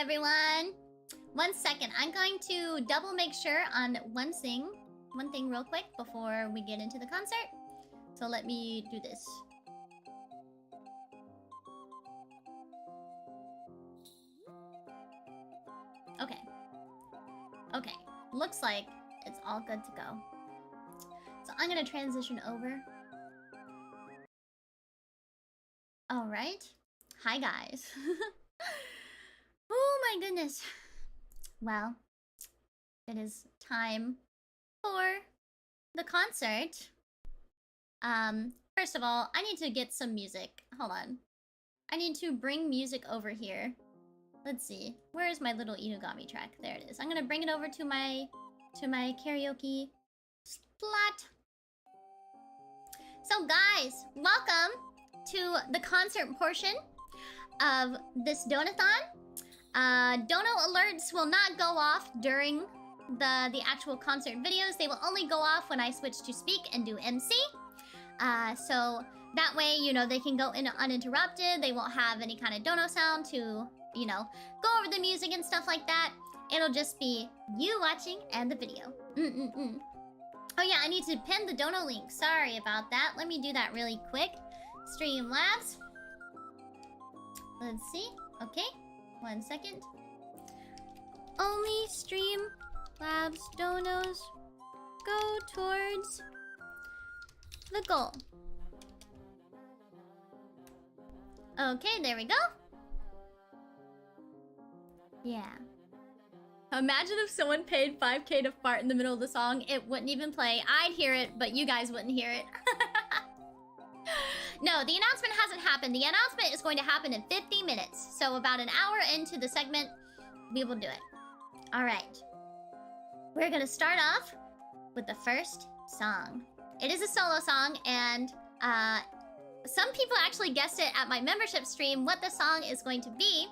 everyone. 1 second. I'm going to double make sure on one thing real quick before we get into the concert. So let me do this. Okay. Okay. Looks like it's all good to go. So I'm gonna transition over. Alright. Hi guys. Oh my goodness. Well, it is time for the concert. First of all, I need to get some music. Hold on. I need to bring music over here. Let's see. Where is my little Inugami track? There it is. I'm gonna bring it over to my karaoke spot. So guys, welcome to the concert portion of this Donathon. Dono alerts will not go off during the actual concert videos. They will only go off when I switch to speak and do MC. So that way, you know, they can go in uninterrupted. They won't have any kind of dono sound to, you know, go over the music and stuff like that. It'll just be you watching and the video. Oh yeah, I need to pin the dono link. Sorry about that. Let me do that really quick. Streamlabs. Let's see. Okay. 1 second. Only Streamlabs donos go towards the goal. Okay, there we go. Yeah. Imagine if someone paid 5K to fart in the middle of the song. It wouldn't even play. I'd hear it, but you guys wouldn't hear it. No, the announcement hasn't happened. The announcement is going to happen in 50 minutes. So about an hour into the segment, we will do it. All right. We're going to start off with the first song. It is a solo song, and some people actually guessed it at my membership stream what the song is going to be.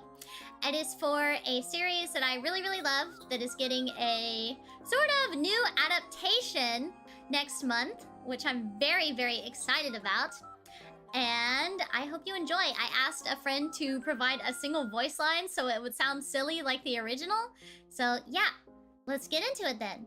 It is for a series that I really, really love that is getting a sort of new adaptation next month, which I'm very, very excited about. And I hope you enjoy. I asked a friend to provide a single voice line so it would sound silly like the original. So yeah, let's get into it then.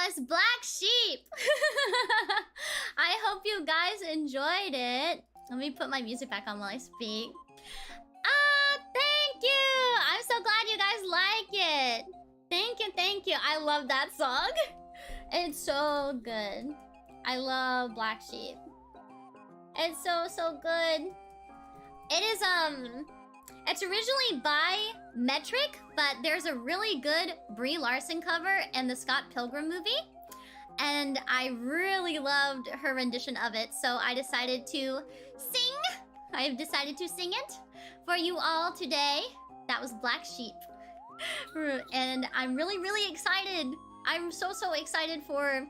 was Black Sheep. I hope you guys enjoyed it. Let me put my music back on while I speak. Thank you. I'm so glad you guys like it. Thank you, thank you. I love that song. It's so good. I love Black Sheep. It's so good. It is it's originally by Metric, but there's a really good Brie Larson cover in the Scott Pilgrim movie, and I really loved her rendition of it, so I decided to sing. I've decided to sing it for you all today. That was Black Sheep. And I'm really excited. I'm so excited for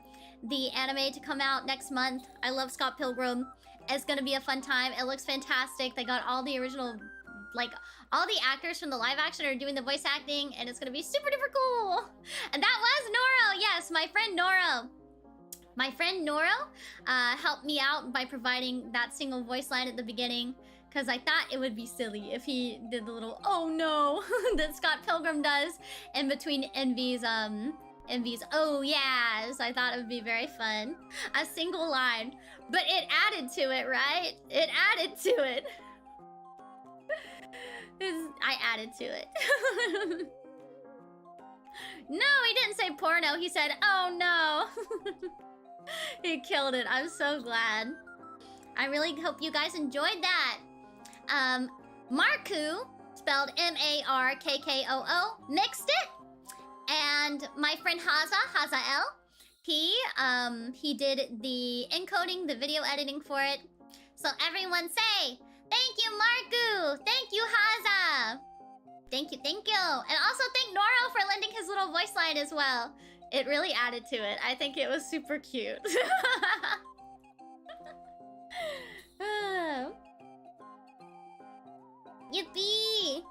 the anime to come out next month. I love Scott Pilgrim. It's gonna be a fun time. It looks fantastic. They got all the original, like, all the actors from the live action are doing the voice acting, and it's gonna be super duper cool. And that was Noro. Yes, my friend Noro. My friend Noro helped me out by providing that single voice line at the beginning, because I thought it would be silly if he did the little "oh no" that Scott Pilgrim does in between Envy's "oh yes." I thought it would be very fun. A single line. But it added to it, right? It added to it. I added to it. No, he didn't say porno. He said, "oh no." He killed it. I'm so glad. I really hope you guys enjoyed that. Marku, spelled M-A-R-K-K-O-O, mixed it. And my friend Hazael, he did the encoding, the video editing for it. So everyone say, thank you, Marku! Thank you, Haza! Thank you, thank you! And also thank Noro for lending his little voice line as well. It really added to it. I think it was super cute. Yippee!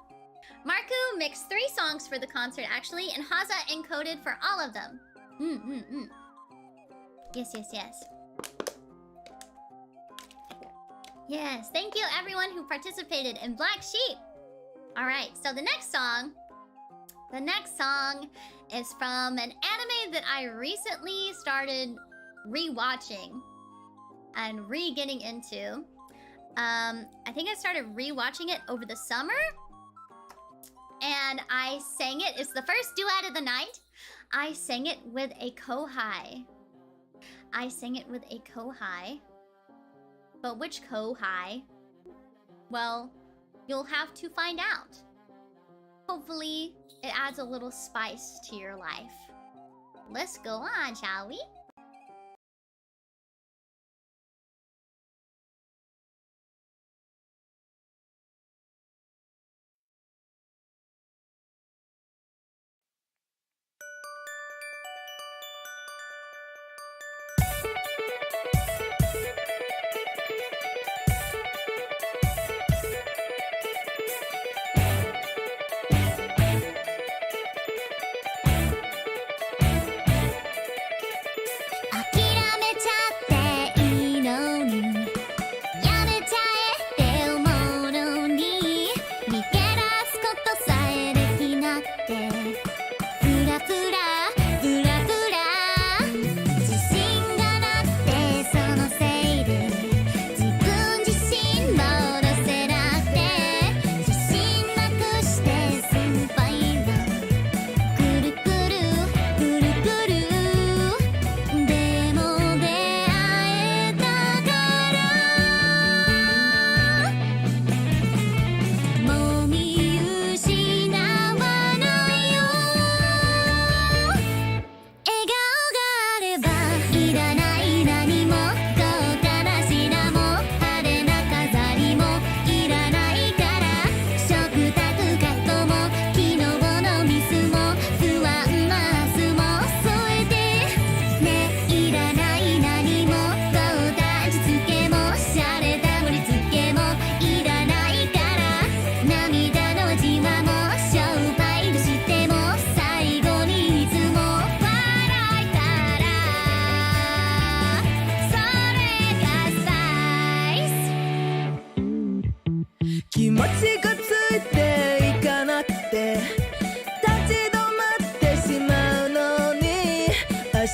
Marku mixed 3 songs for the concert, actually, and Haza encoded for all of them. Yes. Yes, thank you everyone who participated in Black Sheep. Alright, so the next song is from an anime that I recently started rewatching and re-getting into. I think I started rewatching it over the summer, and I sang it. It's the first duet of the night. I sang it with a kohai. But which kohai? Well, you'll have to find out. Hopefully, it adds a little spice to your life. Let's go on, shall we?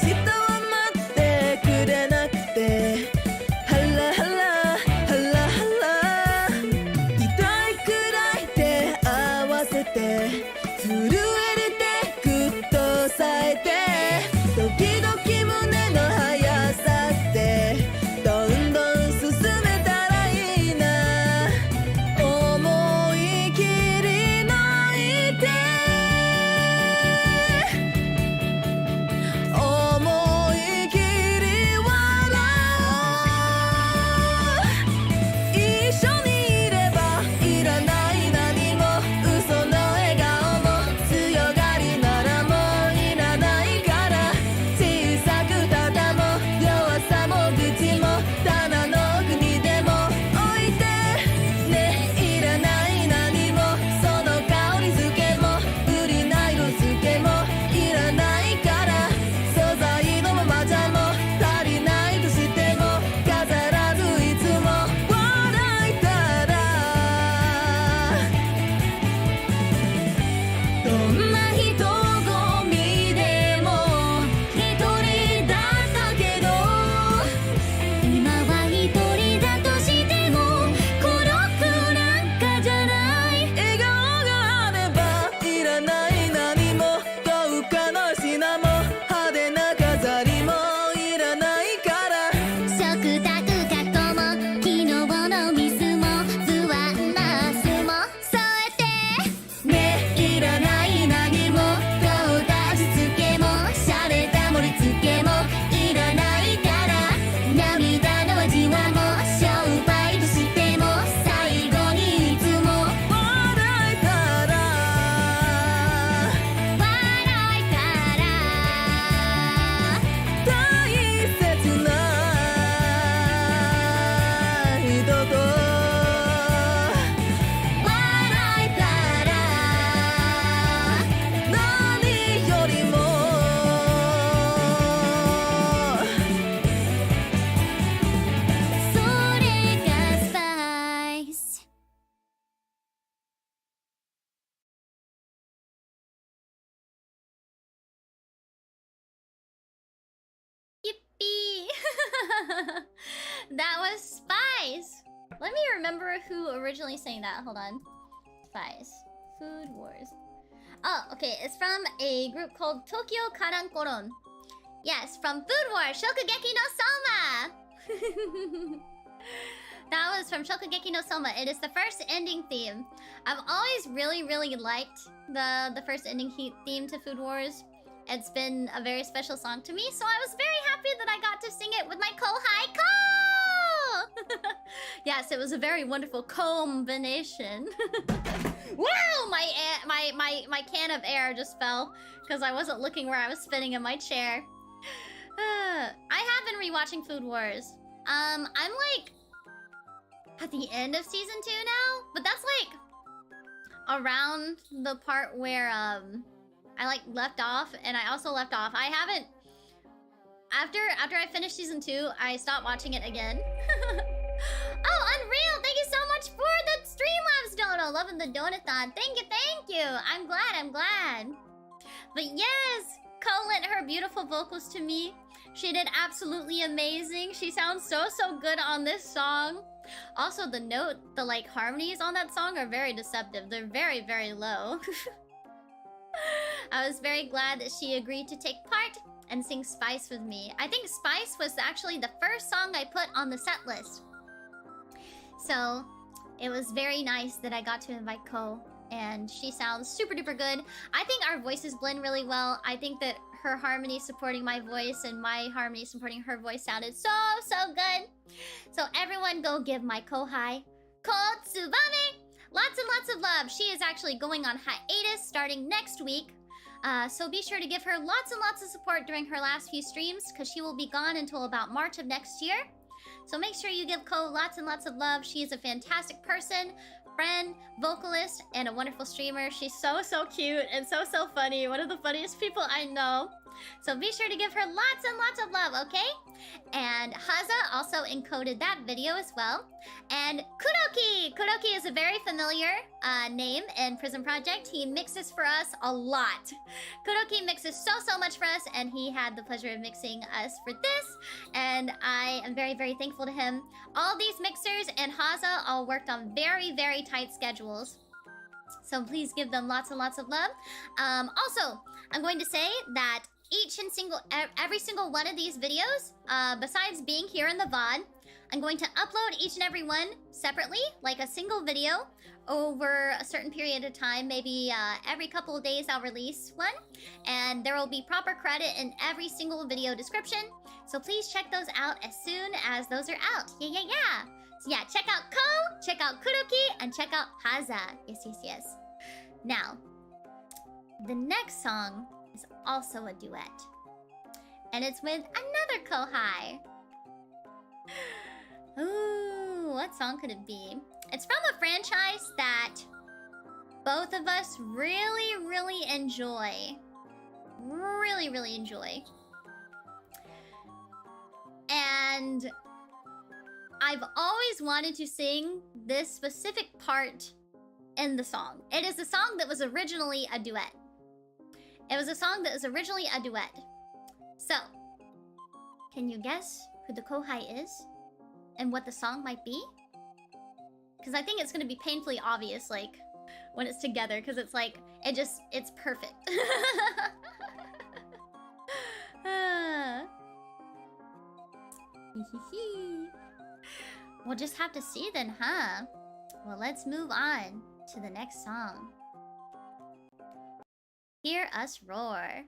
日は待ってくれなくてハラハラハラハラ痛いくらい手合わせて震える手ぐっと押さえてドキドキ胸の速さってどんどん進めたらいいな思い切り泣いて思い切り笑おう一緒にいればいらない何も嘘の笑顔も強がりならもういらないから小さくただも弱さも愚痴も棚の奥にでも置いてねいらない何もその香りづけも無理な色付けもいらないから素材のままじゃも足りないとしても飾らずいつも笑えたらどんな人混みでも一人だったけど今は一人だとしても孤独なんかじゃない笑顔があればいらない何も高価な品も派手な飾りもいらないから食卓かとも昨日のミスも不安な明日も添えてねいらない何もどうだ味付けも洒落た盛り付けもいらないから涙の味はも商売としても最後にいつも笑えたら大切な人と笑えたら何よりもそれがスパイスYippee! That was Spice! Let me remember who originally sang that. Hold on. Spice. Food Wars. Oh, okay. It's from a group called Tokyo Karankoron. Yes, from Food Wars, Shokugeki no Soma! That was from Shokugeki no Soma. It is the first ending theme. I've always really liked the first ending theme to Food Wars. It's been a very special song to me, so I was very happy that I got to sing it with my kohai Ko! Yes, it was a very wonderful combination. Wow! My can of air just fell because I wasn't looking where I was spinning in my chair. I have been rewatching Food Wars. I'm like at the end of season 2 now, but that's like around the part where I like left off, and I also left off. I haven't after I finished season 2, I stopped watching it again. Oh, Unreal! Thank you so much for the Streamlabs dono. Loving the donathon. Thank you. I'm glad. But yes, Ko lent her beautiful vocals to me. She did absolutely amazing. She sounds so good on this song. Also, the like harmonies on that song are very deceptive. They're very low. I was very glad that she agreed to take part and sing Spice with me. I think Spice was actually the first song I put on the set list. So it was very nice that I got to invite Ko, and she sounds super duper good. I think our voices blend really well. I think that her harmony supporting my voice and my harmony supporting her voice sounded so good. So everyone go give my kohai Ko Tsubame lots and lots of love. She is actually going on hiatus starting next week. So be sure to give her lots and lots of support during her last few streams, because she will be gone until about March of next year. So make sure you give Ko lots and lots of love. She is a fantastic person, friend, vocalist, and a wonderful streamer. She's so cute and so funny. One of the funniest people I know. So be sure to give her lots and lots of love, okay? And Haza also encoded that video as well. And Kuroki! Kuroki is a very familiar name in Prism Project. He mixes for us a lot. Kuroki mixes so much for us, and he had the pleasure of mixing us for this. And I am very, very thankful to him. All these mixers and Haza all worked on very, very tight schedules. So please give them lots and lots of love. Also, I'm going to say that every single one of these videos, besides being here in the VOD, I'm going to upload each and every one separately, like a single video, over a certain period of time. Maybe every couple of days I'll release one, and there will be proper credit in every single video description. So please check those out as soon as those are out. Yeah. So yeah, check out Ko, check out Kuroki, and check out Haza. Yes. Now, the next song is also a duet. And it's with another Kohai. Ooh, what song could it be? It's from a franchise that both of us really enjoy. Really enjoy. And I've always wanted to sing this specific part in the song. It is a song that was originally a duet. So, can you guess who the Kohai is? And what the song might be? Because I think it's going to be painfully obvious, like, when it's together. Because it's like, it's perfect. We'll just have to see then, huh? Well, let's move on to the next song. Hear Us Roar.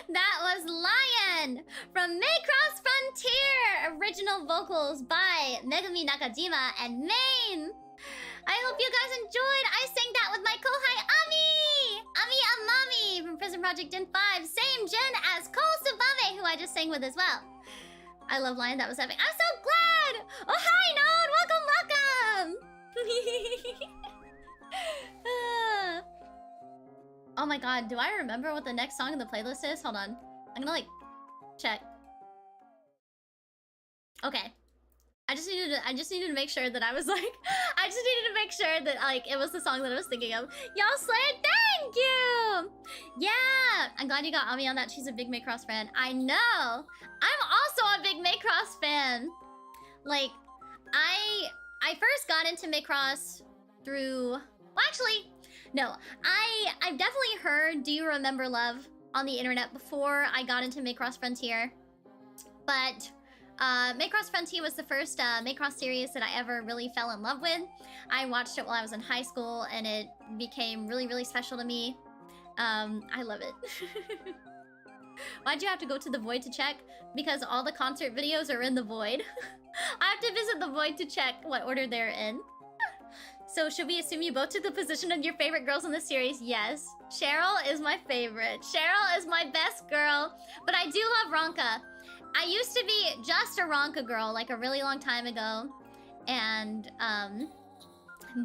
That was Lion from Macross Frontier! Original vocals by Megumi Nakajima and Main! I hope you guys enjoyed! I sang that with my kohai Ami! Ami Amami from Prison Project Gen 5. Same gen as Cole Tsubame, who I just sang with as well. I love Lion, that was epic. I'm so glad! Oh, hi, Node! Welcome, welcome! Oh my god, do I remember what the next song in the playlist is? Hold on. I'm gonna, like, check. Okay. I just needed to make sure that I was, like... I just needed to make sure that, like, it was the song that I was thinking of. Y'all slayed, thank you! Yeah! I'm glad you got Ami on that. She's a big Macross fan. I know! I'm also a big Macross fan! Like, I first got into Macross through... Well, actually... No, I've definitely heard Do You Remember Love on the internet before I got into Macross Frontier. But Macross Frontier was the first Macross series that I ever really fell in love with. I watched it while I was in high school and it became really, really special to me. I love it. Why'd you have to go to the Void to check? Because all the concert videos are in the Void. I have to visit the Void to check what order they're in. So should we assume you both took the position of your favorite girls in the series? Yes. Cheryl is my favorite. Cheryl is my best girl. But I do love Ronka. I used to be just a Ronka girl, like a really long time ago. And,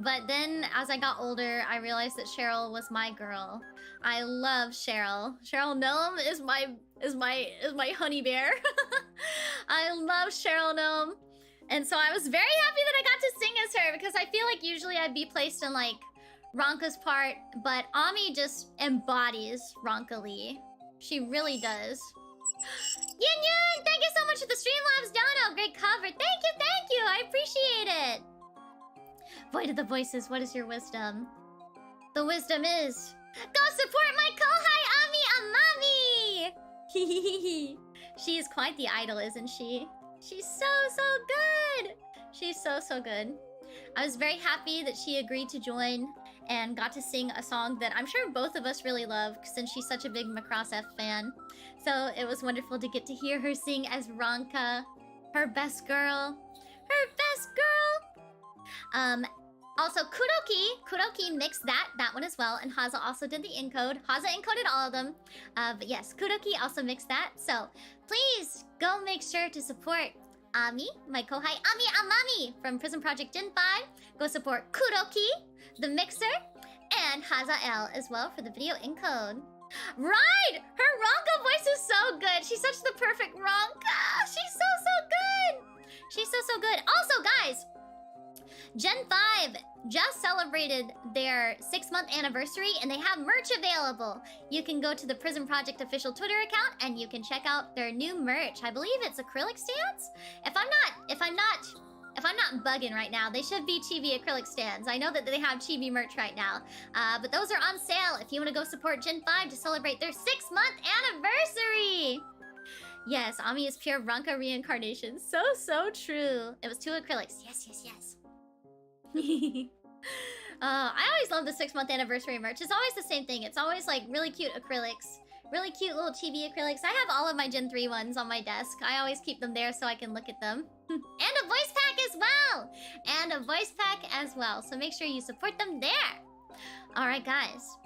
but then as I got older, I realized that Cheryl was my girl. I love Cheryl. Cheryl Gnome is my honey bear. I love Cheryl Gnome. And so I was very happy that I got to sing as her because I feel like usually I'd be placed in like Ronka's part, but Ami just embodies Ronka Lee. She really does. Yin Yun, thank you so much for the Streamlabs dono. Great cover. Thank you. I appreciate it. Void of the Voices, what is your wisdom? The wisdom is go support my kohai Ami Amami. She is quite the idol, isn't she? She's so good! She's so good. I was very happy that she agreed to join and got to sing a song that I'm sure both of us really love since she's such a big Macross F fan. So it was wonderful to get to hear her sing as Ronka, her best girl. Her best girl! Also, Kuroki mixed that one as well, and Haza also did the encode. Haza encoded all of them. But yes, Kuroki also mixed that. So please go make sure to support Ami, my kohai Ami Amami from Prison Project Gen 5. Go support Kuroki, the mixer, and Haza L as well for the video encode. Right! Her Ronka voice is so good. She's such the perfect Ronka. She's so good. She's so good. Also, guys, Gen 5 just celebrated their 6-month anniversary and they have merch available. You can go to the Prism Project official Twitter account and you can check out their new merch. I believe it's acrylic stands. If I'm not bugging right now, they should be chibi acrylic stands. I know that they have chibi merch right now, but those are on sale if you want to go support Gen 5 to celebrate their 6-month anniversary. Yes, Ami is pure Ronka reincarnation. So true. It was 2 acrylics. Yes. I always love the 6-month anniversary merch. It's always the same thing. It's always like really cute acrylics. Really cute little chibi acrylics. I have all of my Gen 3 ones on my desk. I always keep them there so I can look at them. And a voice pack as well. So make sure you support them there. Alright, guys.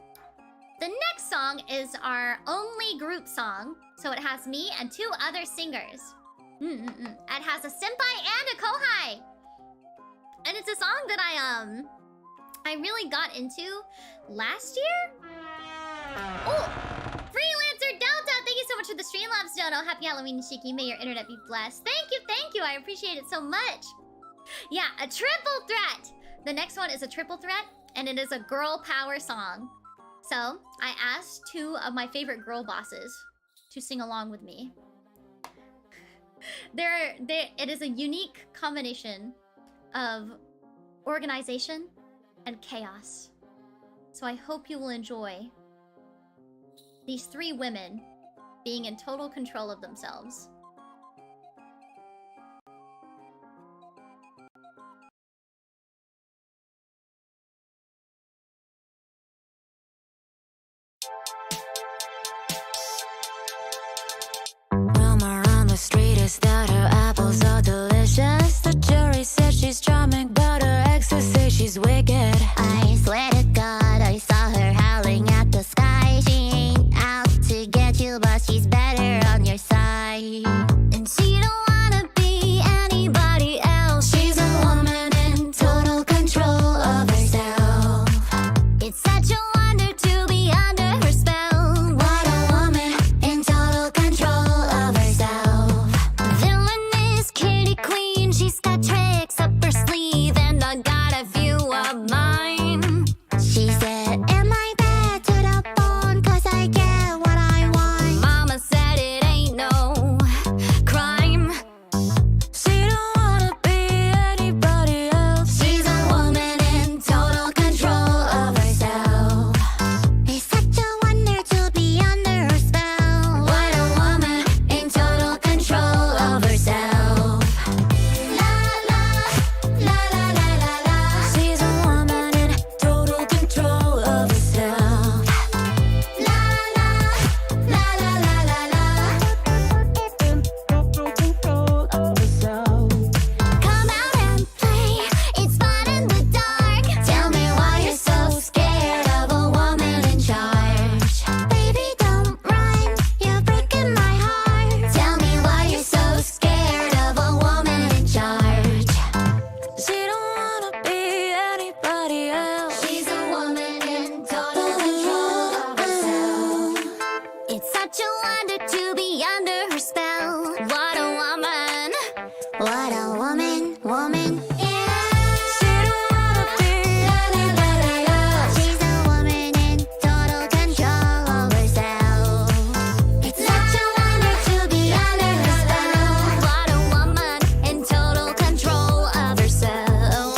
The next song is our only group song. So it has me and 2 other singers. It has a senpai and a kohai. And it's a song that I really got into last year? Oh! Freelancer Delta! Thank you so much for the Streamlabs dono. Happy Halloween, Shiki. May your internet be blessed. Thank you. I appreciate it so much. Yeah, a triple threat. The next one is a triple threat, and it is a girl power song. So, I asked 2 of my favorite girl bosses to sing along with me. It is a unique combination of organization and chaos. So I hope you will enjoy these 3 women being in total control of themselves. is that her apples are delicious. The jury says she's charming, but her exes say she's wicked. I swear to God, I saw her howling at the sky. She ain't out to get you, but she's better on your side. And she don't wanna be anybody else. She's a woman in total control of herself. It's such a wonder to be under her spell. What a woman in total control of herself. Villainous kitty queen, she's got tricks up her sleeve, and I got a few of mine. She said, am I bad to the bone? 'Cause I get what I want. Mama said it ain't no crime. She don't wanna be anybody else. She's a woman in total control of herself. It's such a wonder to be under her spell. What a woman in total control of herself. La la la la la la la. She's a woman in total control of herself. La la la la la la la. In total control of herself. Come out and play. It's fun in the dark. Tell me why you're so scared of a woman in charge. Baby, don't run. You're breaking my heart. Tell me why you're so scared of a woman in charge. She don't wanna be anybody else. She's a woman in total control of herself. It's such a wonder to be under her spell. What a woman. What a woman, yeah. She don't wanna be anybody else. She's a woman in total control of herself. It's such a wonder to be under her spell. What a woman in total control of herself.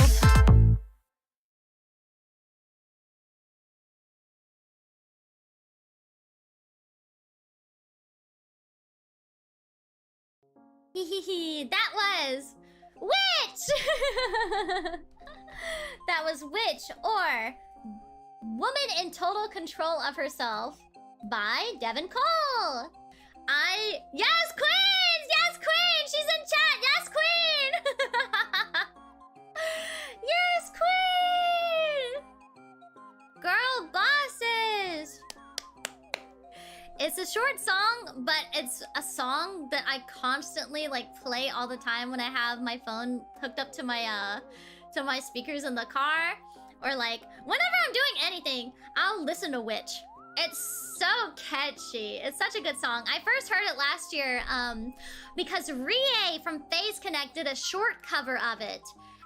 Hehehe, that was Witch! That was Witch, or Woman in Total Control of Herself by Devin Cole. Yes, Queen! Yes, Queen! She's in chat! Yes, Queen! Yes, Queen! Girl bosses! It's a short song, but it's a song that I constantly like play all the time when I have my phone hooked up to my speakers in the car, or like whenever I'm doing anything, I'll listen to Witch. It's so catchy. It's such a good song. I first heard it last year because Rie from FaZe Connect did a short cover of it.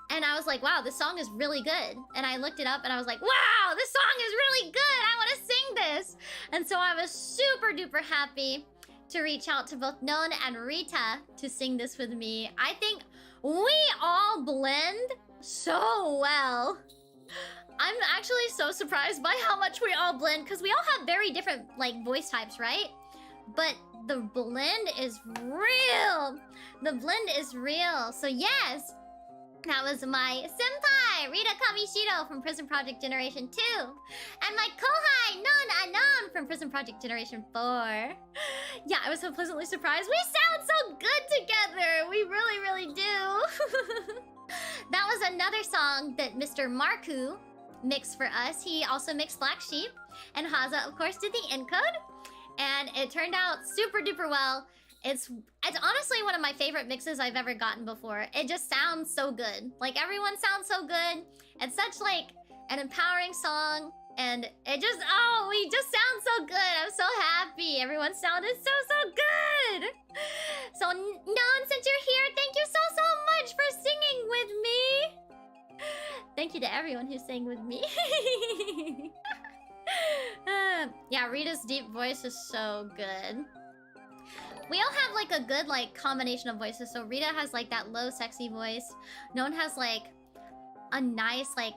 And I was like, wow, this song is really good. And I looked it up and I was like, wow, this song is really good. I want to sing this. And so I was super duper happy to reach out to both Non and Rita to sing this with me. I think we all blend so well. I'm actually so surprised by how much we all blend, because we all have very different like voice types, right? But the blend is real. The blend is real. So yes, that was my senpai, Rita Kamishiro from Prison Project Generation 2. And my kohai, Non Anon from Prison Project Generation 4. Yeah, I was so pleasantly surprised. We sound so good together. We really, really do. That was another song that Mr. Marku mixed for us. He also mixed Black Sheep. And Haza, of course, did the encode. And it turned out super duper well. It's honestly one of my favorite mixes I've ever gotten before. It just sounds so good. Like, everyone sounds so good. It's such like an empowering song, and it just, oh, we just sound so good. I'm so happy. Everyone sounded so good. So, Non, since you're here, thank you so much for singing with me. Thank you to everyone who sang with me. Yeah, Rita's deep voice is so good. We all have like a good like combination of voices. So Rita has like that low sexy voice. Non has like a nice like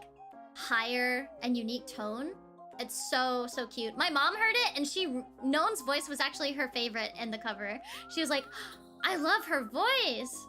higher and unique tone. It's so cute. My mom heard it and Non's voice was actually her favorite in the cover. She was like, I love her voice.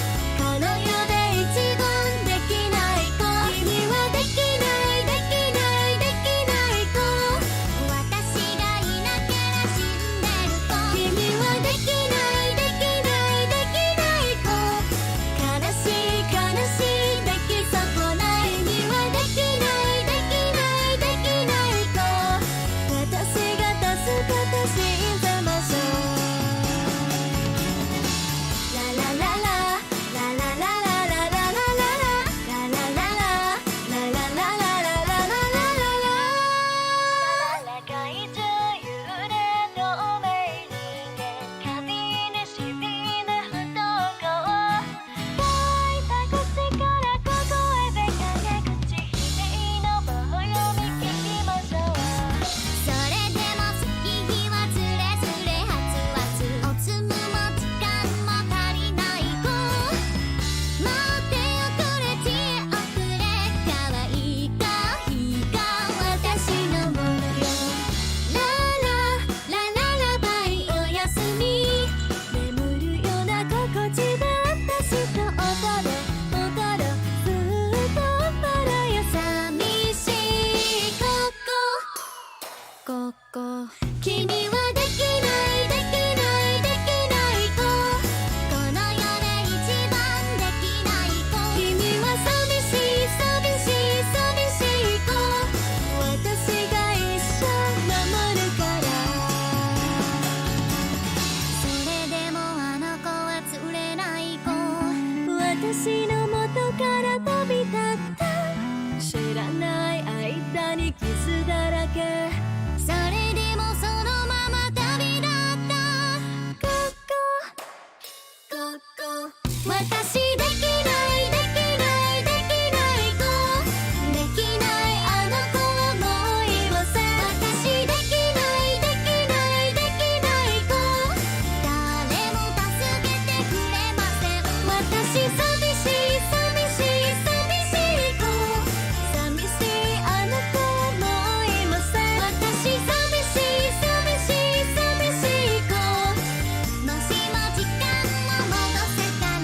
私の元から飛び立った知らない間に傷だらけそれでもそのまま旅立ったここ私できないできないできない子できないあの子はもういません私できないできないできない子誰も助けてくれません私寂しい寂しい寂しい子寂しいあの子はもういません私寂しい寂しい寂しい子もしも時間を戻せたら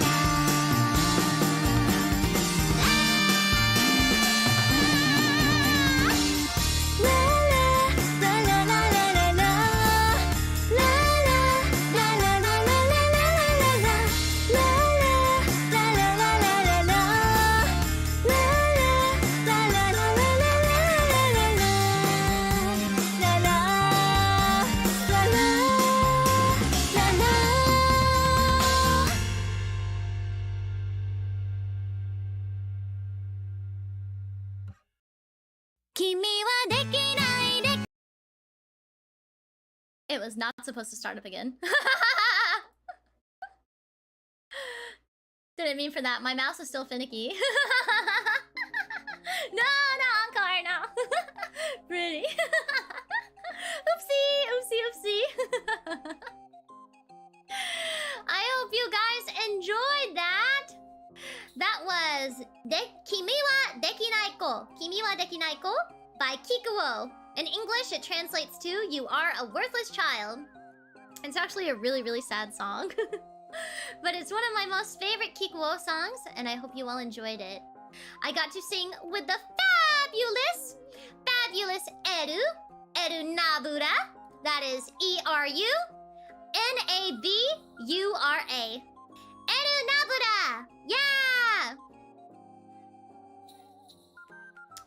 君はできないで It was not supposed to start up again. Didn't mean for that. My mouse is still finicky. No, encore, no. Really? Oopsie, oopsie, oopsie. I hope you guys enjoyed that. That was Kimi wa dekinai ko. Kimi wa dekinai ko by Kikuo. In English, it translates to "You are a worthless child." It's actually a really, really sad song. But it's one of my most favorite Kikuo songs, and I hope you all enjoyed it. I got to sing with the fabulous Eru Nabura. That is E-R-U N-A-B-U-R-A. Eru Nabura! Yeah!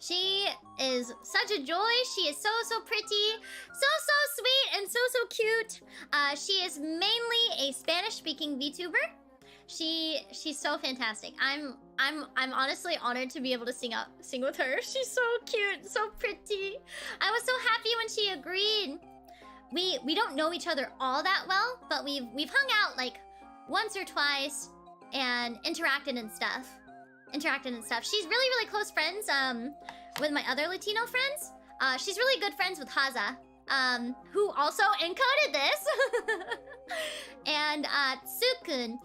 She is such a joy. She is so pretty, so sweet, and so cute. She is mainly a Spanish-speaking VTuber. She's so fantastic. I'm honestly honored to be able to sing with her. She's so cute, so pretty. I was so happy when she agreed. We don't know each other all that well, but we've hung out like once or twice and interacted and stuff. She's really close friends with my other Latino friends. She's really good friends with Haza, who also encoded this. And Tsukun,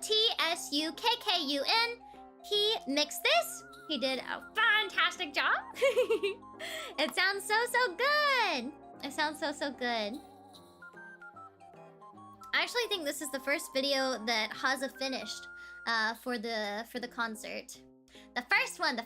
T-S-U-K-K-U-N, he mixed this. He did a fantastic job. It sounds so good. It sounds so good. I actually think this is the first video that Haza finished for the concert. The first one.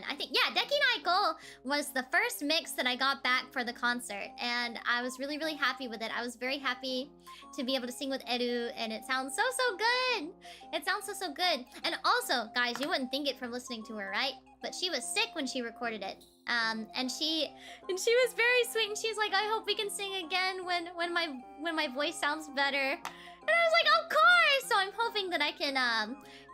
I think, yeah, Deki Naiko was the first mix that I got back for the concert, and I was really happy with it. I was very happy to be able to sing with Eru, and it sounds so good. It sounds so good. And also, guys, you wouldn't think it from listening to her, right? But she was sick when she recorded it. And she was very sweet, and she's like, I hope we can sing again when my voice sounds better. And I was like, of course! So I'm hoping that I can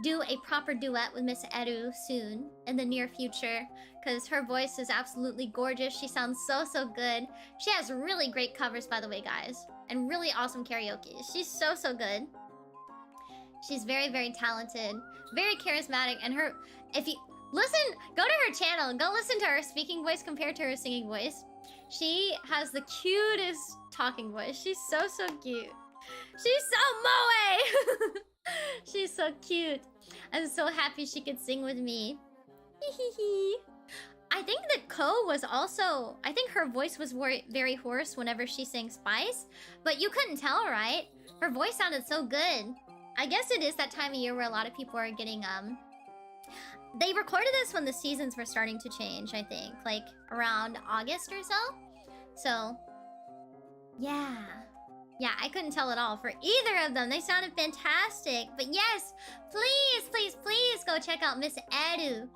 do a proper duet with Miss Eru soon, in the near future, because her voice is absolutely gorgeous. She sounds so good. She has really great covers, by the way, guys, and really awesome karaoke. She's so good. She's very talented, very charismatic, and her, if you listen, go to her channel, go listen to her speaking voice compared to her singing voice. She has the cutest talking voice. She's so cute. She's so moe. She's so cute. I'm so happy she could sing with me. I think that Ko was also, I think her voice was very hoarse whenever she sang Spice, but you couldn't tell, right? Her voice sounded so good. I guess it is that time of year where a lot of people are getting they recorded this when the seasons were starting to change, I think, like around August or so. So yeah, I couldn't tell at all for either of them. They sounded fantastic. But yes, please go check out Miss Eru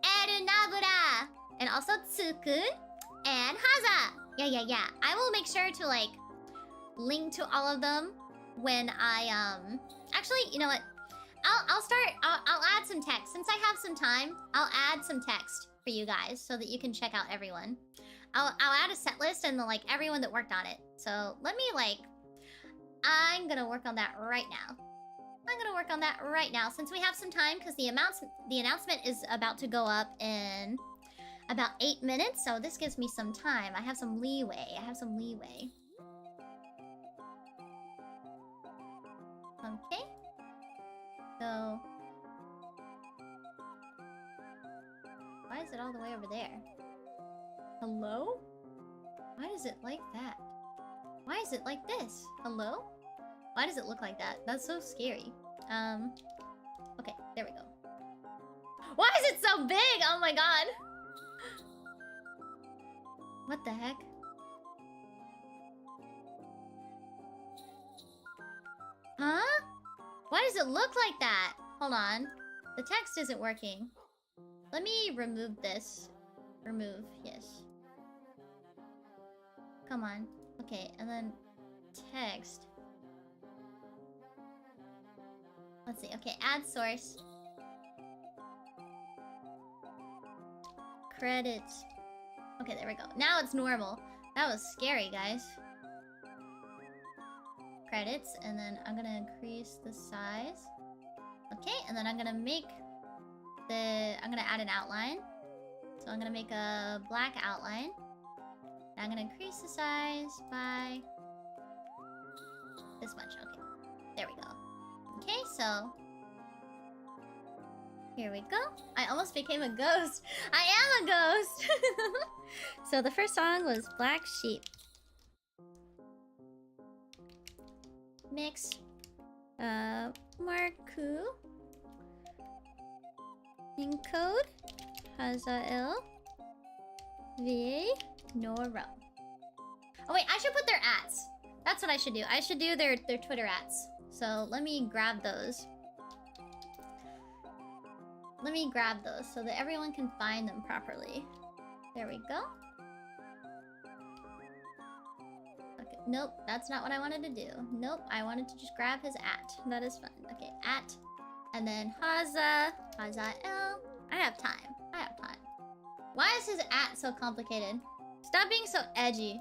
Nabura, and also Tsukun and Haza. Yeah. I will make sure to like link to all of them when I actually, you know what? I'll add some text. Since I have some time, I'll add some text for you guys so that you can check out everyone. I'll add a set list and like everyone that worked on it. So let me like, I'm gonna work on that right now. I'm gonna work on that right now since we have some time because the announcement is about to go up in about 8 minutes. So this gives me some time. I have some leeway. Okay. So why is it all the way over there? Hello? Why is it like that? Why is it like this? Hello? Why does it look like that? That's so scary. Okay, there we go. Why is it so big? Oh my god. What the heck? Huh? Why does it look like that? Hold on. The text isn't working. Let me remove this. Remove, yes. Come on. Okay, and then text. Let's see. Okay, add source. Credits. Okay, there we go. Now it's normal. That was scary, guys. Credits, and then I'm gonna increase the size. Okay, and then I'm gonna add an outline. So I'm gonna make a black outline. And I'm gonna increase the size by this much. Okay, there we go. Okay, so here we go. I almost became a ghost. I am a ghost. So the first song was Black Sheep. Mix. Marku. Encode. Hazael. VA. Nora. Oh wait, I should put their ats. That's what I should do. I should do their Twitter ats. So let me grab those. Let me grab those so that everyone can find them properly. There we go. Okay, nope, that's not what I wanted to do. Nope, I wanted to just grab his at. That is fun. Okay, at. And then Hazael. I have time. Why is his at so complicated? Stop being so edgy.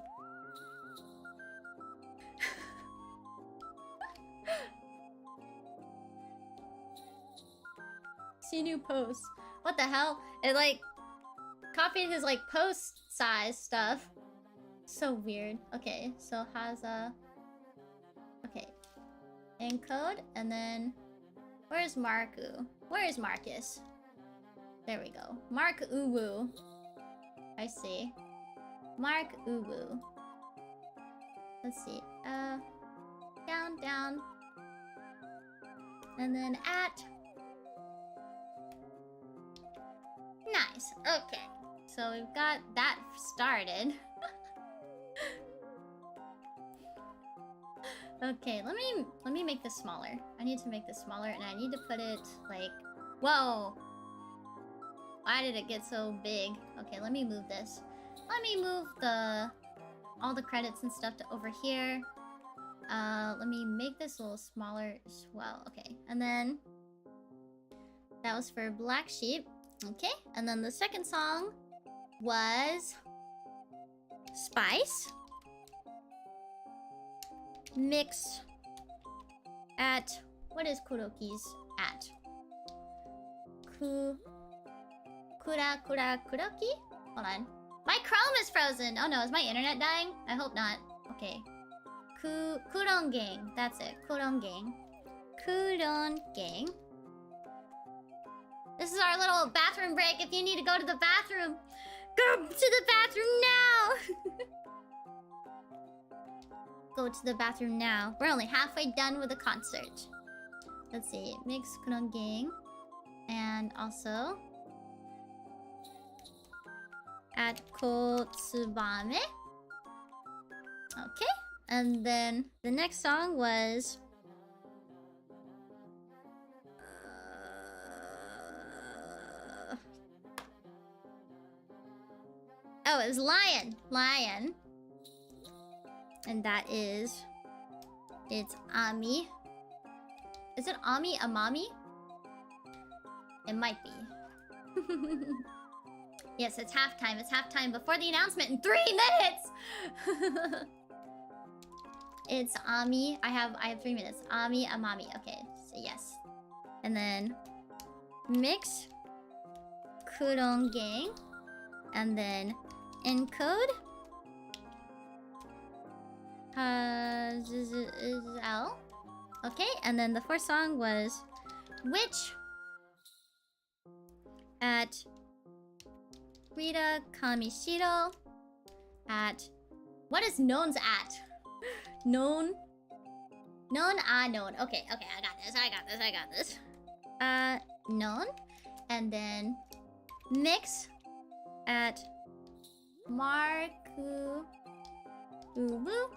See new posts. What the hell? It like copied his like post size stuff. So weird. Okay, so Haza. Okay. Encode and then where's Marku? Where is Marcus? There we go. Mark Uwu. I see. Mark Uwu. Let's see. Down. And then at. Nice. Okay. So we've got that started. Okay, let me make this smaller. I need to make this smaller and I need to put it like, whoa. Why did it get so big? Okay, let me move this. Let me move all the credits and stuff to over here. Let me make this a little smaller as well. Okay, and then that was for Black Sheep. Okay, and then the second song was Spice. Mix at, what is Kuroki's at? Kuroki? Hold on. My Chrome is frozen! Oh no, is my internet dying? I hope not. Okay. Kuron Gang. That's it. Kuron Gang. Kuron Gang. This is our little bathroom break. If you need to go to the bathroom, go to the bathroom now! Go to the bathroom now. We're only halfway done with the concert. Let's see. Mix Kuron Gang. And also at Kotsubame. Okay. And then the next song was oh, it was Lion. And that is, it's Ami. Is it Ami Amami? It might be. Yes, it's halftime. It's halftime before the announcement in 3 minutes! It's Ami. I have 3 minutes. Ami, Amami. Okay, so yes. And then mix Kurong Gang. And then encode L. Okay, and then the fourth song was Witch at Rita Kamishiro at... What is Non's at? Known? Known? Known. Okay, I got this. Known. And then mix at Marku Ubu.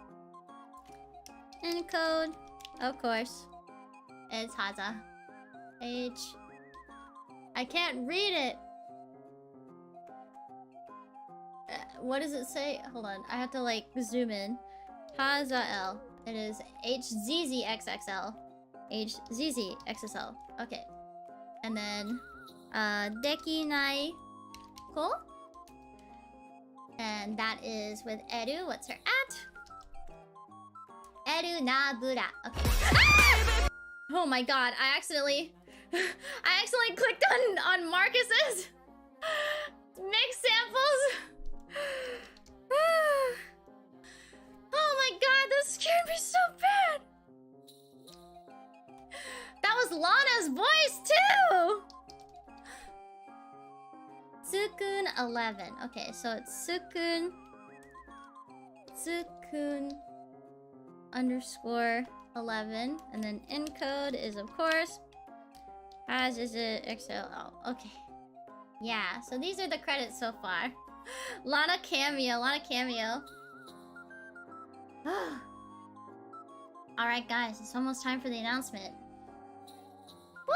Encode, of course. It's Haza. I can't read it. What does it say? Hold on, I have to like zoom in. Haza L. It is HZZXXL. HZZXXL. Okay. And then Dekinai Ko. And that is with Eru. What's her at? Eru Nabura. Okay. Ah! Oh my god, I accidentally clicked on Marcus's mix samples. Oh my god, that scared me so bad. That was Lana's voice too. Sukun 11. Okay, so it's Sukun underscore 11, and then encode is of course as is it XLL. Okay, yeah. So these are the credits so far. Lana cameo. All right, guys, it's almost time for the announcement. Woo!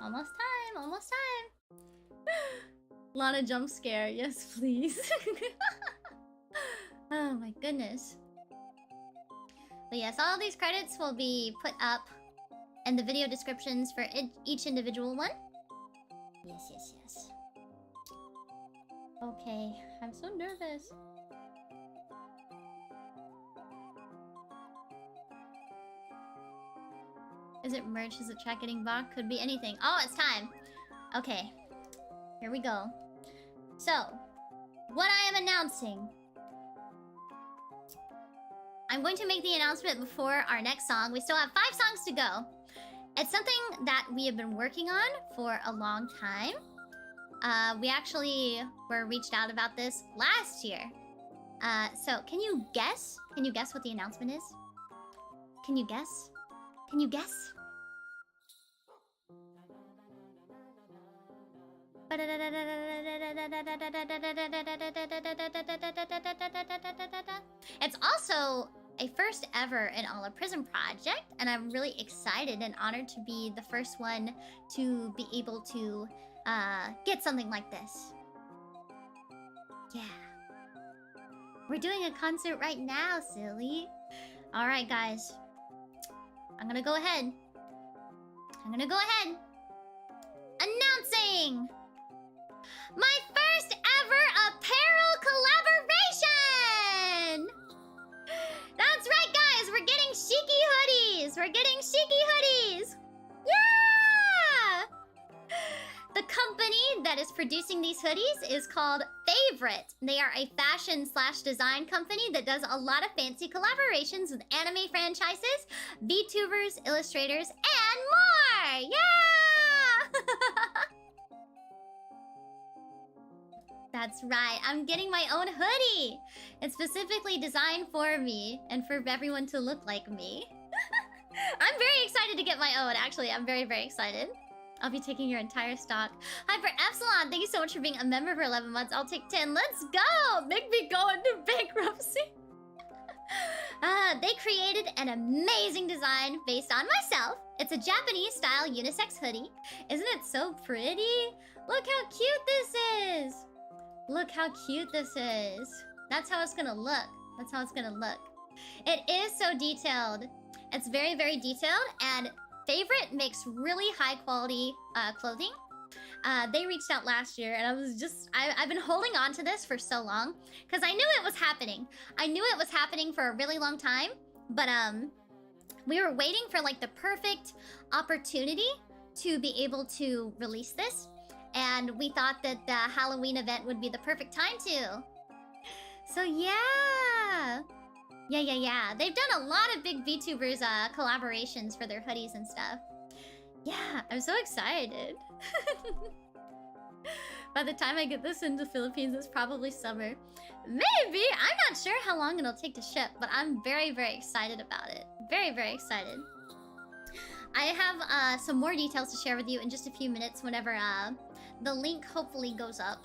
Almost time. Lana jump scare. Yes, please. Oh my goodness. But yes, all these credits will be put up in the video descriptions for each individual one. Yes. Okay, I'm so nervous. Is it merch? Is it track getting bought? Could be anything. Oh, it's time. Okay, here we go. So, what I am announcing. I'm going to make the announcement before our next song. We still have 5 songs to go. It's something that we have been working on for a long time. We actually were reached out about this last year. So can you guess? Can you guess what the announcement is? Can you guess? Can you guess? It's also a first ever in all of PRISM project, and I'm really excited and honored to be the first one to be able to get something like this. Yeah. We're doing a concert right now, silly. Alright, guys. I'm gonna go ahead. Announcing my first ever apparel collaboration! That's right, guys! We're getting Shiki hoodies! Yeah! The company that is producing these hoodies is called Favorite. They are a fashion/design company that does a lot of fancy collaborations with anime franchises, VTubers, illustrators, and more! Yeah! That's right, I'm getting my own hoodie! It's specifically designed for me and for everyone to look like me. I'm very excited to get my own, actually. I'm very, very excited. I'll be taking your entire stock. Hi for Epsilon, thank you so much for being a member for 11 months. I'll take 10. Let's go! Make me go into bankruptcy. They created an amazing design based on myself. It's a Japanese-style unisex hoodie. Isn't it so pretty? Look how cute this is. Look how cute this is. That's how it's gonna look. It is so detailed. It's very, very detailed, and Favorite makes really high quality clothing. They reached out last year, and I've been holding on to this for so long because I knew it was happening. I knew it was happening for a really long time, but we were waiting for like the perfect opportunity to be able to release this, and we thought that the Halloween event would be the perfect time to. So yeah. They've done a lot of big VTubers collaborations for their hoodies and stuff. Yeah, I'm so excited. By the time I get this into the Philippines, it's probably summer. Maybe! I'm not sure how long it'll take to ship, but I'm very, very excited about it. Very, very excited. I have some more details to share with you in just a few minutes whenever the link hopefully goes up.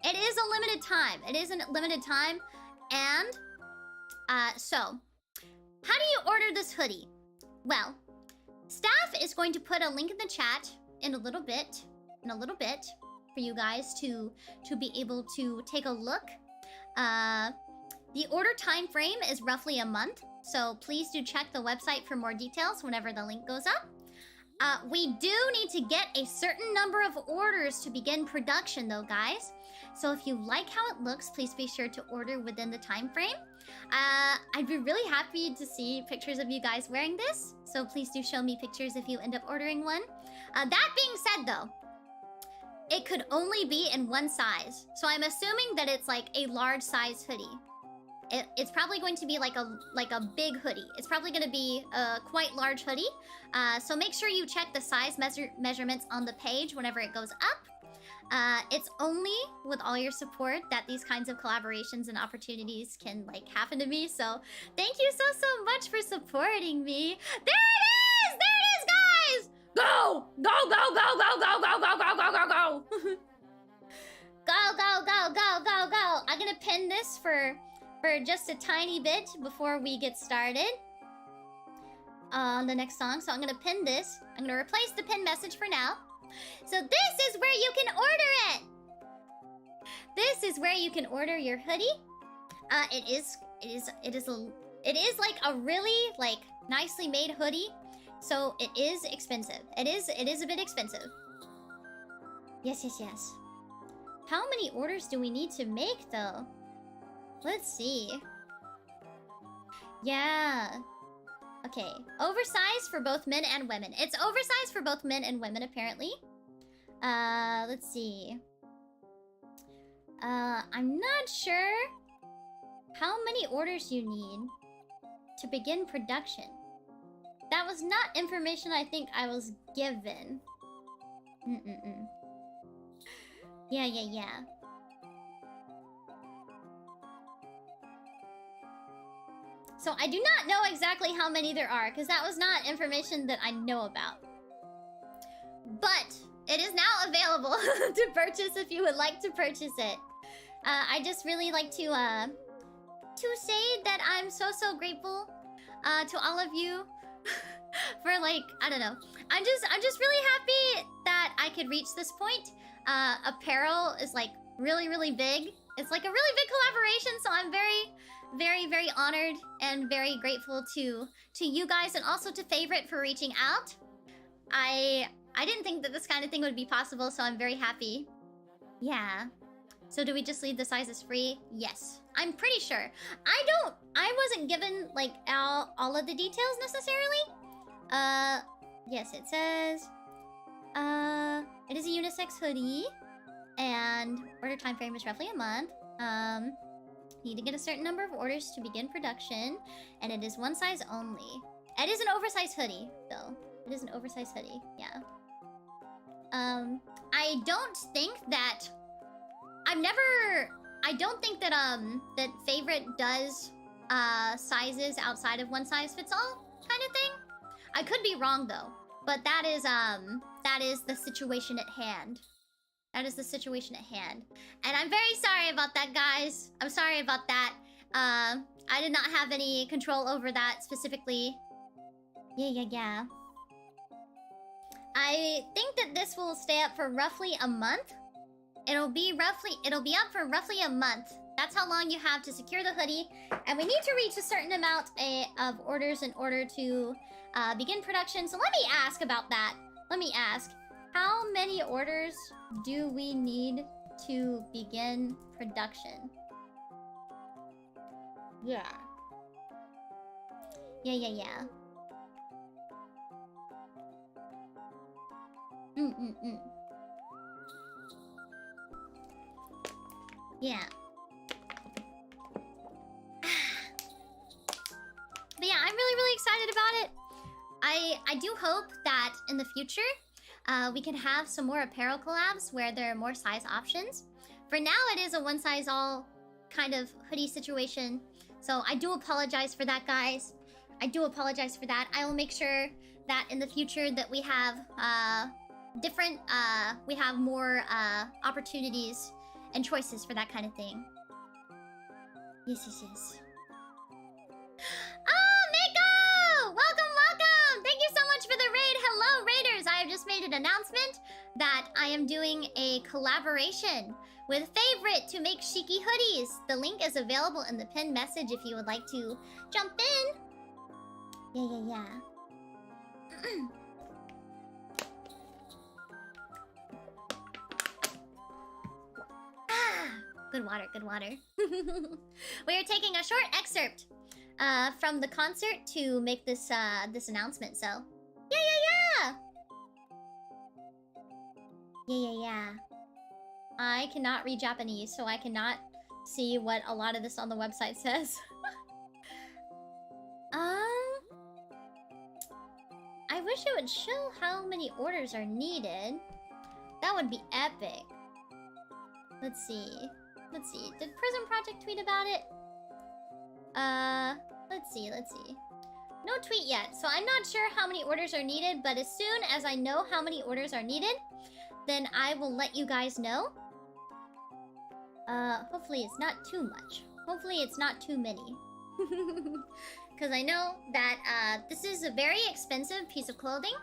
It is a limited time. It is a limited time. And, so, how do you order this hoodie? Well, staff is going to put a link in the chat in a little bit, for you guys to be able to take a look. The order time frame is roughly a month, so please do check the website for more details whenever the link goes up. We do need to get a certain number of orders to begin production though, guys. So if you like how it looks, please be sure to order within the time frame. I'd be really happy to see pictures of you guys wearing this, so please do show me pictures if you end up ordering one. That being said though, it could only be in one size. So I'm assuming that it's like a large size hoodie. It's probably going to be like a big hoodie. It's probably going to be a quite large hoodie. So make sure you check the size measurements on the page whenever it goes up. It's only with all your support that these kinds of collaborations and opportunities can like happen to me. So thank you so much for supporting me. There it is! There it is, guys! Go! Go, go, go, go, go, go, go, go, go, go, go! Go, go, go, go, go, go! I'm gonna pin this for just a tiny bit before we get started on the next song. So I'm gonna pin this. I'm gonna replace the pin message for now. So this is where you can order it. This is where you can order your hoodie. It is like a really like nicely made hoodie. So it is expensive. It is a bit expensive. Yes. How many orders do we need to make though? Let's see. Yeah. Okay. Oversized for both men and women. It's oversized for both men and women, apparently. Let's see. I'm not sure how many orders you need to begin production. That was not information I think I was given. Yeah. So I do not know exactly how many there are, because that was not information that I know about. But it is now available to purchase if you would like to purchase it. I just really like to say that I'm so grateful to all of you for like, I don't know. I'm just really happy that I could reach this point. Apparel is like really big. It's like a really big collaboration, so I'm very honored and very grateful to you guys and also to Favorite for reaching out. I didn't think that this kind of thing would be possible, so I'm very happy. Yeah. So do we just leave the sizes free? Yes. I'm pretty sure. I wasn't given like all of the details necessarily. Yes, it says it is a unisex hoodie and order time frame is roughly a month. Need to get a certain number of orders to begin production, and it is one size only. It is an oversized hoodie, though. It is an oversized hoodie, yeah. I don't think that... I don't think that, that Favorite does, sizes outside of one size fits all kind of thing. I could be wrong, though. But that is the situation at hand. That is the situation at hand. And I'm very sorry about that, guys. I'm sorry about that. I did not have any control over that specifically. Yeah. I think that this will stay up for roughly a month. It'll be up for roughly a month. That's how long you have to secure the hoodie. And we need to reach a certain amount of orders in order to begin production. So let me ask about that. Let me ask. How many orders do we need to begin production? Yeah. Yeah. Yeah. But yeah, I'm really excited about it. I do hope that in the future, we can have some more apparel collabs where there are more size options. For now, it is a one-size-all kind of hoodie situation. So I do apologize for that, guys. I do apologize for that. I will make sure that in the future that we have we have more opportunities and choices for that kind of thing. Yes. Oh, Miko! Welcome! Thank you so much for the raid. Hello, raiders! I have just made an announcement that I am doing a collaboration with Favorite to make Shiki hoodies. The link is available in the pinned message if you would like to jump in. Yeah. Good water. We are taking a short excerpt from the concert to make this this announcement. So, yeah. I cannot read Japanese, so I cannot see what a lot of this on the website says. I wish it would show how many orders are needed. That would be epic. Let's see. Did Prism Project tweet about it? Let's see. No tweet yet, so I'm not sure how many orders are needed, but as soon as I know how many orders are needed, then I will let you guys know. Hopefully it's not too much. Hopefully it's not too many. Because I know that, this is a very expensive piece of clothing.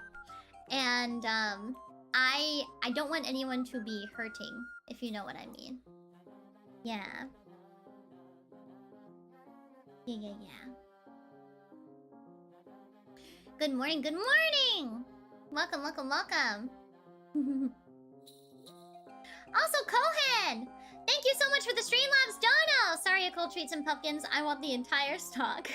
And, I don't want anyone to be hurting, if you know what I mean. Yeah. Good morning! Welcome! Also, Kohen! Thank you so much for the Streamlabs dono! Sorry, Cold Treats and Pumpkins. I want the entire stock.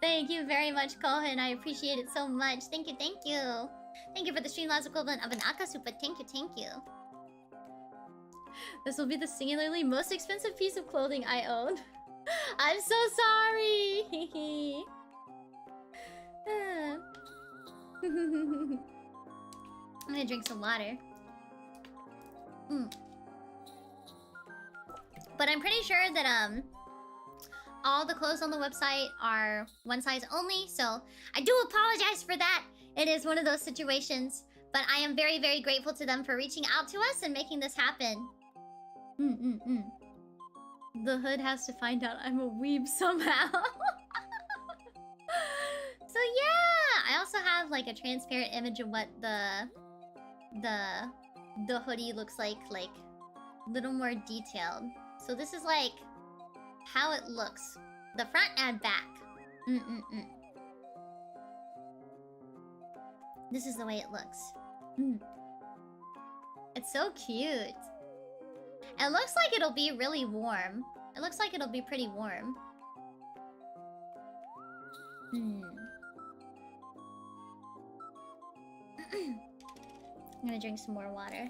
Thank you very much, Kohen. I appreciate it so much. Thank you. Thank you for the Streamlabs equivalent of an Akasupa. Thank you. This will be the singularly most expensive piece of clothing I own. I'm so sorry! I'm gonna drink some water. But I'm pretty sure that all the clothes on the website are one size only, so I do apologize for that. It is one of those situations, but I am very grateful to them for reaching out to us and making this happen. The hood has to find out I'm a weeb somehow. So yeah, I also have like a transparent image of what the hoodie looks like a little more detailed. So this is like how it looks, the front and back. This is the way it looks. It's so cute. It looks like it'll be really warm. It looks like it'll be pretty warm. I'm gonna drink some more water.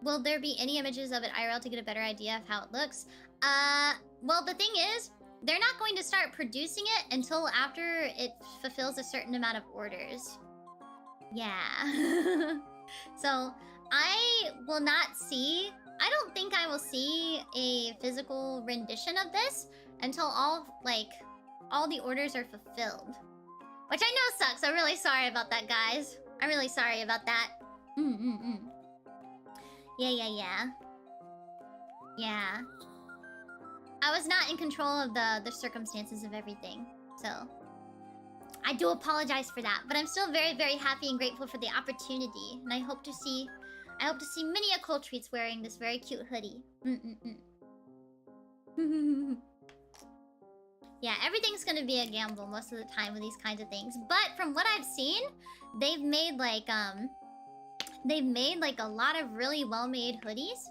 Will there be any images of it IRL to get a better idea of how it looks? Well, the thing is, they're not going to start producing it until after it fulfills a certain amount of orders. Yeah. So, I will not see... I don't think I will see a physical rendition of this until all the orders are fulfilled. Which I know sucks. I'm really sorry about that, guys. I'm really sorry about that. Yeah. I was not in control of the circumstances of everything. So I do apologize for that, but I'm still very, very happy and grateful for the opportunity, and I hope to see many a cold treats wearing this very cute hoodie. Yeah, everything's gonna be a gamble most of the time with these kinds of things. But from what I've seen, they've made like a lot of really well-made hoodies.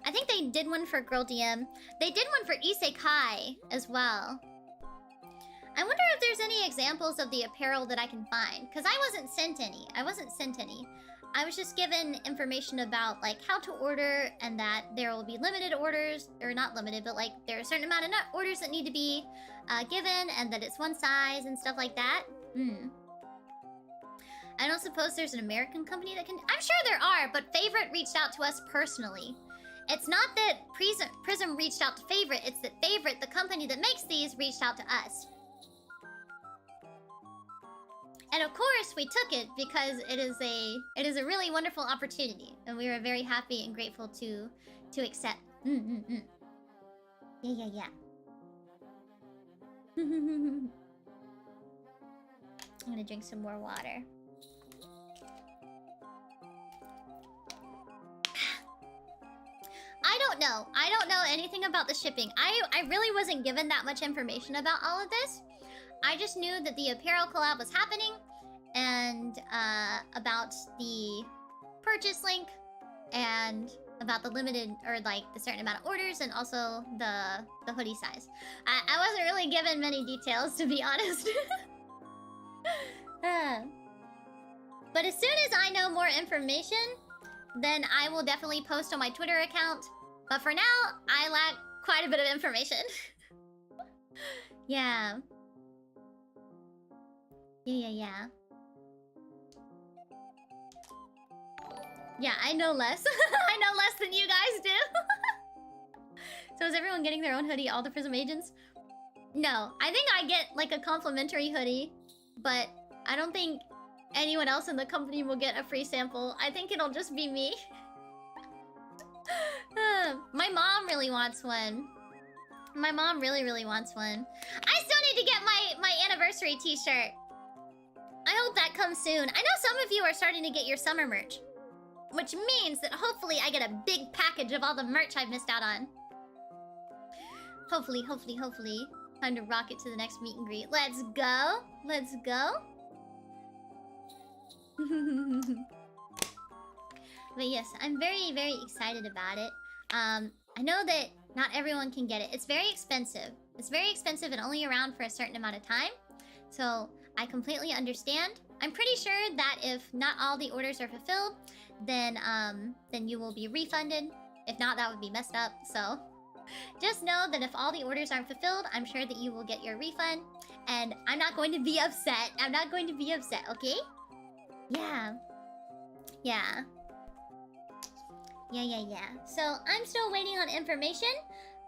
I think they did one for Girl DM. They did one for Isekai as well. I wonder if there's any examples of the apparel that I can find, because I wasn't sent any. I was just given information about like how to order, and that there will be limited orders, or not limited, but like there are a certain amount of orders that need to be given, and that it's one size and stuff like that. I don't suppose there's an American company that can... I'm sure there are, but Favorite reached out to us personally. It's not that PRISM reached out to Favorite, it's that Favorite, the company that makes these, reached out to us. And of course, we took it because it is a really wonderful opportunity, and we were very happy and grateful to accept. Yeah. I'm gonna drink some more water. I don't know anything about the shipping. I really wasn't given that much information about all of this. I just knew that the apparel collab was happening, and about the purchase link, and about the limited, or like the certain amount of orders, and also the hoodie size. I wasn't really given many details, to be honest. But as soon as I know more information, then I will definitely post on my Twitter account. But for now, I lack quite a bit of information. Yeah. Yeah. Yeah, I know less. I know less than you guys do. So is everyone getting their own hoodie, all the PRISM agents? No, I think I get like a complimentary hoodie, but I don't think anyone else in the company will get a free sample. I think it'll just be me. My mom really wants one. My mom really wants one. I still need to get my anniversary t-shirt. I hope that comes soon. I know some of you are starting to get your summer merch, which means that hopefully I get a big package of all the merch I've missed out on. Hopefully. Time to rock it to the next meet and greet. Let's go. But yes, I'm very excited about it. I know that not everyone can get it. It's very expensive. And only around for a certain amount of time. So I completely understand. I'm pretty sure that if not all the orders are fulfilled, then you will be refunded. If not, that would be messed up. So just know that if all the orders aren't fulfilled, I'm sure that you will get your refund. And I'm not going to be upset. Okay? Yeah. So I'm still waiting on information,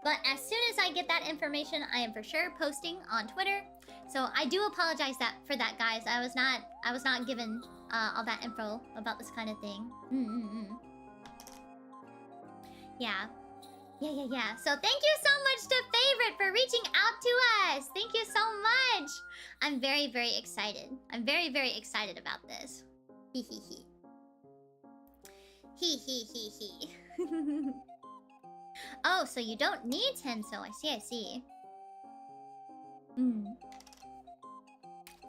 but as soon as I get that information, I am for sure posting on Twitter. So I do apologize for that, guys. I was not given all that info about this kind of thing. Yeah. So thank you so much to Favorite for reaching out to us. Thank you so much. I'm very excited. I'm very excited about this. Hee. Oh, so you don't need Tenso. I see.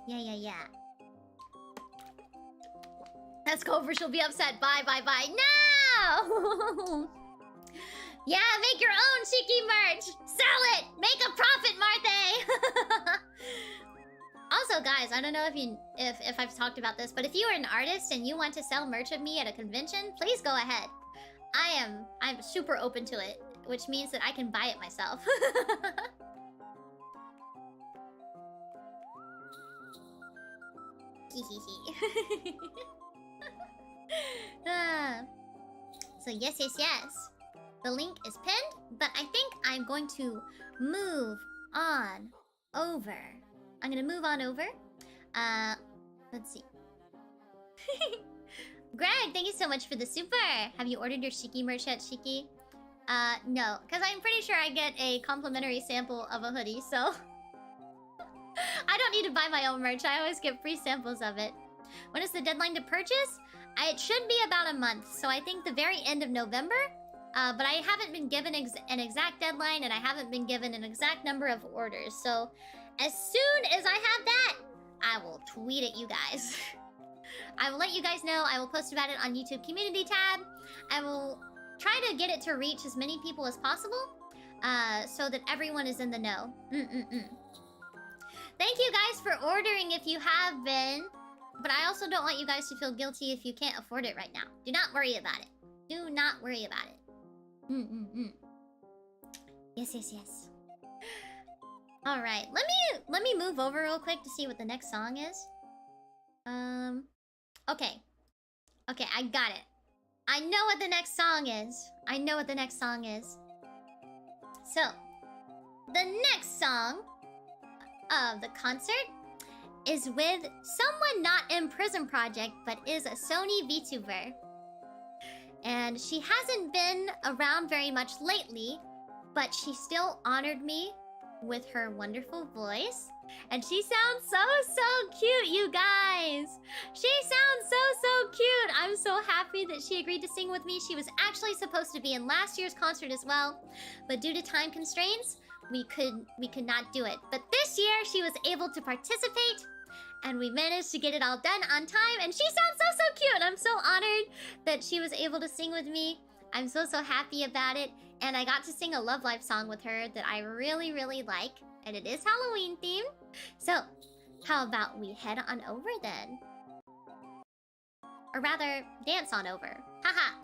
Yeah. That's Cobra, she'll be upset. Bye. No! Yeah, make your own Shiki merch! Sell it! Make a profit, Marthe! Also, guys, I don't know if I've talked about this, but if you are an artist and you want to sell merch of me at a convention, please go ahead. I'm super open to it, which means that I can buy it myself. So yes. The link is pinned, but I think I'm going to move on over. Let's see. Greg, thank you so much for the super. Have you ordered your Shiki merch yet, Shiki? No, because I'm pretty sure I get a complimentary sample of a hoodie, so... I don't need to buy my own merch. I always get free samples of it. When is the deadline to purchase? It should be about a month. So I think the very end of November. But I haven't been given an exact deadline, and I haven't been given an exact number of orders. So as soon as I have that, I will tweet at you guys. I will let you guys know. I will post about it on YouTube community tab. I will try to get it to reach as many people as possible, so that everyone is in the know. Thank you guys for ordering if you have been. But I also don't want you guys to feel guilty if you can't afford it right now. Do not worry about it. Do not worry about it. Yes. All right, let me move over real quick to see what the next song is. Okay, I got it. I know what the next song is. So, the next song of the concert is with someone not in PRISM Project, but is a Sony VTuber. And she hasn't been around very much lately, but she still honored me with her wonderful voice. And she sounds so cute, you guys. She sounds so cute. I'm so happy that she agreed to sing with me. She was actually supposed to be in last year's concert as well, but due to time constraints, we could not do it. But this year, she was able to participate, and we managed to get it all done on time, and she sounds so cute. I'm so honored that she was able to sing with me. I'm so happy about it. And I got to sing a Love Live song with her that I really like. And it is Halloween themed. So, how about we head on over then? Or rather, dance on over. Haha.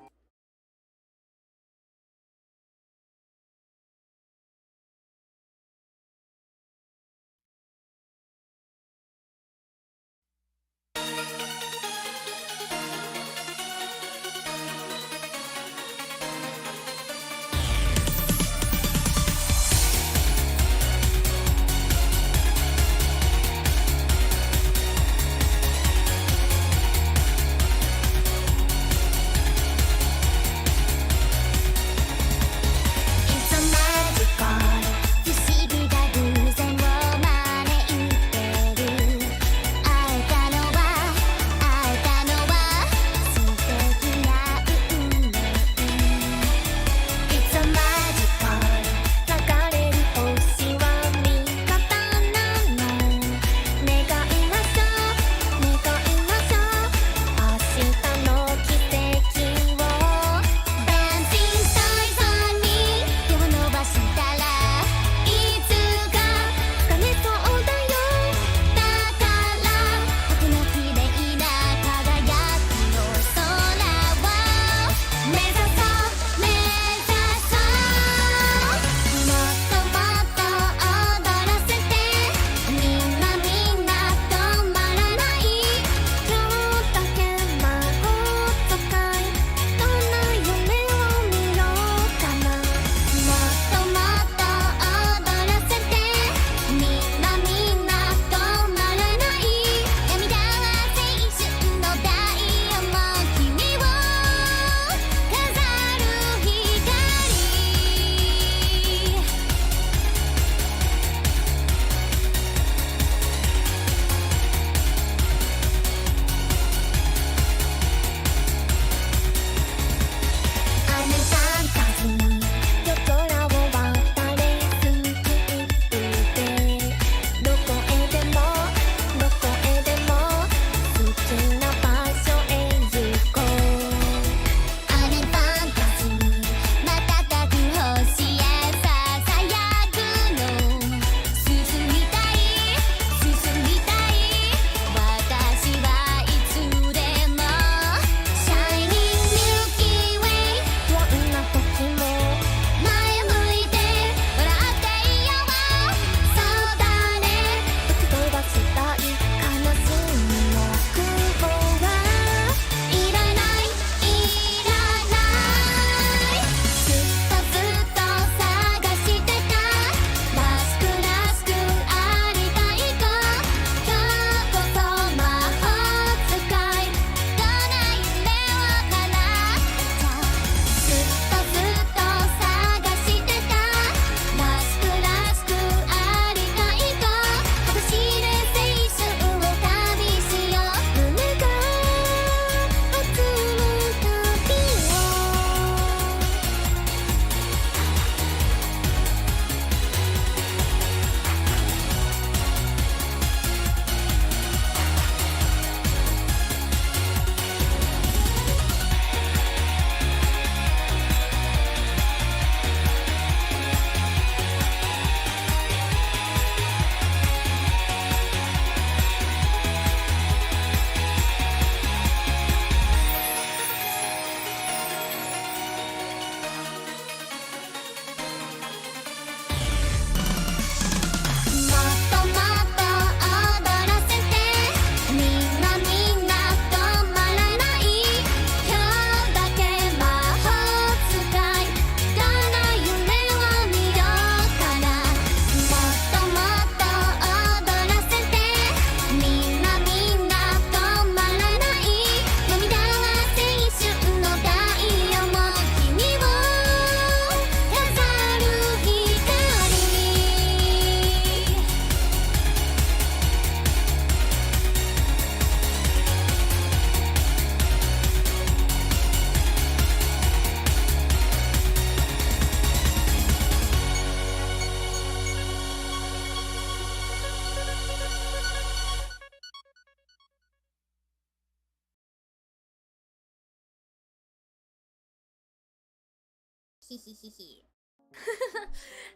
Hehehehe.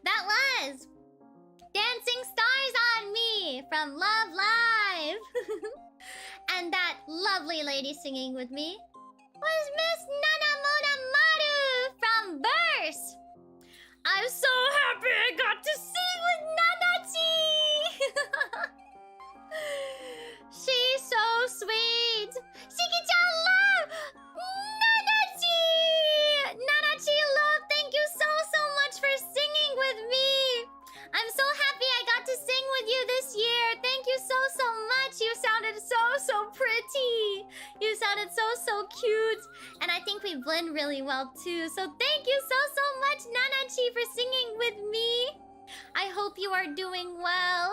That was Dancing Stars on Me from Love Live. And that lovely lady singing with me was Miss Nanamona Maru from Verse. I'm so happy I got to sing with Nanachi. She's so sweet. Shiki-chan love! Nanachi! Nanachi love, thank you so much for singing with me. I'm so happy I got to sing with you this year. Thank you so much. You sounded so pretty. You sounded so cute. And I think we blend really well too. So thank you so much, Nanachi, for singing with me. I hope you are doing well.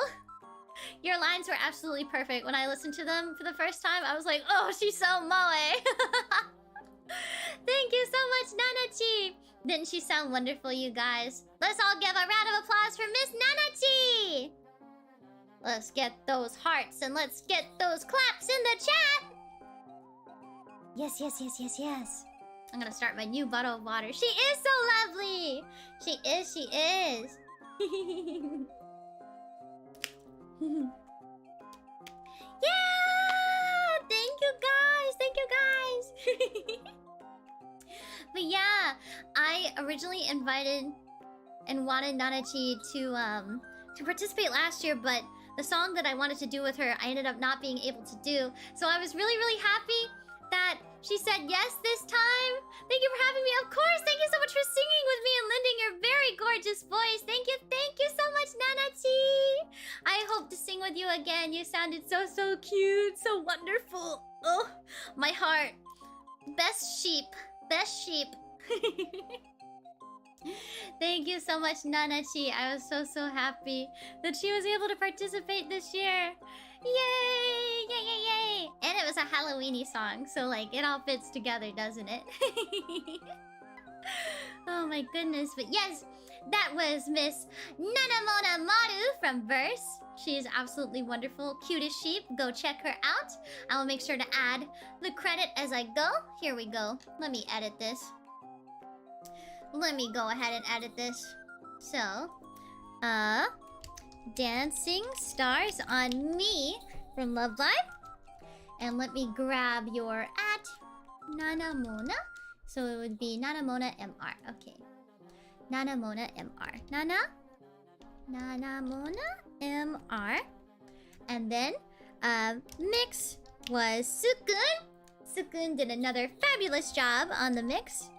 Your lines were absolutely perfect. When I listened to them for the first time, I was like, oh, she's so moe. Thank you so much, Nanachi. Didn't she sound wonderful, you guys? Let's all give a round of applause for Miss Nanachi. Let's get those hearts and let's get those claps in the chat. Yes. I'm gonna start my new bottle of water. She is so lovely. She is. Yeah! Thank you guys. But yeah, I originally invited and wanted Nanachi to participate last year, but the song that I wanted to do with her, I ended up not being able to do. So I was really happy that she said yes this time. Thank you for having me. Of course, thank you so much for singing with me and lending your very gorgeous voice. Thank you so much, Nanachi. I hope to sing with you again. You sounded so cute, so wonderful. Oh, my heart. Best sheep. Thank you so much, Nanachi. I was so happy that she was able to participate this year. Yay! And it was a Halloweeny song, so like it all fits together, doesn't it? Oh my goodness. But yes, that was Miss Nanamona Maru from Verse. She is absolutely wonderful, cute as sheep. Go check her out. I will make sure to add the credit as I go. Here we go. Let me edit this. Let me go ahead and edit this. So, Dancing Stars on Me from Love Live. And let me grab your at Nanamona. So it would be Nanamona MR. Okay. Nanamona MR. Nanamona MR. And then mix was Sukun. Sukun did another fabulous job on the mix.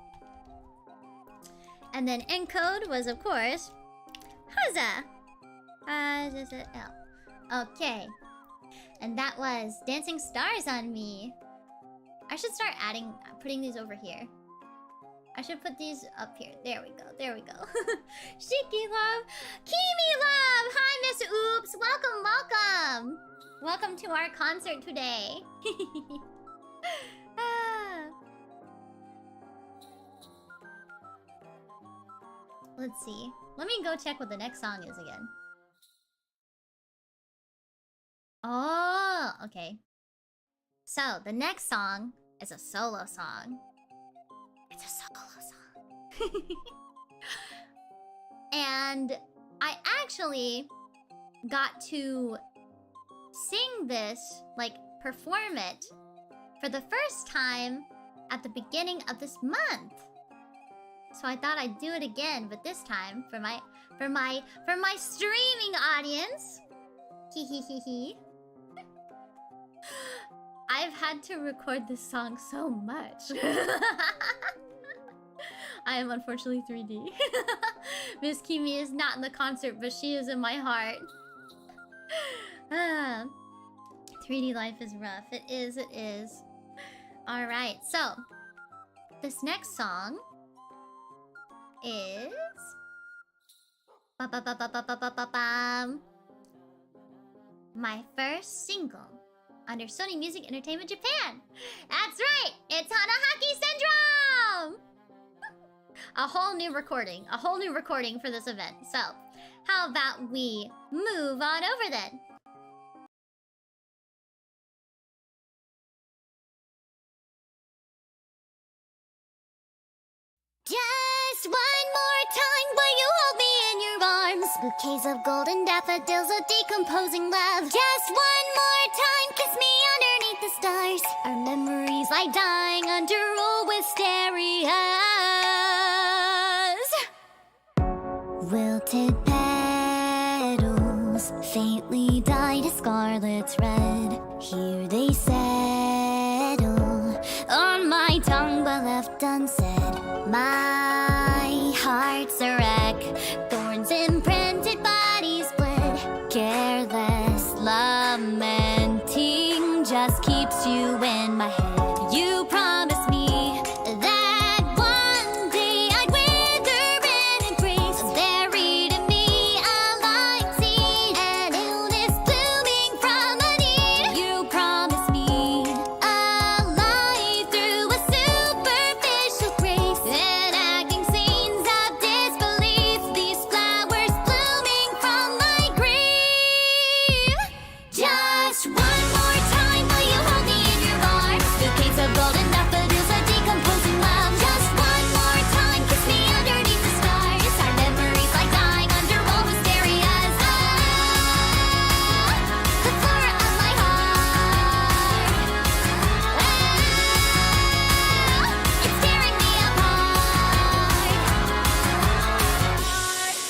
And then encode was, of course, Haza. Okay. And that was Dancing Stars on Me. I should start putting these over here. I should put these up here. There we go. Shiki love. Kimi love. Hi, Miss Oops. Welcome. Welcome to our concert today. Let's see. Let me go check what the next song is again. Oh, okay. So, the next song is a solo song. It's a solo song. And I actually got to sing this, like, perform it for the first time at the beginning of this month. So I thought I'd do it again, but this time for my streaming audience. Hee. I've had to record this song so much. I am unfortunately 3D. Miss Kimi is not in the concert, but she is in my heart. 3D life is rough. It is. Alright, so this next song is my first single under Sony Music Entertainment Japan. That's right, it's Hanahaki Syndrome! A whole new recording for this event. So, how about we move on over then? Just Just one more time, will you hold me in your arms? Bouquets of golden daffodils, a decomposing love. Just one more time, kiss me underneath the stars. Our memories lie dying under old wisterias. Wilted petals, faintly dyed a scarlet red. Here they settle on my tongue but left unsaid. My heart's a wreck, thorns imprinted, body split. Careless lamenting just keeps you in my head. You promised me that one day I'd wither in embrace. Buried in me a light seed, an illness blooming from a need. You promised me a life through a superficial grace, enacting scenes of disbelief. These flowers blooming from my grave. Just one more time, will you hold me in your arms? Bouquets of golden daffodils, a decomposing love. Just one more time, kiss me underneath the stars. Our memories like dying under old wisterias. Ah, the flora of my heart. Ah, it's tearing me apart.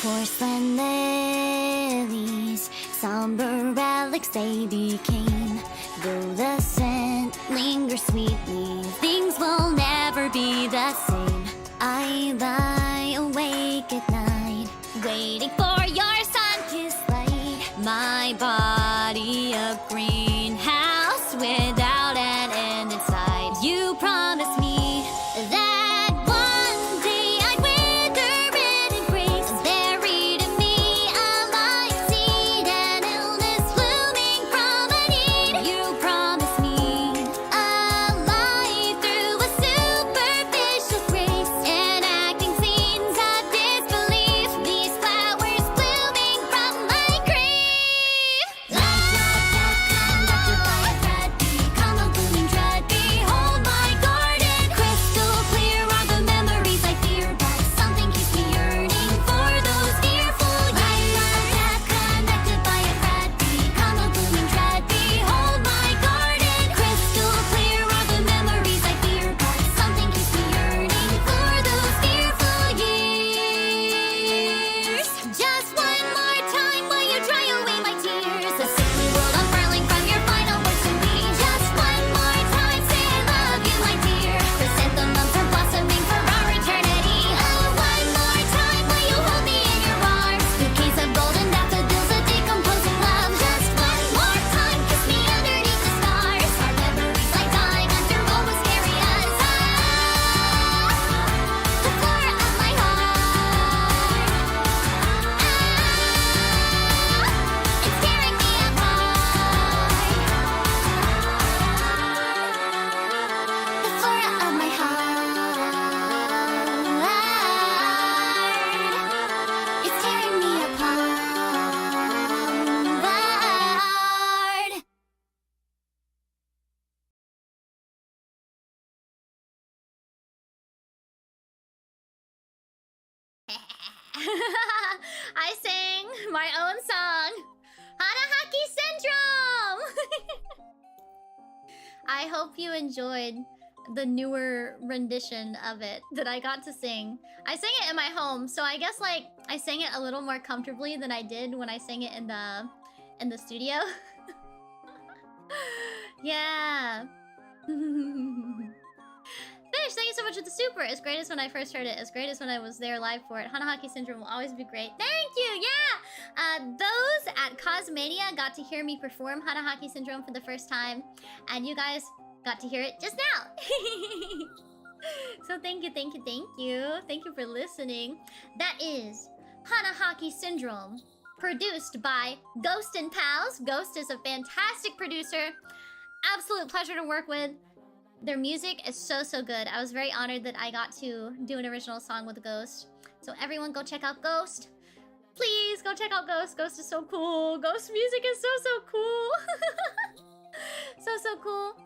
Porcelain lilies, somber relics they became. Though the scent lingers sweetly, things will never be the same. I lie awake at night, waiting for your sun-kissed light. My body a greenhouse without an end inside. You promised me that one day I'd wither in embrace. Buried in me a light seed, an illness blooming from a need. You promised me a life through a superficial grace, enacting scenes of disbelief. These flowers blooming from my grave. Conducted by a thread, become a blooming dread. Behold my garden, crystal clear are the memories I fear, but something keeps me yearning for those fearful years. Conducted by a thread, become a blooming dread. Behold my garden, crystal clear are the memories I fear, but something keeps me yearning for those fearful years. Just one more time, will you dry away my tears? The sickly world unfurling from your final words to me. Just one more time, say I love you, my dear. Chrysanthemums are blossoming for our eternity. Oh, one more time, will you hold me in your arms? Bouquets of golden daffodils, a decomposing love. Just one more time, kiss me underneath the stars. Our memories like dying under old wisterias. Ah, the flora of my heart. Ah, it's tearing me apart. The flora of my heart. It's tearing me apart. I sang my own song, Hanahaki Syndrome! I hope you enjoyed the newer rendition of it that I got to sing. I sang it in my home, so I guess like I sang it a little more comfortably than I did when I sang it in the studio. Yeah. Fish, thank you so much for the super. As great as when I first heard it, as great as when I was there live for it. Hanahaki Syndrome will always be great. Thank you, yeah! Those at Cosmania got to hear me perform Hanahaki Syndrome for the first time, and you guys got to hear it just now. So thank you, thank you, thank you. Thank you for listening. That is Hanahaki Syndrome, produced by Ghost and Pals. Ghost is a fantastic producer. Absolute pleasure to work with. Their music is so good. I was very honored that I got to do an original song with Ghost. So everyone go check out Ghost. Please go check out Ghost. Ghost is so cool. Ghost music is so cool. So cool.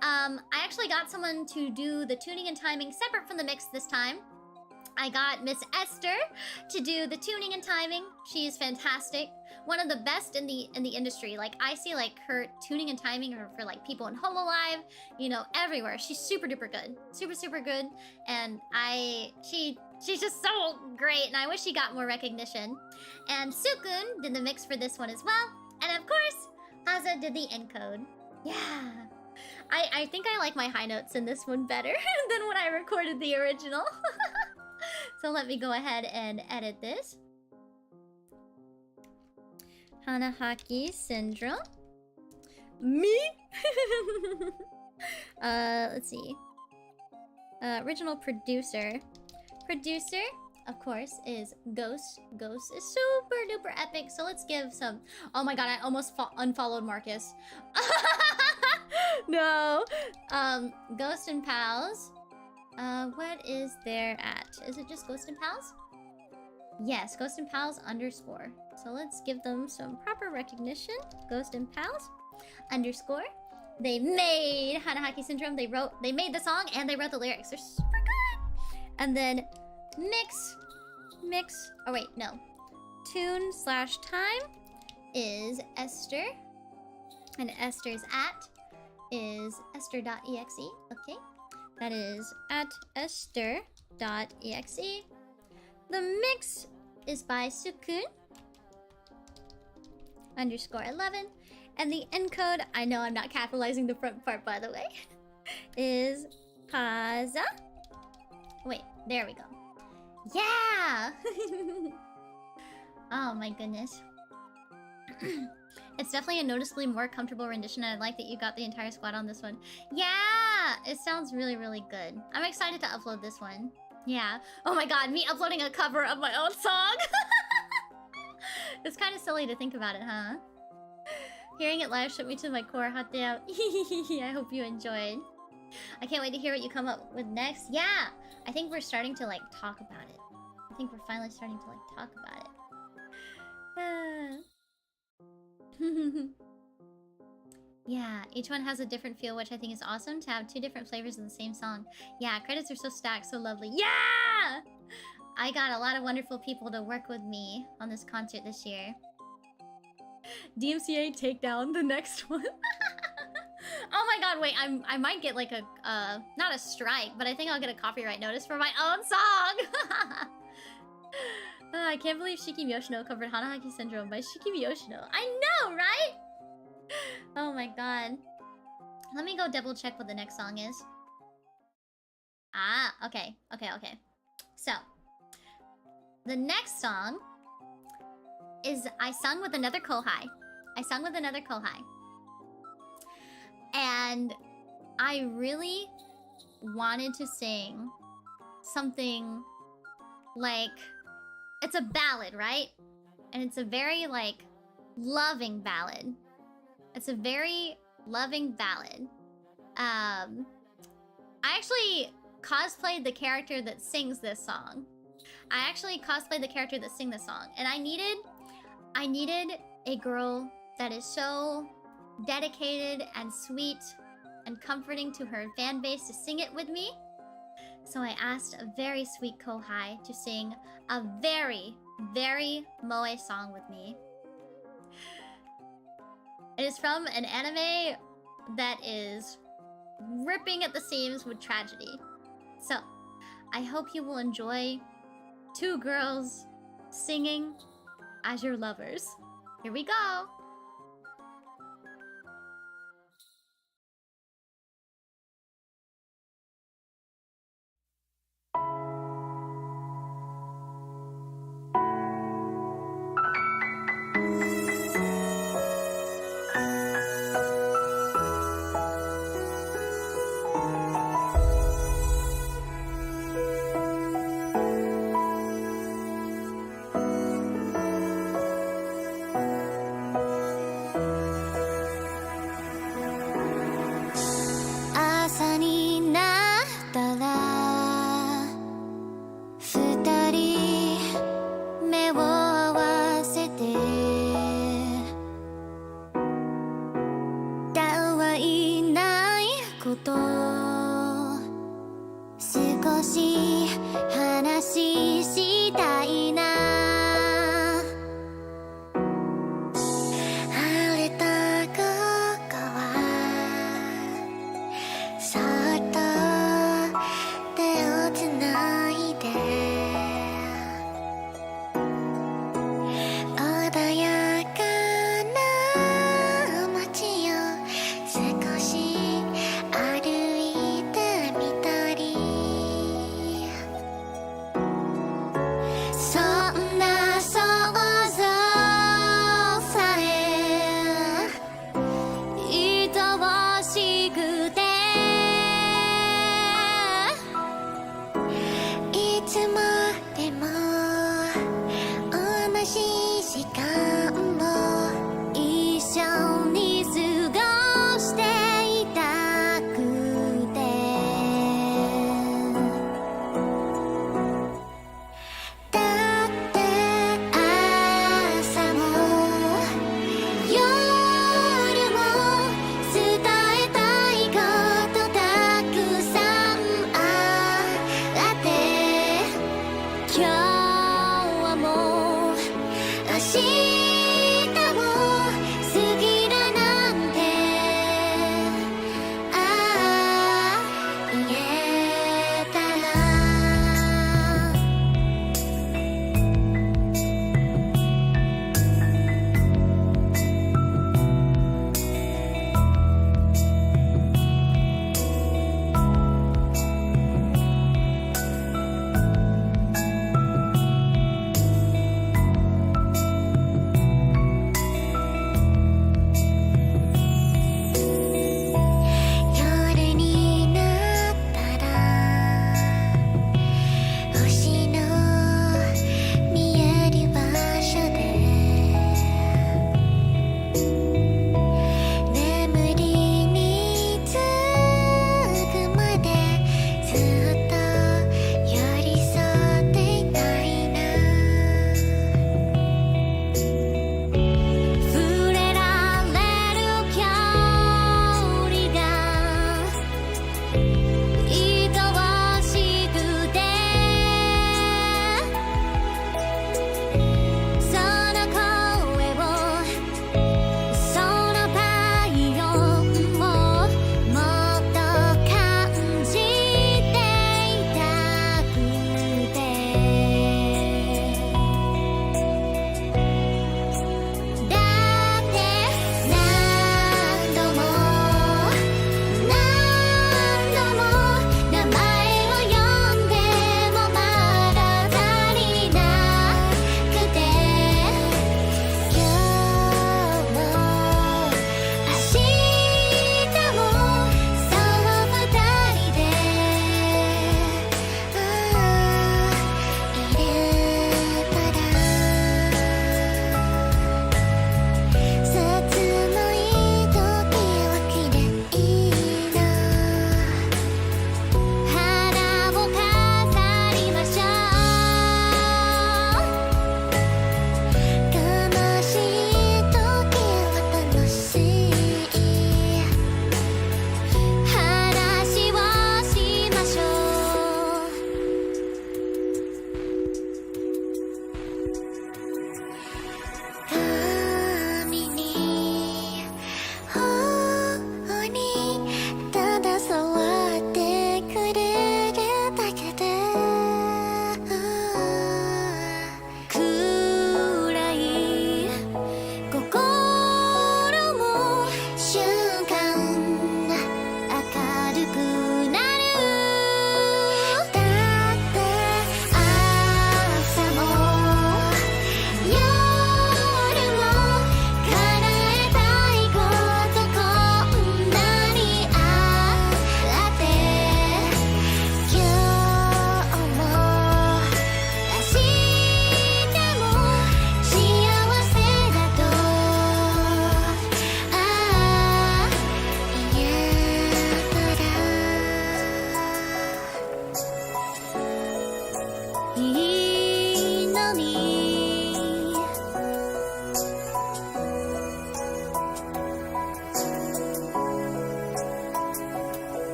I actually got someone to do the tuning and timing separate from the mix this time. I got Miss Esther to do the tuning and timing. She's fantastic. One of the best in the industry. Like, I see like her tuning and timing for like people in Hololive, you know, everywhere. She's super duper good. Super good. And she's just so great, and I wish she got more recognition. And Sukun did the mix for this one as well. And of course, Haza did the encode. Yeah. I think I like my high notes in this one better than when I recorded the original. So let me go ahead and edit this. Hanahaki Syndrome. Me? Let's see. Original producer. Producer, of course, is Ghost. Ghost is super duper epic. So let's give some... Oh my god, I almost unfollowed Marcus. No. Ghost and Pals. What is there at? Is it just Ghost and Pals? Yes, Ghost and Pals _ So let's give them some proper recognition. Ghost and Pals _ They made Hanahaki Syndrome. They made the song and they wrote the lyrics. They're super good. And then mix. Oh wait, no. Tune/time is Esther. And Esther's @ is esther.exe. Okay. That is at esther.exe. The mix is by Sukun _11. And the encode, I know I'm not capitalizing the front part by the way, is Kaza. Wait, there we go. Yeah! Oh my goodness. It's definitely a noticeably more comfortable rendition, and I like that you got the entire squad on this one. Yeah! It sounds really, really good. I'm excited to upload this one. Yeah. Oh my god, me uploading a cover of my own song! It's kind of silly to think about it, huh? Hearing it live shook me to my core. Hateo. I hope you enjoyed. I can't wait to hear what you come up with next. Yeah! I think we're starting to, like, talk about it. I think we're finally starting to, like, talk about it. Yeah, each one has a different feel, which I think is awesome to have 2 different flavors in the same song. Yeah, credits are so stacked, so lovely. Yeah! I got a lot of wonderful people to work with me on this concert this year. DMCA take down the next one. Oh my god, wait, I might get like a, not a strike, but I think I'll get a copyright notice for my own song! I can't believe Shiki Miyoshino covered Hanahaki Syndrome by Shiki Miyoshino. I know, right? Oh my god. Let me go double check what the next song is. Ah, okay. So, the next song is I Sung with Another Kohai. And I really wanted to sing something like... It's a ballad, right? And it's a very, like, loving ballad. It's a very loving ballad. I actually cosplayed the character that sings this song. And I needed a girl that is so dedicated and sweet and comforting to her fan base to sing it with me. So I asked a very sweet Kohai to sing a very, very moe song with me. It is from an anime that is ripping at the seams with tragedy. So, I hope you will enjoy 2 girls singing as your lovers. Here we go!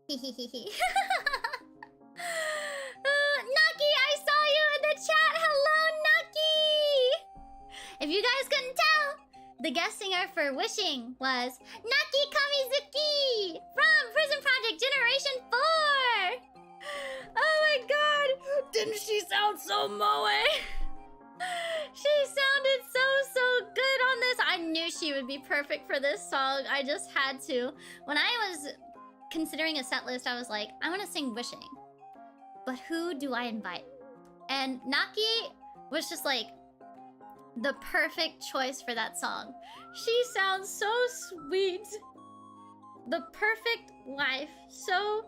Naki, I saw you in the chat. Hello, Naki. If you guys couldn't tell, the guest singer for Wishing was Naki Kamizuki from Prison Project Generation 4. Oh my god, didn't she sound so moe? She sounded so good on this. I knew she would be perfect for this song. I just had to. When I was considering a set list, I was like, I want to sing Wishing, but who do I invite? And Naki was just like the perfect choice for that song. She sounds so sweet. The perfect wife. So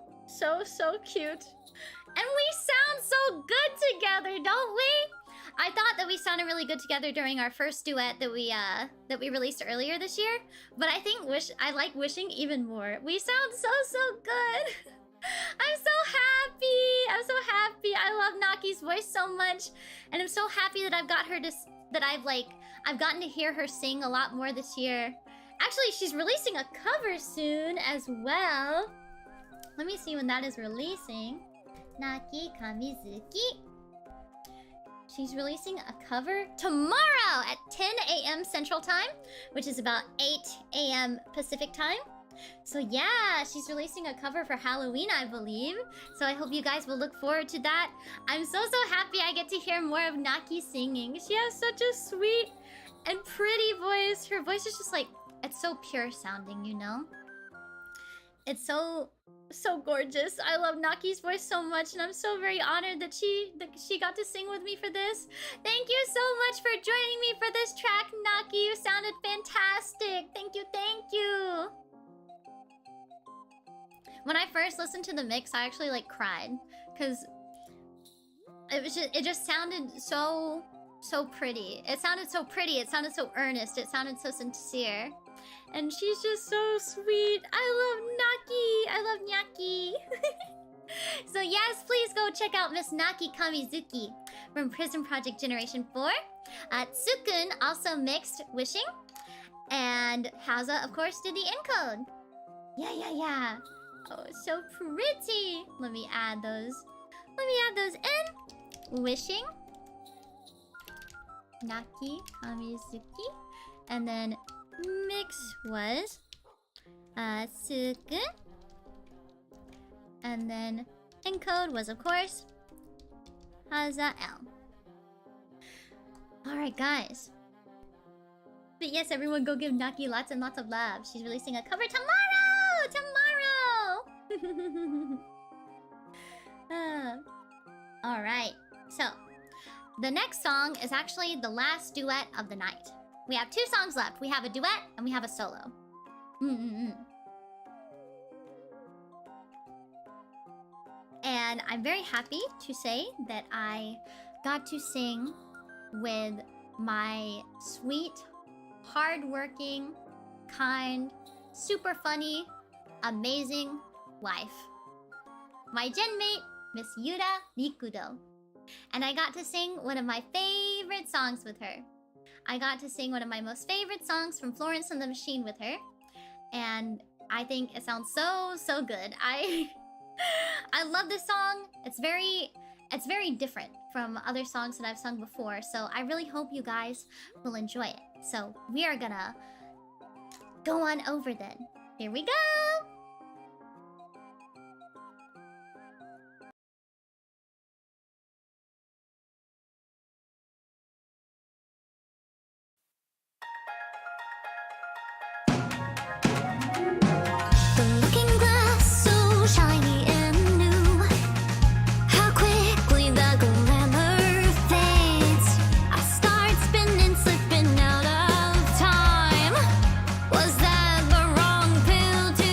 cute. And we sound so good together, don't we? I thought that we sounded really good together during our first duet that we released earlier this year, but I think I like Wishing even more. We sound so good. I'm so happy. I love Naki's voice so much, and I'm so happy that I've gotten to hear her sing a lot more this year. Actually, she's releasing a cover soon as well. Let me see when that is releasing. Naki Kamizuki. She's releasing a cover tomorrow at 10 a.m. Central Time, which is about 8 a.m. Pacific Time. So yeah, she's releasing a cover for Halloween, I believe. So I hope you guys will look forward to that. I'm so happy I get to hear more of Naki singing. She has such a sweet and pretty voice. Her voice is just like, it's so pure sounding, you know? It's so gorgeous. I love Naki's voice so much, and I'm so very honored that she got to sing with me for this. Thank you so much for joining me for this track, Naki. You sounded fantastic. Thank you. When I first listened to the mix, I actually like cried because it just sounded so pretty. It sounded so pretty. It sounded so earnest. It sounded so sincere. And she's just so sweet. I love Naki. So yes, please go check out Miss Naki Kamizuki from Prison Project Generation 4. Tsukun also mixed Wishing. And Hausa, of course, did the encode. Yeah. Oh, so pretty. Let me add those in. Wishing. Naki Kamizuki. And then mix was Tsukun. And then encode was, of course, Haza L. Alright, guys. But yes, everyone go give Naki lots and lots of love. She's releasing a cover tomorrow! Alright, so the next song is actually the last duet of the night. We have 2 songs left. We have a duet and we have a solo. And I'm very happy to say that I got to sing with my sweet, hardworking, kind, super funny, amazing wife. My genmate, Miss Yura Rikudo. And I got to sing one of my favorite songs with her. I got to sing one of my most favorite songs from Florence and the Machine with her. And I think it sounds so good. I love this song. It's very different from other songs that I've sung before. So I really hope you guys will enjoy it. So we are gonna go on over then. Here we go! The looking glass so shiny and new. How quickly the glamour fades. I start spinning, slipping out of time. Was that the wrong pill to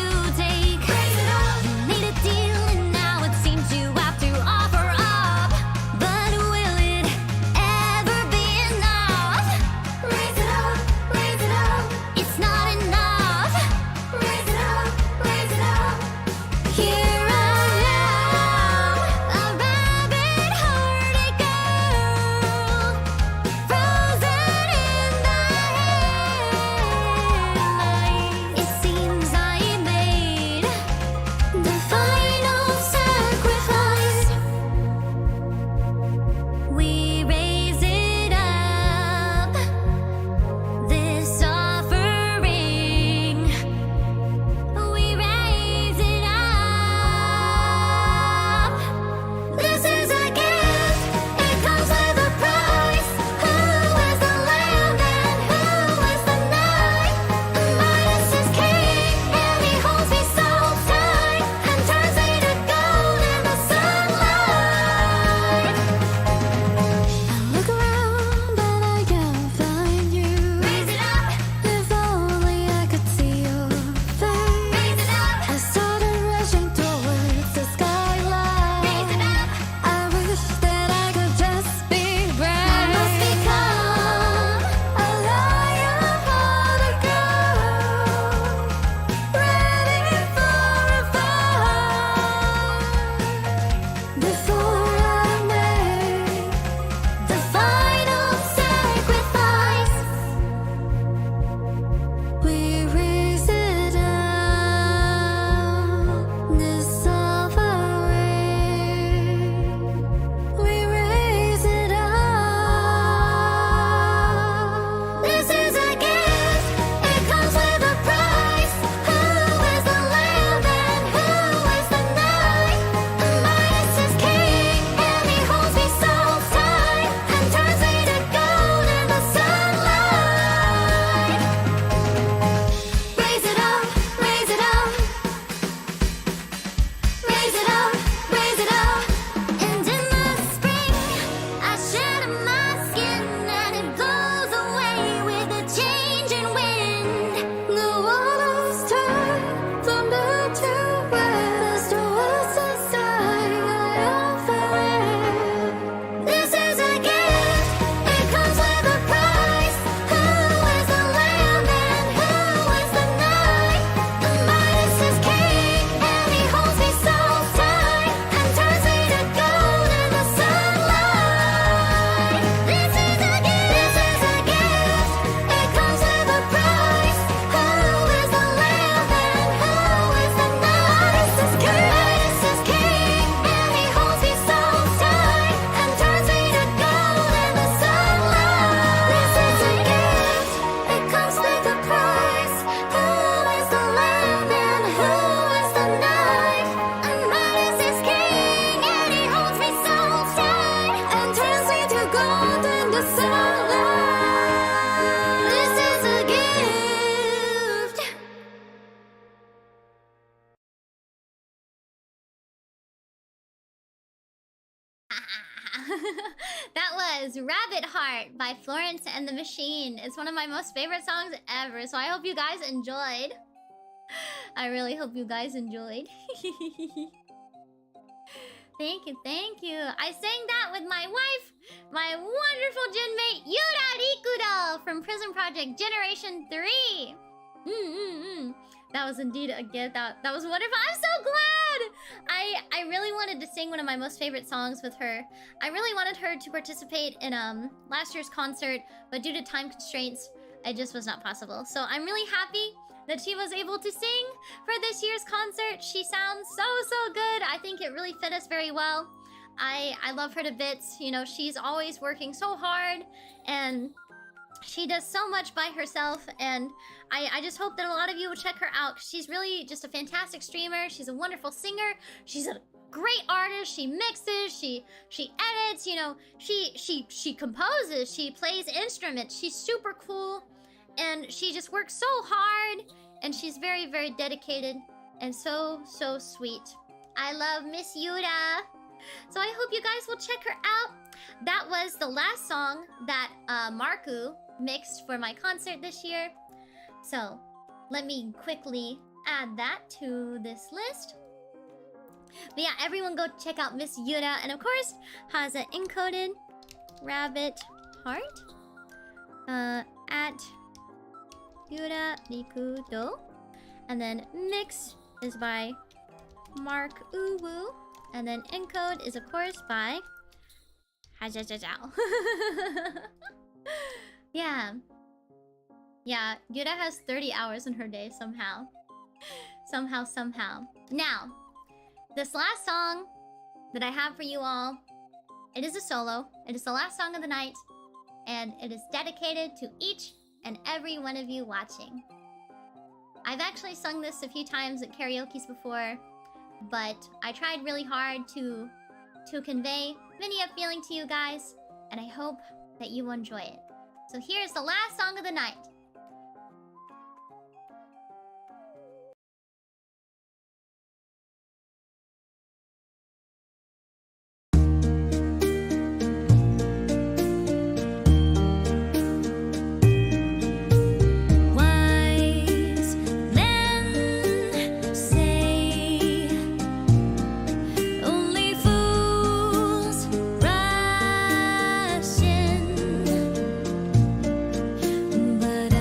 That was Rabbit Heart by Florence and the Machine. It's one of my most favorite songs ever, so I hope you guys enjoyed. I really hope you guys enjoyed. Thank you, thank you. I sang that with my wife, my wonderful genmate, Yura Rikudo from Prism Project Generation 3. That was indeed a gift. That was wonderful. I'm so glad! I really wanted to sing one of my most favorite songs with her. I really wanted her to participate in last year's concert, but due to time constraints, it just was not possible. So I'm really happy that she was able to sing for this year's concert. She sounds so good. I think it really fit us very well. I love her to bits. You know, she's always working so hard, and she does so much by herself, and I just hope that a lot of you will check her out. She's really just a fantastic streamer. She's a wonderful singer. She's a great artist. She mixes, she edits, you know, she composes, she plays instruments. She's super cool, and she just works so hard, and she's very dedicated and so sweet. I love Miss Yura. So I hope you guys will check her out. That was the last song that Marku mixed for my concert this year. So let me quickly add that to this list. But yeah, everyone go check out Miss Yura. And of course, Haza Encoded, Rabbit Heart, at Yura Rikudo. And then Mix is by Mark Uwu. And then Encode is of course by Hajajajao. Yeah. Yeah, Yura has 30 hours in her day somehow. Somehow. Now, this last song that I have for you all, it is a solo. It is the last song of the night, and it is dedicated to each and every one of you watching. I've actually sung this a few times at karaoke's before, but I tried really hard to convey many a feeling to you guys, and I hope that you will enjoy it. So here's the last song of the night. But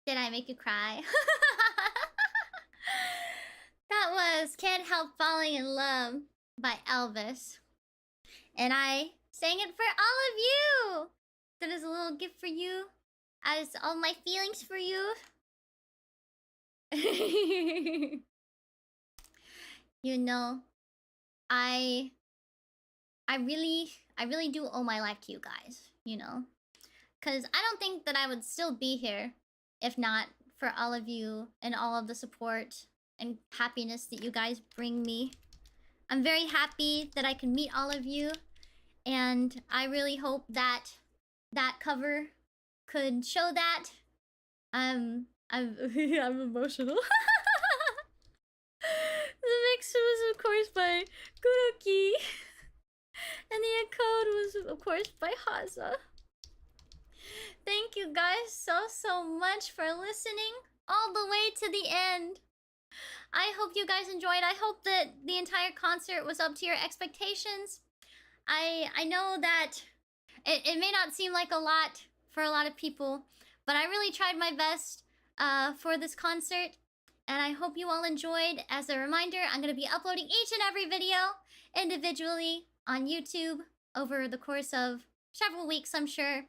Did I make you cry? That was Can't Help Falling in Love by Elvis. And I sang it for all of you. That is a little gift for you. As all my feelings for you. You know, I really do owe my life to you guys, you know? Cause I don't think that I would still be here if not for all of you and all of the support and happiness that you guys bring me. I'm very happy that I can meet all of you, and I really hope that that cover could show that. I'm I'm emotional. The mix was of course by Kuroki, and the encode was of course by Haza. Thank you guys so much for listening all the way to the end. I hope you guys enjoyed. I hope that the entire concert was up to your expectations. I know that it may not seem like a lot for a lot of people, but I really tried my best for this concert, and I hope you all enjoyed. As a reminder, I'm going to be uploading each and every video individually on YouTube over the course of several weeks, I'm sure.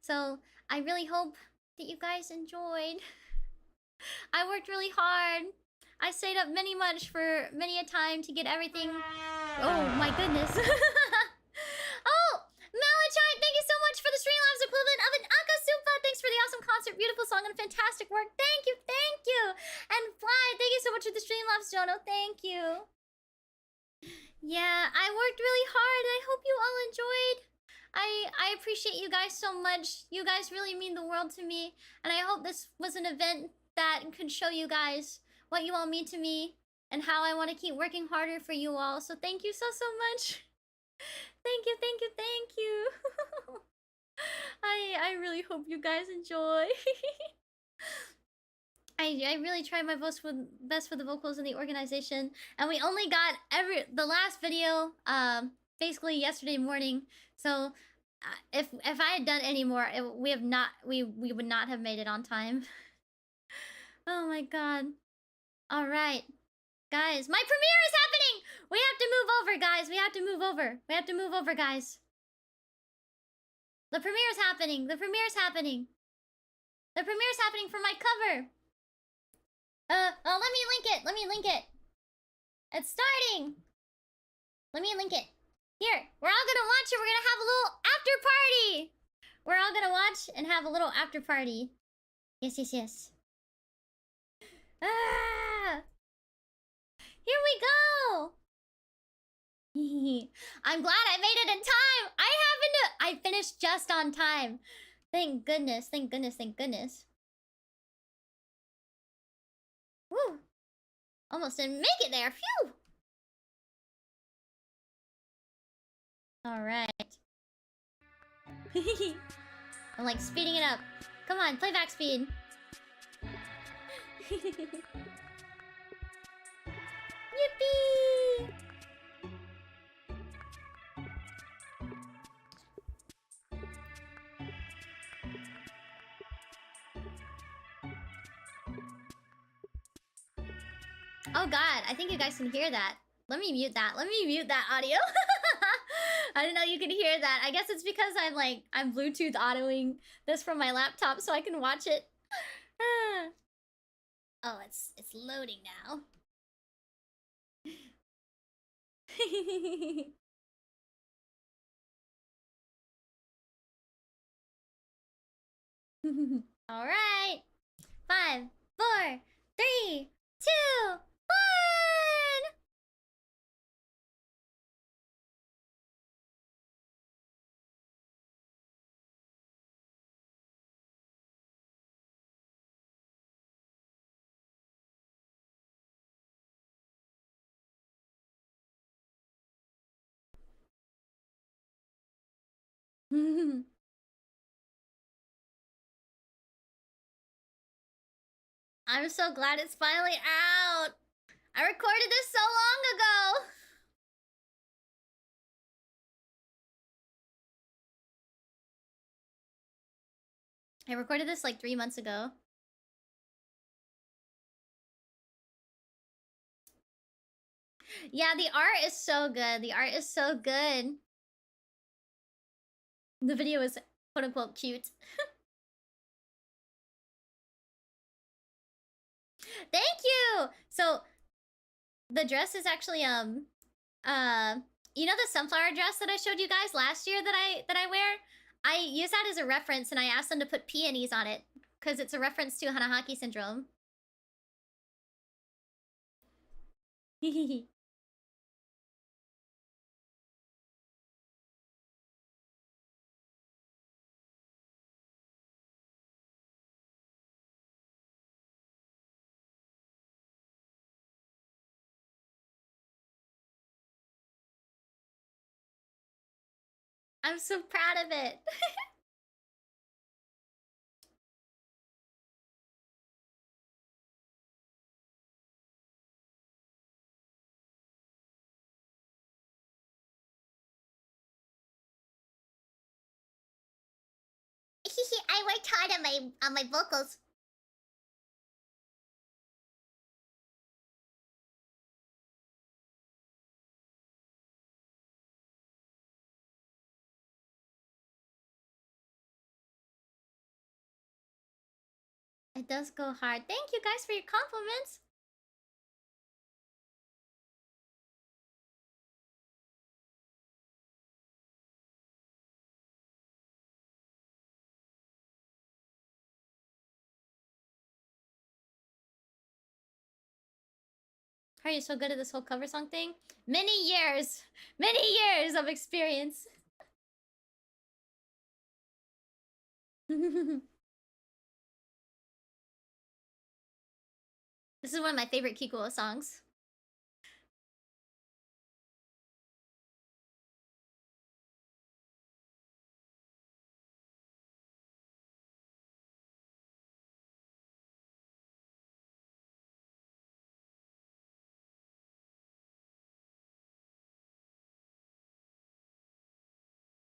So I really hope that you guys enjoyed. I worked really hard. I stayed up much for many a time to get everything. Oh my goodness. Oh, Malachite, thank you so much for the Streamlabs equivalent of an Akasupa. Thanks for the awesome concert, beautiful song, and fantastic work. Thank you, thank you. And Fly, thank you so much for the Streamlabs, Jono. Thank you. Yeah, I worked really hard. I hope you all enjoyed. I appreciate you guys so much. You guys really mean the world to me. And I hope this was an event that could show you guys what you all mean to me and how I want to keep working harder for you all. So thank you so much. Thank you, thank you, thank you. I really hope you guys enjoy. I really tried my best for the vocals and the organization, and we only got the last video basically yesterday morning. So if I had done any more, we would not have made it on time. Oh my god. All right, guys, my premiere is happening. We have to move over, guys. We have to move over. We have to move over, guys. The premiere is happening. The premiere is happening. The premiere is happening for my cover. Let me link it. Let me link it. It's starting. Let me link it. Here, we're all gonna watch it. We're gonna have a little after party. We're all gonna watch and have a little after party. Yes, yes, yes. Ah! Here we go. I'm glad I made it in time. I finished just on time. Thank goodness, thank goodness, thank goodness. Woo! Almost didn't make it there. Phew! Alright. I'm like speeding it up. Come on, playback speed. Yippee! Oh god, I think you guys can hear that. Let me mute that. Let me mute that audio. I didn't know you could hear that. I guess it's because I'm Bluetooth autoing this from my laptop so I can watch it. Oh, it's loading now. All right. 5, 4, 3, 2, 1. I'm so glad it's finally out. I recorded this so long ago. I recorded this like 3 months ago. Yeah, the art is so good. The art is so good. The video is quote unquote cute. Thank you. So the dress is actually you know the sunflower dress that I showed you guys last year that I wear? I use that as a reference and I asked them to put peonies on it because it's a reference to Hanahaki syndrome. I'm so proud of it. I worked hard on my vocals. It does go hard. Thank you guys for your compliments. How are you so good at this whole cover song thing? Many years of experience. This is one of my favorite Kikuo songs.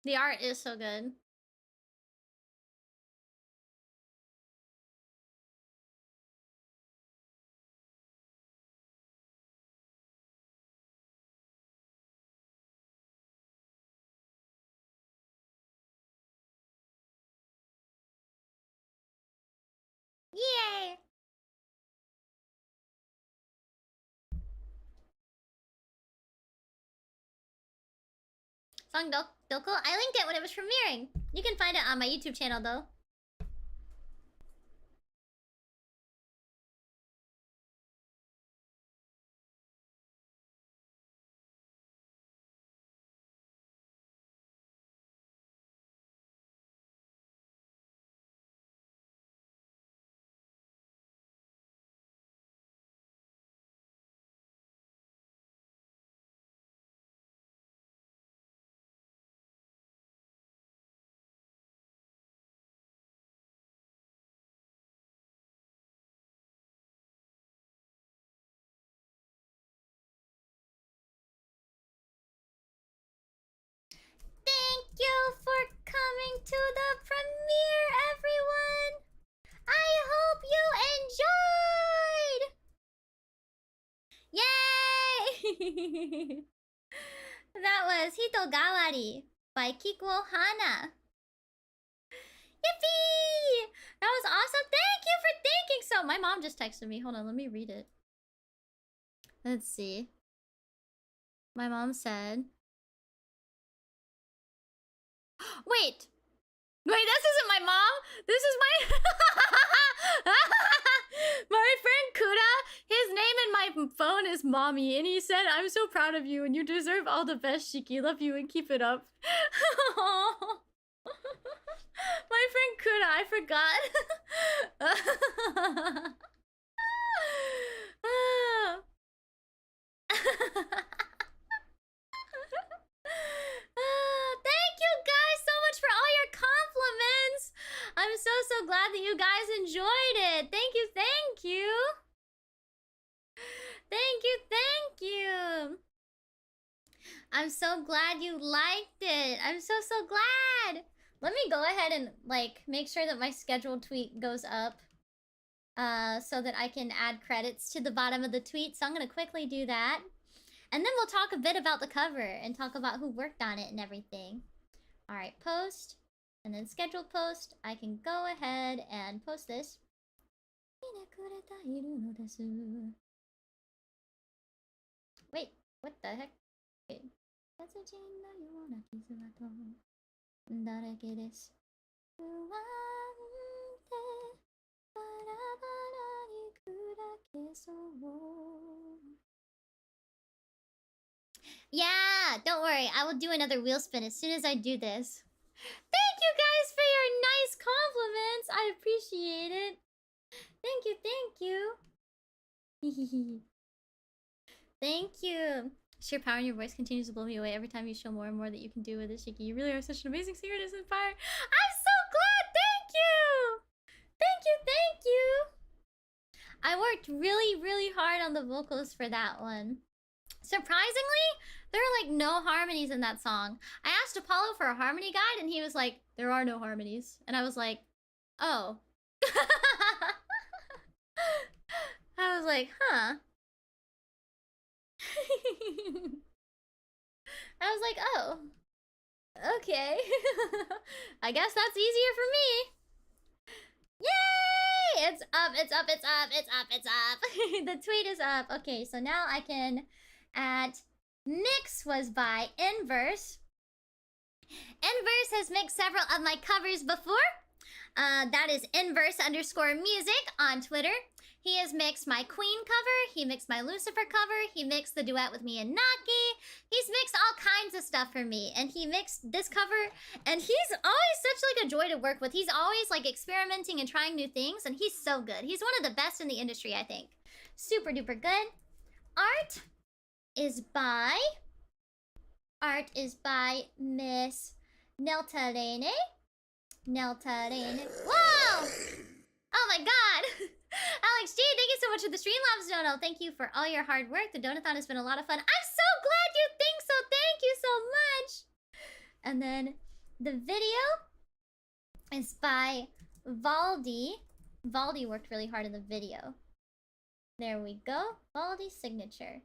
The art is so good. Yay! Song Doko? I linked it when it was premiering. You can find it on my YouTube channel though. Thank you for coming to the premiere, everyone! I hope you enjoyed! Yay! That was Hitogawari by Kikuo Hana. Yippee! That was awesome. Thank you for thinking so. My mom just texted me. Hold on, let me read it. Let's see. My mom said... Wait, this isn't my mom. This is my my friend Kuda. His name in my phone is Mommy, and he said, "I'm so proud of you, and you deserve all the best, Shiki. Love you and keep it up." My friend Kuda, I forgot. Thank you guys so much for all your compliments. I'm so glad that you guys enjoyed it. Thank you, thank you. Thank you, thank you. I'm so glad you liked it. I'm so glad. Let me go ahead and like make sure that my scheduled tweet goes up so that I can add credits to the bottom of the tweet. So I'm gonna quickly do that. And then we'll talk a bit about the cover and talk about who worked on it and everything. Alright, post. And then scheduled post. I can go ahead and post this. Wait, what the heck? Wait. Yeah, don't worry. I will do another wheel spin as soon as I do this. Thank you guys for your nice compliments. I appreciate it. Thank you, thank you. Thank you. Sheer power in your voice continues to blow me away every time you show more and more that you can do with it, Shiki. You really are such an amazing singer to inspire. I'm so glad. Thank you. Thank you, thank you. I worked really, really hard on the vocals for that one. Surprisingly, there are like no harmonies in that song. I asked Apollo for a harmony guide and he was like, there are no harmonies. And I was like, oh. I was like, huh. I was like, oh. Okay. I guess that's easier for me. Yay! It's up, it's up, it's up, it's up, it's up. The tweet is up. Okay, so now I can add mix was by Inverse. Inverse has mixed several of my covers before. That is Inverse_music on Twitter. He has mixed my Queen cover, he mixed my Lucifer cover, he mixed the duet with me and Naki. He's mixed all kinds of stuff for me, and he mixed this cover, and he's always such like a joy to work with. He's always like experimenting and trying new things, and he's so good. He's one of the best in the industry, I think. Super duper good. Art is by Miss Neltarene. Whoa! Oh my god! Alex G, thank you so much for the Streamlabs dono. Thank you for all your hard work. The Donathon has been a lot of fun. I'm so glad you think so. Thank you so much. And then the video is by Valdi. Valdi worked really hard in the video. There we go. Valdi's signature.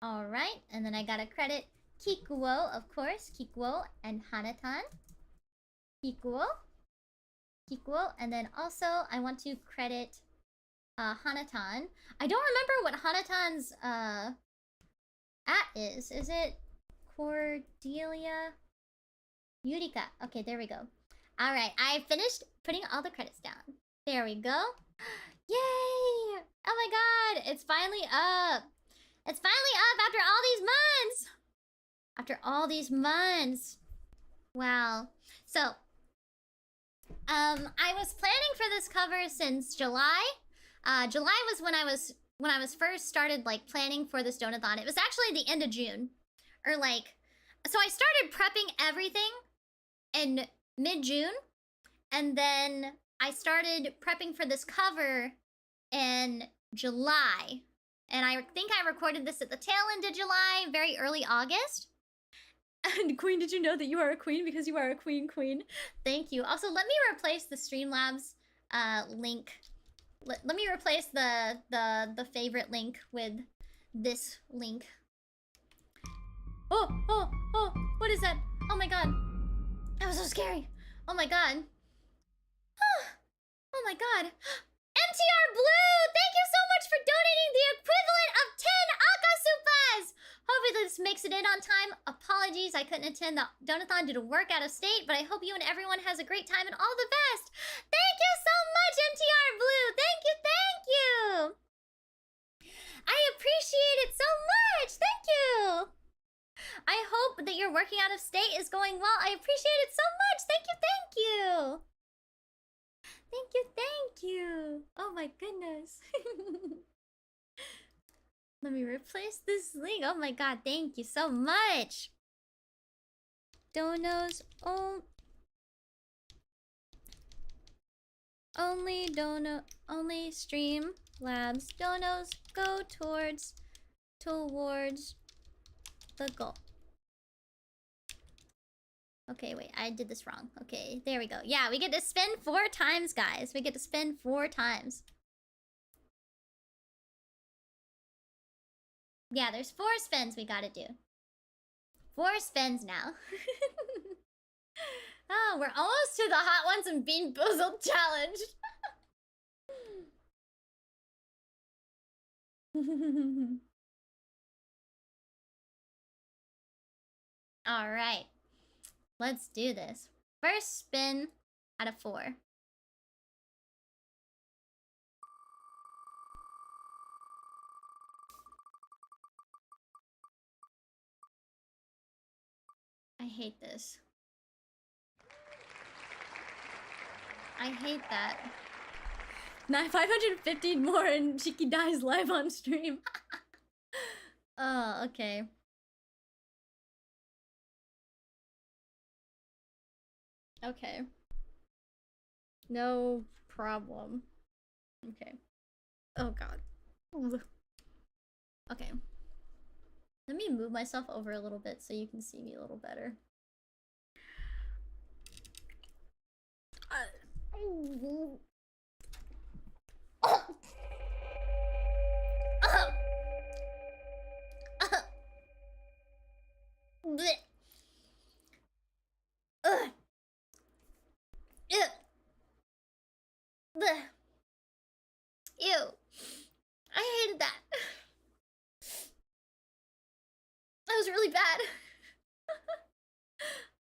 All right. And then I gotta credit Kikuo, of course. Kikuo and Hanatan. Kikuo. And then also I want to credit Hanatan. I don't remember what Hanatan's at is. Is it Cordelia Eureka? Okay, there we go. Alright, I finished putting all the credits down. There we go. Yay! Oh my god, it's finally up. It's finally up after all these months. After all these months. Wow. So, I was planning for this cover since July. July was when I was first started like planning for this Donathon. It was actually the end of June, or like, so I started prepping everything in mid-June, and then I started prepping for this cover in July, and I think I recorded this at the tail end of July, very early August. And Queen, did you know that you are a queen because you are a queen? Thank you. Also, let me replace the Streamlabs link. Let me replace the favorite link with this link. Oh, what is that? Oh my god. That was so scary. Oh my god. Oh my god. MTR Blue! Thank you so much for donating the equivalent of 10 Akasupas! Hopefully this makes it in on time. Apologies, I couldn't attend the Donathon due to work out of state, but I hope you and everyone has a great time and all the best. Thank you so much, MTR Blue. Thank you. I appreciate it so much. Thank you. I hope that your working out of state is going well. I appreciate it so much. Thank you. Thank you. Oh my goodness. Let me replace this link. Oh my god, thank you so much. Donos only Streamlabs donos go towards the goal. Okay, wait, I did this wrong. Okay, there we go. Yeah, we get to spin 4 times, guys. We get to spin 4 times. Yeah, there's 4 spins we gotta do. 4 spins now. Oh, we're almost to the Hot Ones and Bean Boozled challenge. Alright. Let's do this. First spin out of 4. I hate this. I hate that. Now 550 more and Shiki dies live on stream. Oh, okay. Okay. No problem. Okay. Oh god. Ugh. Okay. Let me move myself over a little bit so you can see me a little better. Ew. I hated that. That was really bad.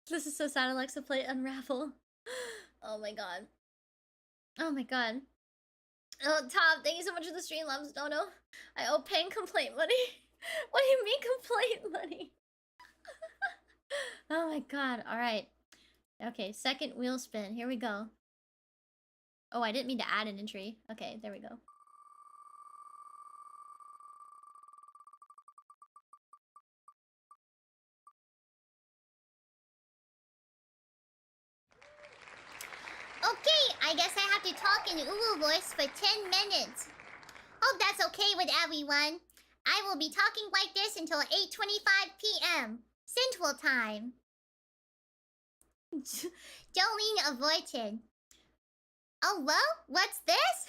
This is so sad. Alexa, play Unravel. Oh my god. Oh my god. Oh, Tom, thank you so much for the streamlabs, Dono. I owe paying complaint money. What do you mean complaint money? Oh my god. Alright. Okay, second wheel spin. Here we go. Oh, I didn't mean to add an entry. Okay, there we go. Okay, I guess I have to talk in Uwu voice for 10 minutes. Hope that's okay with everyone. I will be talking like this until 8:25 p.m. Central Time. Jolene averted. Oh, well? What's this?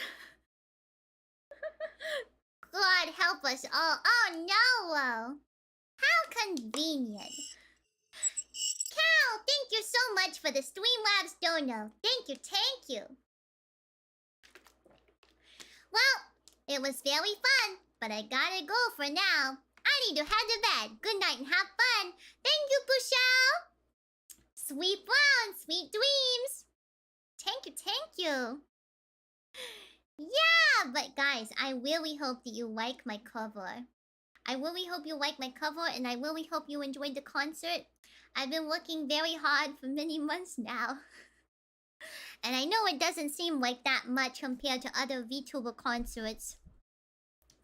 God help us all. Oh, no! How convenient. Cal, thank you so much for the Streamlabs dono. Thank you. Well, it was very fun, but I gotta go for now. I need to head to bed. Good night and have fun. Thank you, Pushao. Sweet brown, sweet dreams. Thank you. Yeah, but guys, I really hope that you like my cover. I really hope you like my cover, and I really hope you enjoyed the concert. I've been working very hard for many months now. And I know it doesn't seem like that much compared to other VTuber concerts.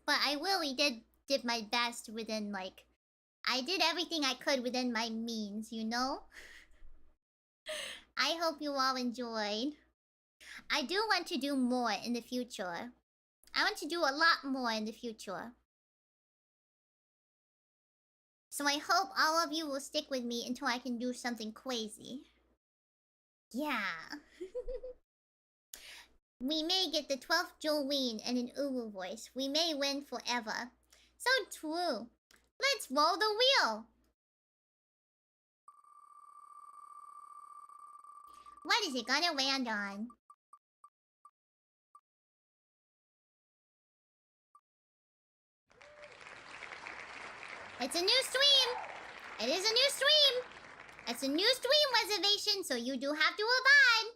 But I really did my best within, like... I did everything I could within my means, you know? I hope you all enjoyed. I do want to do more in the future. I want to do a lot more in the future. So I hope all of you will stick with me until I can do something crazy. Yeah. We may get the 12th Jolene in an Uwu voice. We may win forever. So true. Let's roll the wheel. What is it gonna land on? It's a new stream! It is a new stream! It's a new stream reservation, so you do have to abide.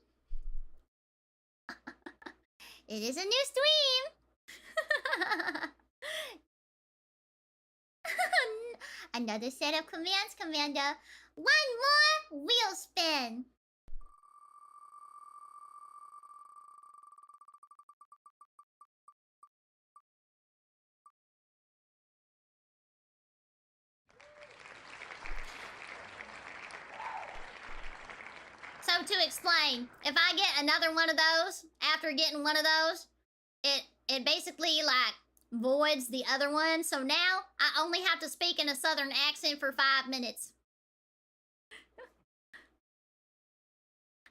It is a new stream! Another set of commands, Commander. One more wheel spin. So to explain, if I get another one of those, after getting one of those, it basically like voids the other one. So now I only have to speak in a southern accent for 5 minutes.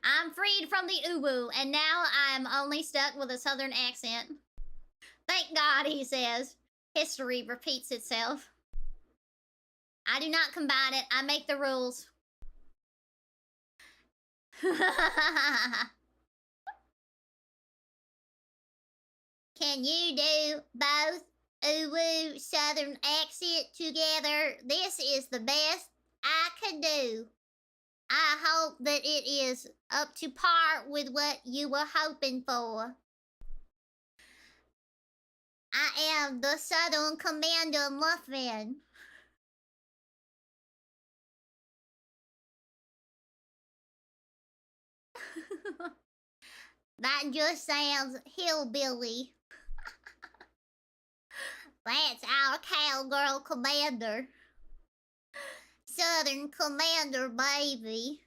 I'm freed from the uwu, and now I'm only stuck with a southern accent. Thank God, he says. History repeats itself. I do not combine it. I make the rules. Can you do both uwu southern accent together? This is the best I can do. I hope that it is up to par with what you were hoping for. I am the Southern Commander Muffin. That just sounds hillbilly. That's our cowgirl commander. Southern Commander, baby.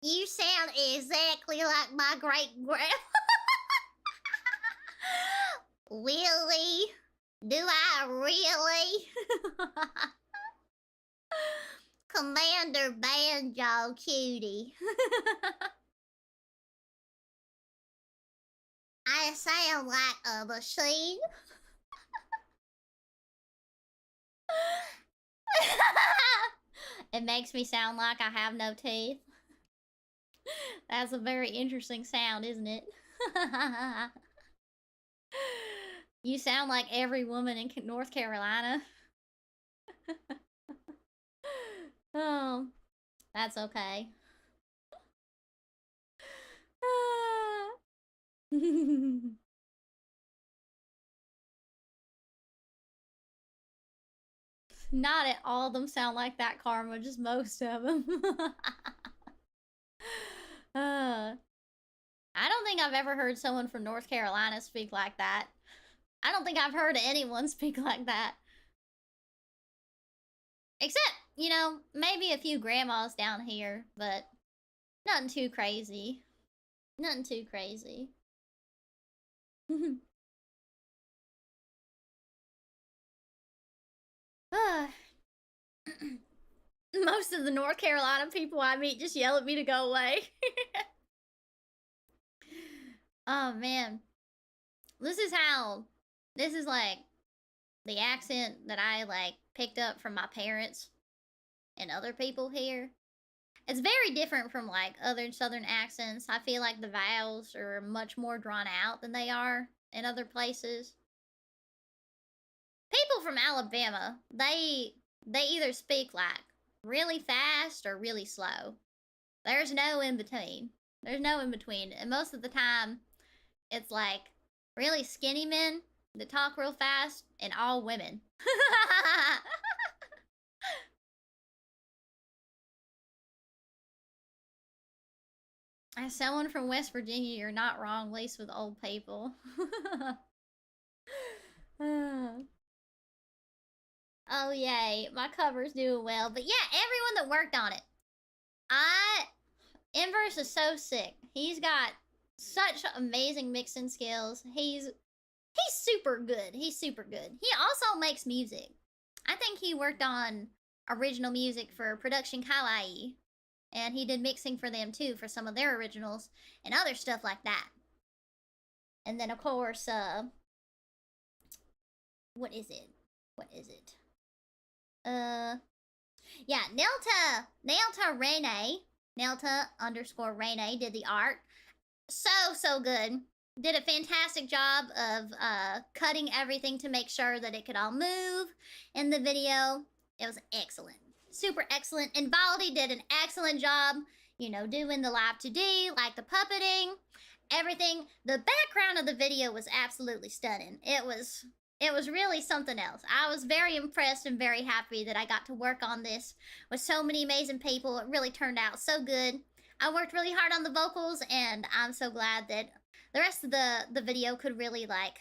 You sound exactly like my great-grandma. Really? Do I really? Commander Banjo Cutie. I sound like a machine. It makes me sound like I have no teeth. That's a very interesting sound, isn't it? You sound like every woman in North Carolina. Oh, that's okay. Not at all of them sound like that, Karma, just most of them. I don't think I've ever heard someone from North Carolina speak like that. I don't think I've heard anyone speak like that. Except, you know, maybe a few grandmas down here, but nothing too crazy. Nothing too crazy. Most of the North Carolina people I meet just yell at me to go away. Oh, man. This is like the accent that I like picked up from my parents and other people here. It's very different from like other southern accents. I feel like the vowels are much more drawn out than they are in other places. People from Alabama, they either speak like really fast or really slow. There's no in between. There's no in between. And most of the time, it's like really skinny men that talk real fast and all women. As someone from West Virginia, you're not wrong, laced with old people. Oh, yay. My cover's doing well. But yeah, everyone that worked on it. Inverse is so sick. He's got such amazing mixing skills. He's super good. He's super good. He also makes music. I think he worked on original music for Production Kawaii. And he did mixing for them too, for some of their originals and other stuff like that. And then of course, what is it? Yeah, Nelta Rene, Nelta_Rene did the art. So good. Did a fantastic job of cutting everything to make sure that it could all move in the video. It was excellent. Super excellent. And Baldi did an excellent job, you know, doing the live 2D, like the puppeting, everything. The background of the video was absolutely stunning. It was really something else. I was very impressed and very happy that I got to work on this with so many amazing people. It really turned out so good. I worked really hard on the vocals, and I'm so glad that the rest of the video could really, like,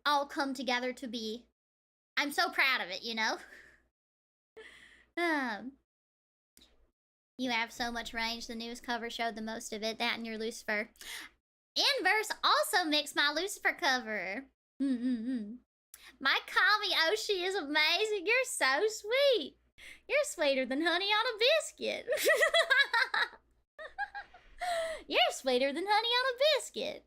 all come together to be... I'm so proud of it, you know? You have so much range. The news cover showed the most of it. That and your Lucifer. Inverse also mixed my Lucifer cover. My Kami Oshi is amazing. You're so sweet. You're sweeter than honey on a biscuit. You're sweeter than honey on a biscuit.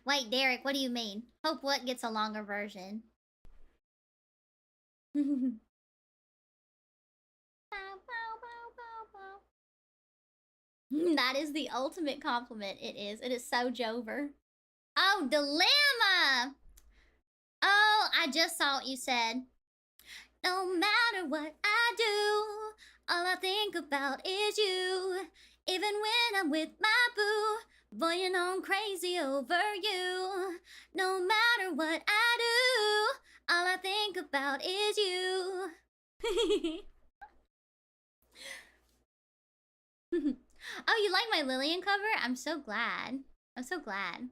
Wait, Derek, what do you mean? Hope what gets a longer version? That is the ultimate compliment. It is. It is so Jover. Oh, Dilemma! Oh, I just saw what you said. No matter what I do, all I think about is you. Even when I'm with my boo, boy, you know I'm crazy over you. No matter what I do, all I think about is you. Oh, you like my Lillian cover? I'm so glad. I'm so glad.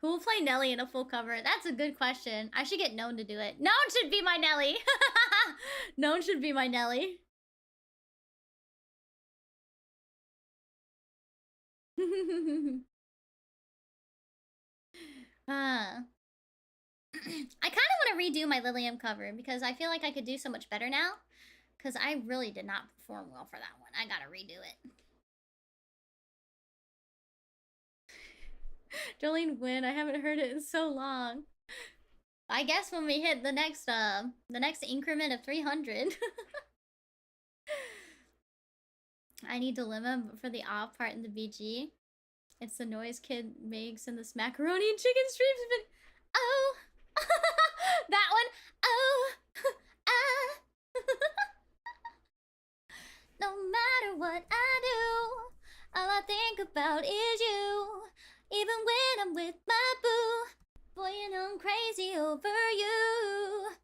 Who will play Nelly in a full cover? That's a good question. I should get Known to do it. Known should be my Nelly. Known should be my Nelly. I kind of want to redo my Lilium cover because I feel like I could do so much better now. Because I really did not perform well for that one. I gotta redo it. Jolene Win, I haven't heard it in so long. I guess when we hit the next increment of 300. I need Dilemma for the off part in the BG. It's the noise kid makes in this macaroni and chicken streams, but oh, that one, oh, ah. No matter what I do, all I think about is you. Even when I'm with my boo, boy, you know I'm crazy over you.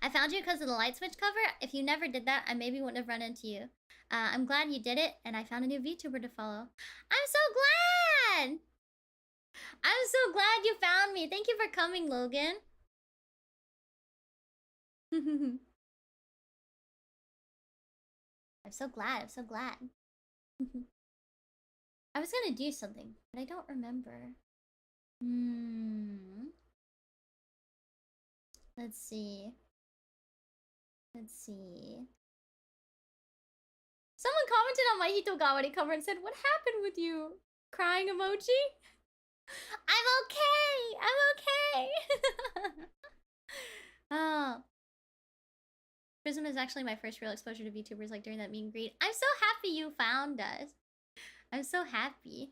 I found you because of the light switch cover. If you never did that, I maybe wouldn't have run into you. I'm glad you did it, and I found a new VTuber to follow. I'm so glad! I'm so glad you found me. Thank you for coming, Logan. I'm so glad. I'm so glad. I was gonna do something, but I don't remember. Let's see. Let's see. Someone commented on my Hitogawari cover and said, "What happened with you?" Crying emoji? I'm okay! I'm okay! Oh. PRISM is actually my first real exposure to VTubers, like during that meet and greet. I'm so happy you found us. I'm so happy.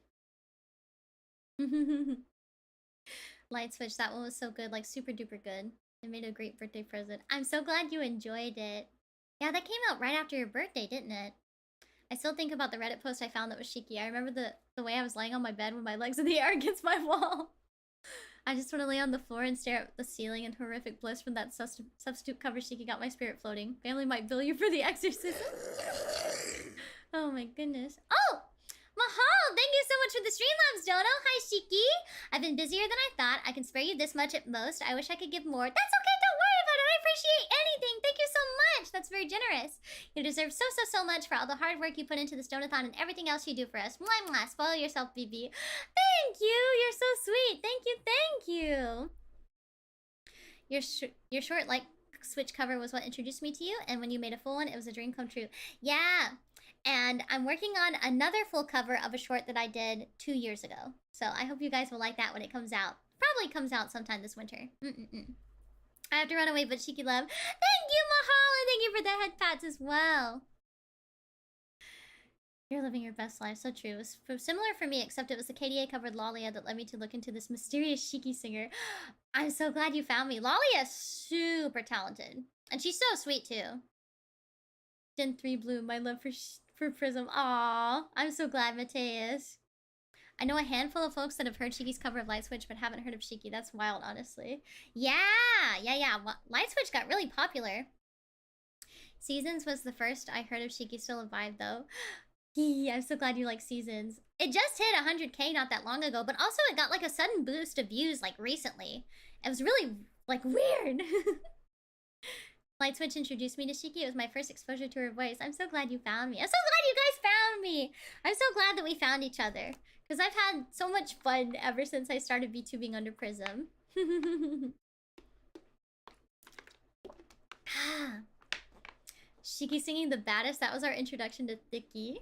Light switch, that one was so good, like super duper good. It made a great birthday present. I'm so glad you enjoyed it. Yeah, that came out right after your birthday, didn't it? I still think about the Reddit post I found that was Shiki. I remember the way I was laying on my bed with my legs in the air against my wall. I just want to lay on the floor and stare at the ceiling in horrific bliss from that substitute cover. Shiki got my spirit floating. Family might bill you for the exorcism. Oh my goodness. Oh! Mahal! Thank you so much for the Streamlabs, Dono! Hi, Shiki! I've been busier than I thought. I can spare you this much at most. I wish I could give more. That's okay, don't worry about it! I appreciate anything! Thank you so much! That's very generous. You deserve so much for all the hard work you put into this Donathon and everything else you do for us. Mwah, mwah. Spoil yourself, BB. Thank you! You're so sweet! Thank you, thank you! Your short, like, Switch cover was what introduced me to you, and when you made a full one, it was a dream come true. Yeah! And I'm working on another full cover of a short that I did 2 years ago. So I hope you guys will like that when it comes out. Probably comes out sometime this winter. I have to run away, but Shiki love. Thank you, Mahal, and thank you for the head pats as well. You're living your best life. So true. It was similar for me, except it was the KDA covered Lalia that led me to look into this mysterious Shiki singer. I'm so glad you found me. Lalia's super talented. And she's so sweet, too. Gen 3 Bloom, my love for PRISM. Aww, I'm so glad, Mateus. I know a handful of folks that have heard Shiki's cover of Light Switch, but haven't heard of Shiki. That's wild, honestly. Yeah. Light Switch got really popular. Seasons was the first I heard of Shiki. Still a vibe, though. I'm so glad you like Seasons. It just hit 100K not that long ago, but also it got like a sudden boost of views like recently. It was really like weird. Light Switch introduced me to Shiki. It was my first exposure to her voice. I'm so glad you found me. I'm so glad you guys found me. I'm so glad that we found each other. Because I've had so much fun ever since I started VTubing under PRISM. Shiki singing the baddest. That was our introduction to Thicky.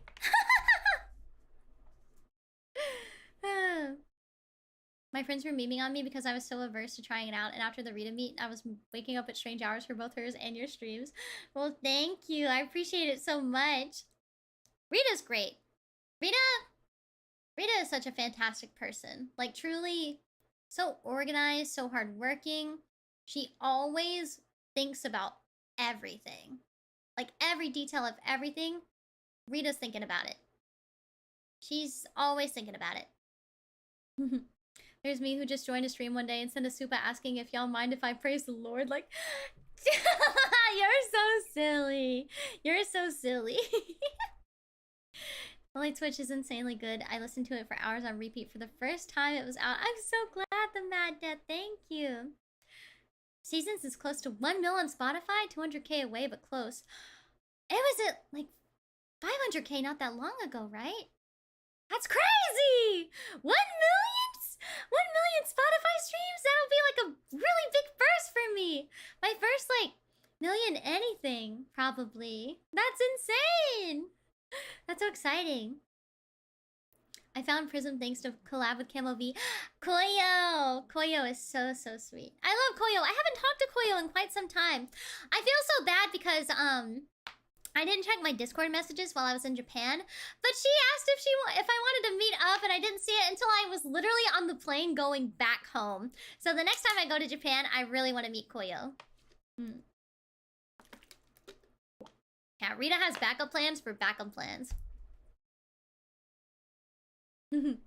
My friends were memeing on me because I was so averse to trying it out, and after the Rita meet, I was waking up at strange hours for both hers and your streams. Well, thank you. I appreciate it so much. Rita's great. Rita is such a fantastic person. Like, truly so organized, so hardworking. She always thinks about everything. Like, every detail of everything, Rita's thinking about it. She's always thinking about it. There's me who just joined a stream one day and sent a super asking if y'all mind if I praise the Lord. Like, you're so silly. You're so silly. Only Twitch is insanely good. I listened to it for hours on repeat for the first time it was out. I'm so glad, the Mad Death. Thank you. Seasons is close to 1 mil on Spotify. 200k away, but close. It was at like 500k not that long ago, right? That's crazy! 1 million? 1 million Spotify streams? That'll be like a really big first for me. My first, like, million anything, probably. That's insane! That's so exciting. I found Prism thanks to collab with Camo V. Koyo! Koyo is so, so sweet. I love Koyo. I haven't talked to Koyo in quite some time. I feel so bad because, I didn't check my Discord messages while I was in Japan, but she asked if I wanted to meet up, and I didn't see it until I was literally on the plane going back home. So the next time I go to Japan, I really want to meet Koyo. Yeah, Rita has backup plans for backup plans. I'm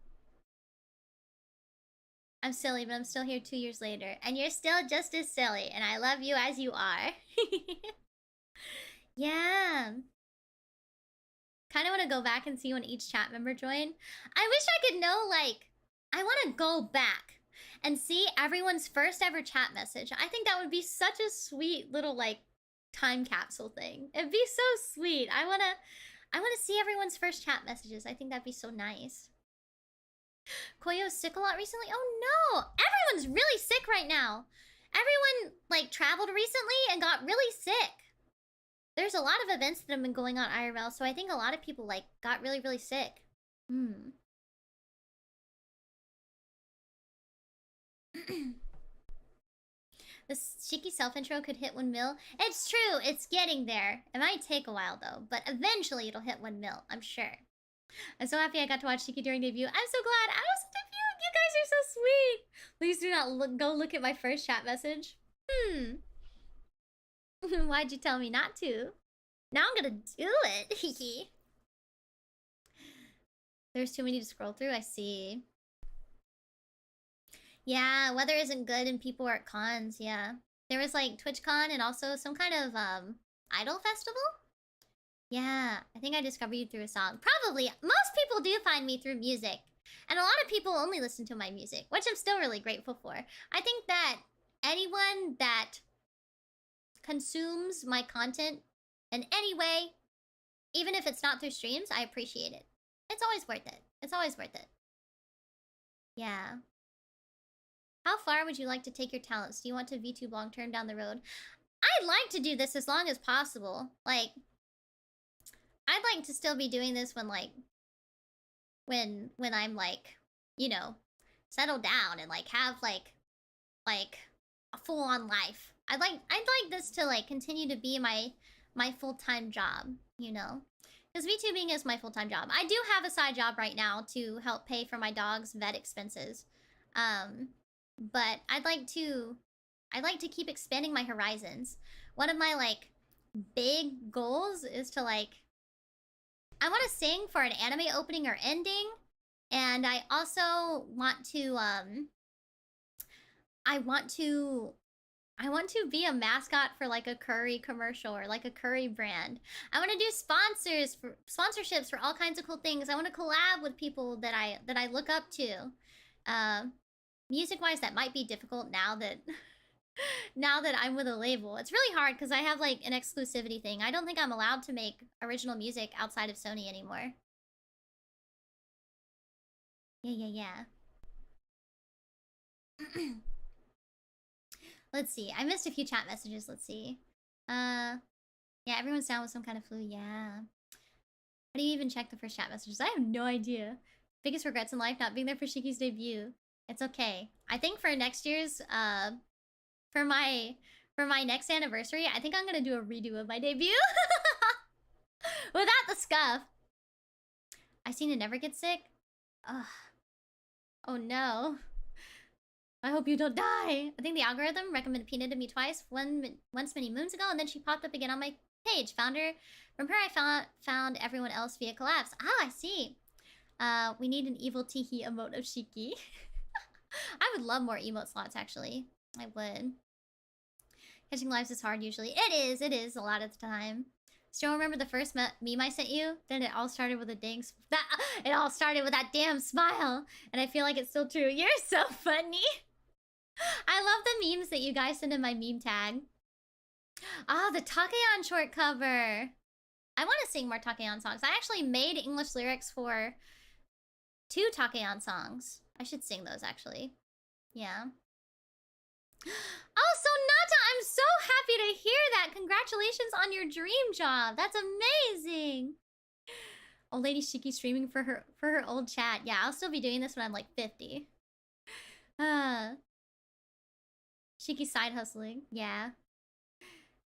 silly, but I'm still here 2 years later, and you're still just as silly, and I love you as you are. Yeah. Kind of want to go back and see when each chat member joined. I wish I could know, like, I want to go back and see everyone's first ever chat message. I think that would be such a sweet little, like, time capsule thing. It'd be so sweet. I want to see everyone's first chat messages. I think that'd be so nice. Koyo's sick a lot recently? Oh no! Everyone's really sick right now. Everyone, like, traveled recently and got really sick. There's a lot of events that have been going on IRL, so I think a lot of people, like, got really, really sick. The Shiki self-intro could hit 1 mil. It's true, it's getting there. It might take a while, though, but eventually it'll hit 1 mil, I'm sure. I'm so happy I got to watch Shiki during debut. I'm so glad. I was debut. You guys are so sweet. Please do not go look at my first chat message. Why'd you tell me not to? Now I'm gonna do it. There's too many to scroll through, I see. Yeah, weather isn't good and people are at cons, yeah. There was like TwitchCon and also some kind of idol festival? Yeah, I think I discovered you through a song. Probably. Most people do find me through music. And a lot of people only listen to my music, which I'm still really grateful for. I think that anyone that consumes my content in any way, even if it's not through streams, I appreciate it. It's always worth it. It's always worth it. Yeah. How far would you like to take your talents? Do you want to VTube long term down the road? I'd like to do this as long as possible. Like, I'd like to still be doing this when, like, when I'm, like, you know, settled down and, like, have, like a full-on life. I'd like this to, like, continue to be my full-time job, you know? Because VTubing is my full-time job. I do have a side job right now to help pay for my dog's vet expenses. But I'd like to keep expanding my horizons. One of my, like, big goals is to, like, I want to sing for an anime opening or ending, and I also want to I want to be a mascot for, like, a curry commercial or, like, a curry brand. I want to do sponsorships for all kinds of cool things. I want to collab with people that I look up to. Music-wise, that might be difficult now that I'm with a label. It's really hard because I have, like, an exclusivity thing. I don't think I'm allowed to make original music outside of Sony anymore. Yeah. Let's see. I missed a few chat messages. Let's see. Yeah, everyone's down with some kind of flu. Yeah. How do you even check the first chat messages? I have no idea. Biggest regrets in life, not being there for Shiki's debut. It's okay. I think for next year's, for my next anniversary, I think I'm gonna do a redo of my debut. Without the scuff. I seem to never get sick. Ugh. Oh no. I hope you don't die. I think the algorithm recommended Peanut to me twice, once many moons ago, and then she popped up again on my page. Found her. From her, I found everyone else via collapse. Ah, I see. We need an evil teehee emote of Shiki. I would love more emote slots, actually. I would. Catching lives is hard, usually. It is a lot of the time. Still remember the first meme I sent you? Then it all started with a dang... It all started with that damn smile. And I feel like it's still true. You're so funny. I love the memes that you guys send in my meme tag. Ah, the Takeon short cover. I want to sing more Takeon songs. I actually made English lyrics for 2 Takeon songs. I should sing those, actually. Yeah. Oh, so Nata, I'm so happy to hear that. Congratulations on your dream job. That's amazing. Old lady Shiki streaming for her old chat. Yeah, I'll still be doing this when I'm like 50. Shiki side hustling. Yeah.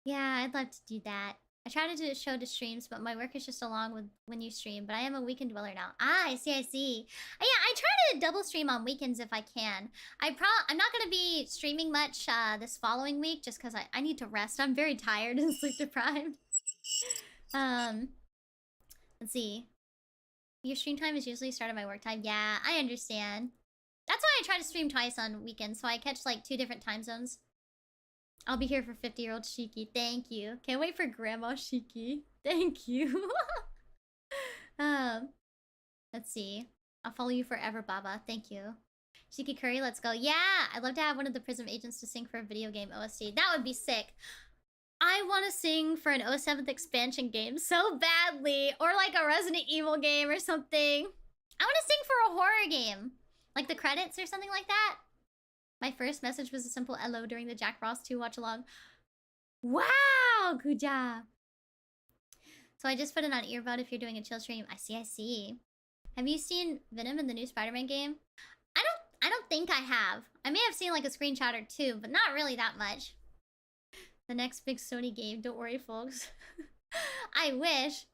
Yeah, I'd love to do that. I try to do a show to streams, but my work is just along with when you stream. But I am a weekend dweller now. Ah, I see. Yeah, I try to double stream on weekends if I can. I'm not gonna be streaming much this following week just because I need to rest. I'm very tired and sleep deprived. Let's see. Your stream time is usually start of my work time. Yeah, I understand. That's why I try to stream twice on weekends, so I catch like 2 different time zones. I'll be here for 50-year-old Shiki. Thank you. Can't wait for Grandma Shiki. Thank you. Let's see. I'll follow you forever, Baba. Thank you. Shiki Curry, let's go. Yeah! I'd love to have one of the PRISM agents to sing for a video game OST. That would be sick. I want to sing for an 07th expansion game so badly. Or like a Resident Evil game or something. I want to sing for a horror game. Like the credits or something like that. My first message was a simple hello during the Jack Frost 2 watch along. Wow! Good job. So I just put it on earbud if you're doing a chill stream. I see. Have you seen Venom in the new Spider-Man game? I don't think I have. I may have seen like a screenshot or 2, but not really that much. The next big Sony game. Don't worry, folks. I wish.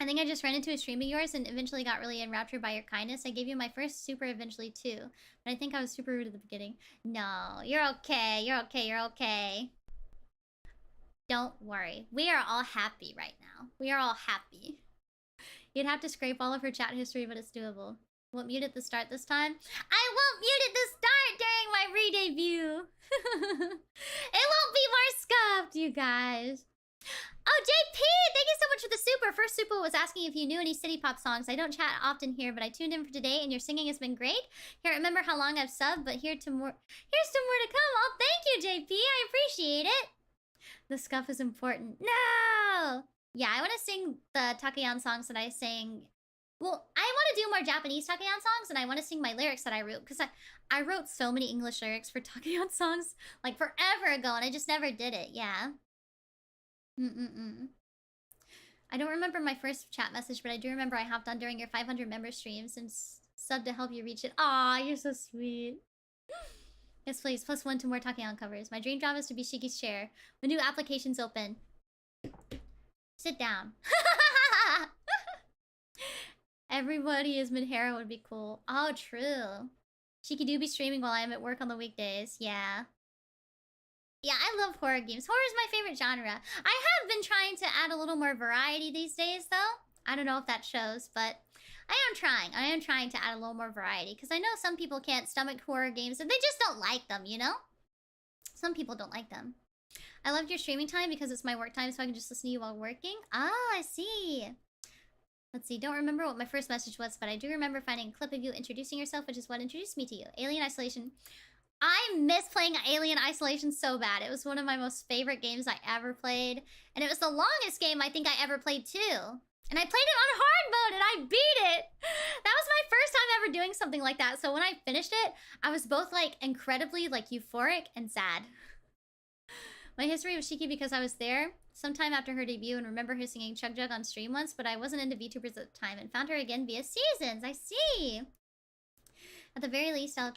I think I just ran into a stream of yours and eventually got really enraptured by your kindness. I gave you my first super eventually too. But I think I was super rude at the beginning. No, you're okay. You're okay. Don't worry. We are all happy right now. We are all happy. You'd have to scrape all of her chat history, but it's doable. Won't mute at the start this time? I won't mute at the start during my re-debut. It won't be more scuffed, you guys. Oh, JP! Thank you so much for the super. First super was asking if you knew any city pop songs. I don't chat often here, but I tuned in for today, and your singing has been great. Can't remember how long I've subbed, but here's some more to come. Oh, thank you, JP. I appreciate it. The scuff is important. No! Yeah, I want to sing the Takeon songs that I sang. Well, I want to do more Japanese Takeon songs, and I want to sing my lyrics that I wrote, because I wrote so many English lyrics for Takeon songs, like, forever ago, and I just never did it. Yeah. I don't remember my first chat message, but I do remember I hopped on during your 500 member streams and subbed to help you reach it. Aw, you're so sweet. Yes, please. +1 to more Takeon covers. My dream job is to be Shiki's chair. When new applications open. Sit down. Everybody is mid-hero would be cool. Oh, true. Shiki do be streaming while I'm at work on the weekdays. Yeah. Yeah, I love horror games. Horror is my favorite genre. I have been trying to add a little more variety these days, though. I don't know if that shows, but I am trying. I am trying to add a little more variety, because I know some people can't stomach horror games, and they just don't like them, you know? Some people don't like them. I loved your streaming time because it's my work time, so I can just listen to you while working. Ah, I see. Let's see. Don't remember what my first message was, but I do remember finding a clip of you introducing yourself, which is what introduced me to you. Alien Isolation. I miss playing Alien Isolation so bad. It was one of my most favorite games I ever played. And it was the longest game I think I ever played too. And I played it on hard mode and I beat it. That was my first time ever doing something like that. So when I finished it, I was both like incredibly like euphoric and sad. My history with Shiki because I was there sometime after her debut and remember her singing Chug Jug on stream once, but I wasn't into VTubers at the time and found her again via Seasons. I see. At the very least, I'll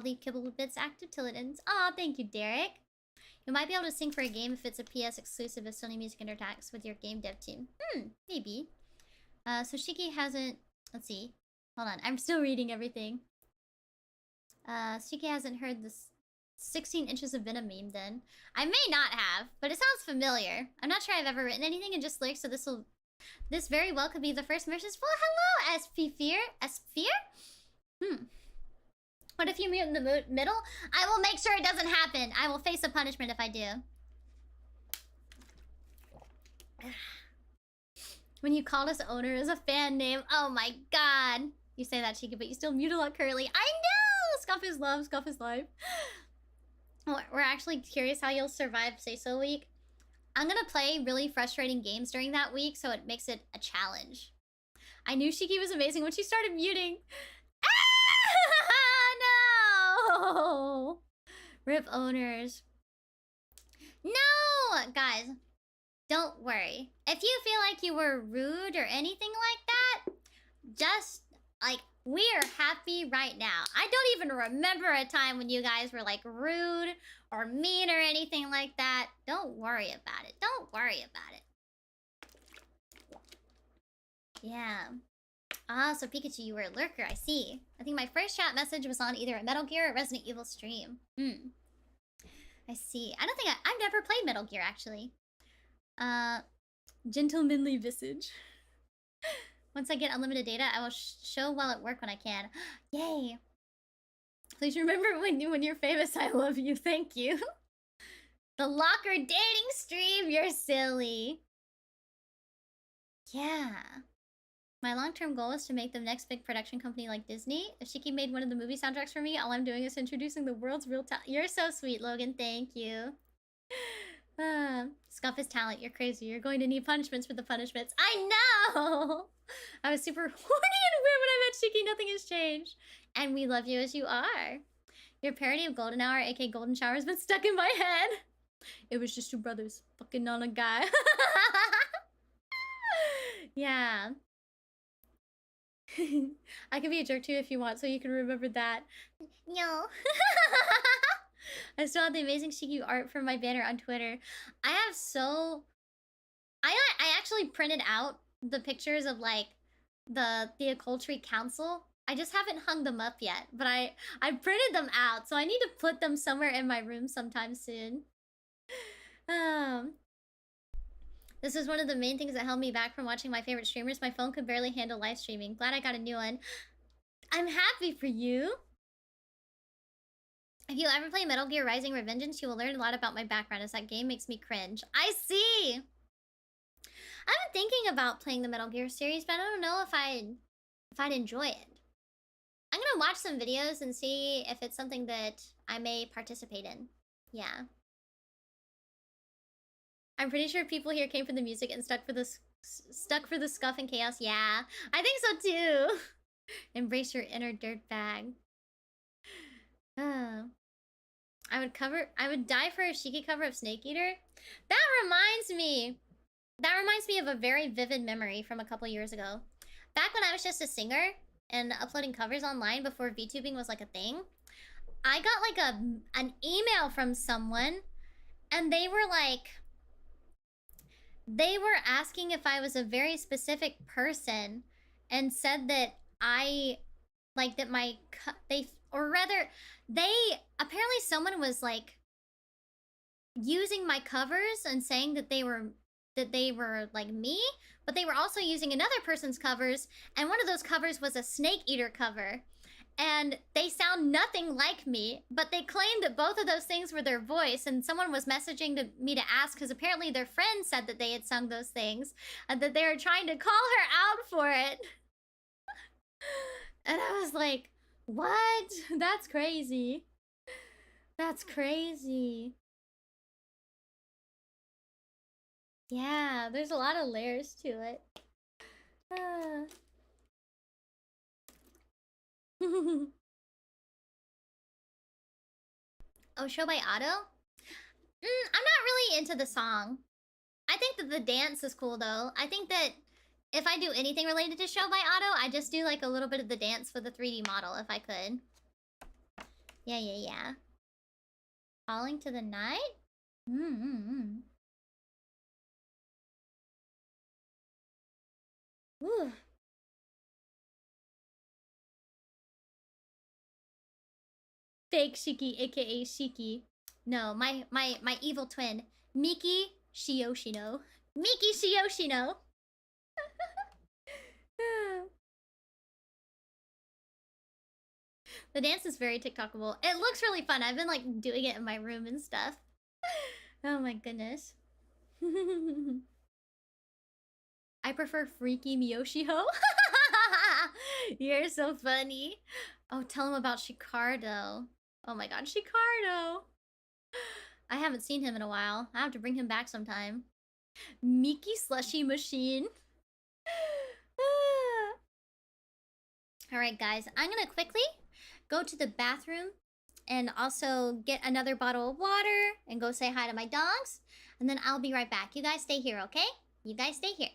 leave kibble bits active till it ends. Aw, thank you, Derek. You might be able to sing for a game if it's a PS exclusive of Sony Music Interacts with your game dev team. Maybe. So Shiki hasn't... Let's see. Hold on, I'm still reading everything. Shiki hasn't heard this 16 inches of Venom meme then. I may not have, but it sounds familiar. I'm not sure I've ever written anything in just lyrics, so this very well could be the first versus. Well, hello, Sphere? What if you mute in the middle? I will make sure it doesn't happen. I will face a punishment if I do. When you called us owner as a fan name. Oh my god. You say that, Shiki, but you still mute a lot curly. I know! Scuff is love, scuff is life. We're actually curious how you'll survive Say So Week. I'm gonna play really frustrating games during that week, so it makes it a challenge. I knew Shiki was amazing when she started muting. No! Rip owners. No! Guys, don't worry. If you feel like you were rude or anything like that, just, like, we're happy right now. I don't even remember a time when you guys were, like, rude or mean or anything like that. Don't worry about it. Don't worry about it. Yeah. Ah, so Pikachu, you were a lurker, I see. I think my first chat message was on either a Metal Gear or Resident Evil stream. I see. I don't think I've never played Metal Gear, actually. Gentlemanly visage. Once I get unlimited data, I will show while at work when I can. Yay! Please remember when you're famous, I love you. Thank you. The locker dating stream, you're silly. Yeah. My long-term goal is to make the next big production company like Disney. If Shiki made one of the movie soundtracks for me, all I'm doing is introducing the world's real talent. You're so sweet, Logan. Thank you. Scuff is talent. You're crazy. You're going to need punishments for the punishments. I know! I was super horny and weird when I met Shiki. Nothing has changed. And we love you as you are. Your parody of Golden Hour, aka Golden Shower, has been stuck in my head. It was just two brothers fucking on a guy. Yeah. I can be a jerk too if you want, so you can remember that. No. I still have the amazing Shiki art for my banner on Twitter. I actually printed out the pictures of, like, the Occultry Council. I just haven't hung them up yet, but I printed them out, so I need to put them somewhere in my room sometime soon. This is one of the main things that held me back from watching my favorite streamers. My phone could barely handle live streaming. Glad I got a new one. I'm happy for you. If you ever play Metal Gear Rising: Revengeance, you will learn a lot about my background, as that game makes me cringe. I see! I've been thinking about playing the Metal Gear series, but I don't know if I'd enjoy it. I'm gonna watch some videos and see if it's something that I may participate in. Yeah. I'm pretty sure people here came for the music and stuck for the scuff and chaos. Yeah, I think so too. Embrace your inner dirtbag. I would die for a Shiki cover of Snake Eater. That reminds me of a very vivid memory from a couple years ago. Back when I was just a singer and uploading covers online before VTubing was like a thing, I got like an email from someone, and they were asking if I was a very specific person, and said that apparently someone was like using my covers and saying that they were like me, but they were also using another person's covers, and one of those covers was a Snake Eater cover. And they sound nothing like me, but they claimed that both of those things were their voice, and someone was messaging me to ask, because apparently their friend said that they had sung those things, and that they were trying to call her out for it. And I was like, what? That's crazy. That's crazy. Yeah, there's a lot of layers to it. Oh, show by Otto? I'm not really into the song. I think that the dance is cool, though. I think that if I do anything related to show by Otto, I just do like a little bit of the dance for the 3D model if I could. Yeah. Calling to the night? Woo. Fake Shiki, aka Shiki. No, my evil twin, Miki Miyoshino. Miki Miyoshino. The dance is very TikTokable. It looks really fun. I've been like doing it in my room and stuff. Oh my goodness. I prefer freaky Miyoshino. You're so funny. Oh, tell him about Shikardo. Oh my god, Shikardo. I haven't seen him in a while. I have to bring him back sometime. Miki Slushy Machine. Alright guys, I'm gonna quickly go to the bathroom and also get another bottle of water and go say hi to my dogs. And then I'll be right back. You guys stay here, okay? You guys stay here.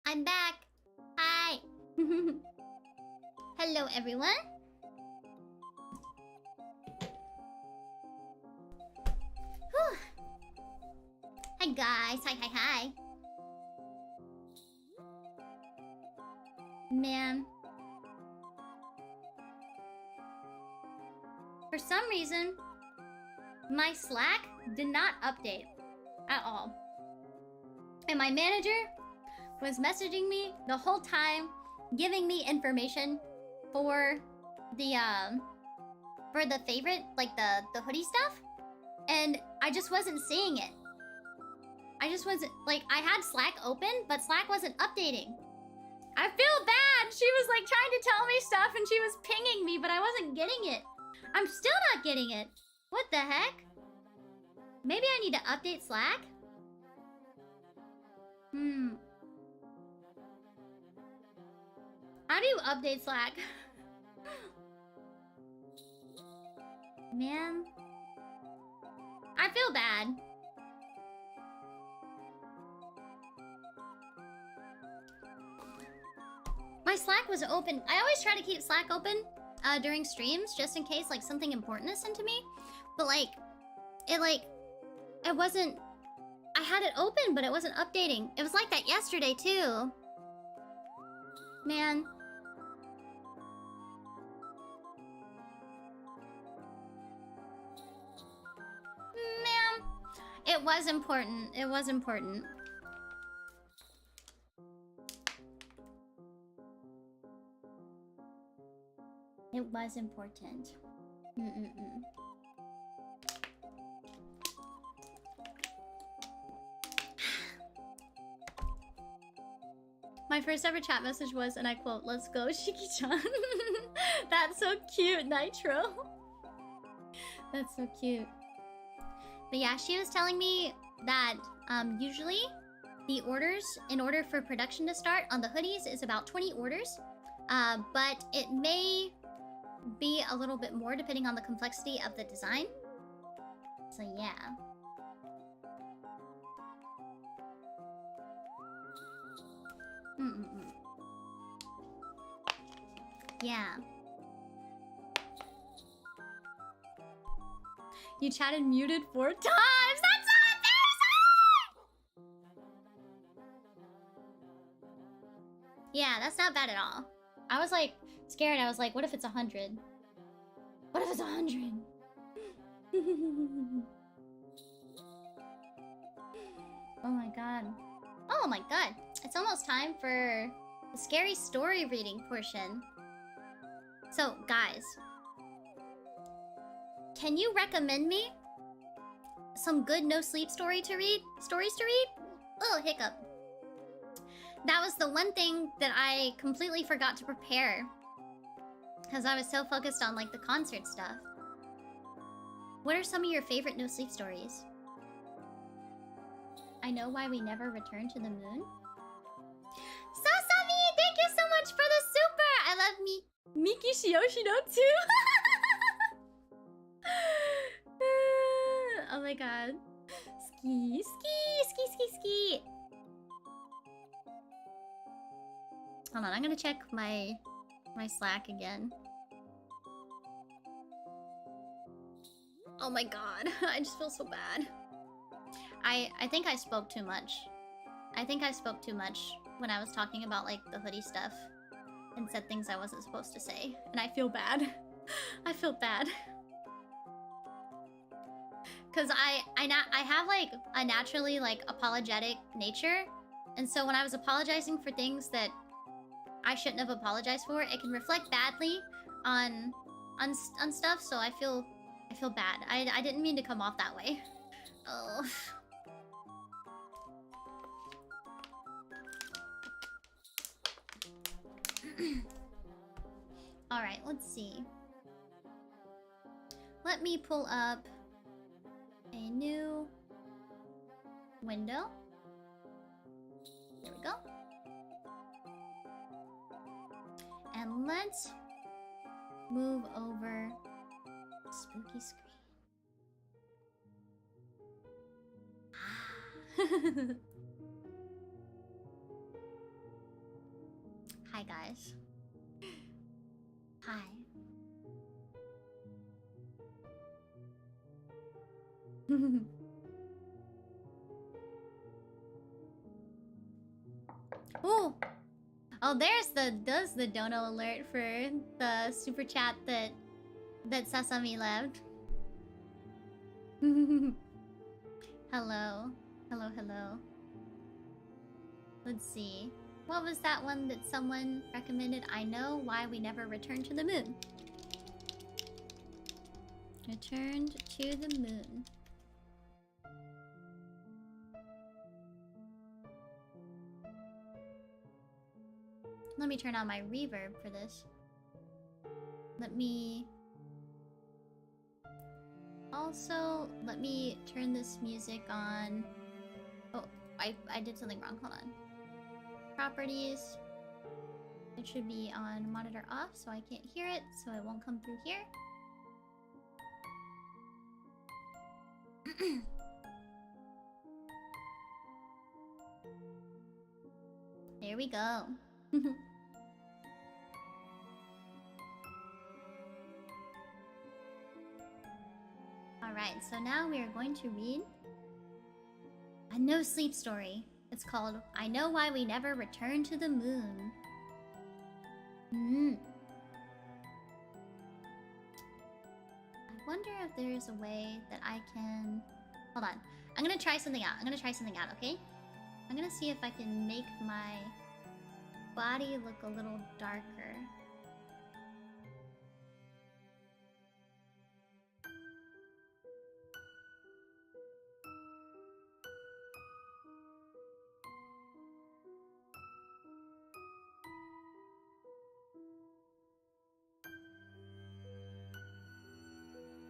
I'm back. Hi. Hello, everyone. Whew. Hi, guys. Hi. Man. For some reason, my Slack did not update at all. And my manager was messaging me the whole time, giving me information for the favorite, like the hoodie stuff. And I just wasn't seeing it. I just wasn't, like, I had Slack open, but Slack wasn't updating. I feel bad. She was like trying to tell me stuff and she was pinging me, but I wasn't getting it. I'm still not getting it. What the heck? Maybe I need to update Slack? How do you update Slack? Man. I feel bad. My Slack was open. I always try to keep Slack open during streams, just in case like something important is sent to me. But it wasn't. I had it open, but it wasn't updating. It was like that yesterday too. Man. It was important. It was important. It was important. My first ever chat message was, and I quote, "Let's go, Shiki-chan." That's so cute, Nitro. That's so cute. But yeah, she was telling me that usually the orders, in order for production to start on the hoodies, is about 20 orders. But it may be a little bit more depending on the complexity of the design. So yeah. Yeah. You chatted muted 4 times! That's so embarrassing! Yeah, that's not bad at all. I was like, scared. I was like, what if it's 100? What if it's 100? Oh my god. Oh my god. It's almost time for the scary story reading portion. So, guys, can you recommend me some good no-sleep stories to read? Oh, hiccup. That was the one thing that I completely forgot to prepare because I was so focused on like the concert stuff. What are some of your favorite no-sleep stories? I know why we never return to the moon. Sasami, thank you so much for the super. I love me. Miyoshino too. Oh my god. Ski. Hold on, I'm gonna check my Slack again. Oh my god, I just feel so bad. I think I spoke too much. I think I spoke too much when I was talking about like the hoodie stuff and said things I wasn't supposed to say, and I feel bad. I feel bad. Cause I have like a naturally like apologetic nature, and so when I was apologizing for things that I shouldn't have apologized for, it can reflect badly on stuff. So I feel bad. I didn't mean to come off that way. Oh. All right, let's see. Let me pull up a new window. There we go. And let's move over spooky screen. Hi, guys. Hi. Ooh! Oh, there's the dono alert for the super chat that Sasami left. Hello. Hello, hello. Let's see. What was that one that someone recommended? I know why we never returned to the moon. Returned to the moon. Let me turn on my reverb for this. Let me turn this music on. Oh, I did something wrong. Hold on. Properties. It should be on monitor off so I can't hear it, so it won't come through here. There we go. Alright, so now we are going to read a no sleep story. It's called I Know Why We Never Returned to the Moon. I wonder if there's a way that I can... Hold on. I'm gonna try something out. Okay? I'm gonna see if I can make my body look a little darker.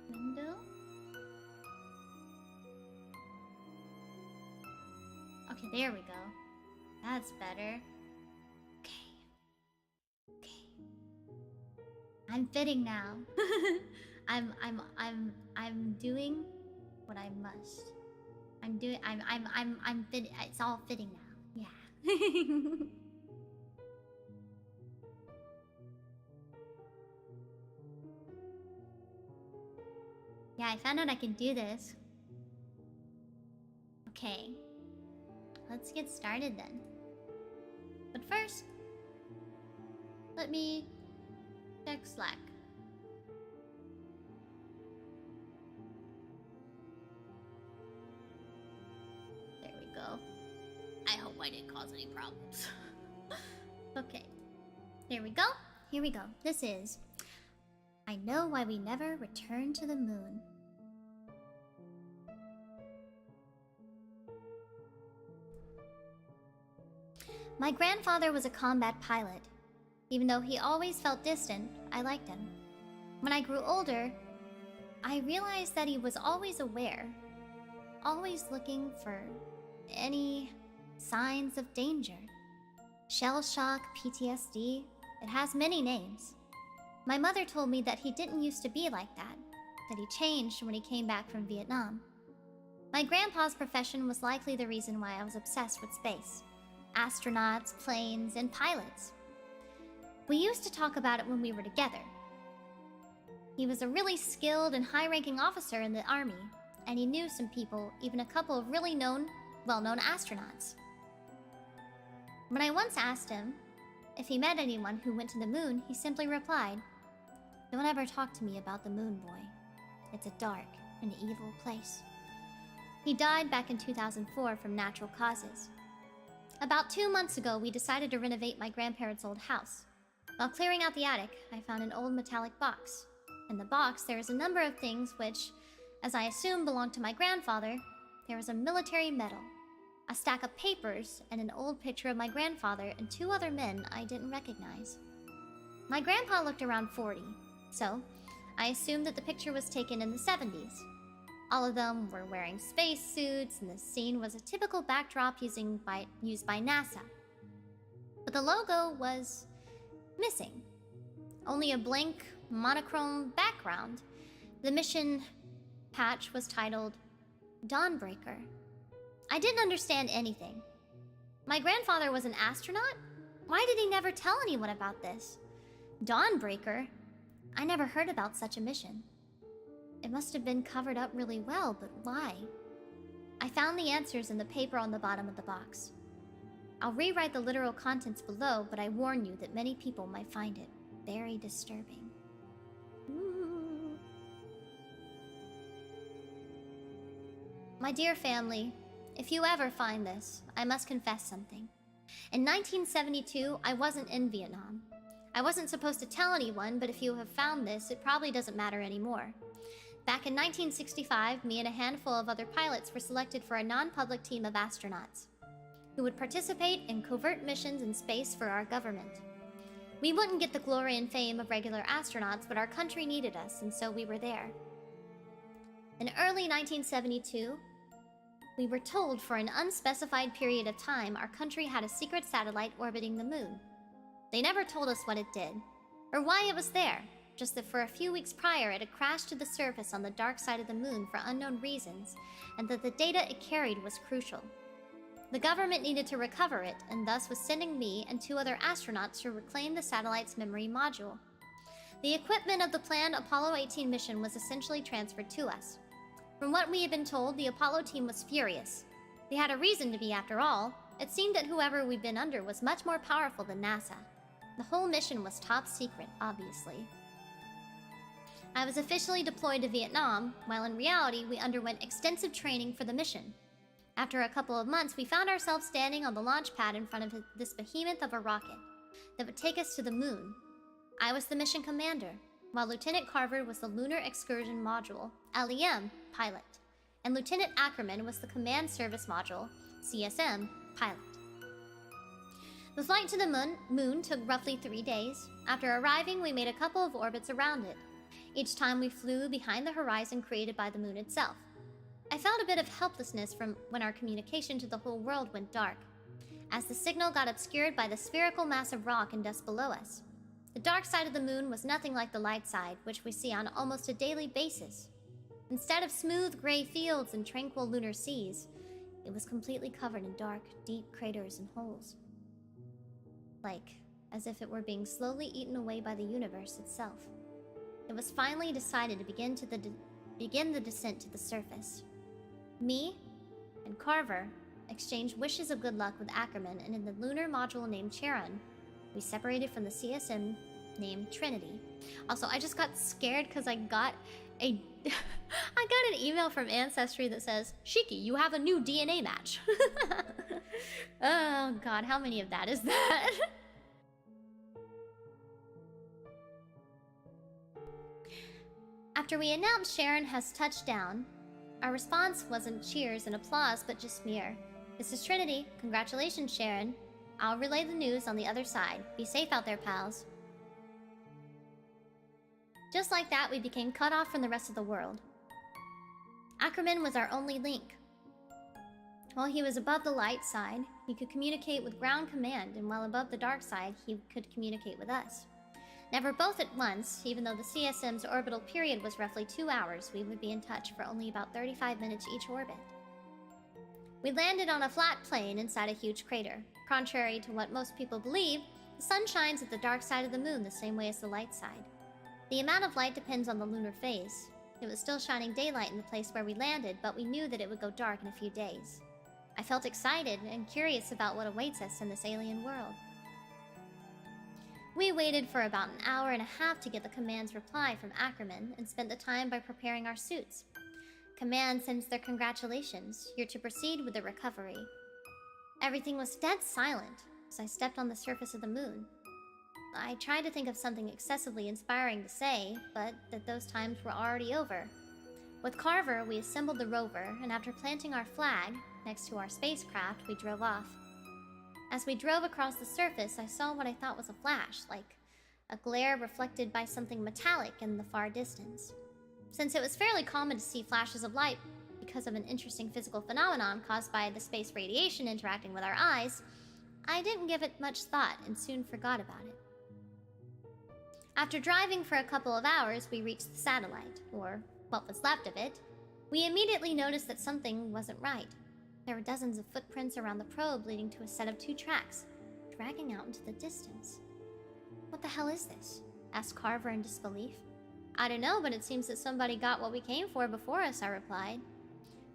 Window? Okay, there we go. That's better. Okay. I'm fitting now. I'm doing what I must. I'm fit. It's all fitting now. Yeah. Yeah, I found out I can do this. Okay. Let's get started then. But first, let me check Slack. There we go. I hope I didn't cause any problems. Okay. Here we go. This is I Know Why We Never Returned to the Moon. My grandfather was a combat pilot. Even though he always felt distant, I liked him. When I grew older, I realized that he was always aware, always looking for any signs of danger. Shell shock, PTSD, it has many names. My mother told me that he didn't used to be like that he changed when he came back from Vietnam. My grandpa's profession was likely the reason why I was obsessed with space. Astronauts, planes, and pilots. We used to talk about it when we were together. He was a really skilled and high-ranking officer in the army, and he knew some people, even a couple of really well-known astronauts. When I once asked him if he met anyone who went to the moon, he simply replied, "Don't ever talk to me about the moon, boy. It's a dark and evil place." He died back in 2004 from natural causes. About 2 months ago, we decided to renovate my grandparents' old house. While clearing out the attic, I found an old metallic box. In the box, there was a number of things which, as I assumed belonged to my grandfather. There was a military medal, a stack of papers, and an old picture of my grandfather and 2 other men I didn't recognize. My grandpa looked around 40, so I assumed that the picture was taken in the 70s. All of them were wearing spacesuits, and the scene was a typical backdrop used by NASA. But the logo was missing. Only a blank, monochrome background. The mission patch was titled Dawnbreaker. I didn't understand anything. My grandfather was an astronaut? Why did he never tell anyone about this? Dawnbreaker? I never heard about such a mission. It must have been covered up really well, but why? I found the answers in the paper on the bottom of the box. I'll rewrite the literal contents below, but I warn you that many people might find it very disturbing. Ooh. My dear family, if you ever find this, I must confess something. In 1972, I wasn't in Vietnam. I wasn't supposed to tell anyone, but if you have found this, it probably doesn't matter anymore. Back in 1965, me and a handful of other pilots were selected for a non-public team of astronauts who would participate in covert missions in space for our government. We wouldn't get the glory and fame of regular astronauts, but our country needed us, and so we were there. In early 1972, we were told for an unspecified period of time our country had a secret satellite orbiting the moon. They never told us what it did, or why it was there, just that for a few weeks prior it had crashed to the surface on the dark side of the moon for unknown reasons, and that the data it carried was crucial. The government needed to recover it, and thus was sending me and 2 other astronauts to reclaim the satellite's memory module. The equipment of the planned Apollo 18 mission was essentially transferred to us. From what we had been told, the Apollo team was furious. They had a reason to be, after all. It seemed that whoever we'd been under was much more powerful than NASA. The whole mission was top secret, obviously. I was officially deployed to Vietnam, while in reality we underwent extensive training for the mission. After a couple of months, we found ourselves standing on the launch pad in front of this behemoth of a rocket that would take us to the moon. I was the mission commander, while Lieutenant Carver was the Lunar Excursion Module, LEM, pilot, and Lieutenant Ackerman was the Command Service Module, CSM, pilot. The flight to the moon took roughly 3 days. After arriving, we made a couple of orbits around it. Each time we flew behind the horizon created by the moon itself. I felt a bit of helplessness from when our communication to the whole world went dark, as the signal got obscured by the spherical mass of rock and dust below us. The dark side of the moon was nothing like the light side, which we see on almost a daily basis. Instead of smooth gray fields and tranquil lunar seas, it was completely covered in dark, deep craters and holes. Like, as if it were being slowly eaten away by the universe itself. It was finally decided to begin the descent to the surface. Me and Carver exchanged wishes of good luck with Ackerman, and in the lunar module named Charon, we separated from the CSM named Trinity. Also, I just got scared because I got an email from Ancestry that says, Shiki, you have a new DNA match. Oh god, how many of that is that? After we announced Sharon has touched down, our response wasn't cheers and applause, but just mere, "This is Trinity. Congratulations, Sharon. I'll relay the news on the other side. Be safe out there, pals." Just like that, we became cut off from the rest of the world. Ackerman was our only link. While he was above the light side, he could communicate with ground command, and while above the dark side, he could communicate with us. Never both at once, even though the CSM's orbital period was roughly 2 hours, we would be in touch for only about 35 minutes each orbit. We landed on a flat plane inside a huge crater. Contrary to what most people believe, the sun shines at the dark side of the moon the same way as the light side. The amount of light depends on the lunar phase. It was still shining daylight in the place where we landed, but we knew that it would go dark in a few days. I felt excited and curious about what awaits us in this alien world. We waited for about an hour and a half to get the command's reply from Ackerman and spent the time by preparing our suits. Command sends their congratulations. You're to proceed with the recovery. Everything was dead silent as I stepped on the surface of the moon. I tried to think of something excessively inspiring to say, but that those times were already over. With Carver, we assembled the rover, and after planting our flag next to our spacecraft, we drove off. As we drove across the surface, I saw what I thought was a flash, like a glare reflected by something metallic in the far distance. Since it was fairly common to see flashes of light because of an interesting physical phenomenon caused by the space radiation interacting with our eyes, I didn't give it much thought and soon forgot about it. After driving for a couple of hours, we reached the satellite, or what was left of it. We immediately noticed that something wasn't right. There were dozens of footprints around the probe leading to a set of 2 tracks. dragging out into the distance. What the hell is this? Asked Carver in disbelief. I don't know, but it seems that somebody got what we came for before us, I replied.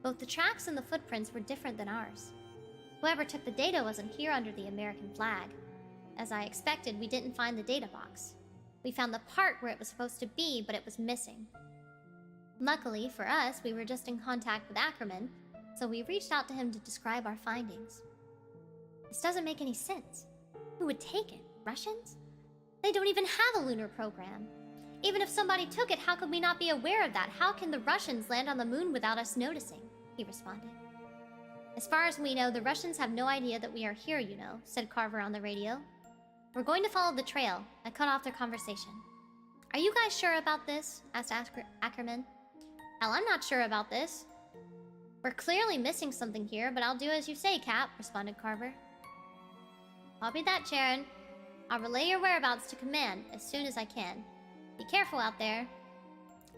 Both the tracks and the footprints were different than ours. Whoever took the data wasn't here under the American flag. As I expected, we didn't find the data box. We found the part where it was supposed to be, but it was missing. Luckily for us, we were just in contact with Ackerman, so we reached out to him to describe our findings. This doesn't make any sense. Who would take it? Russians? They don't even have a lunar program. Even if somebody took it, how could we not be aware of that? How can the Russians land on the moon without us noticing? He responded. As far as we know, the Russians have no idea that we are here, you know, said Carver on the radio. We're going to follow the trail. I cut off their conversation. Are you guys sure about this? Asked Ackerman. Hell, I'm not sure about this. We're clearly missing something here, but I'll do as you say, Cap, responded Carver. Copy that, Sharon. I'll relay your whereabouts to command as soon as I can. Be careful out there.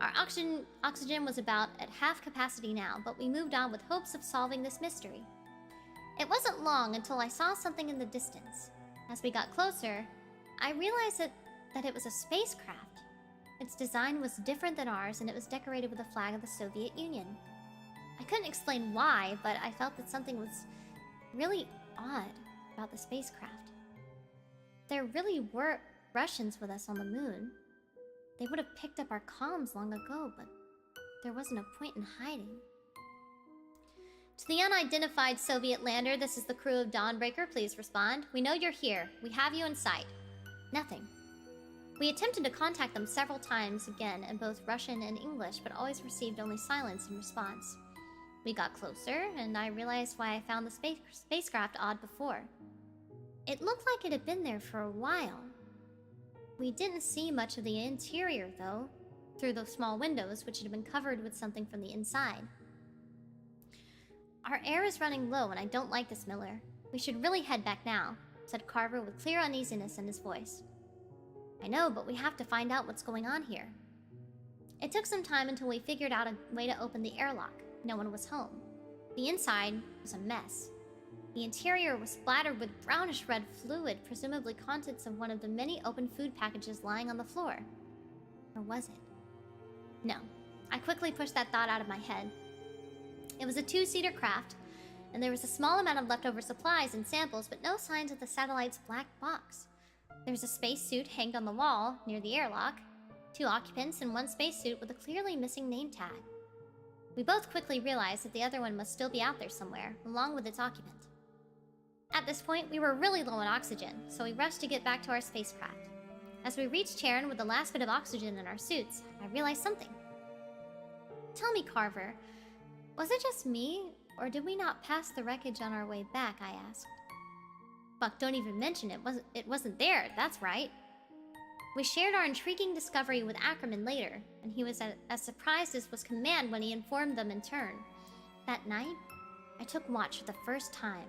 Our oxygen was about at half capacity now, but we moved on with hopes of solving this mystery. It wasn't long until I saw something in the distance. As we got closer, I realized that it was a spacecraft. Its design was different than ours, and it was decorated with the flag of the Soviet Union. I couldn't explain why, but I felt that something was really odd about the spacecraft. There really were Russians with us on the moon. They would have picked up our comms long ago, but there wasn't a point in hiding. To the unidentified Soviet lander, this is the crew of Dawnbreaker. Please respond. We know you're here. We have you in sight. Nothing. We attempted to contact them several times again in both Russian and English, but always received only silence in response. We got closer, and I realized why I found the spacecraft odd before. It looked like it had been there for a while. We didn't see much of the interior, though, through those small windows, which had been covered with something from the inside. Our air is running low, and I don't like this, Miller. We should really head back now, said Carver with clear uneasiness in his voice. I know, but we have to find out what's going on here. It took some time until we figured out a way to open the airlock. No one was home. The inside was a mess. The interior was splattered with brownish-red fluid, presumably contents of one of the many open food packages lying on the floor. Or was it? No. I quickly pushed that thought out of my head. It was a two-seater craft, and there was a small amount of leftover supplies and samples, but no signs of the satellite's black box. There was a spacesuit hanged on the wall near the airlock, 2 occupants, and 1 spacesuit with a clearly missing name tag. We both quickly realized that the other one must still be out there somewhere, along with its occupant. At this point, we were really low on oxygen, so we rushed to get back to our spacecraft. As we reached Charon with the last bit of oxygen in our suits, I realized something. Tell me, Carver, was it just me, or did we not pass the wreckage on our way back? I asked. Fuck, don't even mention it. It wasn't there, that's right. We shared our intriguing discovery with Ackerman later, and he was as surprised as was Command when he informed them in turn. That night, I took watch for the first time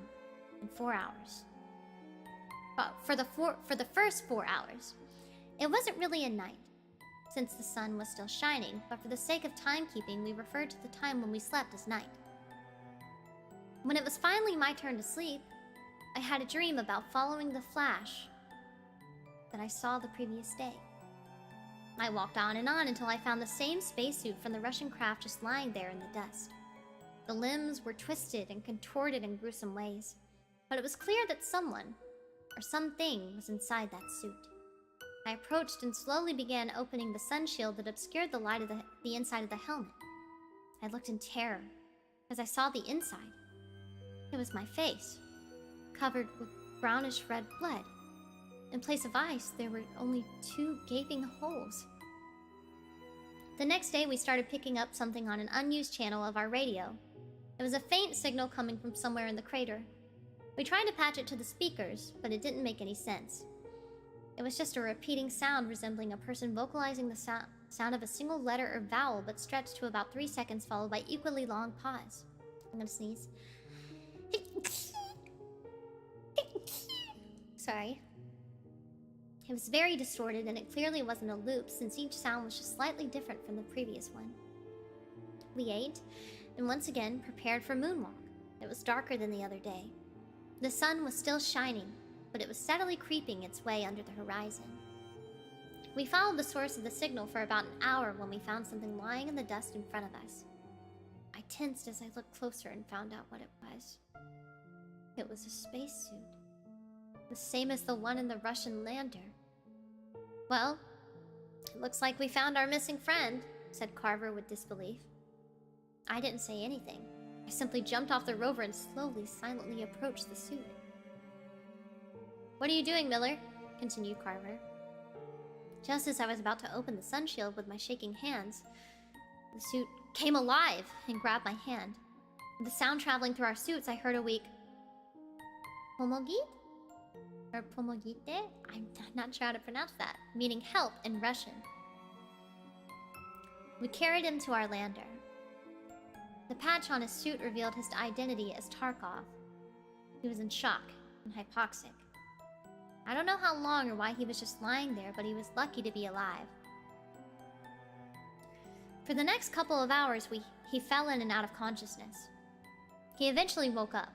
in 4 hours. For the first 4 hours. It wasn't really a night, since the sun was still shining, but for the sake of timekeeping, we referred to the time when we slept as night. When it was finally my turn to sleep, I had a dream about following the flash that I saw the previous day. I walked on and on until I found the same spacesuit from the Russian craft just lying there in the dust. The limbs were twisted and contorted in gruesome ways, but it was clear that someone, or something, was inside that suit. I approached and slowly began opening the sun shield that obscured the light of the inside of the helmet. I looked in terror as I saw the inside. It was my face, covered with brownish red blood. In place of eyes, there were only 2 gaping holes. The next day, we started picking up something on an unused channel of our radio. It was a faint signal coming from somewhere in the crater. We tried to patch it to the speakers, but it didn't make any sense. It was just a repeating sound resembling a person vocalizing the sound of a single letter or vowel, but stretched to about 3 seconds, followed by equally long pause. I'm gonna sneeze. Sorry. It was very distorted, and it clearly wasn't a loop, since each sound was just slightly different from the previous one. We ate, and once again prepared for moonwalk. It was darker than the other day. The sun was still shining, but it was steadily creeping its way under the horizon. We followed the source of the signal for about an hour when we found something lying in the dust in front of us. I tensed as I looked closer and found out what it was. It was a spacesuit. The same as the one in the Russian lander. Well, it looks like we found our missing friend, said Carver with disbelief. I didn't say anything. I simply jumped off the rover and slowly, silently approached the suit. What are you doing, Miller? Continued Carver. Just as I was about to open the sun shield with my shaking hands, the suit came alive and grabbed my hand. With the sound traveling through our suits, I heard a weak Pomogit? Or Pomogite? I'm not sure how to pronounce that, meaning help in Russian. We carried him to our lander. The patch on his suit revealed his identity as Tarkov. He was in shock and hypoxic. I don't know how long or why he was just lying there, but he was lucky to be alive. For the next couple of hours, he fell in and out of consciousness. He eventually woke up.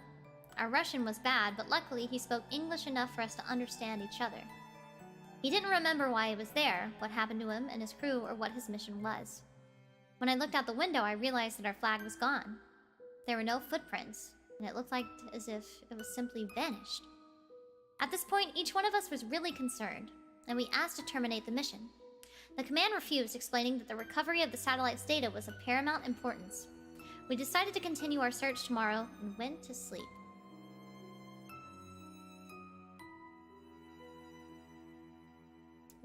Our Russian was bad, but luckily he spoke English enough for us to understand each other. He didn't remember why he was there, what happened to him and his crew, or what his mission was. When I looked out the window, I realized that our flag was gone. There were no footprints, and it looked like as if it was simply vanished. At this point, each one of us was really concerned, and we asked to terminate the mission. The command refused, explaining that the recovery of the satellite's data was of paramount importance. We decided to continue our search tomorrow and went to sleep.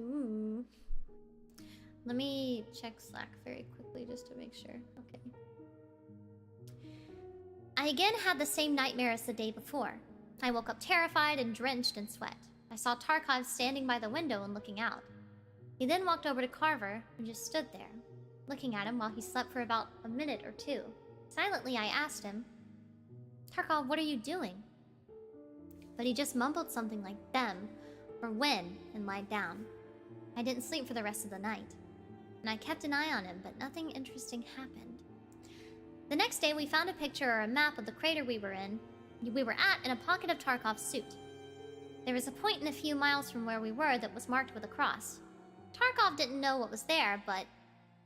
Ooh. Let me check Slack very quickly just to make sure. Okay. I again had the same nightmare as the day before. I woke up terrified and drenched in sweat. I saw Tarkov standing by the window and looking out. He then walked over to Carver and just stood there, looking at him while he slept for about a minute or two. Silently, I asked him, Tarkov, what are you doing? But he just mumbled something like them, or when, and lied down. I didn't sleep for the rest of the night, and I kept an eye on him, but nothing interesting happened. The next day, we found a picture or a map of the crater we were at in a pocket of Tarkov's suit. There was a point in a few miles from where we were that was marked with a cross. Tarkov didn't know what was there, but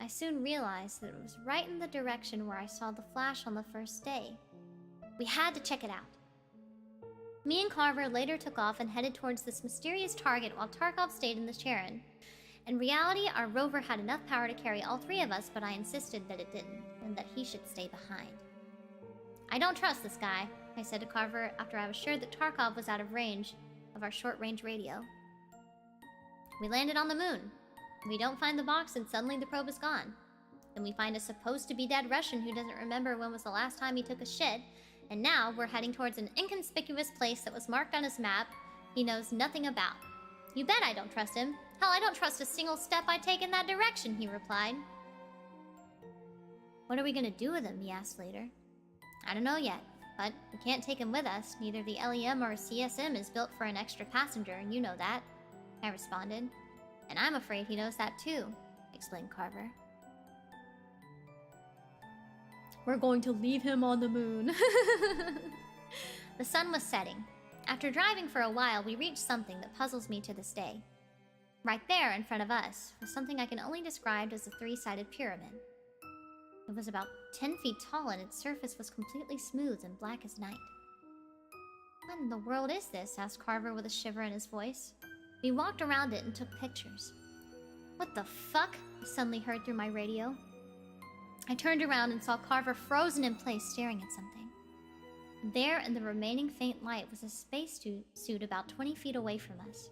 I soon realized that it was right in the direction where I saw the flash on the first day. We had to check it out. Me and Carver later took off and headed towards this mysterious target while Tarkov stayed in the Charon. In reality, our rover had enough power to carry all three of us, but I insisted that it didn't, and that he should stay behind. I don't trust this guy, I said to Carver after I was sure that Tarkov was out of range of our short-range radio. We landed on the moon. We don't find the box and suddenly the probe is gone. Then we find a supposed-to-be-dead Russian who doesn't remember when was the last time he took a shit, and now we're heading towards an inconspicuous place that was marked on his map he knows nothing about. You bet I don't trust him. Hell, I don't trust a single step I take in that direction, he replied. What are we gonna do with him, he asked later. I don't know yet, but we can't take him with us. Neither the LEM or CSM is built for an extra passenger, and you know that, I responded. And I'm afraid he knows that too, explained Carver. We're going to leave him on the moon. The sun was setting. After driving for a while, we reached something that puzzles me to this day. Right there in front of us was something I can only describe as a three-sided pyramid. It was about 10 feet tall and its surface was completely smooth and black as night. What in the world is this? Asked Carver with a shiver in his voice. We walked around it and took pictures. What the fuck? I suddenly heard through my radio. I turned around and saw Carver frozen in place staring at something. There in the remaining faint light was a space suit about 20 feet away from us.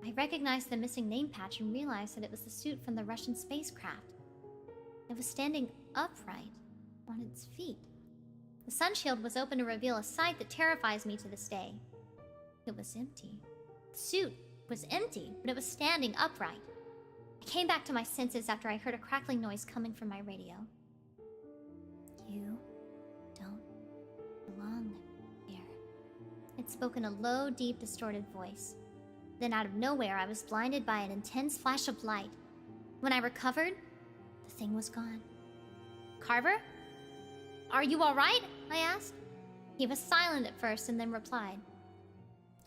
I recognized the missing name patch and realized that it was the suit from the Russian spacecraft. It was standing upright on its feet. The sun shield was open to reveal a sight that terrifies me to this day. It was empty. The suit was empty, but it was standing upright. I came back to my senses after I heard a crackling noise coming from my radio. You don't belong here. It spoke in a low, deep, distorted voice. Then out of nowhere, I was blinded by an intense flash of light. When I recovered, the thing was gone. Carver? Are you all right? I asked. He was silent at first and then replied.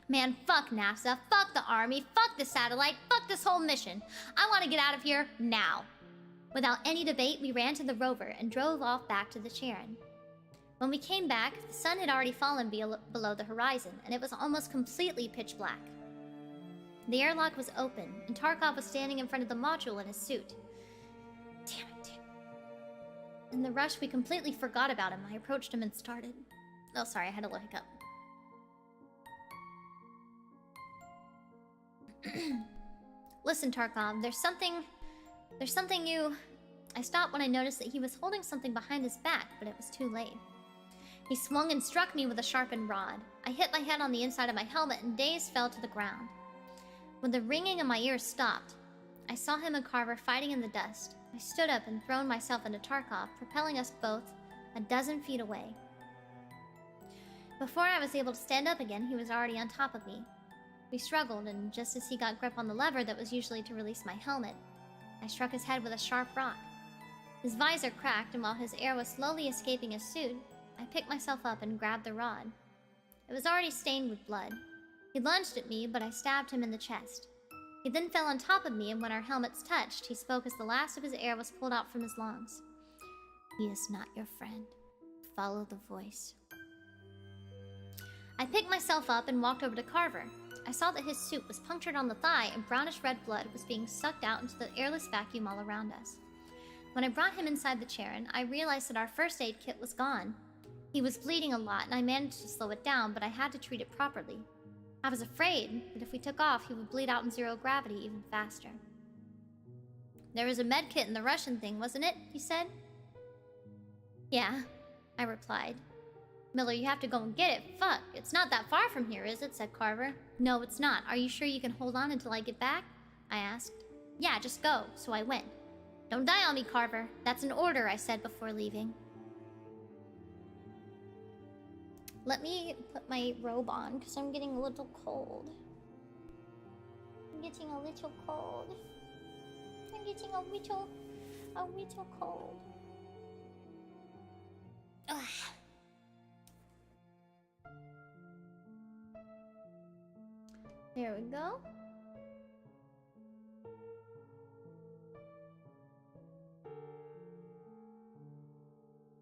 Man, fuck NASA, fuck the army, fuck the satellite, fuck this whole mission. I want to get out of here now. Without any debate, we ran to the rover and drove off back to the Charon. When we came back, the sun had already fallen below the horizon, and it was almost completely pitch black. The airlock was open, and Tarkov was standing in front of the module in his suit. Damn it. In the rush, we completely forgot about him. I approached him and started. Oh, sorry, I had a little hiccup. Listen, Tarkov, there's something you... I stopped when I noticed that he was holding something behind his back, but it was too late. He swung and struck me with a sharpened rod. I hit my head on the inside of my helmet and dazed fell to the ground. When the ringing in my ears stopped, I saw him and Carver fighting in the dust. I stood up and thrown myself into Tarkov, propelling us both a dozen feet away. Before I was able to stand up again, he was already on top of me. We struggled, and just as he got grip on the lever that was usually to release my helmet, I struck his head with a sharp rock. His visor cracked, and while his air was slowly escaping his suit, I picked myself up and grabbed the rod. It was already stained with blood. He lunged at me, but I stabbed him in the chest. He then fell on top of me, and when our helmets touched, he spoke as the last of his air was pulled out from his lungs. He is not your friend. Follow the voice. I picked myself up and walked over to Carver. I saw that his suit was punctured on the thigh, and brownish-red blood was being sucked out into the airless vacuum all around us. When I brought him inside the Charon, I realized that our first aid kit was gone. He was bleeding a lot, and I managed to slow it down, but I had to treat it properly. I was afraid that if we took off, he would bleed out in zero gravity even faster. There was a med kit in the Russian thing, wasn't it? He said. Yeah, I replied. Miller, you have to go and get it. Fuck, it's not that far from here, is it? Said Carver. No, it's not. Are you sure you can hold on until I get back? I asked. Yeah, just go. So I went. Don't die on me, Carver. That's an order, I said before leaving. Let me put my robe on, because I'm getting a little cold. I'm getting a little cold. I'm getting a little cold. Ugh. There we go.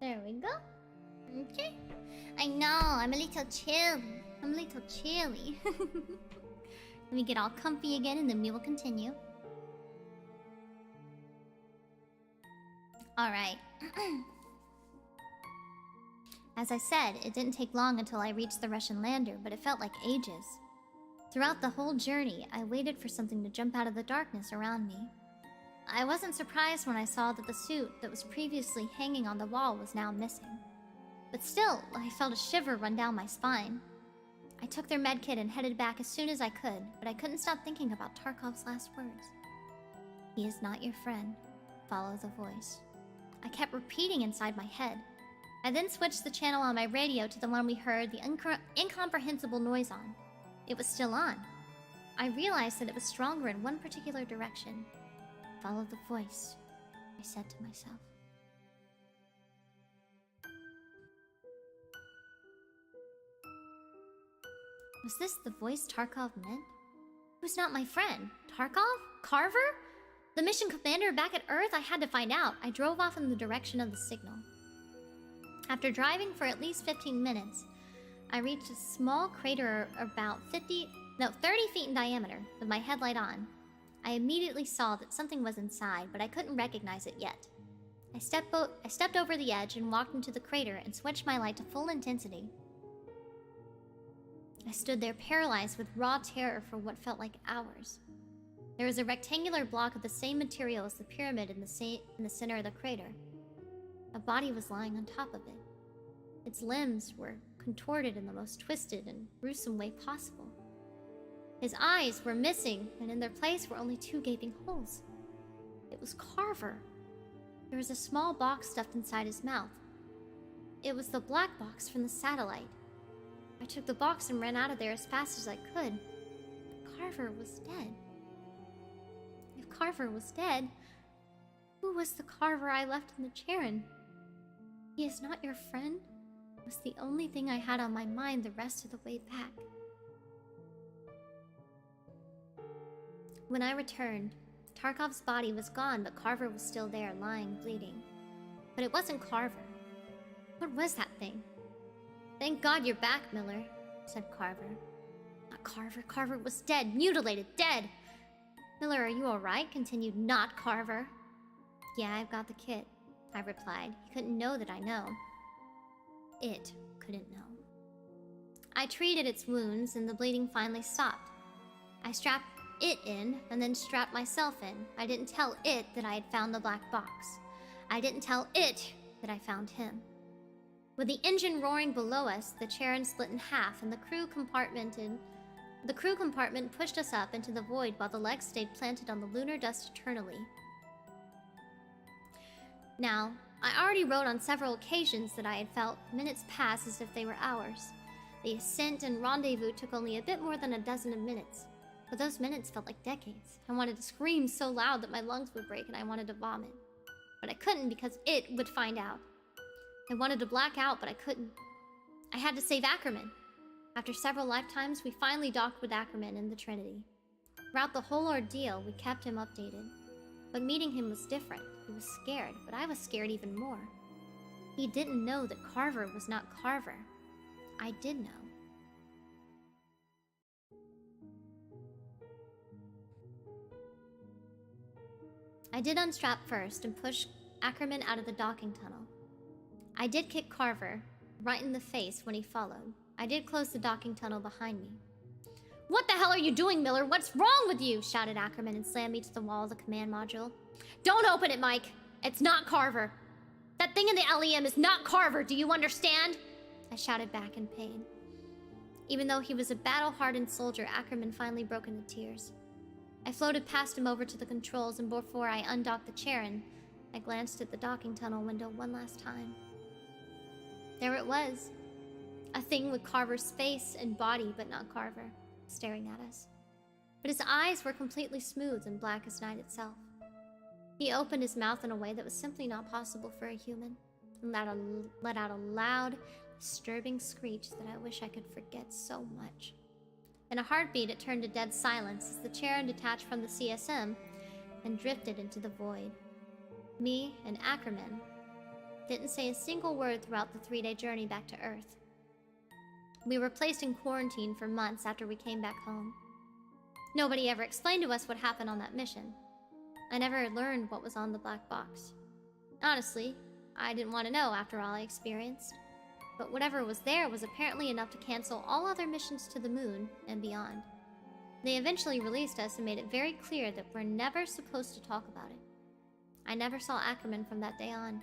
There we go. Okay. I know, I'm a little chilly. Let me get all comfy again and then we will continue. Alright. As I said, it didn't take long until I reached the Russian lander, but it felt like ages. Throughout the whole journey, I waited for something to jump out of the darkness around me. I wasn't surprised when I saw that the suit that was previously hanging on the wall was now missing. But still, I felt a shiver run down my spine. I took their medkit and headed back as soon as I could, but I couldn't stop thinking about Tarkov's last words. He is not your friend. Follow the voice. I kept repeating inside my head. I then switched the channel on my radio to the one we heard the incomprehensible noise on. It was still on. I realized that it was stronger in one particular direction. Follow the voice, I said to myself. Was this the voice Tarkov meant? Who's not my friend? Tarkov? Carver? The mission commander back at Earth? I had to find out. I drove off in the direction of the signal. After driving for at least 15 minutes, I reached a small crater about 30 feet in diameter with my headlight on. I immediately saw that something was inside, but I couldn't recognize it yet. I stepped over the edge and walked into the crater and switched my light to full intensity. I stood there paralyzed with raw terror for what felt like hours. There was a rectangular block of the same material as the pyramid in the center of the crater. A body was lying on top of it. Its limbs were contorted in the most twisted and gruesome way possible. His eyes were missing, and in their place were only 2 gaping holes. It was Carver. There was a small box stuffed inside his mouth. It was the black box from the satellite. I took the box and ran out of there as fast as I could. But Carver was dead. If Carver was dead, who was the Carver I left in the Charon? He is not your friend? Was the only thing I had on my mind the rest of the way back. When I returned, Tarkov's body was gone, but Carver was still there, lying, bleeding. But it wasn't Carver. What was that thing? Thank God you're back, Miller, said Carver. Not Carver. Carver was dead, mutilated, dead. Miller, are you alright? Continued not Carver. Yeah, I've got the kit, I replied. He couldn't know that I know. It couldn't know. I treated its wounds, and the bleeding finally stopped. I strapped it in, and then strapped myself in. I didn't tell it that I had found the black box. I didn't tell it that I found him. With the engine roaring below us, the Charon split in half, and the crew compartment pushed us up into the void while the legs stayed planted on the lunar dust eternally. Now, I already wrote on several occasions that I had felt minutes pass as if they were hours. The ascent and rendezvous took only a bit more than a dozen of minutes, but those minutes felt like decades. I wanted to scream so loud that my lungs would break and I wanted to vomit. But I couldn't because it would find out. I wanted to black out, but I couldn't. I had to save Ackerman. After several lifetimes, we finally docked with Ackerman in the Trinity. Throughout the whole ordeal, we kept him updated. But meeting him was different. He was scared, but I was scared even more. He didn't know that Carver was not Carver. I did know. I did unstrap first and push Ackerman out of the docking tunnel. I did kick Carver right in the face when he followed. I did close the docking tunnel behind me. What the hell are you doing, Miller? What's wrong with you? Shouted Ackerman and slammed me to the wall of the command module. Don't open it, Mike. It's not Carver. That thing in the LEM is not Carver. Do you understand? I shouted back in pain. Even though he was a battle-hardened soldier, Ackerman finally broke into tears. I floated past him over to the controls, and before I undocked the Charon, I glanced at the docking tunnel window one last time. There it was. A thing with Carver's face and body, but not Carver, staring at us. But his eyes were completely smooth and black as night itself. He opened his mouth in a way that was simply not possible for a human, and let out a loud, disturbing screech that I wish I could forget so much. In a heartbeat, it turned to dead silence as the Charon detached from the CSM and drifted into the void. Me and Ackerman didn't say a single word throughout the 3-day journey back to Earth. We were placed in quarantine for months after we came back home. Nobody ever explained to us what happened on that mission. I never learned what was on the black box. Honestly, I didn't want to know after all I experienced. But whatever was there was apparently enough to cancel all other missions to the moon and beyond. They eventually released us and made it very clear that we're never supposed to talk about it. I never saw Ackerman from that day on.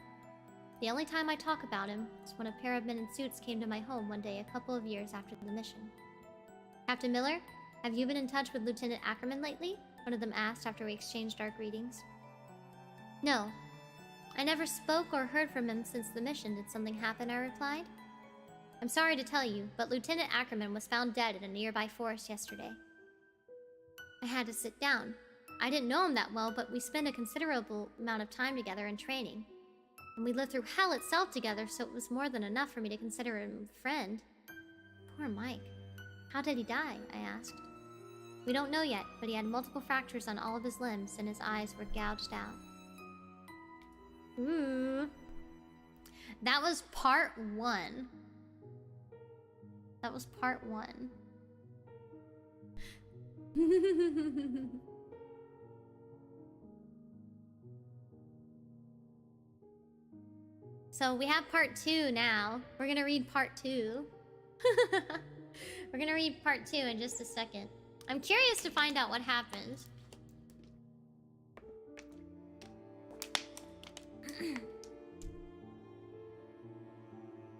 The only time I talk about him is when a pair of men in suits came to my home one day a couple of years after the mission. Captain Miller, have you been in touch with Lieutenant Ackerman lately? One of them asked after we exchanged our greetings. No. I never spoke or heard from him since the mission. Did something happen? I replied. I'm sorry to tell you, but Lieutenant Ackerman was found dead in a nearby forest yesterday. I had to sit down. I didn't know him that well, but we spent a considerable amount of time together in training. And we lived through hell itself together, so it was more than enough for me to consider him a friend. Poor Mike. How did he die? I asked. We don't know yet, but he had multiple fractures on all of his limbs, and his eyes were gouged out. Ooh. That was part 1. That was part 1. So we have part 2 now. We're gonna read part 2. We're gonna read part 2 in just a second. I'm curious to find out what happened.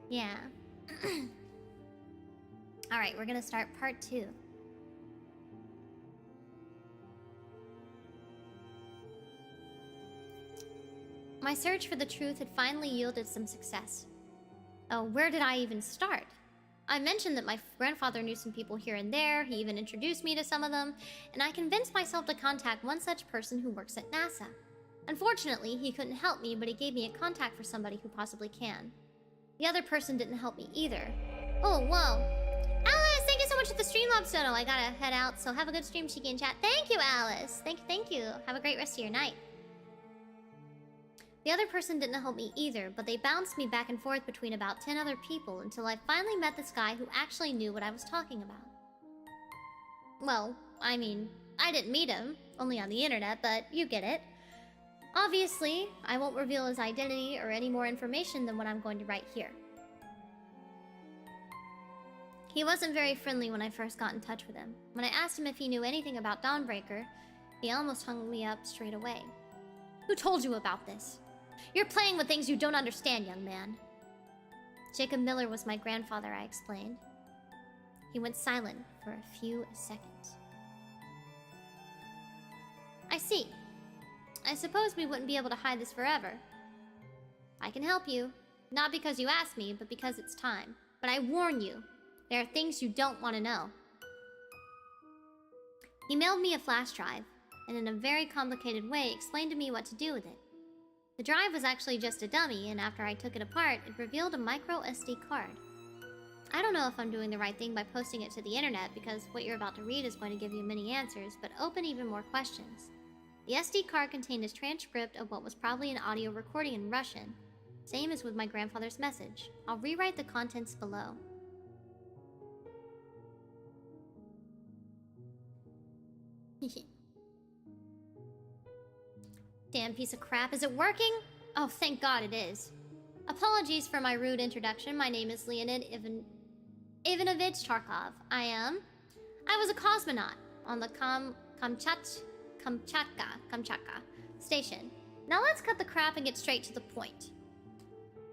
Yeah. Alright, we're gonna start part 2. My search for the truth had finally yielded some success. Oh, where did I even start? I mentioned that my grandfather knew some people here and there, he even introduced me to some of them, and I convinced myself to contact one such person who works at NASA. Unfortunately, he couldn't help me, but he gave me a contact for somebody who possibly can. The other person didn't help me either. Oh, whoa. Alice, thank you so much for the Streamlabs dono. I gotta head out, so have a good stream, Shiki, and chat. Thank you, Alice. Thank you. Have a great rest of your night. The other person didn't help me either, but they bounced me back and forth between about 10 other people until I finally met this guy who actually knew what I was talking about. Well, I mean, I didn't meet him, only on the internet, but you get it. Obviously, I won't reveal his identity or any more information than what I'm going to write here. He wasn't very friendly when I first got in touch with him. When I asked him if he knew anything about Dawnbreaker, he almost hung me up straight away. Who told you about this? You're playing with things you don't understand, young man. Jacob Miller was my grandfather, I explained. He went silent for a few seconds. I see. I suppose we wouldn't be able to hide this forever. I can help you. Not because you asked me, but because it's time. But I warn you, there are things you don't want to know. He mailed me a flash drive, and in a very complicated way explained to me what to do with it. The drive was actually just a dummy, and after I took it apart, it revealed a micro SD card. I don't know if I'm doing the right thing by posting it to the internet, because what you're about to read is going to give you many answers, but open even more questions. The SD card contained a transcript of what was probably an audio recording in Russian, same as with my grandfather's message. I'll rewrite the contents below. Damn piece of crap, is it working? Oh, thank God it is. Apologies for my rude introduction. My name is Leonid Ivanovich Tarkov. I was a cosmonaut on the Kamchatka station. Now let's cut the crap and get straight to the point.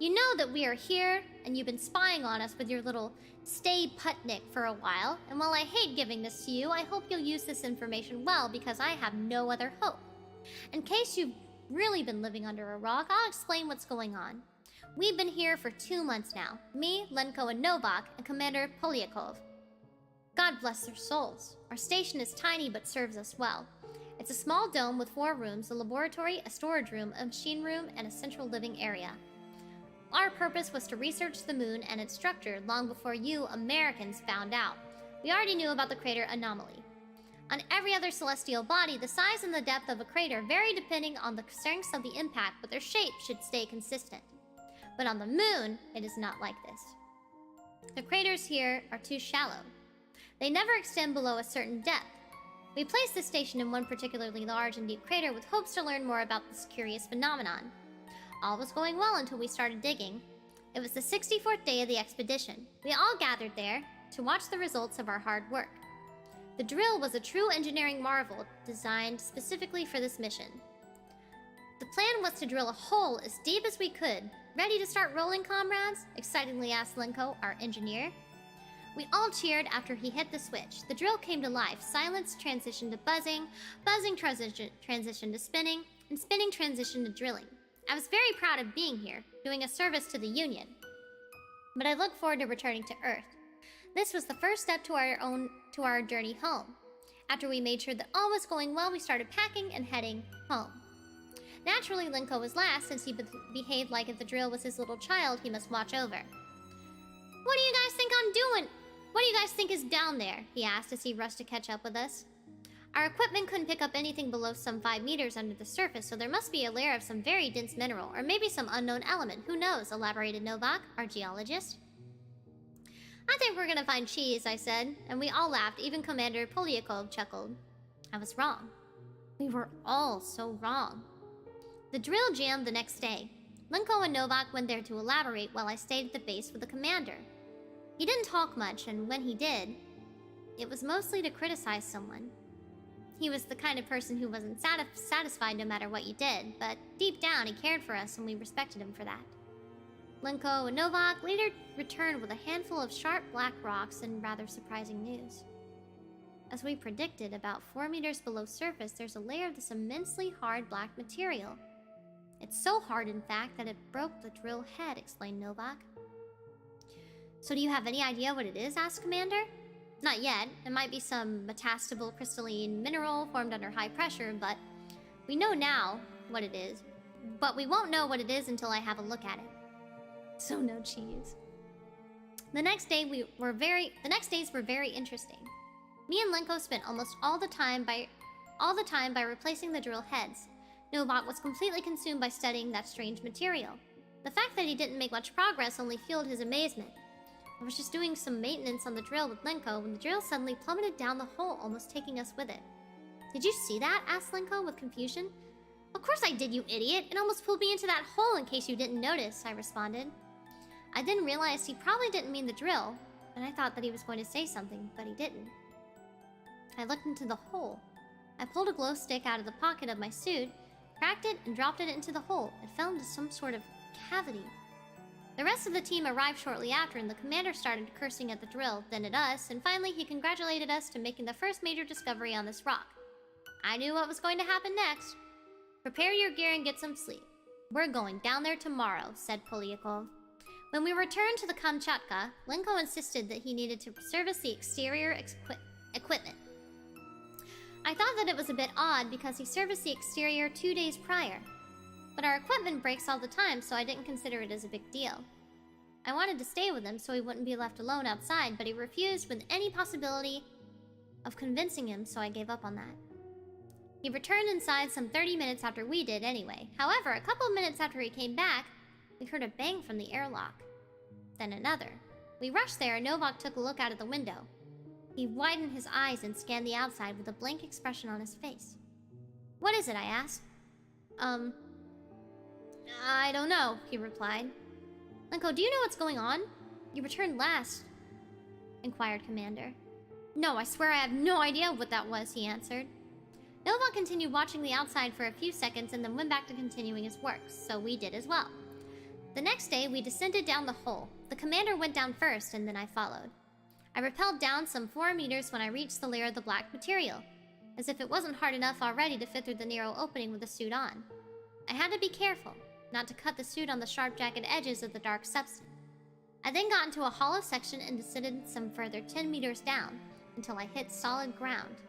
You know that we are here, and you've been spying on us with your little stay putnik for a while, and while I hate giving this to you, I hope you'll use this information well, because I have no other hope. In case you've really been living under a rock, I'll explain what's going on. We've been here for 2 months now. Me, Lenko, and Novak, and Commander Polyakov. God bless their souls. Our station is tiny but serves us well. It's a small dome with 4 rooms, a laboratory, a storage room, a machine room, and a central living area. Our purpose was to research the moon and its structure long before you Americans found out. We already knew about the crater anomaly. On every other celestial body, the size and the depth of a crater vary depending on the strength of the impact, but their shape should stay consistent. But on the moon, it is not like this. The craters here are too shallow. They never extend below a certain depth. We placed this station in one particularly large and deep crater with hopes to learn more about this curious phenomenon. All was going well until we started digging. It was the 64th day of the expedition. We all gathered there to watch the results of our hard work. The drill was a true engineering marvel designed specifically for this mission. The plan was to drill a hole as deep as we could. Ready to start rolling, comrades? Excitedly asked Lenko, our engineer. We all cheered after he hit the switch. The drill came to life. Silence transitioned to buzzing, buzzing transitioned to spinning, and spinning transitioned to drilling. I was very proud of being here, doing a service to the Union. But I look forward to returning to Earth. This was the first step to our journey home. After we made sure that all was going well, we started packing and heading home. Naturally, Lenko was last, since he behaved like if the drill was his little child he must watch over. What do you guys think I'm doing? What do you guys think is down there? He asked as he rushed to catch up with us. Our equipment couldn't pick up anything below some 5 meters under the surface, so there must be a layer of some very dense mineral, or maybe some unknown element. Who knows? Elaborated Novak, our geologist. I think we're gonna find cheese, I said, and we all laughed. Even Commander Polyakov chuckled. I was wrong. We were all so wrong. The drill jammed the next day. Lenko and Novak went there to elaborate while I stayed at the base with the commander. He didn't talk much, and when he did, it was mostly to criticize someone. He was the kind of person who wasn't satisfied no matter what you did, but deep down he cared for us and we respected him for that. Lenko and Novak later returned with a handful of sharp black rocks and rather surprising news. As we predicted, about 4 meters below surface, there's a layer of this immensely hard black material. It's so hard, in fact, that it broke the drill head, explained Novak. So do you have any idea what it is? Asked Commander. Not yet. It might be some metastable crystalline mineral formed under high pressure, but we know now what it is. But we won't know what it is until I have a look at it. So no cheese. The next days were very interesting. Me and Lenko spent almost all the time by replacing the drill heads. Novak was completely consumed by studying that strange material. The fact that he didn't make much progress only fueled his amazement. I was just doing some maintenance on the drill with Lenko when the drill suddenly plummeted down the hole, almost taking us with it. Did you see that? Asked Lenko with confusion. Of course I did, you idiot! It almost pulled me into that hole in case you didn't notice, I responded. I then realized he probably didn't mean the drill, and I thought that he was going to say something, but he didn't. I looked into the hole. I pulled a glow stick out of the pocket of my suit, cracked it, and dropped it into the hole. It fell into some sort of cavity. The rest of the team arrived shortly after, and the commander started cursing at the drill, then at us, and finally he congratulated us to making the first major discovery on this rock. I knew what was going to happen next. Prepare your gear and get some sleep. We're going down there tomorrow, said Polyakov. When we returned to the Kamchatka, Lenko insisted that he needed to service the exterior equipment. I thought that it was a bit odd because he serviced the exterior 2 days prior. But our equipment breaks all the time, so I didn't consider it as a big deal. I wanted to stay with him so he wouldn't be left alone outside, but he refused with any possibility of convincing him, so I gave up on that. He returned inside some 30 minutes after we did anyway. However, a couple of minutes after he came back, we heard a bang from the airlock. Then another. We rushed there and Novak took a look out of the window. He widened his eyes and scanned the outside with a blank expression on his face. What is it? I asked. I don't know, he replied. Lenko, do you know what's going on? You returned last, inquired Commander. No, I swear I have no idea what that was, he answered. Novak continued watching the outside for a few seconds and then went back to continuing his work, so we did as well. The next day, we descended down the hole. The commander went down first, and then I followed. I rappelled down some 4 meters when I reached the layer of the black material, as if it wasn't hard enough already to fit through the narrow opening with the suit on. I had to be careful, not to cut the suit on the sharp jagged edges of the dark substance. I then got into a hollow section and descended some further 10 meters down, until I hit solid ground.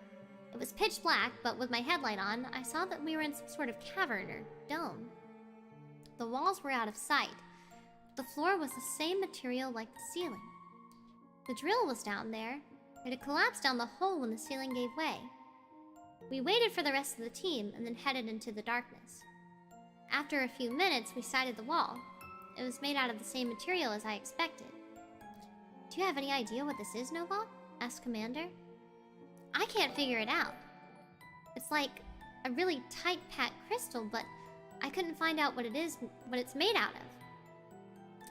It was pitch black, but with my headlight on, I saw that we were in some sort of cavern or dome. The walls were out of sight. The floor was the same material like the ceiling. The drill was down there. It had collapsed down the hole when the ceiling gave way. We waited for the rest of the team and then headed into the darkness. After a few minutes, we sighted the wall. It was made out of the same material as I expected. Do you have any idea what this is, Novak? Asked Commander. I can't figure it out. It's like a really tight-packed crystal, but I couldn't find out what it's made out of.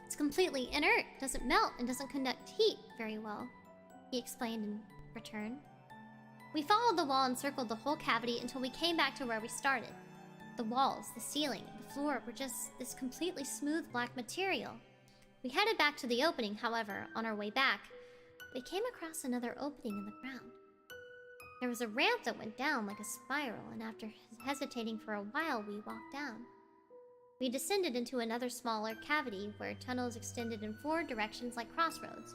It's completely inert, doesn't melt, and doesn't conduct heat very well, he explained in return. We followed the wall and circled the whole cavity until we came back to where we started. The walls, the ceiling, the floor were just this completely smooth black material. We headed back to the opening, however, on our way back, we came across another opening in the ground. There was a ramp that went down like a spiral, and after hesitating for a while, we walked down. We descended into another smaller cavity where tunnels extended in 4 directions like crossroads.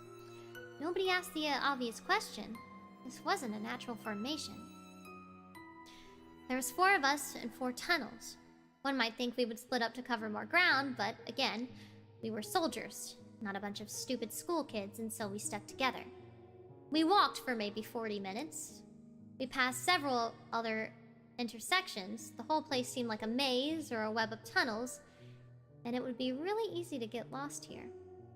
Nobody asked the obvious question. This wasn't a natural formation. There was 4 of us and 4 tunnels. One might think we would split up to cover more ground, but again, we were soldiers, not a bunch of stupid school kids, and so we stuck together. We walked for maybe 40 minutes. We passed several other intersections. The whole place seemed like a maze or a web of tunnels, and it would be really easy to get lost here.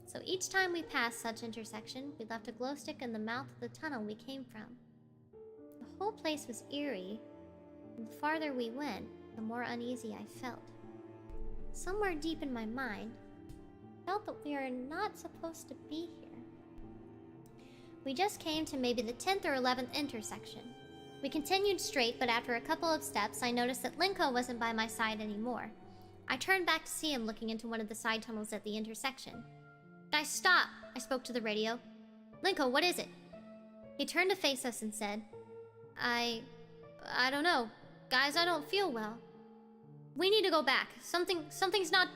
So each time we passed such intersection, we left a glow stick in the mouth of the tunnel we came from. The whole place was eerie, and the farther we went, the more uneasy I felt. Somewhere deep in my mind, I felt that we are not supposed to be here. We just came to maybe the 10th or 11th intersection. We continued straight, but after a couple of steps, I noticed that Lenko wasn't by my side anymore. I turned back to see him looking into one of the side tunnels at the intersection. Guys, stop! I spoke to the radio. Lenko, what is it? He turned to face us and said, I don't know. Guys, I don't feel well. We need to go back. Something's not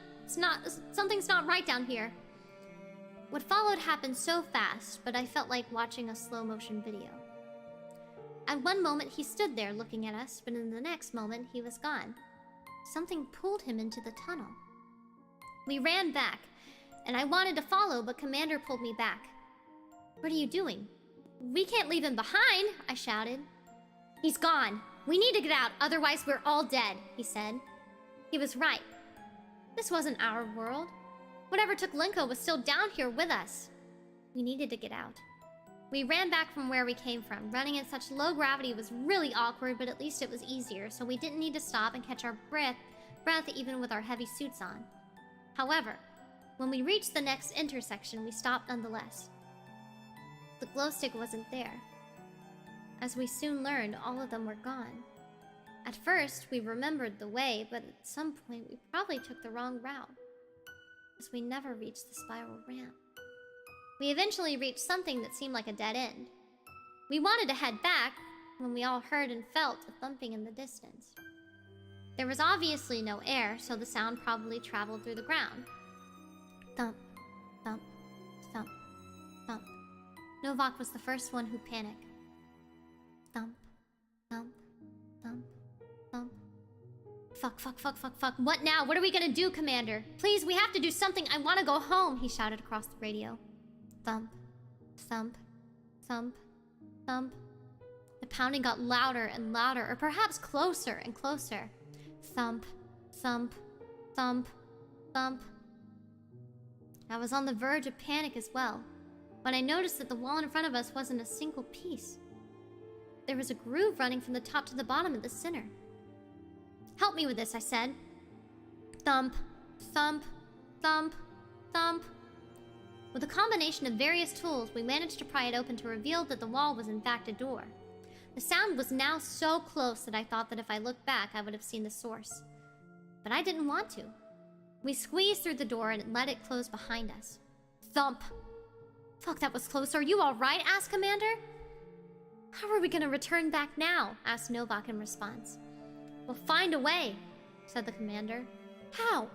right down here. What followed happened so fast, but I felt like watching a slow-motion video. At one moment, he stood there looking at us, but in the next moment, he was gone. Something pulled him into the tunnel. We ran back. and I wanted to follow, but Commander pulled me back. What are you doing? We can't leave him behind, I shouted. He's gone. We need to get out, otherwise we're all dead, he said. He was right. This wasn't our world. Whatever took Linko was still down here with us. We needed to get out. We ran back from where we came from. Running in such low gravity was really awkward, but at least it was easier, so we didn't need to stop and catch our breath even with our heavy suits on. However, when we reached the next intersection, we stopped nonetheless. The glow stick wasn't there. As we soon learned, all of them were gone. At first, we remembered the way, but at some point we probably took the wrong route, as we never reached the spiral ramp. We eventually reached something that seemed like a dead end. We wanted to head back when we all heard and felt a thumping in the distance. There was obviously no air, so the sound probably traveled through the ground. Thump, thump, thump, thump. Novak was the first one who panicked. Thump, thump, thump, thump. Fuck. What now? What are we gonna do, Commander? Please, we have to do something. I want to go home, he shouted across the radio. Thump, thump, thump, thump. The pounding got louder and louder, or perhaps closer and closer. Thump, thump, thump, thump. I was on the verge of panic as well, when I noticed that the wall in front of us wasn't a single piece. There was a groove running from the top to the bottom at the center. Help me with this, I said. Thump, thump, thump, thump. With a combination of various tools, we managed to pry it open to reveal that the wall was in fact a door. The sound was now so close that I thought that if I looked back, I would have seen the source. But I didn't want to. We squeezed through the door and let it close behind us. Thump. Fuck, that was close. Are you alright? Asked Commander. How are we gonna return back now? Asked Novak in response. We'll find a way, said the Commander. How?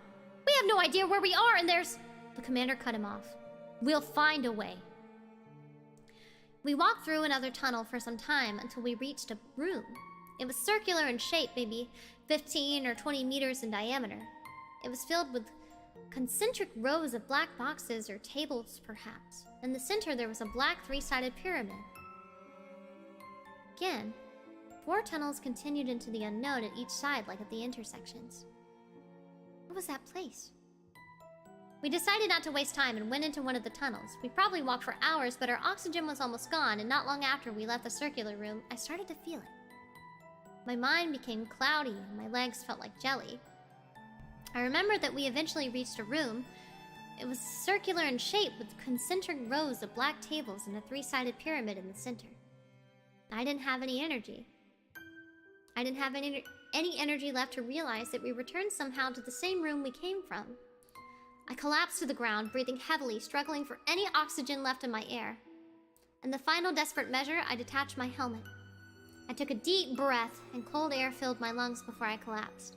We have no idea where we are and there's... The Commander cut him off. We'll find a way. We walked through another tunnel for some time until we reached a room. It was circular in shape, maybe 15 or 20 meters in diameter. It was filled with concentric rows of black boxes or tables, perhaps. In the center, there was a black three-sided pyramid. Again, 4 tunnels continued into the unknown at each side, like at the intersections. What was that place? We decided not to waste time and went into one of the tunnels. We probably walked for hours, but our oxygen was almost gone, and not long after we left the circular room, I started to feel it. My mind became cloudy, and my legs felt like jelly. I remembered that we eventually reached a room. It was circular in shape with concentric rows of black tables and a three-sided pyramid in the center. I didn't have any energy. I didn't have any energy left to realize that we returned somehow to the same room we came from. I collapsed to the ground, breathing heavily, struggling for any oxygen left in my air. In the final desperate measure, I detached my helmet. I took a deep breath, and cold air filled my lungs before I collapsed.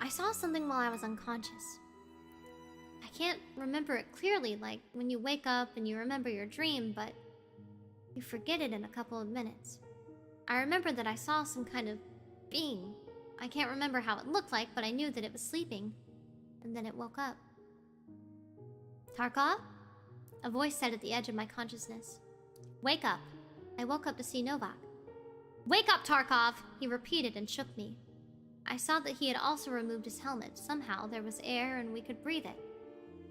I saw something while I was unconscious. I can't remember it clearly, like when you wake up and you remember your dream, but you forget it in a couple of minutes. I remember that I saw some kind of being. I can't remember how it looked like, but I knew that it was sleeping. And then it woke up. Tarkov? A voice said at the edge of my consciousness. Wake up. I woke up to see Novak. Wake up, Tarkov! He repeated and shook me. I saw that he had also removed his helmet. Somehow there was air and we could breathe it.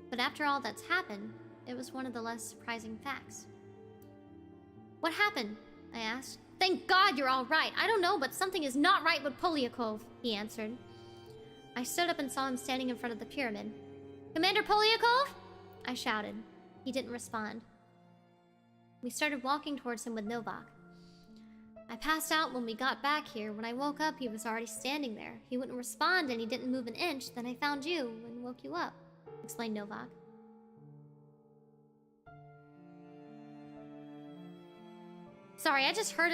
But after all that's happened, it was one of the less surprising facts. What happened? I asked. Thank God you're all right. I don't know, but something is not right with Polyakov, he answered. I stood up and saw him standing in front of the pyramid. Commander Polyakov? I shouted. He didn't respond. We started walking towards him with Novak. I passed out when we got back here. When I woke up, he was already standing there. He wouldn't respond and he didn't move an inch. Then I found you and woke you up, explained Novak. Sorry, I just heard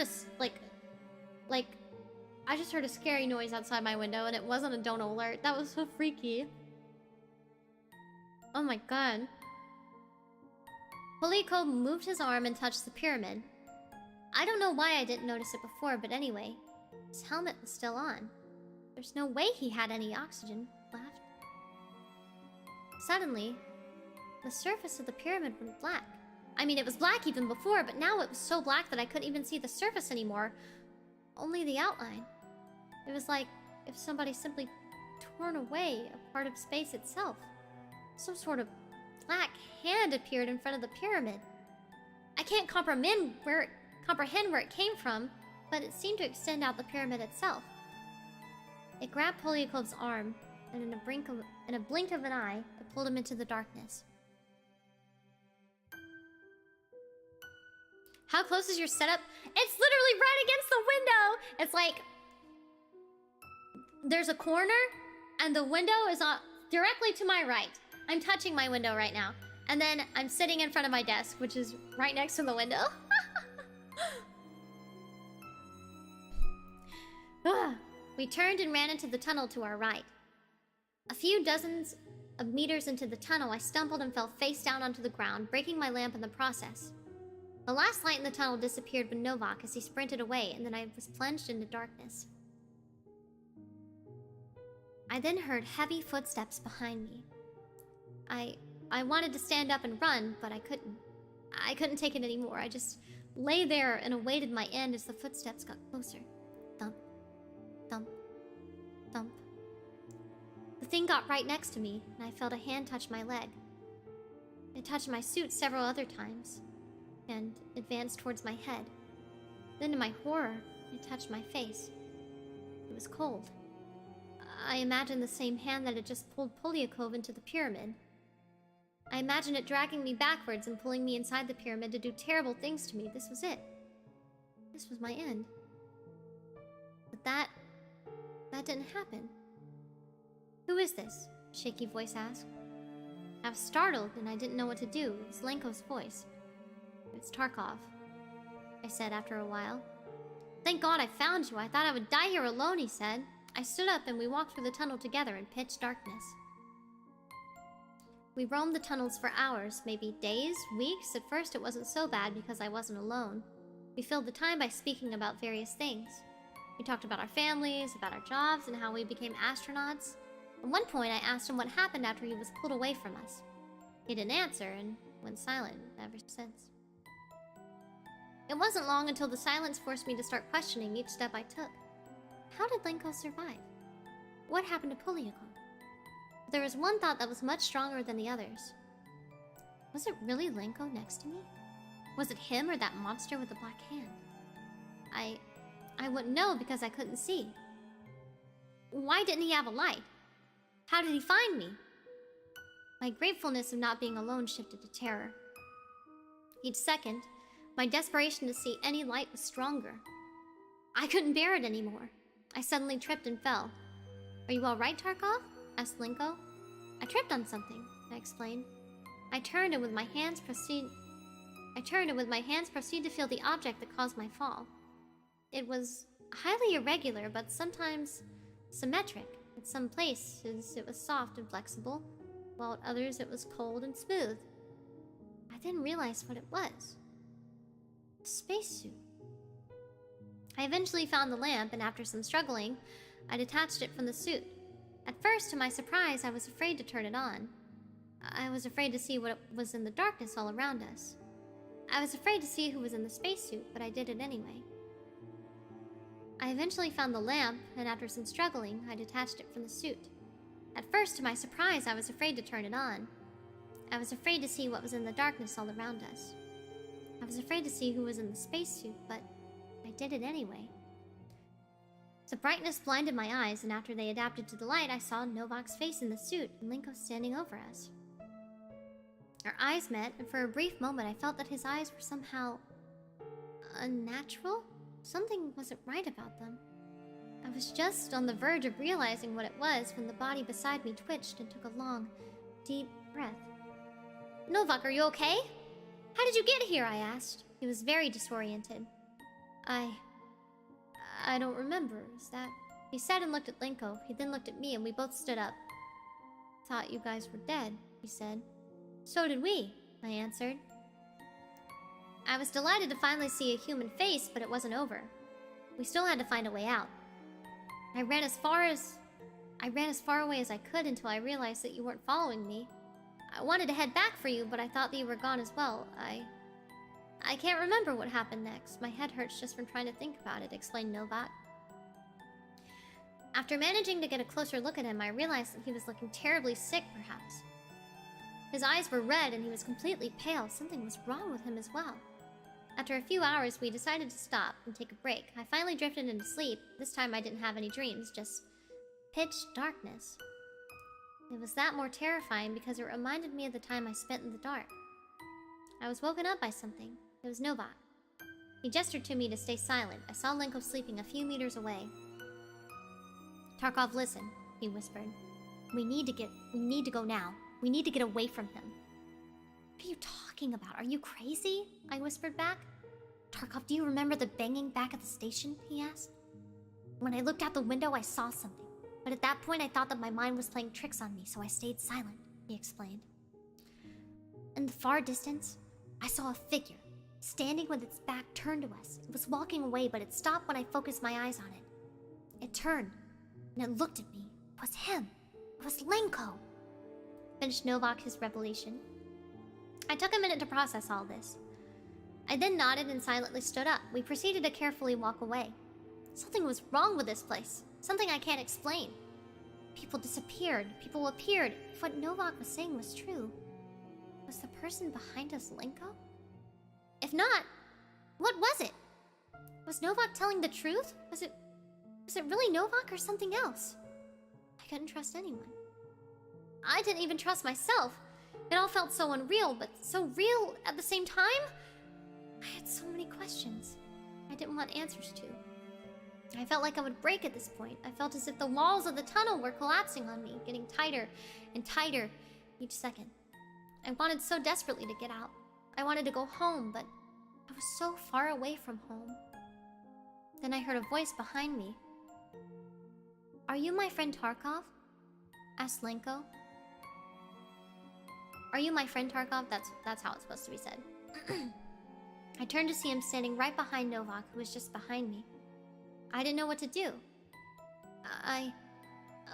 I just heard a scary noise outside my window and it wasn't a dono alert. That was so freaky. Oh my god. Polyakov moved his arm and touched the pyramid. I don't know why I didn't notice it before, but anyway, his helmet was still on. There's no way he had any oxygen left. Suddenly, the surface of the pyramid went black. I mean, it was black even before, but now it was so black that I couldn't even see the surface anymore. Only the outline. It was like if somebody simply torn away a part of space itself. Some sort of black hand appeared in front of the pyramid. I can't comprehend where it came from, but it seemed to extend out the pyramid itself. It grabbed Polyakov's arm, and in a blink of an eye, it pulled him into the darkness. How close is your setup? It's literally right against the window! It's like... there's a corner, and the window is directly to my right. I'm touching my window right now. And then I'm sitting in front of my desk, which is right next to the window. We turned and ran into the tunnel to our right. A few dozens of meters into the tunnel, I stumbled and fell face down onto the ground, breaking my lamp in the process. The last light in the tunnel disappeared with Novak as he sprinted away, and then I was plunged into darkness. I then heard heavy footsteps behind me. I wanted to stand up and run, but I couldn't. I couldn't take it anymore. I just lay there and awaited my end as the footsteps got closer. Thump, thump, thump. The thing got right next to me, and I felt a hand touch my leg. It touched my suit several other times, and advanced towards my head. Then in my horror, it touched my face. It was cold. I imagined the same hand that had just pulled Polyakov into the pyramid. I imagined it dragging me backwards and pulling me inside the pyramid to do terrible things to me. This was it. This was my end. But that didn't happen. Who is this? A shaky voice asked. I was startled and I didn't know what to do. It was Lenko's voice. It's Tarkov, I said after a while. Thank God I found you. I thought I would die here alone, he said. I stood up and we walked through the tunnel together in pitch darkness. We roamed the tunnels for hours, maybe days, weeks. At first it wasn't so bad because I wasn't alone. We filled the time by speaking about various things. We talked about our families, about our jobs, and how we became astronauts. At one point I asked him what happened after he was pulled away from us. He didn't answer and went silent ever since. It wasn't long until the silence forced me to start questioning each step I took. How did Lenko survive? What happened to Polyakov? There was one thought that was much stronger than the others. Was it really Lenko next to me? Was it him or that monster with the black hand? I wouldn't know because I couldn't see. Why didn't he have a light? How did he find me? My gratefulness of not being alone shifted to terror. Each second, my desperation to see any light was stronger. I couldn't bear it anymore. I suddenly tripped and fell. Are you all right, Tarkov? Asked Lenko. I tripped on something, I explained. I turned and with my hands proceed to feel the object that caused my fall. It was highly irregular, but sometimes symmetric. At some places it was soft and flexible, while at others it was cold and smooth. I didn't realize what it was. A spacesuit. I eventually found the lamp, and after some struggling, I detached it from the suit. At first, to my surprise, I was afraid to turn it on. I was afraid to see what was in the darkness all around us. I was afraid to see who was in the spacesuit, but I did it anyway. I eventually found the lamp, and after some struggling, I detached it from the suit. At first, to my surprise, I was afraid to turn it on. I was afraid to see what was in the darkness all around us. I was afraid to see who was in the spacesuit, but I did it anyway. The brightness blinded my eyes, and after they adapted to the light, I saw Novak's face in the suit and Lenko standing over us. Our eyes met, and for a brief moment I felt that his eyes were somehow unnatural. Something wasn't right about them. I was just on the verge of realizing what it was when the body beside me twitched and took a long, deep breath. Novak, are you okay? How did you get here? I asked. He was very disoriented. I don't remember. Is that... He said and looked at Lenko. He then looked at me and we both stood up. Thought you guys were dead, he said. So did we, I answered. I was delighted to finally see a human face, but it wasn't over. We still had to find a way out. I ran as far away as I could until I realized that you weren't following me. I wanted to head back for you, but I thought that you were gone as well. I can't remember what happened next. My head hurts just from trying to think about it, explained Novak. After managing to get a closer look at him, I realized that he was looking terribly sick, perhaps. His eyes were red and he was completely pale. Something was wrong with him as well. After a few hours, we decided to stop and take a break. I finally drifted into sleep. This time I didn't have any dreams, just pitch darkness. It was that more terrifying because it reminded me of the time I spent in the dark. I was woken up by something. It was Novak. He gestured to me to stay silent. I saw Lenko sleeping a few meters away. Tarkov, listen, he whispered. We need to go now. We need to get away from him. What are you talking about? Are you crazy? I whispered back. Tarkov, do you remember the banging back at the station? He asked. When I looked out the window, I saw something. But at that point, I thought that my mind was playing tricks on me, so I stayed silent, he explained. In the far distance, I saw a figure, standing with its back turned to us. It was walking away, but it stopped when I focused my eyes on it. It turned, and it looked at me. It was him. It was Lenko. Finished Novak his revelation. I took a minute to process all this. I then nodded and silently stood up. We proceeded to carefully walk away. Something was wrong with this place. Something I can't explain. People disappeared. People appeared. If what Novak was saying was true, was the person behind us Lenko? If not, what was it? Was Novak telling the truth? Was it really Novak or something else? I couldn't trust anyone. I didn't even trust myself. It all felt so unreal, but so real at the same time. I had so many questions I didn't want answers to. I felt like I would break at this point. I felt as if the walls of the tunnel were collapsing on me, getting tighter and tighter each second. I wanted so desperately to get out. I wanted to go home, but I was so far away from home. Then I heard a voice behind me. Are you my friend Tarkov? Asked Lenko. Are you my friend Tarkov? That's how it's supposed to be said. I turned to see him standing right behind Novak, who was just behind me. I didn't know what to do.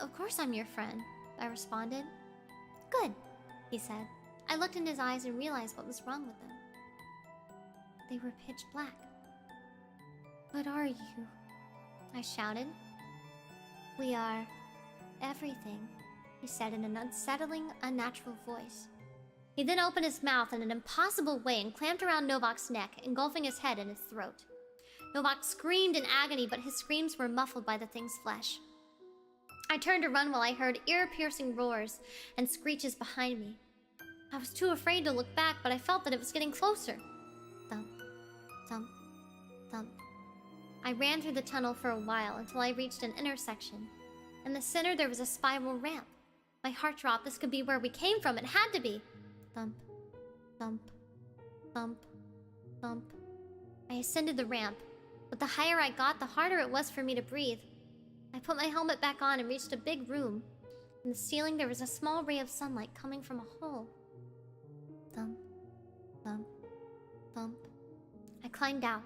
Of course I'm your friend, I responded. Good, he said. I looked in his eyes and realized what was wrong with them. They were pitch black. What are you? I shouted. We are everything, he said in an unsettling, unnatural voice. He then opened his mouth in an impossible way and clamped around Novak's neck, engulfing his head in his throat. Novak screamed in agony, but his screams were muffled by the thing's flesh. I turned to run while I heard ear-piercing roars and screeches behind me. I was too afraid to look back, but I felt that it was getting closer. Thump, thump, thump. I ran through the tunnel for a while until I reached an intersection. In the center, there was a spiral ramp. My heart dropped. This could be where we came from. It had to be. Thump, thump, thump, thump. I ascended the ramp. But the higher I got, the harder it was for me to breathe. I put my helmet back on and reached a big room. In the ceiling, there was a small ray of sunlight coming from a hole. Thump, thump, thump. I climbed out.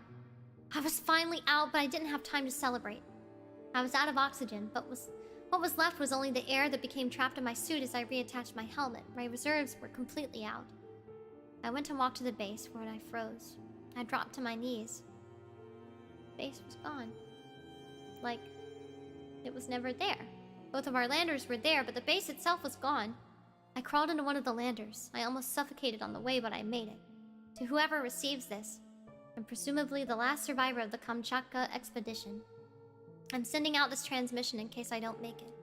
I was finally out, but I didn't have time to celebrate. I was out of oxygen, but what was left was only the air that became trapped in my suit as I reattached my helmet. My reserves were completely out. I went to walk to the base, where I froze. I dropped to my knees. The base was gone. Like, it was never there. Both of our landers were there, but the base itself was gone. I crawled into one of the landers. I almost suffocated on the way, but I made it. To whoever receives this, and presumably the last survivor of the Kamchatka expedition, I'm sending out this transmission in case I don't make it.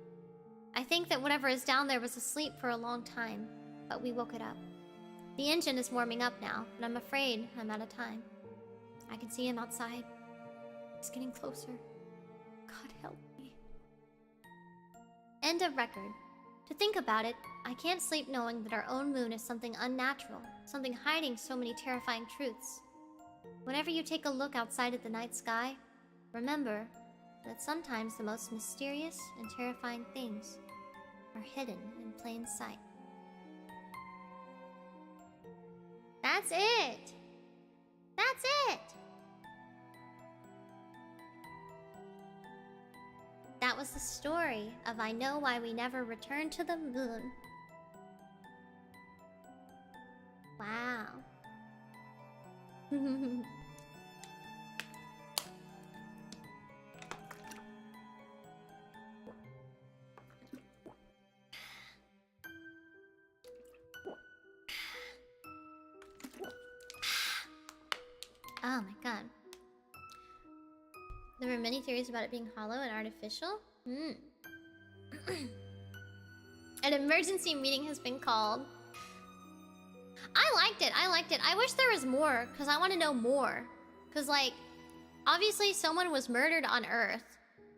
I think that whatever is down there was asleep for a long time, but we woke it up. The engine is warming up now, but I'm afraid I'm out of time. I can see him outside. He's getting closer. God help me. End of record. To think about it, I can't sleep knowing that our own moon is something unnatural, something hiding so many terrifying truths. Whenever you take a look outside at the night sky, remember that sometimes the most mysterious and terrifying things are hidden in plain sight. That's it! That's it! That was the story of I Know Why We Never Returned to the Moon. Wow. Oh my god. There were many theories about it being hollow and artificial. An emergency meeting has been called. I liked it. I liked it. I wish there was more, because I want to know more. Because, like, obviously someone was murdered on Earth,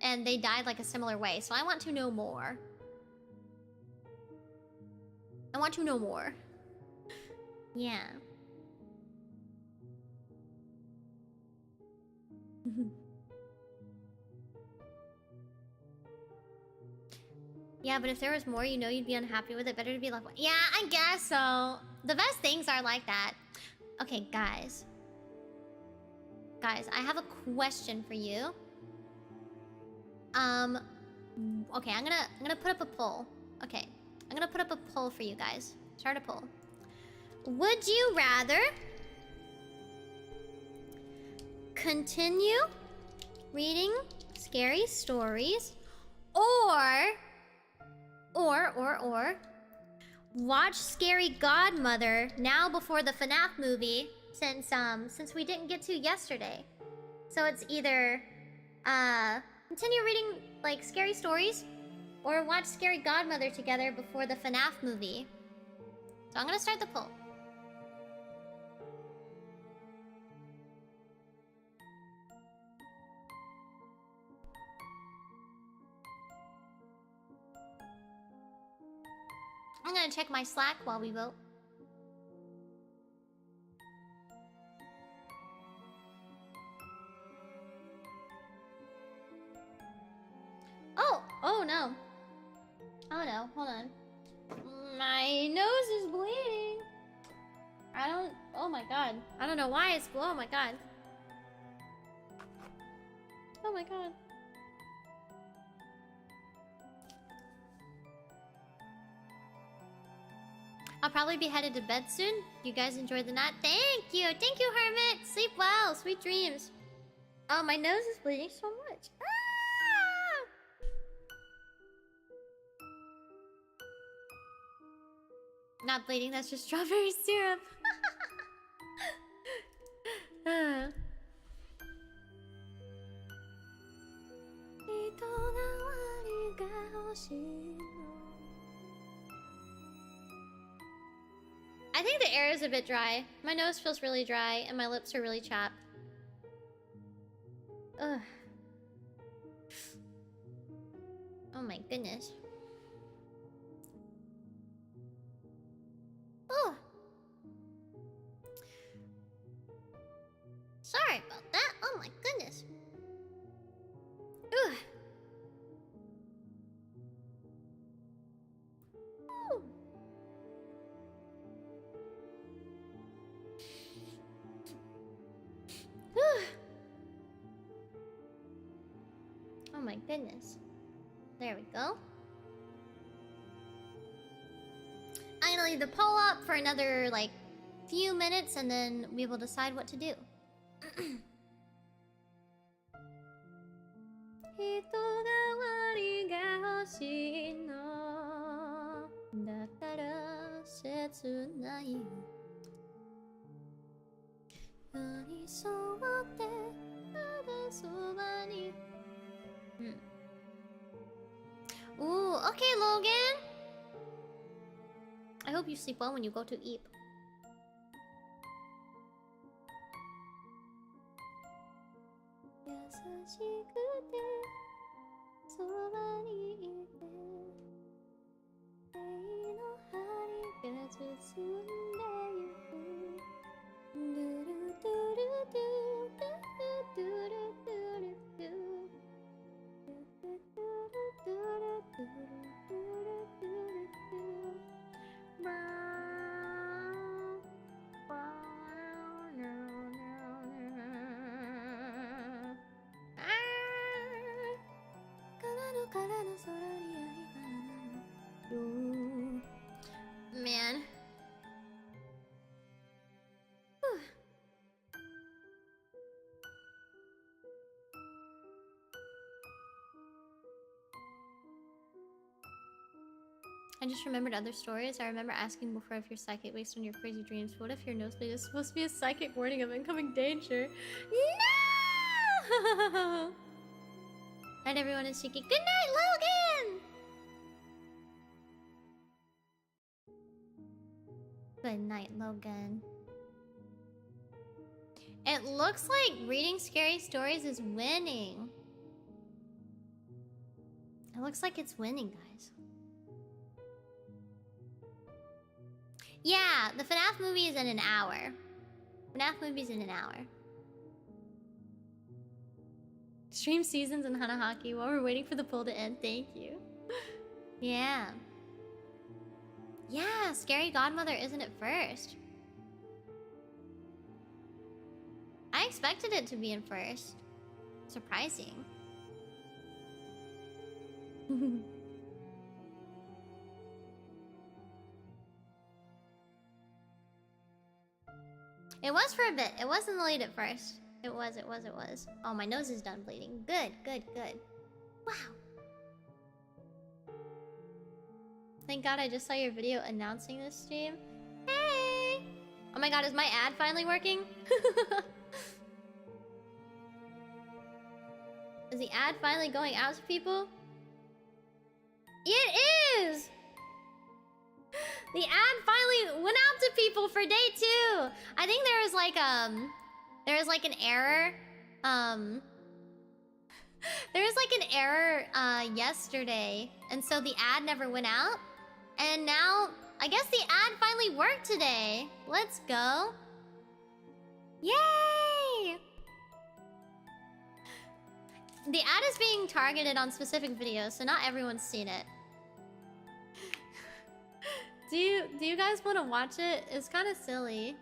and they died, like, a similar way. So I want to know more. I want to know more. Yeah. Yeah, but if there was more, you know you'd be unhappy with it. Better to be like, yeah, I guess so. The best things are like that. Okay, guys. Guys, I have a question for you. Okay, I'm gonna put up a poll. Okay, I'm gonna put up a poll for you guys. Start a poll. Would you rather continue reading scary stories or watch Scary Godmother now before the FNAF movie since we didn't get to yesterday? So it's either continue reading like scary stories or watch Scary Godmother together before the FNAF movie. So I'm gonna start the poll. I'm gonna check my Slack while we vote. Oh no. Oh no, hold on. My nose is bleeding. Oh my god. I don't know why it's, oh my god. Oh my god. I'll probably be headed to bed soon. You guys enjoy the night. Thank you, Hermit. Sleep well, sweet dreams. Oh, my nose is bleeding so much. Ah! Not bleeding, that's just strawberry syrup. I think the air is a bit dry. My nose feels really dry and my lips are really chapped. Ugh. Oh my goodness. Oh. Sorry about that. Oh my goodness. Ugh. Ooh. Oh my goodness. There we go. I'm gonna leave the poll up for another, like, few minutes and then we will decide what to do. Ooh, okay, Logan. I hope you sleep well when you go to eat. I just remembered other stories. I remember asking before if you're psychic based on your crazy dreams. What if your nosebleed is supposed to be a psychic warning of incoming danger? No! Night everyone, is Shiki. Good night, Logan! Good night, Logan. It looks like reading scary stories is winning. It looks like it's winning, guys. Yeah, the FNAF movie is in an hour. FNAF movie's in an hour. Stream seasons and Hanahaki while we're waiting for the poll to end. Thank you. Yeah. Yeah, Scary Godmother isn't it first? I expected it to be in first. Surprising. It was for a bit. It was in the lead at first. It was. Oh, my nose is done bleeding. Good. Wow. Thank God I just saw your video announcing this stream. Hey! Oh my God, is my ad finally working? Is the ad finally going out to people? It is! The ad finally went out to people for day 2. I think there was like an error. There was like an error yesterday, and so the ad never went out. And now I guess the ad finally worked today. Let's go. Yay! The ad is being targeted on specific videos, so not everyone's seen it. Do you guys want to watch it? It's kind of silly.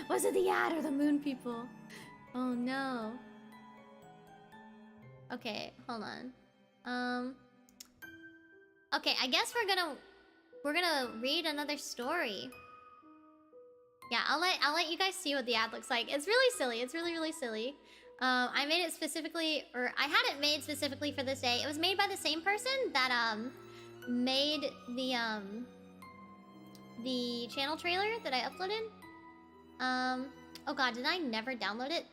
Was it the ad or the moon people? Oh no. Okay, hold on. Okay, I guess we're gonna read another story. Yeah, I'll let you guys see what the ad looks like. It's really silly. It's really silly. I made it specifically, or I had it made specifically for this day. It was made by the same person that made the channel trailer that I uploaded. Oh God, did I never download it?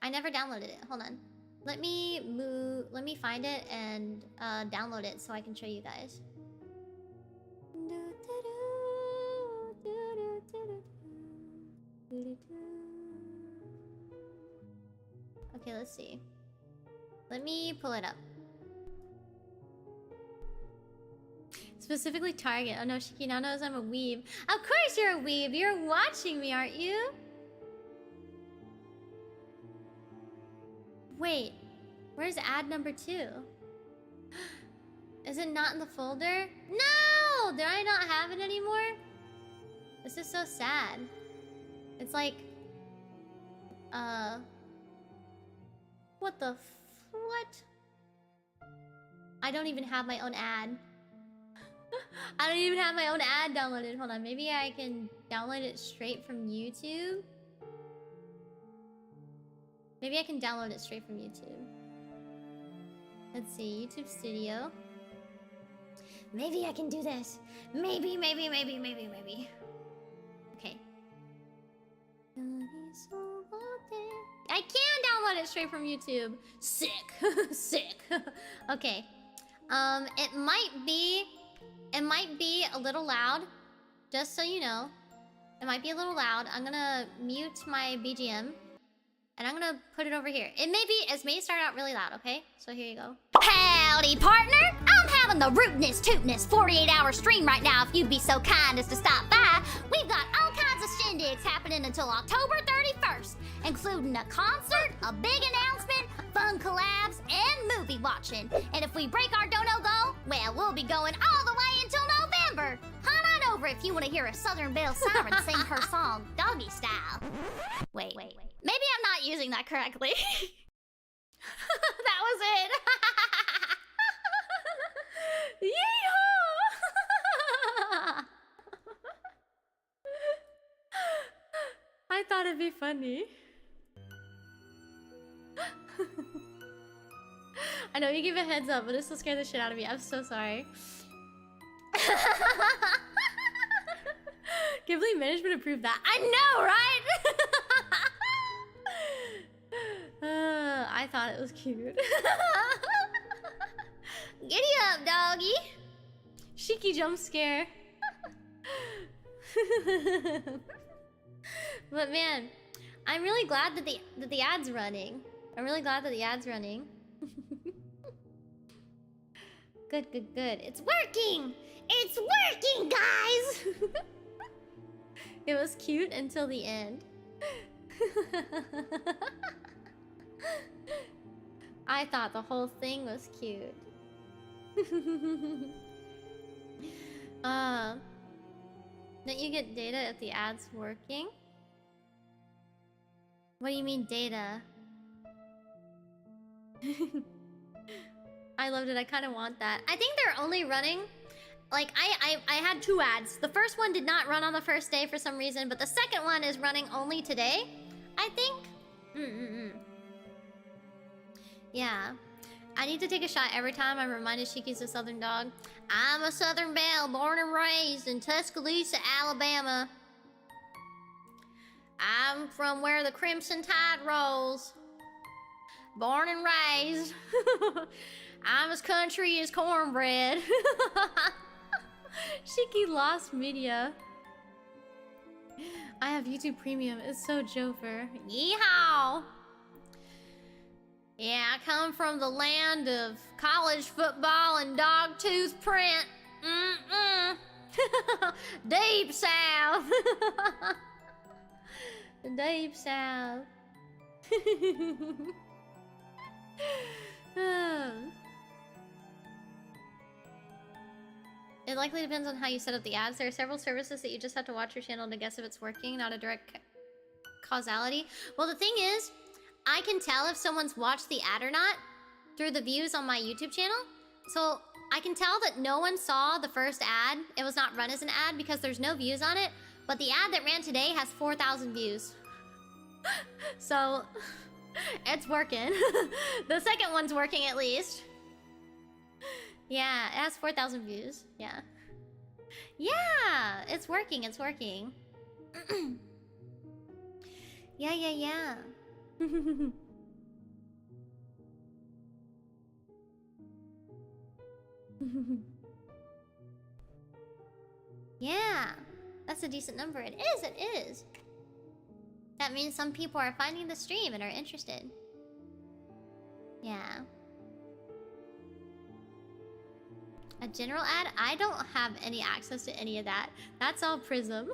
I never downloaded it. Hold on. Let me find it and download it so I can show you guys. Okay, let's see. Let me pull it up. Specifically Target. Oh no, Shiki now knows I'm a weeb. Of course you're a weeb. You're watching me, aren't you? Wait, where's ad number 2? Is it not in the folder? No! Did I not have it anymore? This is so sad. It's like... What the what? I don't even have my own ad. I don't even have my own ad downloaded. Hold on, maybe I can download it straight from YouTube? Maybe I can download it straight from YouTube. Let's see, YouTube Studio. Maybe I can do this. Maybe. Okay. I can download it straight from YouTube. Sick. Sick. Okay. It might be a little loud. Just so you know. It might be a little loud. I'm gonna mute my BGM. And I'm gonna put it over here. It may start out really loud, okay? So here you go. Howdy, partner! I'm having the rootness tootness 48-hour stream right now if you'd be so kind as to stop by. We've got all kinds of shindigs happening until October 31st, including a concert, a big announcement, fun collabs, and movie watching. And if we break our dono goal, well, we'll be going all the way until November. Hunt on over if you want to hear a Southern Belle Siren sing her song doggy style. Wait. Maybe I'm not using that correctly. That was it. Yeehaw! I thought it'd be funny. I know you gave a heads up, but it still scared the shit out of me. I'm so sorry. Can't believe management approved that. I know, right? I thought it was cute. Giddy up, doggy. Shiki jump scare. But man, I'm really glad that the ad's running. I'm really glad that the ad's running. Good, good, good. It's working! It's working, guys! It was cute until the end. I thought the whole thing was cute. Don't you get data if the ad's working? What do you mean data? I loved it. I kind of want that. I think they're only running... Like, I had 2 ads. The first one did not run on the first day for some reason, but the second one is running only today, I think. Yeah. I need to take a shot every time I'm reminded Shiki's a southern dog. I'm a southern belle, born and raised in Tuscaloosa, Alabama. I'm from where the Crimson Tide rolls. Born and raised. I'm as country as cornbread. Shiki lost media. I have YouTube Premium. It's so Jofer. Yeehaw! Yeah, I come from the land of college football and dogtooth print. Deep South. Deep South. It likely depends on how you set up the ads. There are several services that you just have to watch your channel to guess if it's working, not a direct causality. Well, the thing is, I can tell if someone's watched the ad or not through the views on my YouTube channel. So I can tell that no one saw the first ad. It was not run as an ad because there's no views on it. But the ad that ran today has 4,000 views. So it's working. The second one's working at least. Yeah, it has 4,000 views. Yeah. Yeah, it's working, it's working. Yeah. Yeah, that's a decent number. It is. That means some people are finding the stream and are interested. Yeah. A general ad? I don't have any access to any of that. That's all PRISM.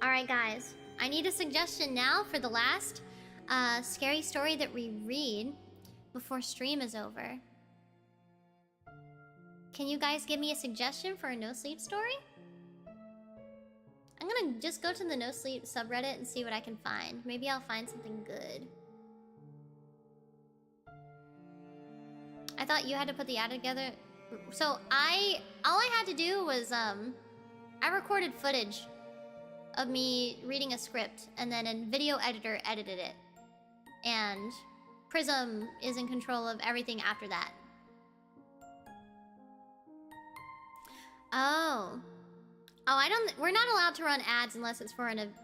Alright guys, I need a suggestion now for the last scary story that we read before stream is over. Can you guys give me a suggestion for a no-sleep story? I'm gonna just go to the no-sleep subreddit and see what I can find. Maybe I'll find something good. I thought you had to put the ad together. So all I had to do was I recorded footage of me reading a script and then a video editor edited it. And PRISM is in control of everything after that. Oh, we're not allowed to run ads unless it's for an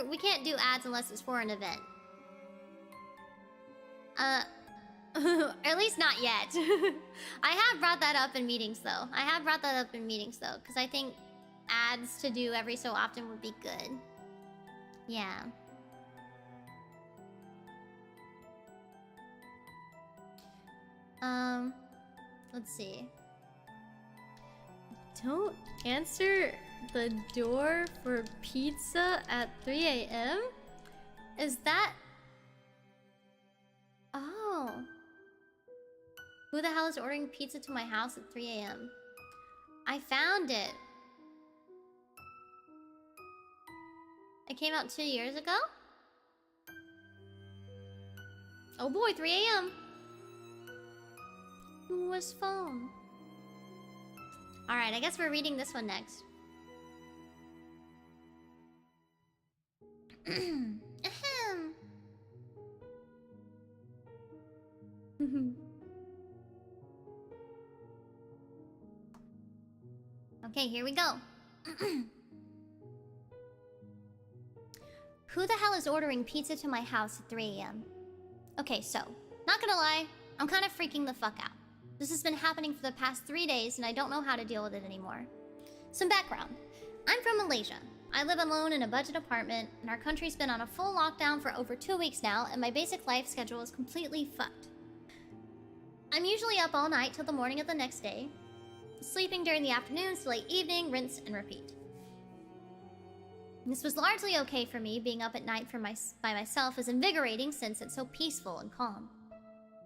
we can't do ads unless it's for an event. At least not yet. I have brought that up in meetings though. Because I think ads to do every so often would be good. Yeah. Let's see. Don't answer the door for pizza at 3 a.m.? Is that... Oh. Who the hell is ordering pizza to my house at 3 a.m.? I found it. It came out 2 years ago? Oh boy, 3 a.m. Who was phone? Alright, I guess we're reading this one next. Ahem. Okay, here we go. Who the hell is ordering pizza to my house at 3 a.m.? Okay, so, not gonna lie, I'm kind of freaking the fuck out. This has been happening for the past 3 days and I don't know how to deal with it anymore. Some background. I'm from Malaysia. I live alone in a budget apartment and our country's been on a full lockdown for over 2 weeks now and my basic life schedule is completely fucked. I'm usually up all night till the morning of the next day, sleeping during the afternoons to late evening, rinse and repeat. This was largely okay for me. Being up at night by myself is invigorating since it's so peaceful and calm.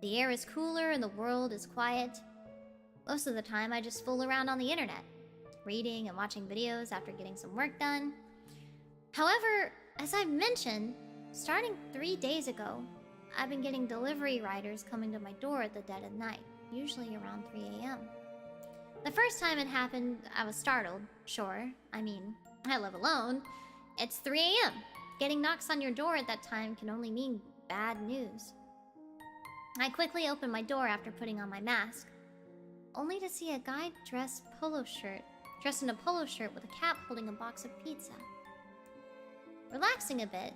The air is cooler and the world is quiet. Most of the time I just fool around on the internet, reading and watching videos after getting some work done. However, as I've mentioned, starting 3 days ago, I've been getting delivery riders coming to my door at the dead of night, usually around 3 a.m. The first time it happened, I was startled, sure. I mean, I live alone. It's 3 a.m. Getting knocks on your door at that time can only mean bad news. I quickly opened my door after putting on my mask, only to see a guy dressed in a polo shirt with a cap holding a box of pizza. Relaxing a bit,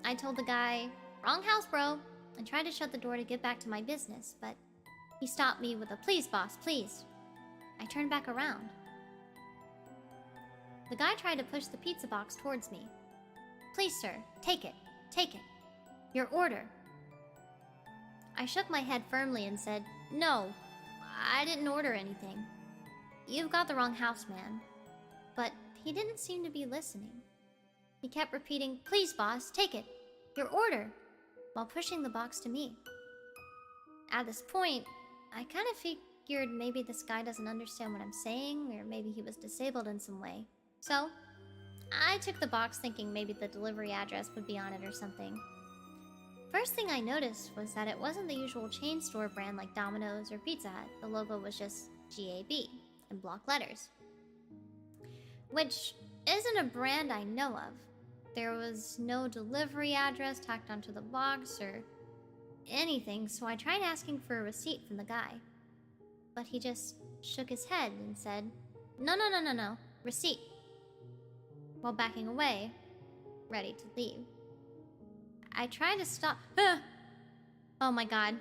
I told the guy, "Wrong house, bro," and tried to shut the door to get back to my business, but he stopped me with a "Please, boss, please." I turned back around. The guy tried to push the pizza box towards me. "Please, sir, take it. Take it. Your order." I shook my head firmly and said, "No, I didn't order anything. You've got the wrong house, man." But he didn't seem to be listening. He kept repeating, "Please, boss, take it. Your order," while pushing the box to me. At this point, I kind of figured maybe this guy doesn't understand what I'm saying, or maybe he was disabled in some way. So, I took the box thinking maybe the delivery address would be on it or something. First thing I noticed was that it wasn't the usual chain store brand like Domino's or Pizza Hut. The logo was just GAB in block letters, which isn't a brand I know of. There was no delivery address tacked onto the box or anything, so I tried asking for a receipt from the guy. But he just shook his head and said, No, receipt," while backing away, ready to leave. I tried to stop. Oh my god.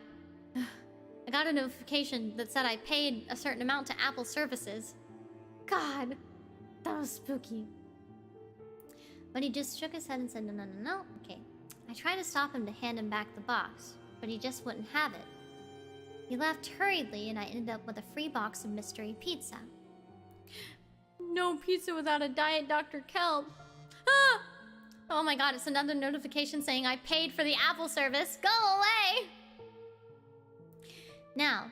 I got a notification that said I paid a certain amount to Apple services. God, that was spooky. But he just shook his head and said, No. Okay. I tried to stop him to hand him back the box, but he just wouldn't have it. He left hurriedly, and I ended up with a free box of mystery pizza. No pizza without a Diet Dr. Kelp. Ah! Oh my god, it's another notification saying I paid for the Apple service. Go away! Now,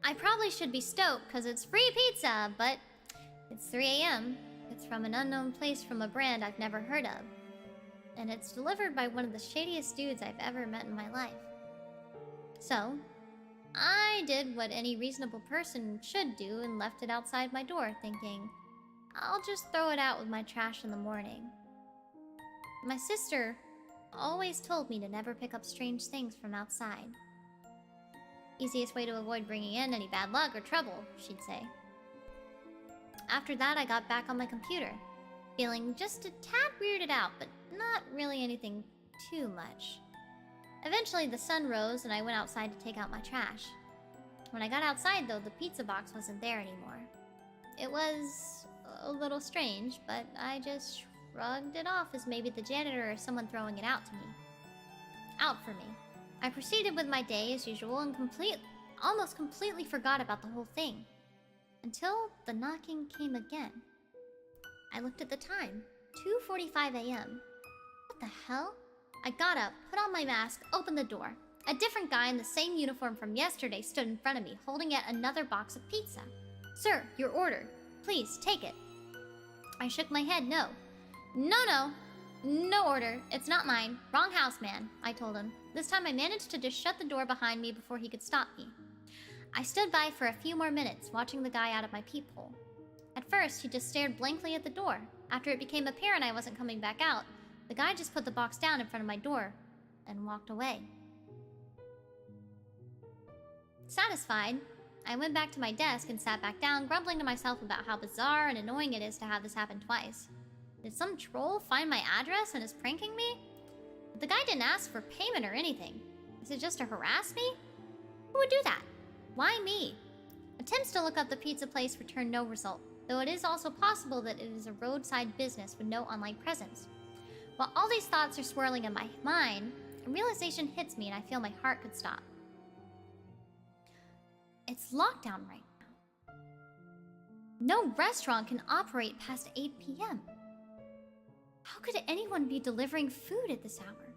I probably should be stoked because it's free pizza, but it's 3 a.m. It's from an unknown place from a brand I've never heard of. And it's delivered by one of the shadiest dudes I've ever met in my life. So, I did what any reasonable person should do and left it outside my door, thinking, I'll just throw it out with my trash in the morning. My sister always told me to never pick up strange things from outside. Easiest way to avoid bringing in any bad luck or trouble, she'd say. After that, I got back on my computer, feeling just a tad weirded out, but not really anything too much. Eventually, the sun rose and I went outside to take out my trash. When I got outside, though, the pizza box wasn't there anymore. It was a little strange, but I just shrugged it off as maybe the janitor or someone throwing it out to me. Out for me. I proceeded with my day as usual and almost completely forgot about the whole thing. Until the knocking came again. I looked at the time. 2:45 a.m. What the hell? I got up, put on my mask, opened the door. A different guy in the same uniform from yesterday stood in front of me, holding yet another box of pizza. Sir, your order. Please, take it. I shook my head, no. No order. It's not mine. Wrong house, man, I told him. This time I managed to just shut the door behind me before he could stop me. I stood by for a few more minutes, watching the guy out of my peephole. At first, he just stared blankly at the door. After it became apparent I wasn't coming back out, the guy just put the box down in front of my door and walked away. Satisfied, I went back to my desk and sat back down, grumbling to myself about how bizarre and annoying it is to have this happen twice. Did some troll find my address and is pranking me? But the guy didn't ask for payment or anything. Is it just to harass me? Who would do that? Why me? Attempts to look up the pizza place returned no result, though it is also possible that it is a roadside business with no online presence. While all these thoughts are swirling in my mind, a realization hits me and I feel my heart could stop. It's lockdown right now. No restaurant can operate past 8 p.m. How could anyone be delivering food at this hour?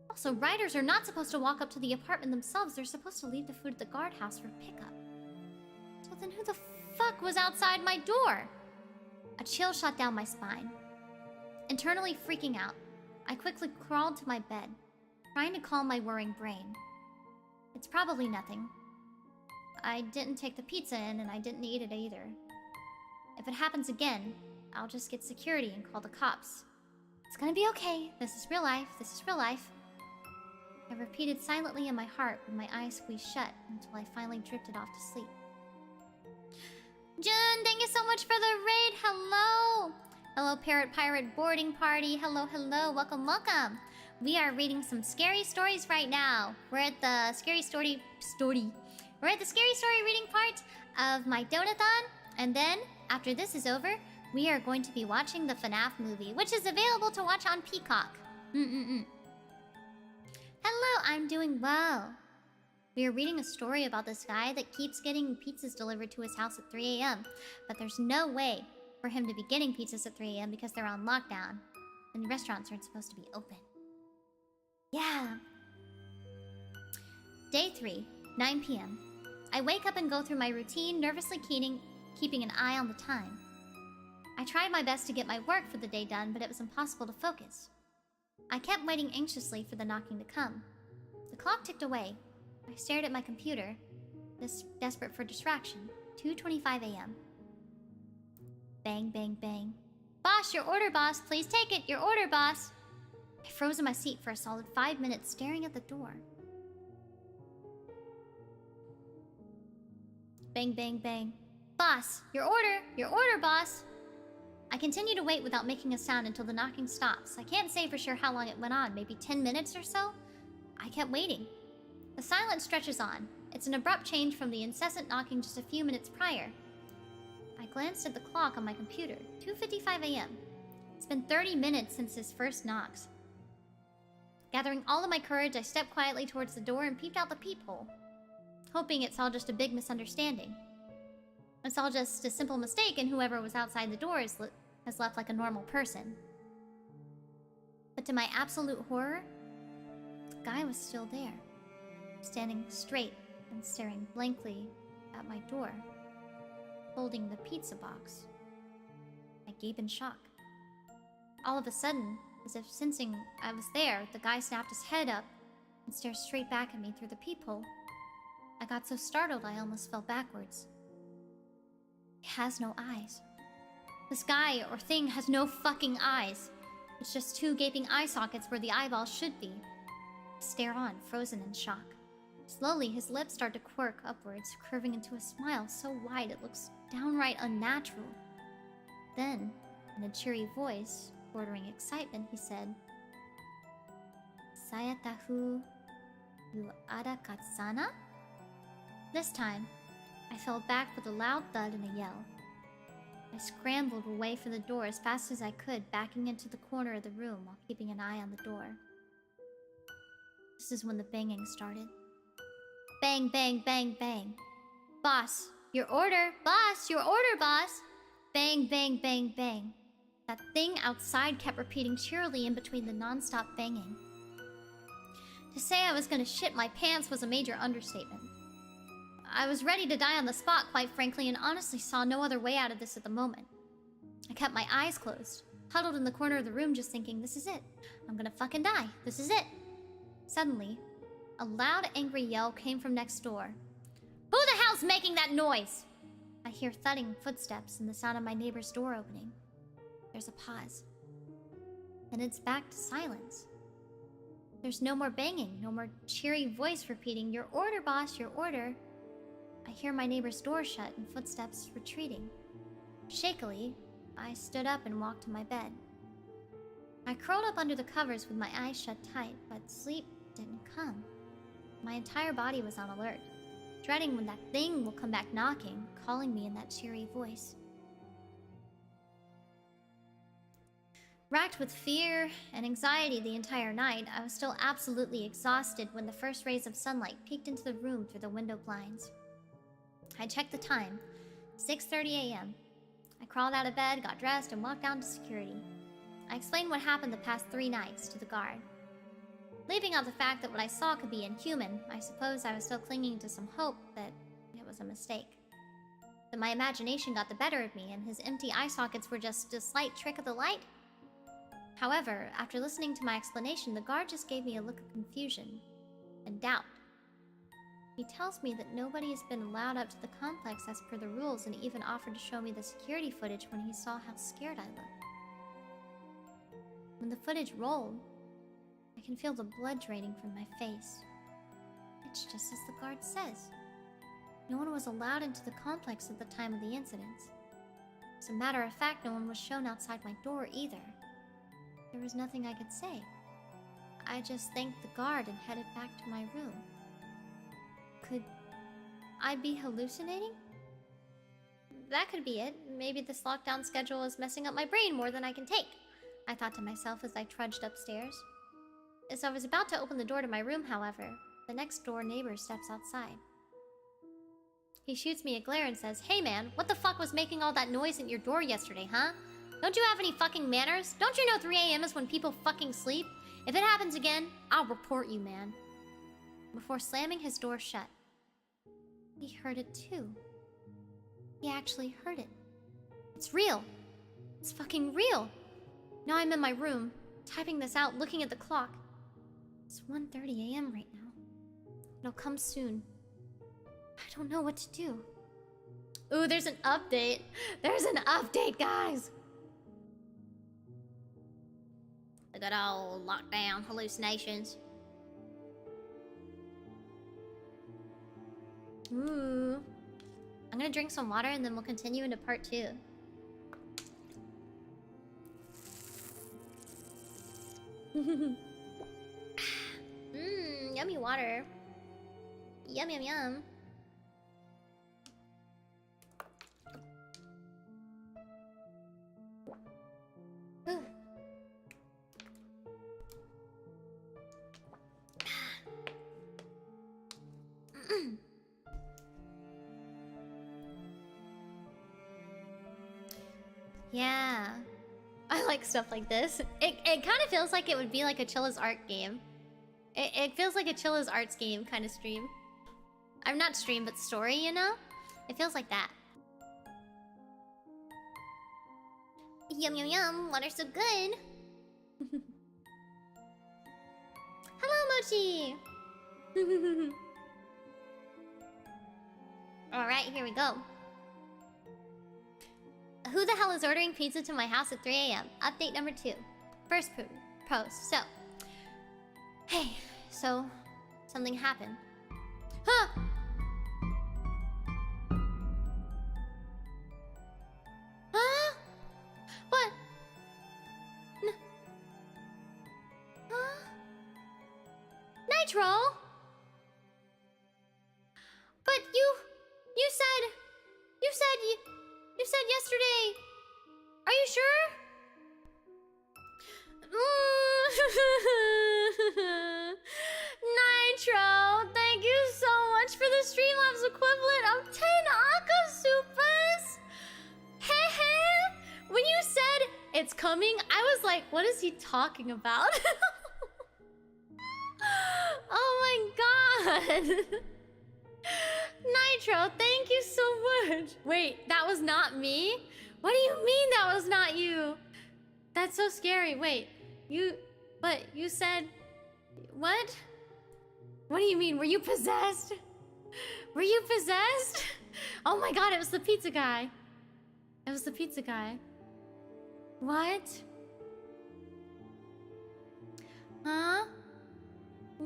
Also, riders are not supposed to walk up to the apartment themselves. They're supposed to leave the food at the guardhouse for pickup. So then who the fuck was outside my door? A chill shot down my spine. Internally freaking out, I quickly crawled to my bed, trying to calm my worrying brain. It's probably nothing. I didn't take the pizza in and I didn't eat it either. If it happens again, I'll just get security and call the cops. It's gonna be okay. This is real life. This is real life. I repeated silently in my heart with my eyes squeezed shut until I finally drifted off to sleep. Jun, thank you so much for the raid. Hello. Hello, Parrot Pirate Boarding Party. Hello, hello. Welcome, welcome. We are reading some scary stories right now. We're at the scary story. We're at the scary story reading part of my Donathon. And then, after this is over, we are going to be watching the FNAF movie, which is available to watch on Peacock. Hello, I'm doing well. We are reading a story about this guy that keeps getting pizzas delivered to his house at 3 a.m. But there's no way for him to be getting pizzas at 3 a.m. because they're on lockdown. And restaurants aren't supposed to be open. Yeah. Day 3, 9 p.m. I wake up and go through my routine, nervously keeping an eye on the time. I tried my best to get my work for the day done, but it was impossible to focus. I kept waiting anxiously for the knocking to come. The clock ticked away. I stared at my computer, desperate for distraction. 2:25 a.m. Bang, bang, bang. Boss, your order, boss. Please take it. Your order, boss. I froze in my seat for a solid 5 minutes, staring at the door. Bang, bang, bang. Boss, your order, boss. I continue to wait without making a sound until the knocking stops. I can't say for sure how long it went on, maybe 10 minutes or so? I kept waiting. The silence stretches on. It's an abrupt change from the incessant knocking just a few minutes prior. I glanced at the clock on my computer. 2:55 a.m. It's been 30 minutes since his first knocks. Gathering all of my courage, I stepped quietly towards the door and peeped out the peephole, hoping it's all just a big misunderstanding. It's all just a simple mistake and whoever was outside the door has left like a normal person. But to my absolute horror, the guy was still there, standing straight and staring blankly at my door, holding the pizza box. I gaped in shock. All of a sudden, as if sensing I was there, the guy snapped his head up and stared straight back at me through the peephole. I got so startled I almost fell backwards. He has no eyes. This guy or thing has no fucking eyes. It's just two gaping eye sockets where the eyeballs should be. I stare on, frozen in shock. Slowly, his lips start to quirk upwards, curving into a smile so wide it looks downright unnatural. Then, in a cheery voice, bordering excitement, he said, "Sayatahu yu arakatsana?" This time, I fell back with a loud thud and a yell. I scrambled away from the door as fast as I could, backing into the corner of the room while keeping an eye on the door. This is when the banging started. Bang, bang, bang, bang. Boss, your order. Boss, your order, boss. Bang, bang, bang, bang. That thing outside kept repeating cheerily in between the non-stop banging. To say I was gonna shit my pants was a major understatement. I was ready to die on the spot, quite frankly, and honestly saw no other way out of this at the moment. I kept my eyes closed, huddled in the corner of the room just thinking, this is it. I'm gonna fucking die. This is it. Suddenly, a loud, angry yell came from next door. Who the hell's making that noise? I hear thudding footsteps and the sound of my neighbor's door opening. There's a pause. Then it's back to silence. There's no more banging, no more cheery voice repeating, "Your order, boss, your order." I hear my neighbor's door shut and footsteps retreating. Shakily, I stood up and walked to my bed. I curled up under the covers with my eyes shut tight, but sleep didn't come. My entire body was on alert, dreading when that thing will come back knocking, calling me in that cheery voice. Racked with fear and anxiety the entire night, I was still absolutely exhausted when the first rays of sunlight peeked into the room through the window blinds. I checked the time, 6:30 a.m. I crawled out of bed, got dressed, and walked down to security. I explained what happened the past 3 nights to the guard. Leaving out the fact that what I saw could be inhuman, I suppose I was still clinging to some hope that it was a mistake. That my imagination got the better of me and his empty eye sockets were just a slight trick of the light. However, after listening to my explanation, the guard just gave me a look of confusion and doubt. He tells me that nobody has been allowed up to the complex as per the rules and even offered to show me the security footage when he saw how scared I looked. When the footage rolled, I can feel the blood draining from my face. It's just as the guard says. No one was allowed into the complex at the time of the incidents. As a matter of fact, no one was shown outside my door either. There was nothing I could say. I just thanked the guard and headed back to my room. Could I be hallucinating? That could be it. Maybe this lockdown schedule is messing up my brain more than I can take, I thought to myself as I trudged upstairs. As I was about to open the door to my room, however, the next door neighbor steps outside. He shoots me a glare and says, "Hey man, what the fuck was making all that noise at your door yesterday, huh? Don't you have any fucking manners? Don't you know 3 a.m. is when people fucking sleep? If it happens again, I'll report you, man." Before slamming his door shut, he heard it too. He actually heard it. It's real. It's fucking real. Now I'm in my room, typing this out, looking at the clock. It's 1:30 a.m. right now. It'll come soon. I don't know what to do. Ooh, there's an update. There's an update, guys. The good old lockdown hallucinations. Ooh. I'm gonna drink some water and then we'll continue into part 2. Yummy water. Yum, yum, yum. Yeah, I like stuff like this. It kind of feels like it would be like a Chilla's Art game. It feels like a Chilla's Arts game kind of stream. I'm not stream, but story, you know? It feels like that. Yum, yum, yum. Water's so good. Hello, Mochi. Alright, here we go. Who the hell is ordering pizza to my house at 3 a.m.? Update number 2. First post. So. Hey, so something happened. Huh! Huh? What? Huh? Nitro? But you said yesterday. Are you sure? Nitro, thank you so much for the Streamlabs equivalent of 10 Akasupas. Hey, when you said it's coming, I was like, what is he talking about? Oh my god. Nitro, thank you so much. Wait, that was not me? What do you mean that was not you? That's so scary. Wait, you said... What? What do you mean? Were you possessed? Were you possessed? Oh my god, it was the pizza guy. It was the pizza guy. What? Huh?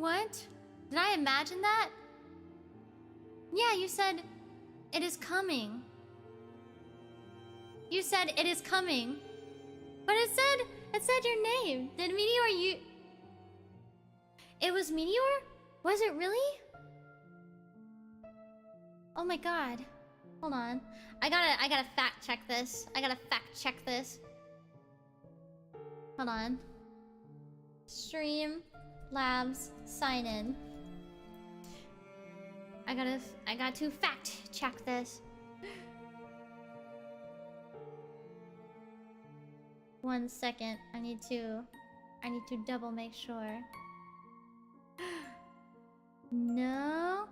What? Did I imagine that? Yeah, you said it is coming. You said it is coming. But it said your name. Did Meteor you... It was Meteor? Was it really? Oh my god. Hold on. I gotta fact check this. Hold on. Streamlabs sign in. I got to fact check this. 1 second. I need to double make sure. No.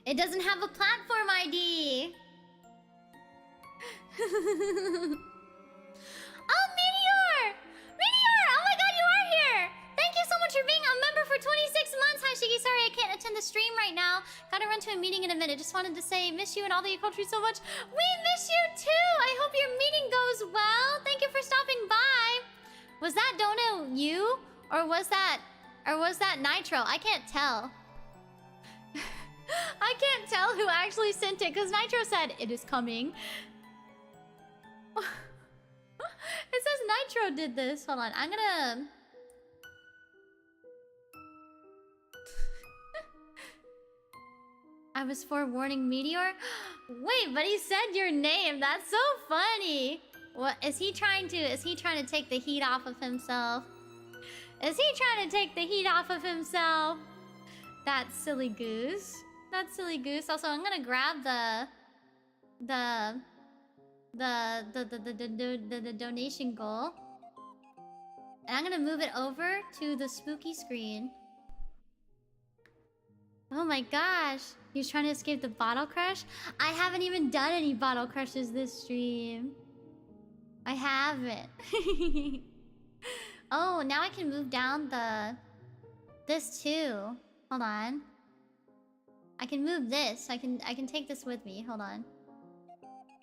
It doesn't have a platform ID. Oh, Meteor! Meteor! Oh my god, you are here! Thank you so much for being a member for 26 months. Hi, Shiki. Sorry I can't attend the stream right now. Gotta run to a meeting in a minute. Just wanted to say, miss you and all the culture so much. We miss you too! I hope your meeting goes well. Thank you for stopping by. Was that Dono you? Or was that Nitro? I can't tell. I can't tell who actually sent it, because Nitro said, it is coming. It says Nitro did this. Hold on, I'm gonna... I was forewarning Meteor? Wait, but he said your name. That's so funny. What is he trying to take the heat off of himself? Is he trying to take the heat off of himself? That silly goose. That silly goose. Also, I'm gonna grab the donation goal. And I'm gonna move it over to the spooky screen. Oh my gosh. He was trying to escape the bottle crush? I haven't even done any bottle crushes this stream. I haven't. Oh, now I can move down this too. Hold on. I can move this. I can take this with me. Hold on.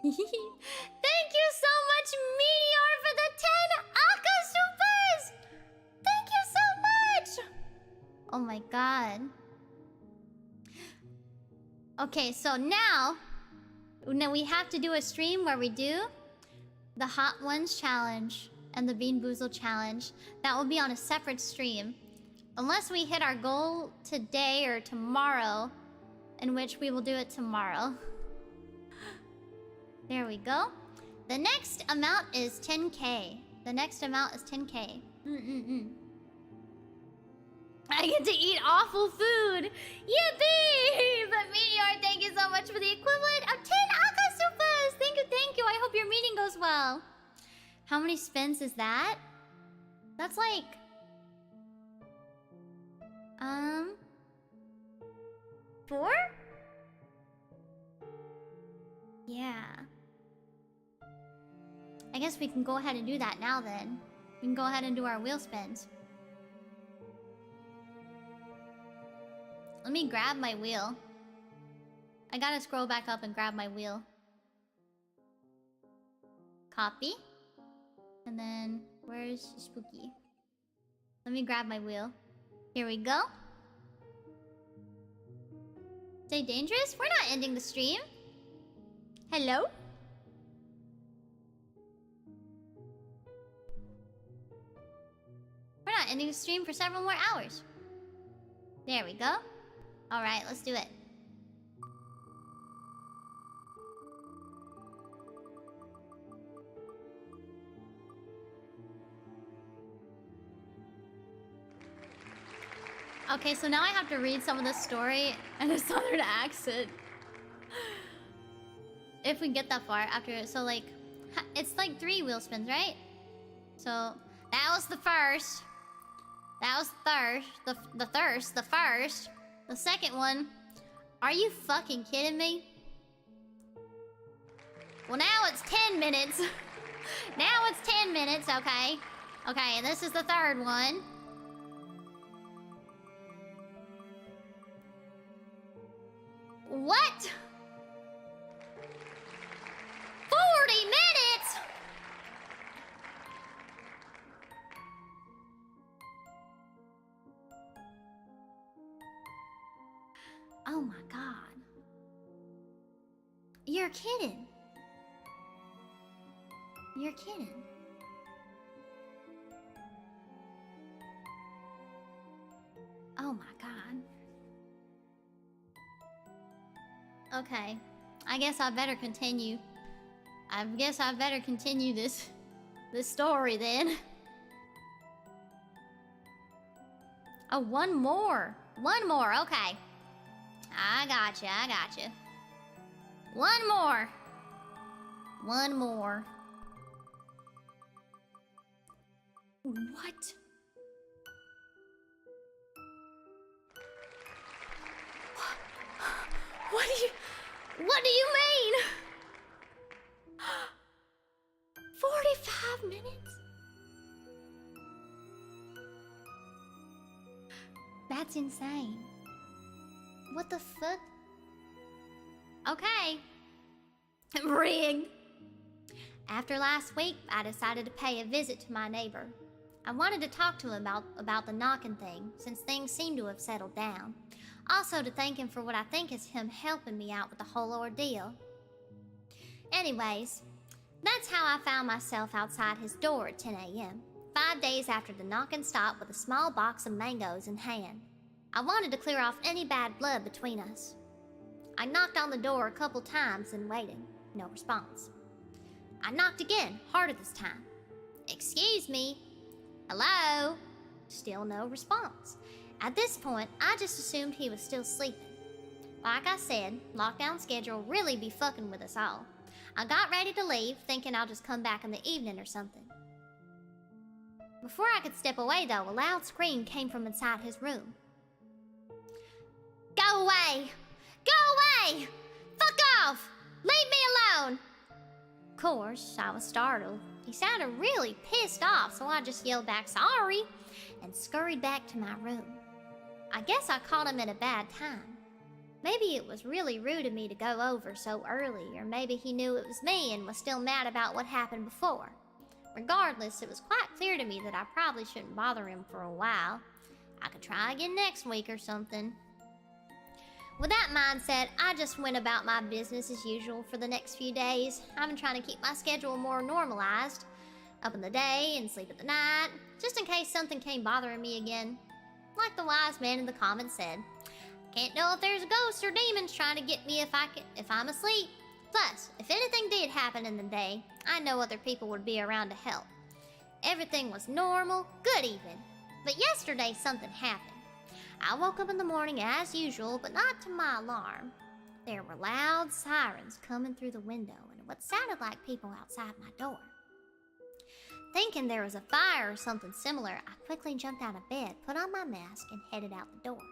Thank you so much, Meteor, for the 10 Aka Supers! Thank you so much! Oh my god. Okay, so now we have to do a stream where we do the Hot Ones challenge and the Bean Boozle challenge. That will be on a separate stream. Unless we hit our goal today or tomorrow, in which we will do it tomorrow. There we go. The next amount is 10k. The next amount is 10k. I get to eat awful food. Yippee! But Meteor, thank you so much for the equivalent of 10 Akasupas. Thank you. I hope your meeting goes well. How many spins is that? That's like... 4? Yeah. I guess we can go ahead and do that now then. We can go ahead and do our wheel spins. Let me grab my wheel. I gotta scroll back up and grab my wheel. Copy. And then, where's Spooky? Let me grab my wheel. Here we go. Stay dangerous? We're not ending the stream. Hello? We're not ending the stream for several more hours. There we go. Alright, let's do it. Okay, so now I have to read some of the story in a southern accent. If we get that far after, so like, it's like 3 wheel spins, right? So, that was the first. That was the first. The second one. Are you fucking kidding me? Well, now it's 10 minutes. Now it's 10 minutes, okay. Okay, and this is the third one. What? 40 minutes? kidding. You're kidding. Oh my god. Okay. I guess I better continue. this story then. Oh, one more. One more, okay. I gotcha. One more. What? What do you mean? 45 minutes? That's insane. What the fuck? Okay. Rigged. After last week, I decided to pay a visit to my neighbor. I wanted to talk to him about the knocking thing, since things seem to have settled down. Also to thank him for what I think is him helping me out with the whole ordeal. Anyways, that's how I found myself outside his door at 10 a.m., 5 days after the knocking stopped with a small box of mangoes in hand. I wanted to clear off any bad blood between us. I knocked on the door a couple times and waited. No response. I knocked again, harder this time. Excuse me? Hello? Still no response. At this point, I just assumed he was still sleeping. Like I said, lockdown schedule really be fucking with us all. I got ready to leave, thinking I'll just come back in the evening or something. Before I could step away though, a loud scream came from inside his room. Go away! Go away! Fuck off! Leave me alone! Of course, I was startled. He sounded really pissed off, so I just yelled back, sorry, and scurried back to my room. I guess I caught him at a bad time. Maybe it was really rude of me to go over so early, or maybe he knew it was me and was still mad about what happened before. Regardless, it was quite clear to me that I probably shouldn't bother him for a while. I could try again next week or something. With that mindset, I just went about my business as usual for the next few days. I've been trying to keep my schedule more normalized. Up in the day and sleep at the night, just in case something came bothering me again. Like the wise man in the comments said, can't know if there's ghosts or demons trying to get me if I'm asleep. Plus, if anything did happen in the day, I know other people would be around to help. Everything was normal, good even. But yesterday something happened. I woke up in the morning as usual, but not to my alarm. There were loud sirens coming through the window and what sounded like people outside my door. Thinking there was a fire or something similar, I quickly jumped out of bed, put on my mask, and headed out the door.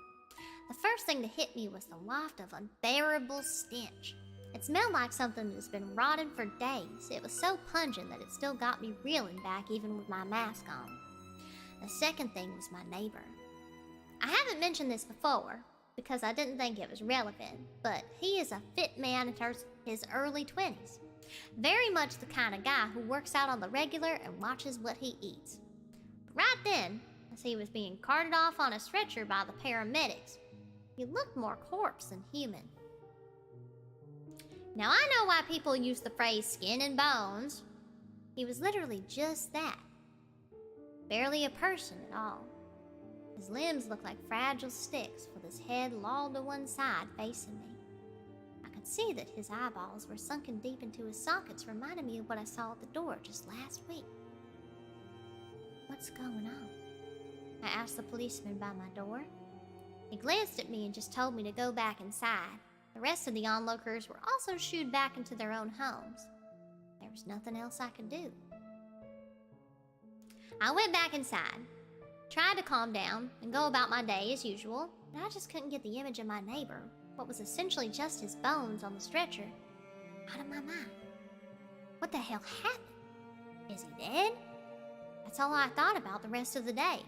The first thing to hit me was the waft of unbearable stench. It smelled like something that has been rotting for days. It was so pungent that it still got me reeling back even with my mask on. The second thing was my neighbor. I haven't mentioned this before, because I didn't think it was relevant, but he is a fit man in his early 20s. Very much the kind of guy who works out on the regular and watches what he eats. But right then, as he was being carted off on a stretcher by the paramedics, he looked more corpse than human. Now I know why people use the phrase skin and bones. He was literally just that. Barely a person at all. His limbs looked like fragile sticks with his head lolled to one side facing me. I could see that his eyeballs were sunken deep into his sockets, reminding me of what I saw at the door just last week. What's going on? I asked the policeman by my door. He glanced at me and just told me to go back inside. The rest of the onlookers were also shooed back into their own homes. There was nothing else I could do. I went back inside, tried to calm down and go about my day as usual, but I just couldn't get the image of my neighbor, what was essentially just his bones on the stretcher, out of my mind. What the hell happened? Is he dead? That's all I thought about the rest of the day.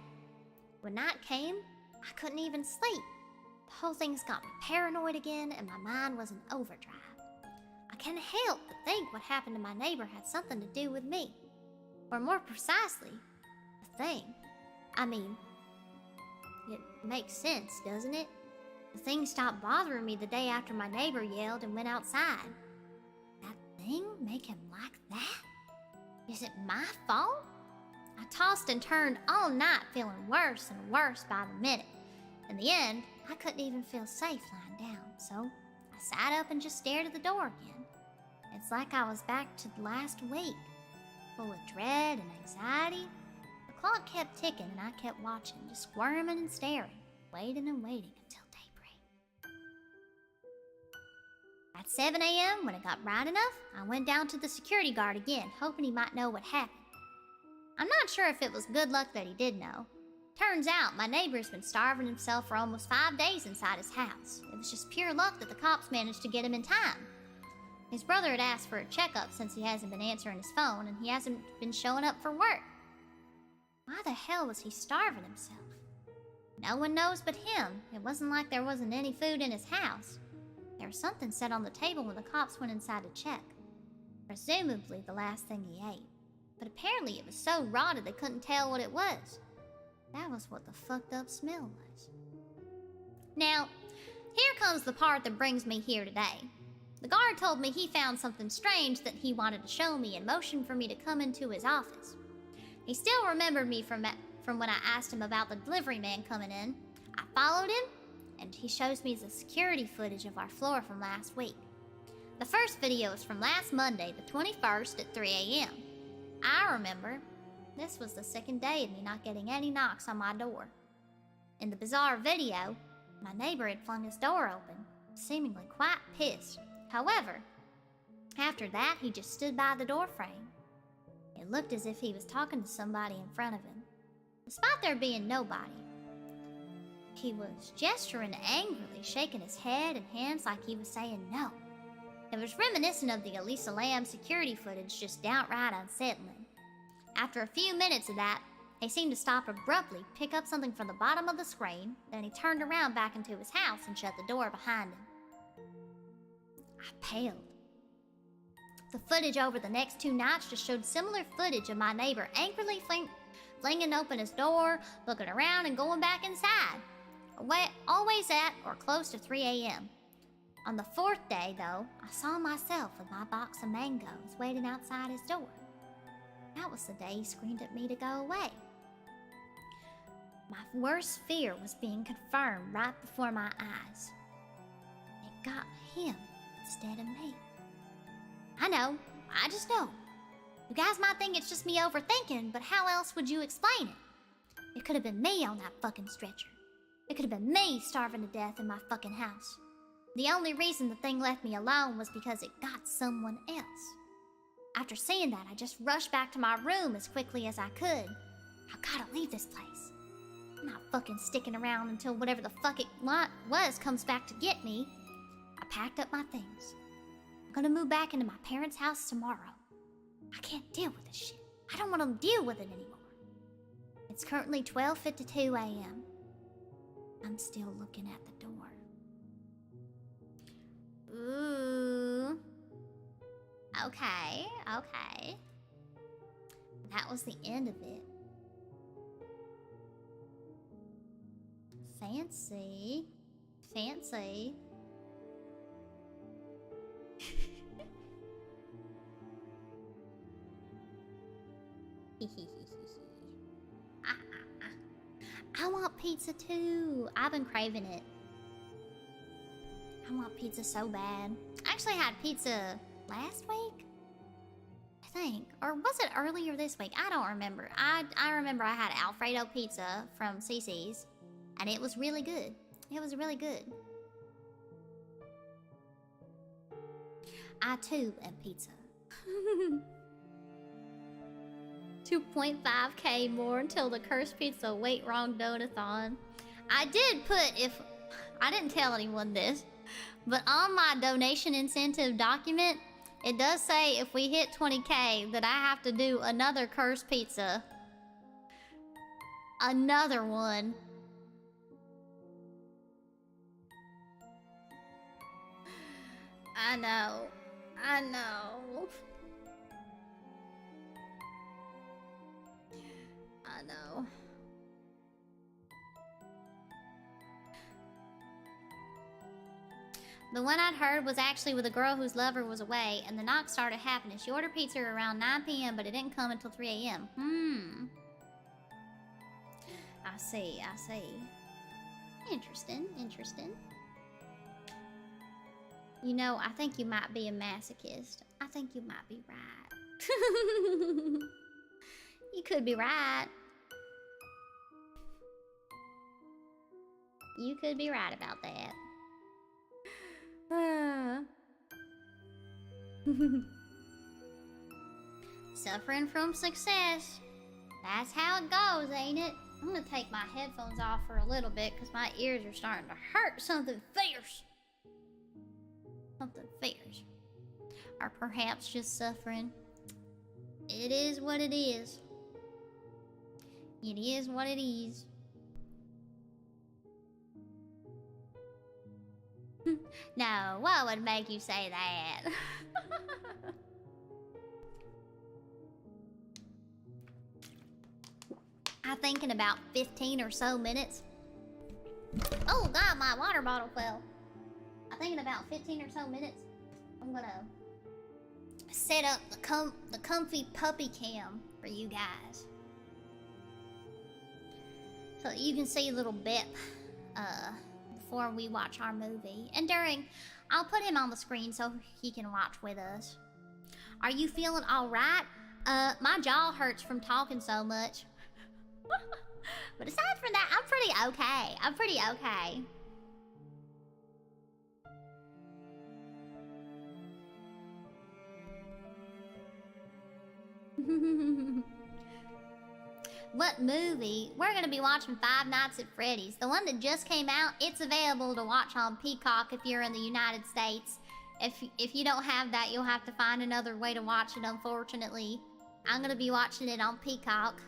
When night came, I couldn't even sleep. The whole thing's got me paranoid again, and my mind was in overdrive. I can't help but think what happened to my neighbor had something to do with me. Or more precisely, the thing. I mean, it makes sense, doesn't it? The thing stopped bothering me the day after my neighbor yelled and went outside. thing make him like that? Is it my fault? I tossed and turned all night, feeling worse and worse by the minute. In the end, I couldn't even feel safe lying down, so I sat up and just stared at the door again. It's like I was back to last week, full of dread and anxiety. The clock kept ticking and I kept watching, just squirming and staring, waiting and waiting until daybreak. At 7 a.m., when it got bright enough, I went down to the security guard again, hoping he might know what happened. I'm not sure if it was good luck that he did know. Turns out, my neighbor's been starving himself for almost 5 days inside his house. It was just pure luck that the cops managed to get him in time. His brother had asked for a checkup since he hasn't been answering his phone and he hasn't been showing up for work. Why the hell was he starving himself? No one knows but him. It wasn't like there wasn't any food in his house. There was something set on the table when the cops went inside to check. Presumably the last thing he ate. But apparently it was so rotted they couldn't tell what it was. That was what the fucked up smell was. Now, here comes the part that brings me here today. The guard told me he found something strange that he wanted to show me and motioned for me to come into his office. He still remembered me from when I asked him about the delivery man coming in. I followed him, and he shows me the security footage of our floor from last week. The first video is from last Monday, the 21st at 3 a.m. I remember this was the second day of me not getting any knocks on my door. In the bizarre video, my neighbor had flung his door open, seemingly quite pissed. However, after that, he just stood by the door frame. It looked as if he was talking to somebody in front of him, despite there being nobody. He was gesturing angrily, shaking his head and hands like he was saying no. It was reminiscent of the Elisa Lam security footage, just downright unsettling. After a few minutes of that, he seemed to stop abruptly, pick up something from the bottom of the screen, then he turned around back into his house and shut the door behind him. I paled. The footage over the next 2 nights just showed similar footage of my neighbor angrily flinging open his door, looking around and going back inside. Always at or close to 3 a.m. On the 4th day, though, I saw myself with my box of mangoes waiting outside his door. That was the day he screamed at me to go away. My worst fear was being confirmed right before my eyes. It got him instead of me. I know, I just know. You guys might think it's just me overthinking, but how else would you explain it? It could have been me on that fucking stretcher. It could have been me starving to death in my fucking house. The only reason the thing left me alone was because it got someone else. After seeing that, I just rushed back to my room as quickly as I could. I gotta leave this place. I'm not fucking sticking around until whatever the fuck it was comes back to get me. I packed up my things. I'm gonna move back into my parents' house tomorrow. I can't deal with this shit. I don't want to deal with it anymore. It's currently 12:52 a.m. I'm still looking at the door. Ooh. Okay. That was the end of it. Fancy. I want pizza too. I've been craving it. I want pizza so bad. I actually had pizza last week, I think. Or was it earlier this week? I don't remember. I remember I had Alfredo pizza from CC's, and it was really good. It was really good. I too am pizza. 2.5k more until the cursed pizza wait wrong donathon. I did put, I didn't tell anyone this, but on my donation incentive document, it does say if we hit 20k that I have to do another cursed pizza. Another one. I know. The one I'd heard was actually with a girl whose lover was away, and the knock started happening. She ordered pizza around 9 p.m., but it didn't come until 3 a.m. I see, I see. Interesting, interesting. You know, I think you might be a masochist. I think you might be right. You could be right. You could be right about that. Suffering from success. That's how it goes, ain't it? I'm gonna take my headphones off for a little bit because my ears are starting to hurt. Something fierce. Something fierce. Or perhaps just suffering. It is what it is. It is what it is. No, what would make you say that? I think in about 15 or so minutes. Oh god, my water bottle fell. I think in about 15 or so minutes, I'm gonna set up the comfy puppy cam for you guys. So you can see little Bip before we watch our movie. And during, I'll put him on the screen so he can watch with us. Are you feeling alright? My jaw hurts from talking so much. But aside from that, I'm pretty okay. I'm pretty okay. What movie? We're gonna be watching Five Nights at Freddy's. The one that just came out, it's available to watch on Peacock if you're in the United States. If you don't have that, you'll have to find another way to watch it, unfortunately. I'm gonna be watching it on Peacock.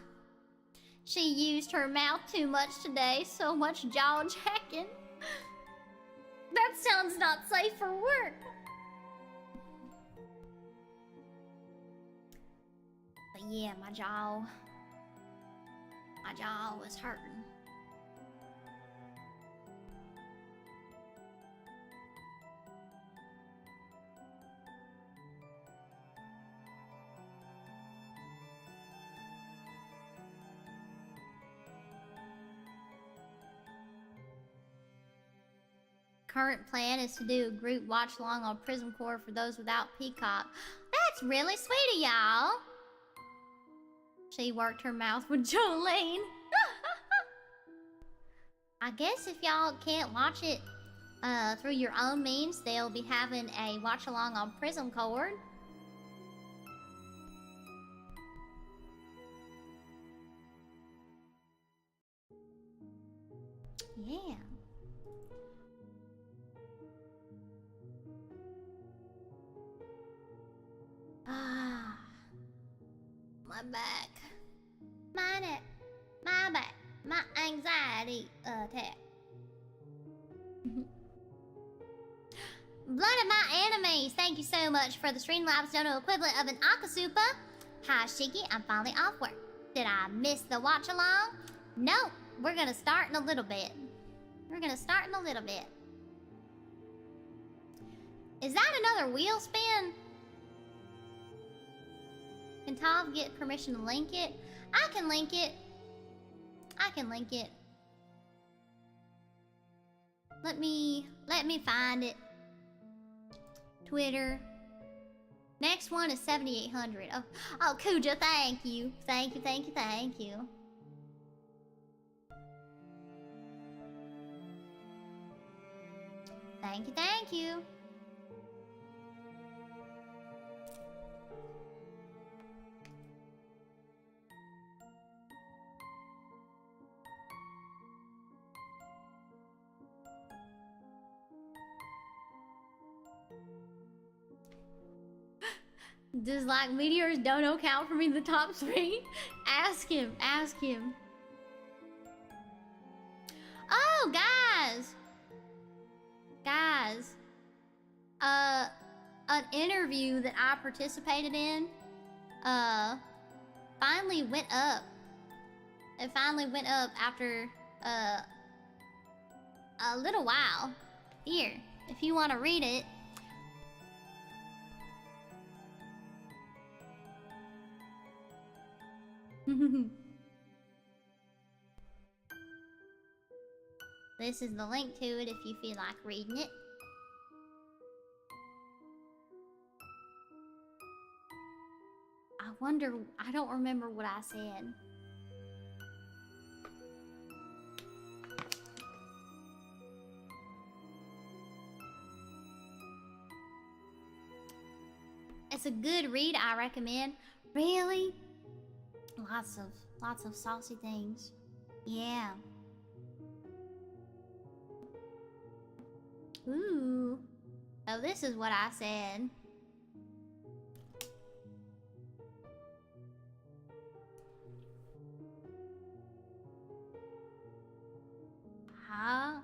She used her mouth too much today, so much jaw jacking. That sounds not safe for work. But yeah, my jaw was hurting. Current plan is to do a group watch along on PRISM Core for those without Peacock. That's really sweet of y'all. She worked her mouth with Jolene. I guess if y'all can't watch it through your own means, they'll be having a watch along on PRISM Cord. Yeah. Ah, my back, my neck, my back, my anxiety attack. Blood of my enemies, thank you so much for the Streamlabs dono equivalent of an Akasupa. Hi Shiki, I'm finally off work. Did I miss the watch along? Nope, we're gonna start in a little bit. We're gonna start in a little bit. Is that another wheel spin? Can Tov get permission to link it? I can link it. I can link it. Let me find it. Twitter. Next one is 7,800. Oh, Kuja, thank you. Thank you, thank you, thank you. Thank you, thank you. Does like Meteor's dono count for me in the top 3? Ask him, ask him. Oh, guys! Guys. An interview that I participated in, finally went up. It finally went up after, a little while. Here, if you want to read it. This is the link to it if you feel like reading it. I wonder, I don't remember what I said. It's a good read, I recommend. Really? Lots of saucy things. Yeah. Ooh. Oh, this is what I said. Huh?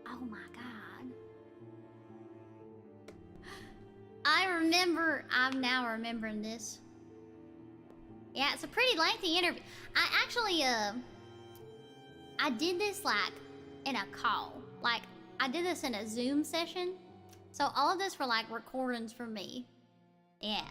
Oh my god. I'm now remembering this. Yeah, it's a pretty lengthy interview. I actually, I did this like in a call. Like, I did this in a Zoom session. So all of this were like recordings for me. Yeah.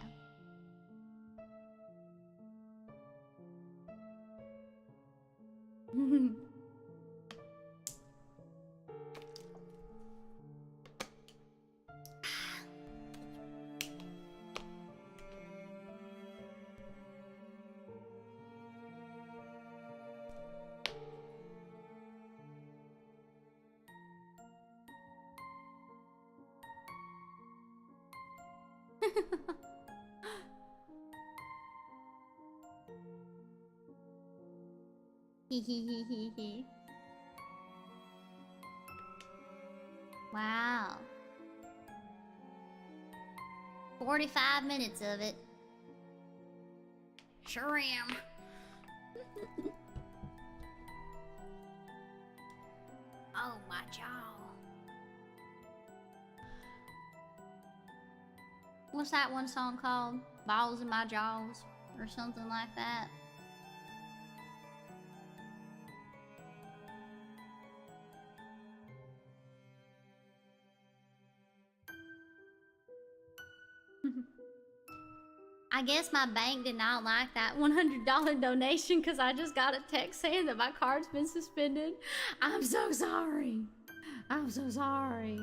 Hee. Wow. 45 minutes of it. Sure am. Oh, my jaw. What's that one song called? Balls in My Jaws? Or something like that. I guess my bank did not like that $100 donation because I just got a text saying that my card's been suspended. I'm so sorry. I'm so sorry.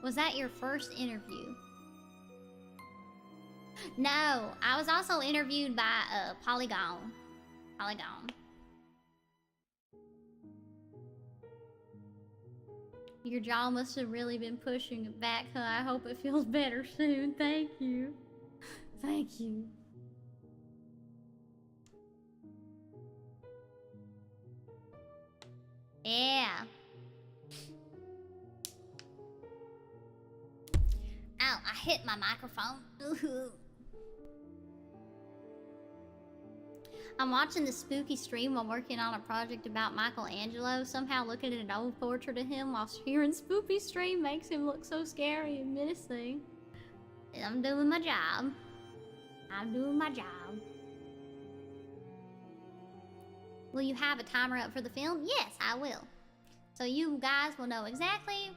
Was that your first interview? No, I was also interviewed by Polygon. Your jaw must have really been pushing it back, huh? I hope it feels better soon. Thank you. Thank you. Yeah. Ow, I hit my microphone. Ooh. I'm watching the spooky stream while working on a project about Michelangelo. Somehow looking at an old portrait of him while hearing spooky stream makes him look so scary and menacing. I'm doing my job. I'm doing my job. Will you have a timer up for the film? Yes, I will. So you guys will know exactly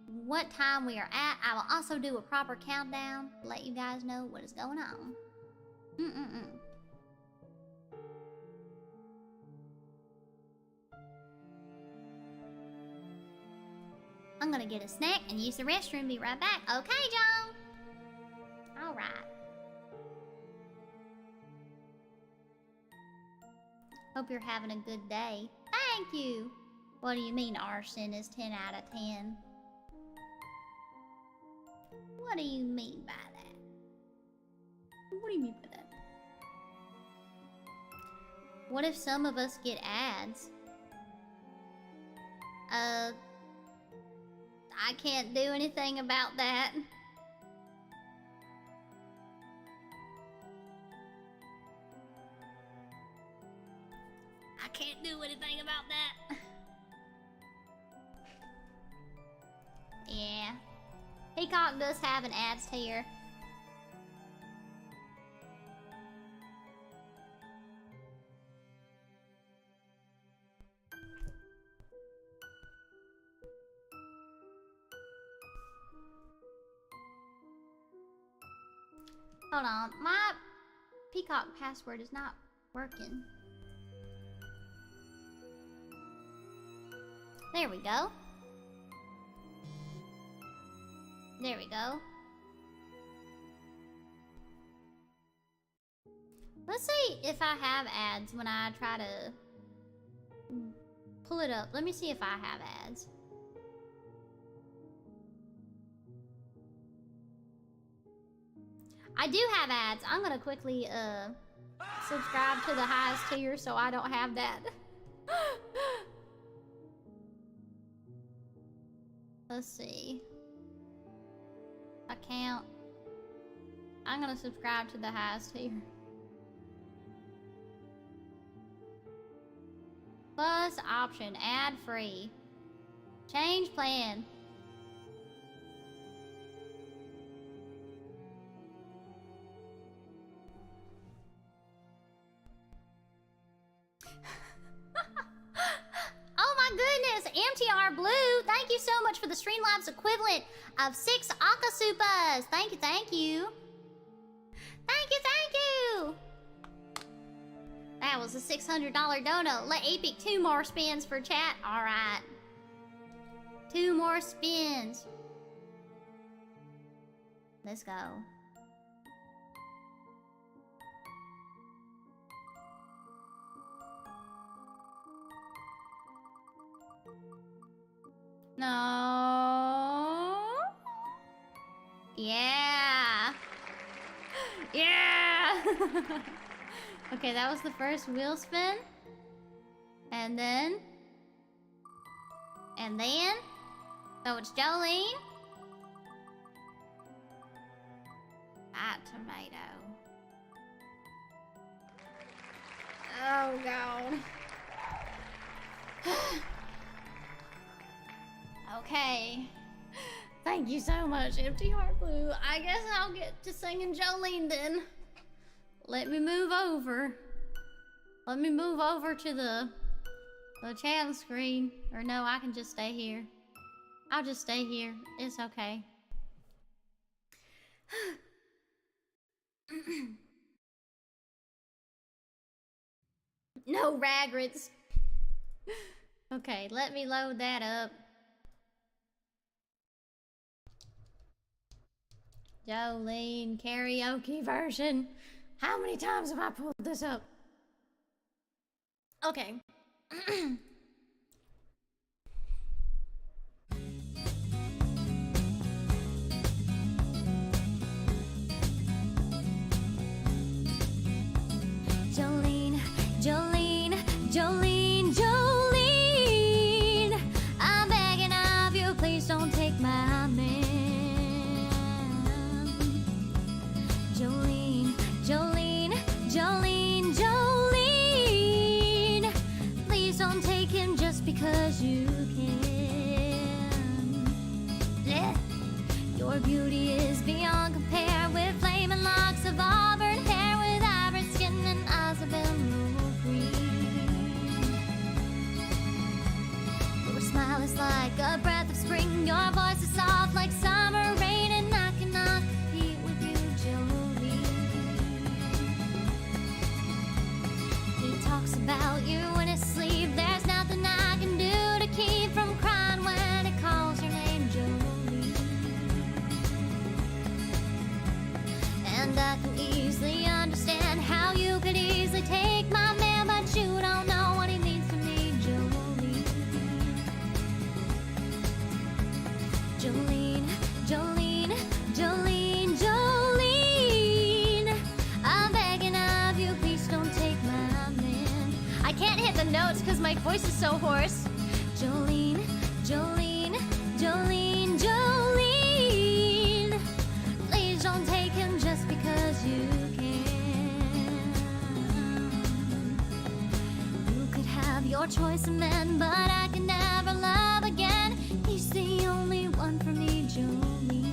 what time we are at. I will also do a proper countdown to let you guys know what is going on. I'm gonna get a snack and use the restroom. Be right back. Okay, John. All right. Hope you're having a good day. Thank you. What do you mean arson is 10 out of 10? What do you mean by that? What do you mean by that? What if some of us get ads? I can't do anything about that. I can't do anything about that. Yeah. Peacock does have an ads tier. Hold on, my Peacock password is not working. There we go. There we go. Let's see if I have ads when I try to pull it up. Let me see if I have ads. I do have ads. I'm gonna quickly subscribe to the highest tier so I don't have that. Let's see. Account. I'm gonna subscribe to the highest tier. Plus option, ad free. Change plan. Oh my goodness, MTR Blue, thank you so much for the Streamlabs equivalent of 6 Akasupas. Thank you, thank you. Thank you, thank you. That was a $600 dono. Let Epic 2 more spins for chat. All right. 2 more spins. Let's go. No. Yeah. Yeah. Okay, that was the first wheel spin. And then. So it's Jolene. Tomato. Oh, God. Okay. Thank you so much, Empty Heart Blue. I guess I'll get to singing Jolene then. Let me move over. Let me move over to the chat screen. Or no, I can just stay here. I'll just stay here. It's okay. No ragrets. Okay, let me load that up. Jolene karaoke version. How many times have I pulled this up? Okay. Jolene, Jolene, Jolene, Jolene, I'm begging of you, please don't take my man. Jolene, Jolene, Jolene, Jolene, please don't take him just because you can. Yeah. Your beauty is beyond compare with flaming locks of auburn hair, with ivory skin and eyes of emerald green. Your smile is like a breath of spring, your voice is soft like summer rain, and I cannot compete with you, Jolene. He talks about you in his sleep, there's nothing I can do to keep from crying when he calls your name, Jolene. And I can easily understand how you could easily take my man, but you don't know what he means to me, Jolene. Jolene, Jolene, Jolene, Jolene, I'm begging of you, please don't take my man. I can't hit the notes because my voice is so hoarse. Jolene, Jolene, Jolene, Jolene, please don't take him just because you can. You could have your choice of men, but I can never love again. He's the only one for me, Jolene.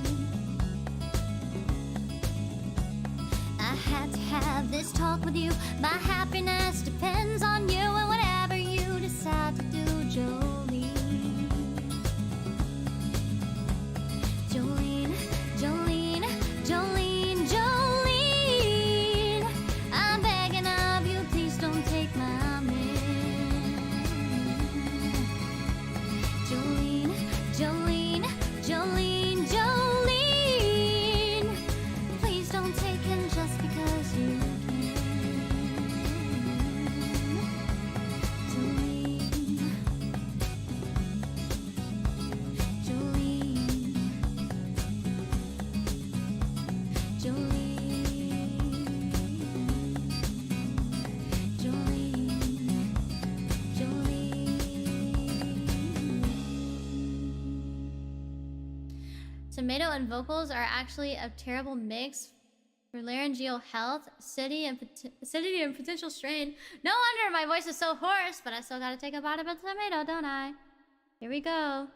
I had to have this talk with you. My happiness depends on you, and whatever you decide to do, Jolene. Jolene, Jolene, Jolene, Jolene, tomato and vocals are actually a terrible mix for laryngeal health, acidity, and potential strain. No wonder my voice is so hoarse, but I still gotta take a bite of a tomato, don't I? Here we go.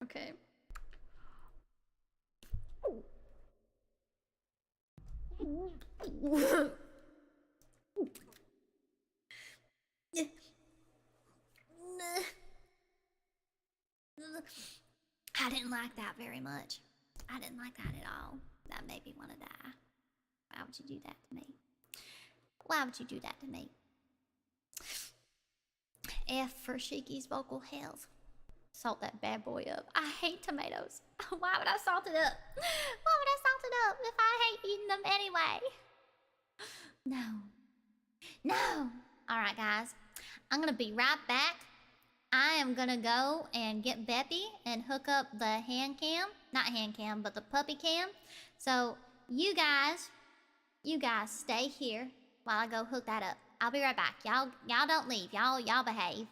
Okay. I didn't like that very much. I didn't like that at all. That made me want to die. Why would you do that to me? Why would you do that to me? F for Shiki's vocal health. Salt that bad boy up. I hate tomatoes. Why would I salt it up? Why would I salt it up if I hate eating them anyway? No. No. Alright, guys. I'm gonna be right back. I am gonna go and get Beppy and hook up the hand cam. Not hand cam, but the puppy cam. So, you guys stay here while I go hook that up. I'll be right back. Y'all don't leave. Y'all behave.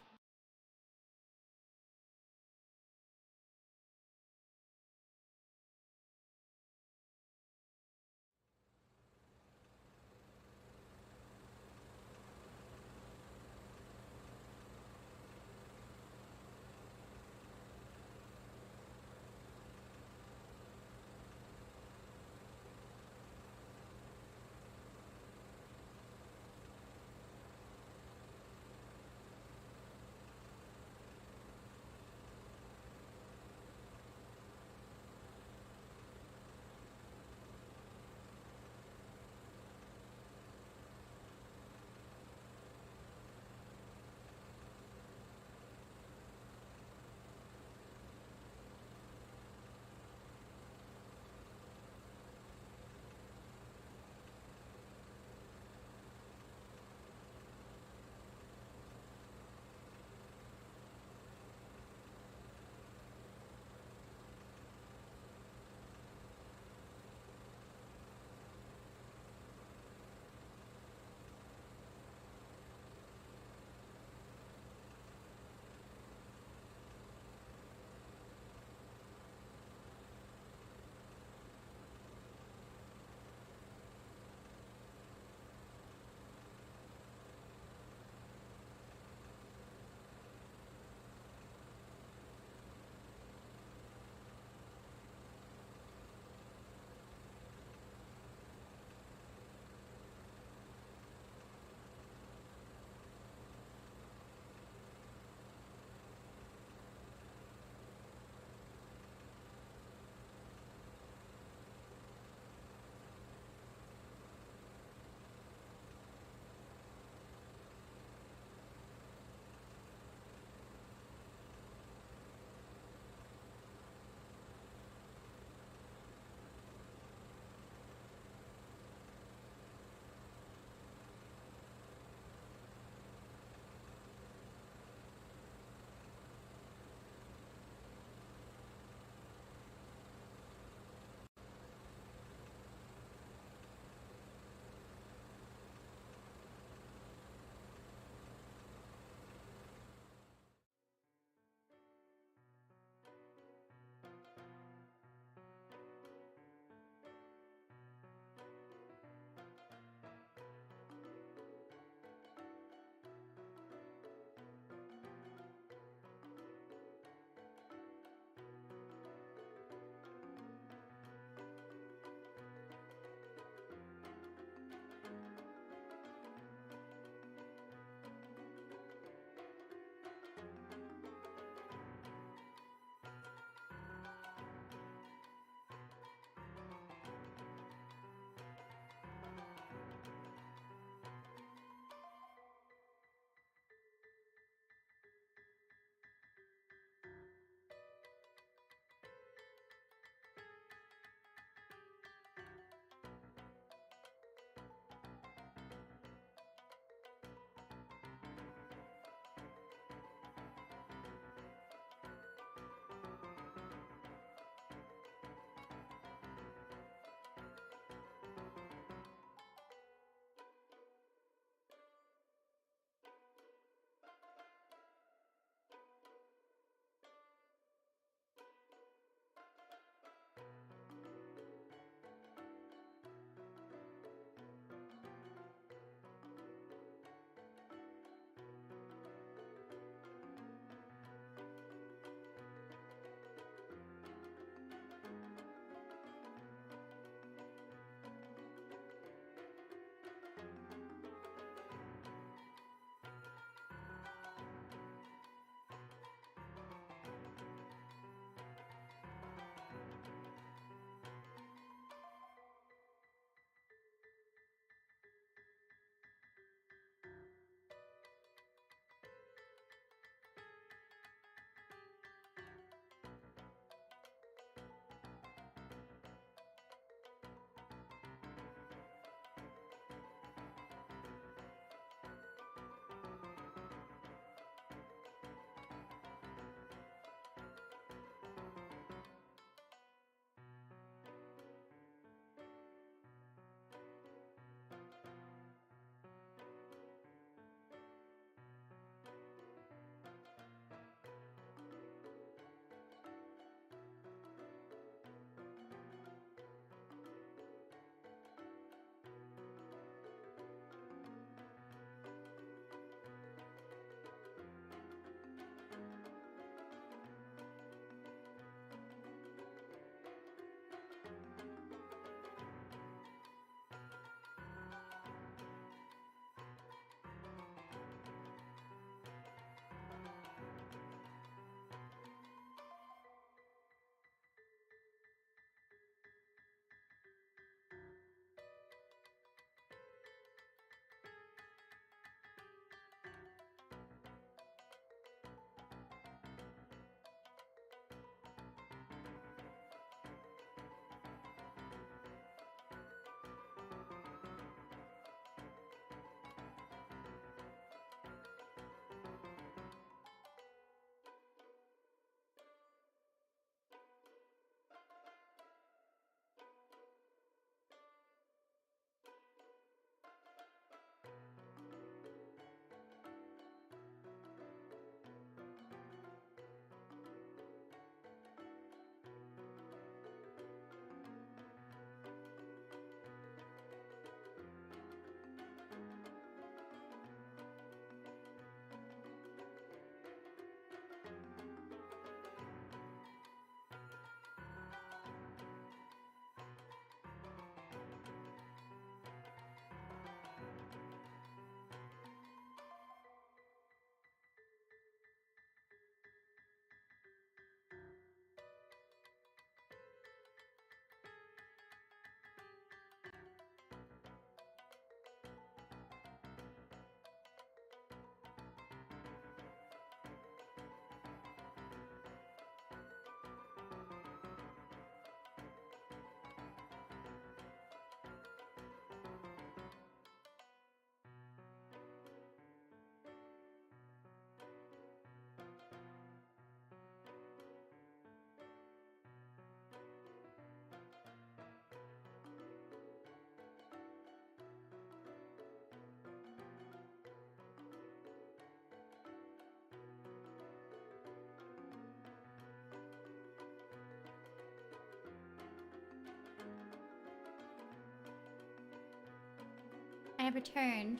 have returned.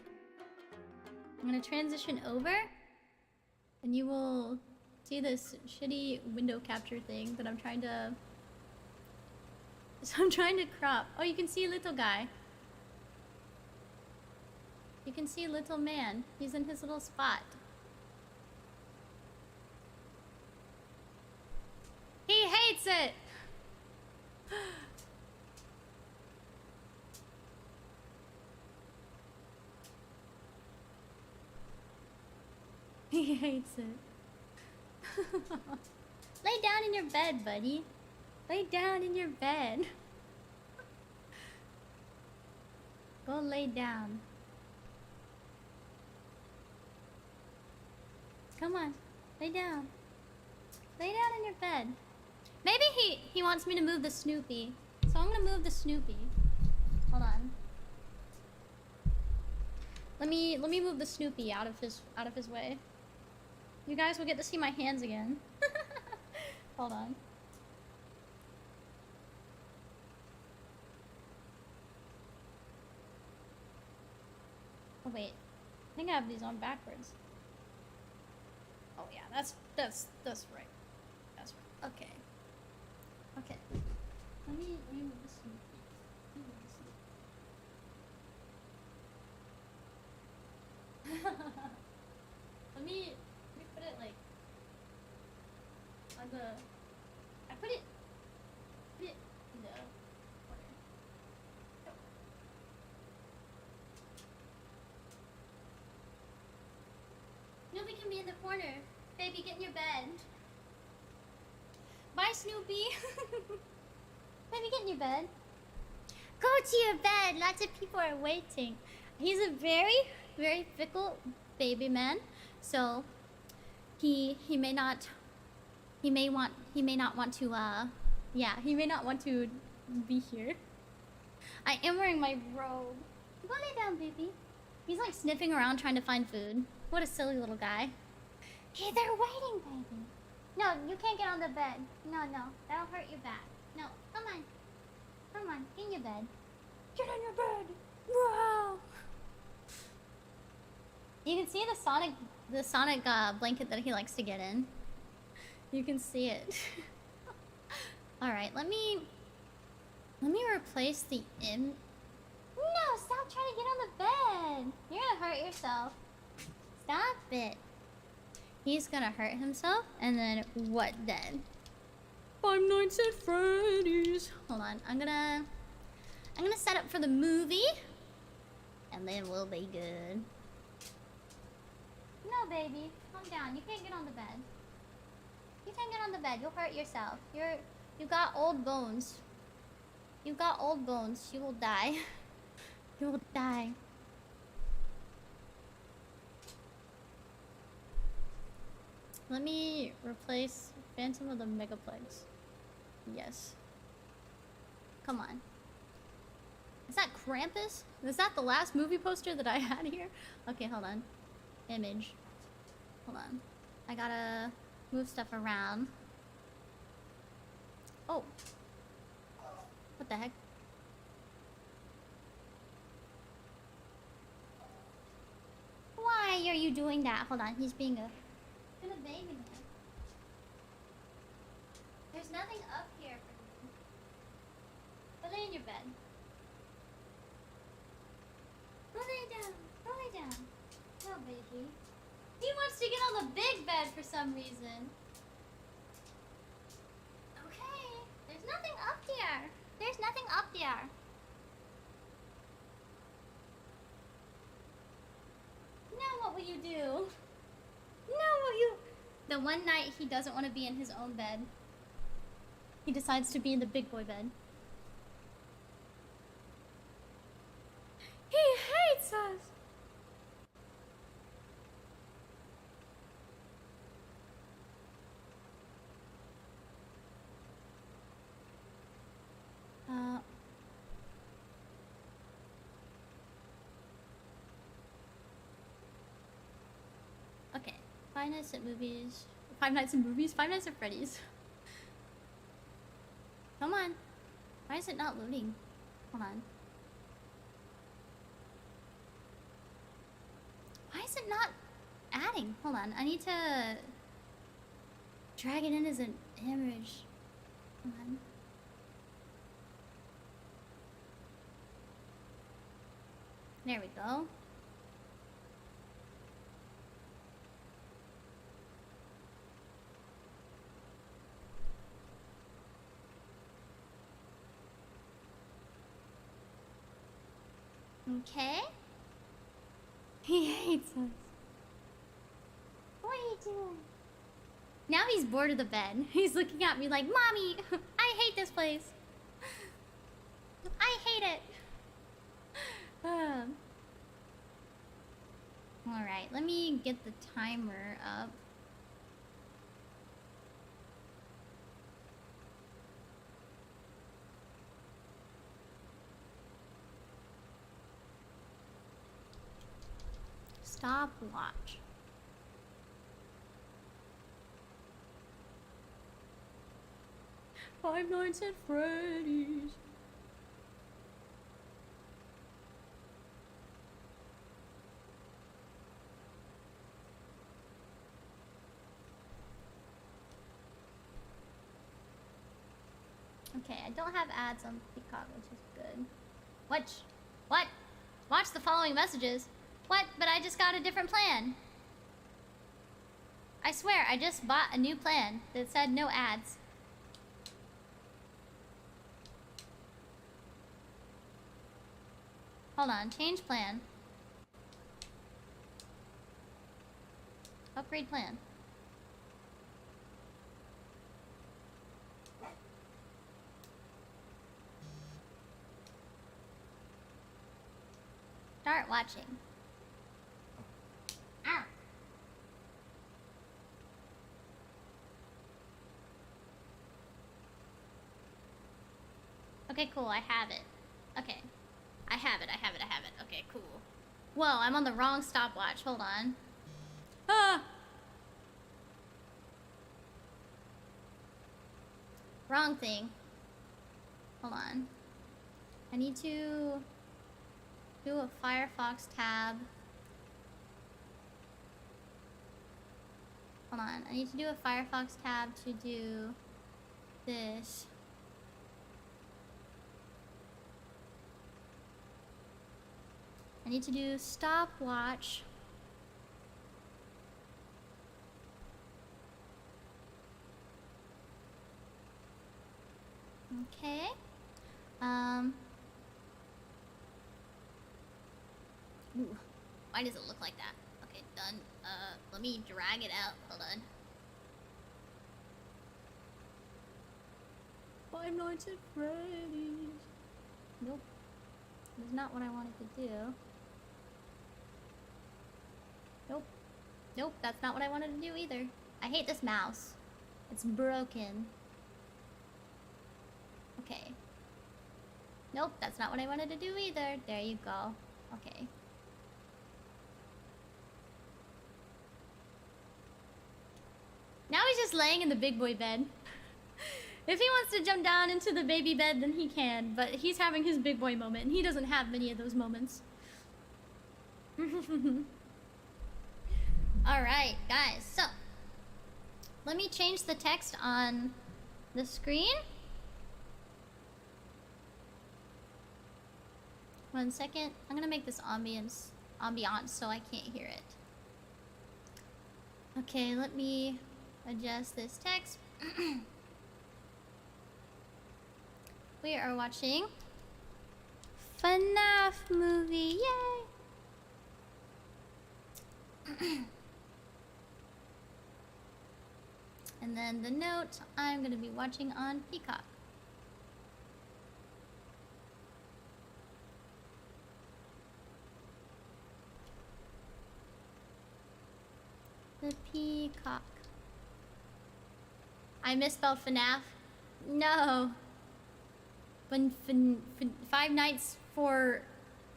I'm gonna transition over, and you will see this shitty window capture thing that I'm trying to... So I'm trying to crop. Oh, you can see little guy. You can see little man. He's in his little spot. He hates it! He hates it. Lay down in your bed, buddy. Lay down in your bed. Go lay down. Come on, lay down. Lay down in your bed. Maybe he wants me to move the Snoopy. So I'm gonna move the Snoopy. Hold on. Let me move the Snoopy out of his way. You guys will get to see my hands again. Hold on. Oh wait. I think I have these on backwards. Oh yeah, that's right. That's right. Okay. Okay. Let me move the Snoopy. Let me put it like on the... I put it in the corner. Snoopy can be in the corner. Baby, get in your bed. Bye, Snoopy. Baby, get in your bed. Go to your bed. Lots of people are waiting. He's a very, very fickle baby man. So he may not want to yeah, he may not want to be here. I am wearing my robe. Go lay down, baby. He's like sniffing around trying to find food. What a silly little guy. Hey, they're waiting, baby. No, you can't get on the bed. No, that'll hurt your back. No, come on. Come on, get in your bed. Get in your bed. Wow. You can see the Sonic blanket that he likes to get in. You can see it. All right, let me replace the No, stop trying to get on the bed. You're gonna hurt yourself. Stop it. He's gonna hurt himself, and then what then? Five Nights at Freddy's. Hold on, I'm gonna set up for the movie, and then we'll be good. No, baby, calm down. You can't get on the bed. You can't get on the bed. You'll hurt yourself. You got old bones. You got old bones. You will die. You will die. Let me replace Phantom with a Megaplex. Yes. Come on. Is that Krampus? Is that the last movie poster that I had here? Okay, hold on. Image. Hold on. I gotta move stuff around. Oh. What the heck? Why are you doing that? Hold on, he's being a baby man. There's nothing up here for me. Go lay in your bed. Go lay down. Go lay down. No, baby. He wants to get on the big bed for some reason. Okay. There's nothing up there. There's nothing up there. Now what will you do? Now what you... The one night he doesn't want to be in his own bed. He decides to be in the big boy bed. He hates us! Okay. Five Nights at Movies. Five Nights at Movies? Five Nights at Freddy's. Come on. Why is it not loading? Hold on. it not adding? Hold on, I need to drag it in as an image. Hold on. There we go. Okay. He hates us. What are you doing? Now he's bored of the bed. He's looking at me like, Mommy, I hate this place. I hate it. Alright, let me get the timer up. Stopwatch. Five Nights at Freddy's. Okay, I don't have ads on Peacock, which is good. What? Watch the following messages. What? But I just got a different plan. I swear, I just bought a new plan that said no ads. Hold on, change plan. Upgrade plan. Start watching. Ow. Okay, cool, I have it. Okay. I have it. Okay, cool. Whoa, I'm on the wrong stopwatch. Hold on. Ah! Wrong thing. Hold on. I need to do a Firefox tab. Hold on. I need to do a Firefox tab to do this. I need to do stopwatch. Okay. Ooh. Why does it look like that? Okay, done. Let me drag it out. Hold on. Five Nights at Freddy's. Nope. That's not what I wanted to do. Nope, that's not what I wanted to do either. I hate this mouse. It's broken. Okay. Nope, that's not what I wanted to do either. There you go. Okay. Now he's just laying in the big boy bed. If he wants to jump down into the baby bed, then he can. But he's having his big boy moment, and he doesn't have many of those moments. Alright, guys, so let me change the text on the screen. 1 second. I'm gonna make this ambiance so I can't hear it. Okay, let me adjust this text. We are watching FNAF movie, yay! And then the note, I'm gonna be watching on Peacock. The Peacock. I misspelled FNAF. No. When Five Nights for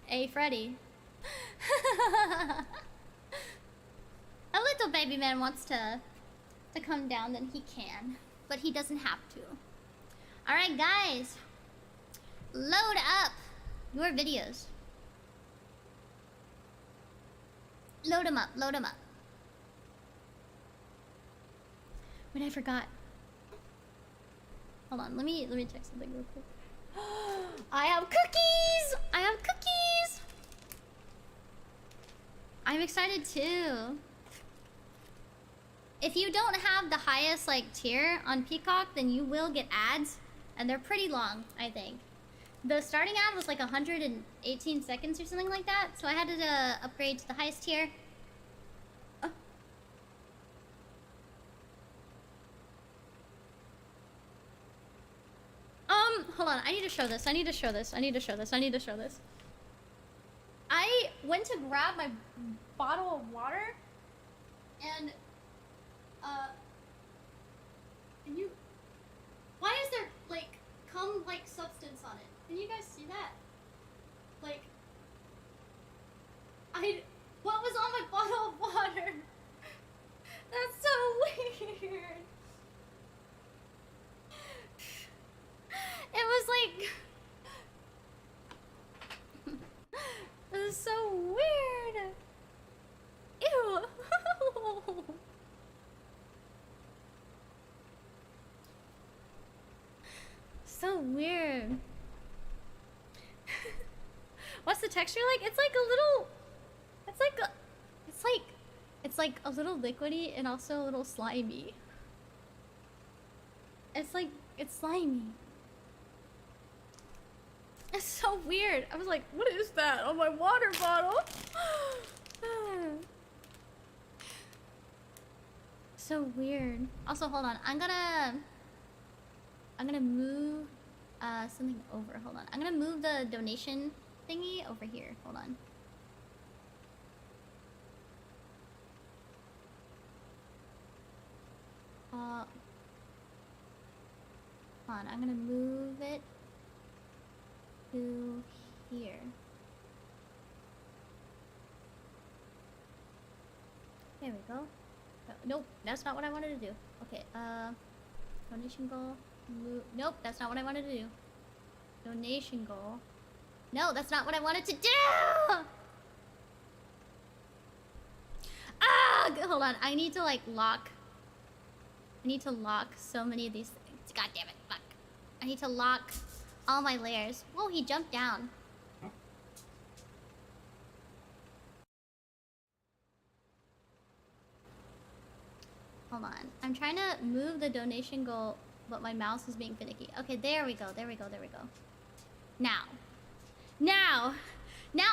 a Freddy. A little baby man wants to come down, then he can. But he doesn't have to. Alright, guys. Load up your videos. Load him up, load him up. Wait, I forgot. Hold on, let me check something real quick. I have cookies! I have cookies! I'm excited too. If you don't have the highest like tier on Peacock, then you will get ads, and they're pretty long, I think. The starting ad was like 118 seconds or something like that, so I had to upgrade to the highest tier. Hold on, I need to show this. I went to grab my bottle of water, and why is there like cum like substance on it? Can you guys see that? Like, what was on my bottle of water? That's so weird. It was like, it was so weird. Ew. So weird. What's the texture like? It's like a little, it's like a little liquidy and also a little slimy. It's like, it's slimy. It's so weird. I was like, what is that on my water bottle? So weird. Also, hold on. I'm gonna move something over. Hold on. I'm gonna move the donation thingy over here. Hold on. Hold on. I'm gonna move it to here. There we go. Nope, that's not what I wanted to do. Okay, donation goal. Nope, that's not what I wanted to do. Donation goal. No, that's not what I wanted to do! Ah! Hold on, I need to like lock. I need to lock so many of these things. God damn it, fuck. I need to lock all my layers. Whoa, he jumped down. Hold on. I'm trying to move the donation goal, but my mouse is being finicky. Okay, there we go. There we go. There we go. Now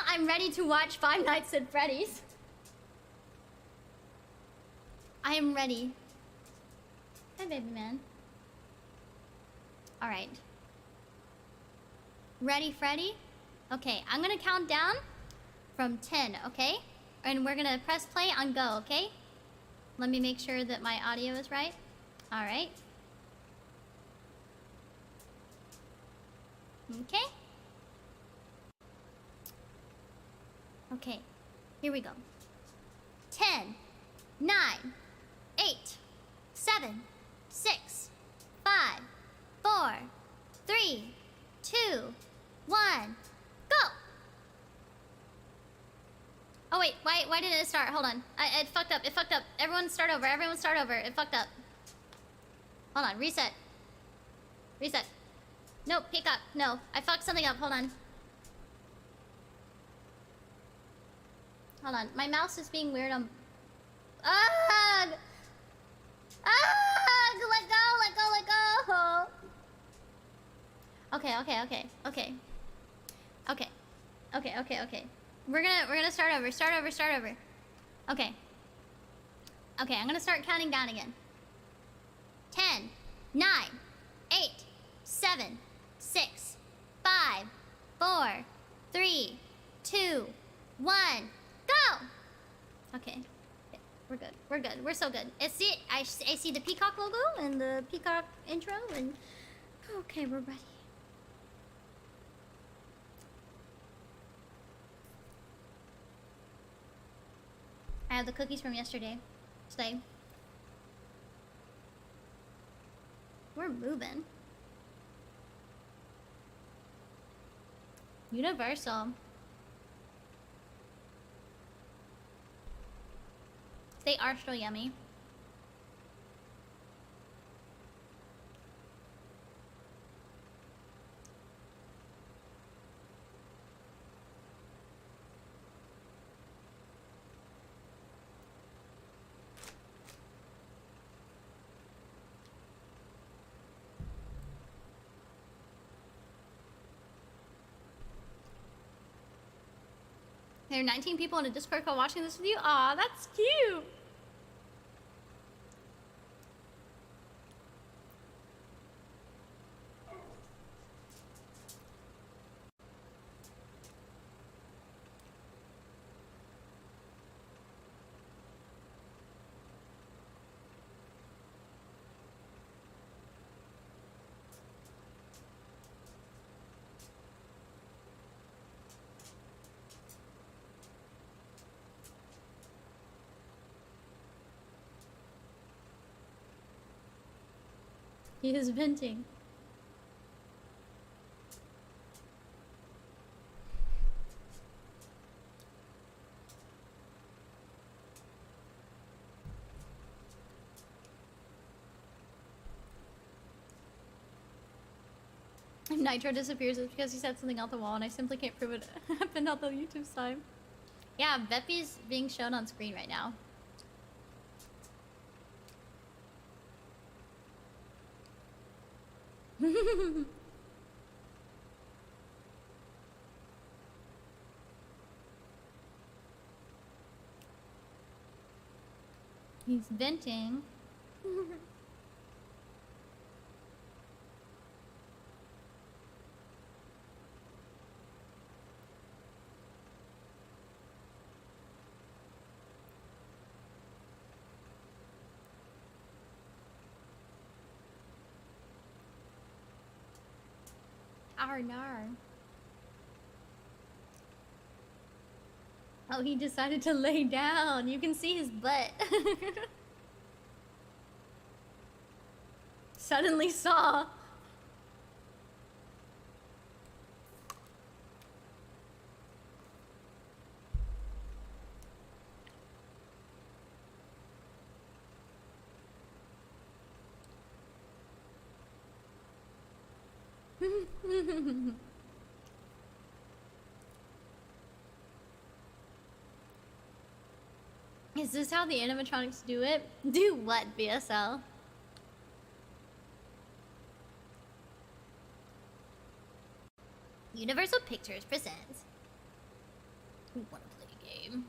I'm ready to watch Five Nights at Freddy's. I am ready. Hi, baby man. All right. Ready, Freddy? Okay, I'm gonna count down from 10, okay? And we're gonna press play on go, okay? Let me make sure that my audio is right. All right. Okay. Okay, here we go. 10, 9, 8, 7, 6, 5, 4, 3, 2, 1, go! Oh wait, why didn't it start? Hold on. It fucked up. It fucked up. Everyone start over. Everyone start over. It fucked up. Hold on. Reset. Reset. No, pick up. No, I fucked something up. Hold on. Hold on. My mouse is being weird on... Ugh! Ugh! Let go, let go, let go! Okay. We're gonna start over. Start over. Okay. Okay, I'm gonna start counting down again. 10, 9, 8, 7, 6, 5, 4, 3, 2, 1, go! Okay. We're good. We're good. We're so good. I see the peacock logo and the peacock intro and... Okay, we're ready. I have the cookies from yesterday. Today. We're moving. Universal. They are still yummy. There are 19 people in a Discord call watching this with you. Aw, that's cute. He is venting. If Nitro disappears, it's because he said something out the wall and I simply can't prove it happened on the YouTube side. Yeah, Beppy's being shown on screen right now. He's venting. Arnar. Oh, he decided to lay down. You can see his butt. Suddenly saw. Is this how the animatronics do it? Do what, BSL? Universal Pictures presents. We wanna play a game.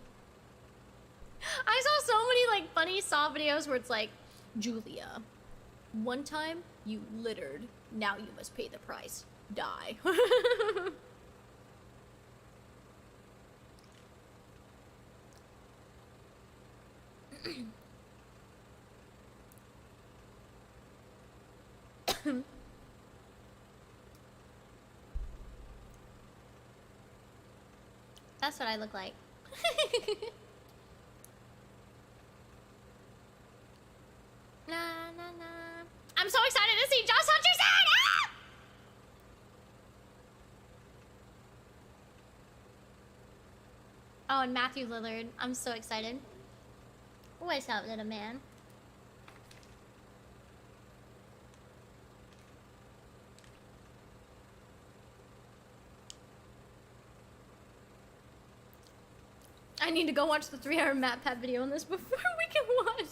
I saw so many like funny Saw videos where it's like, Julia, one time you littered, now you must pay the price. Die. That's what I look like. Na, na, na. I'm so excited to see Josh Hutcherson! Ah! Oh, and Matthew Lillard. I'm so excited. What's up, little man? I need to go watch the 3-hour map pad video on this before we can watch.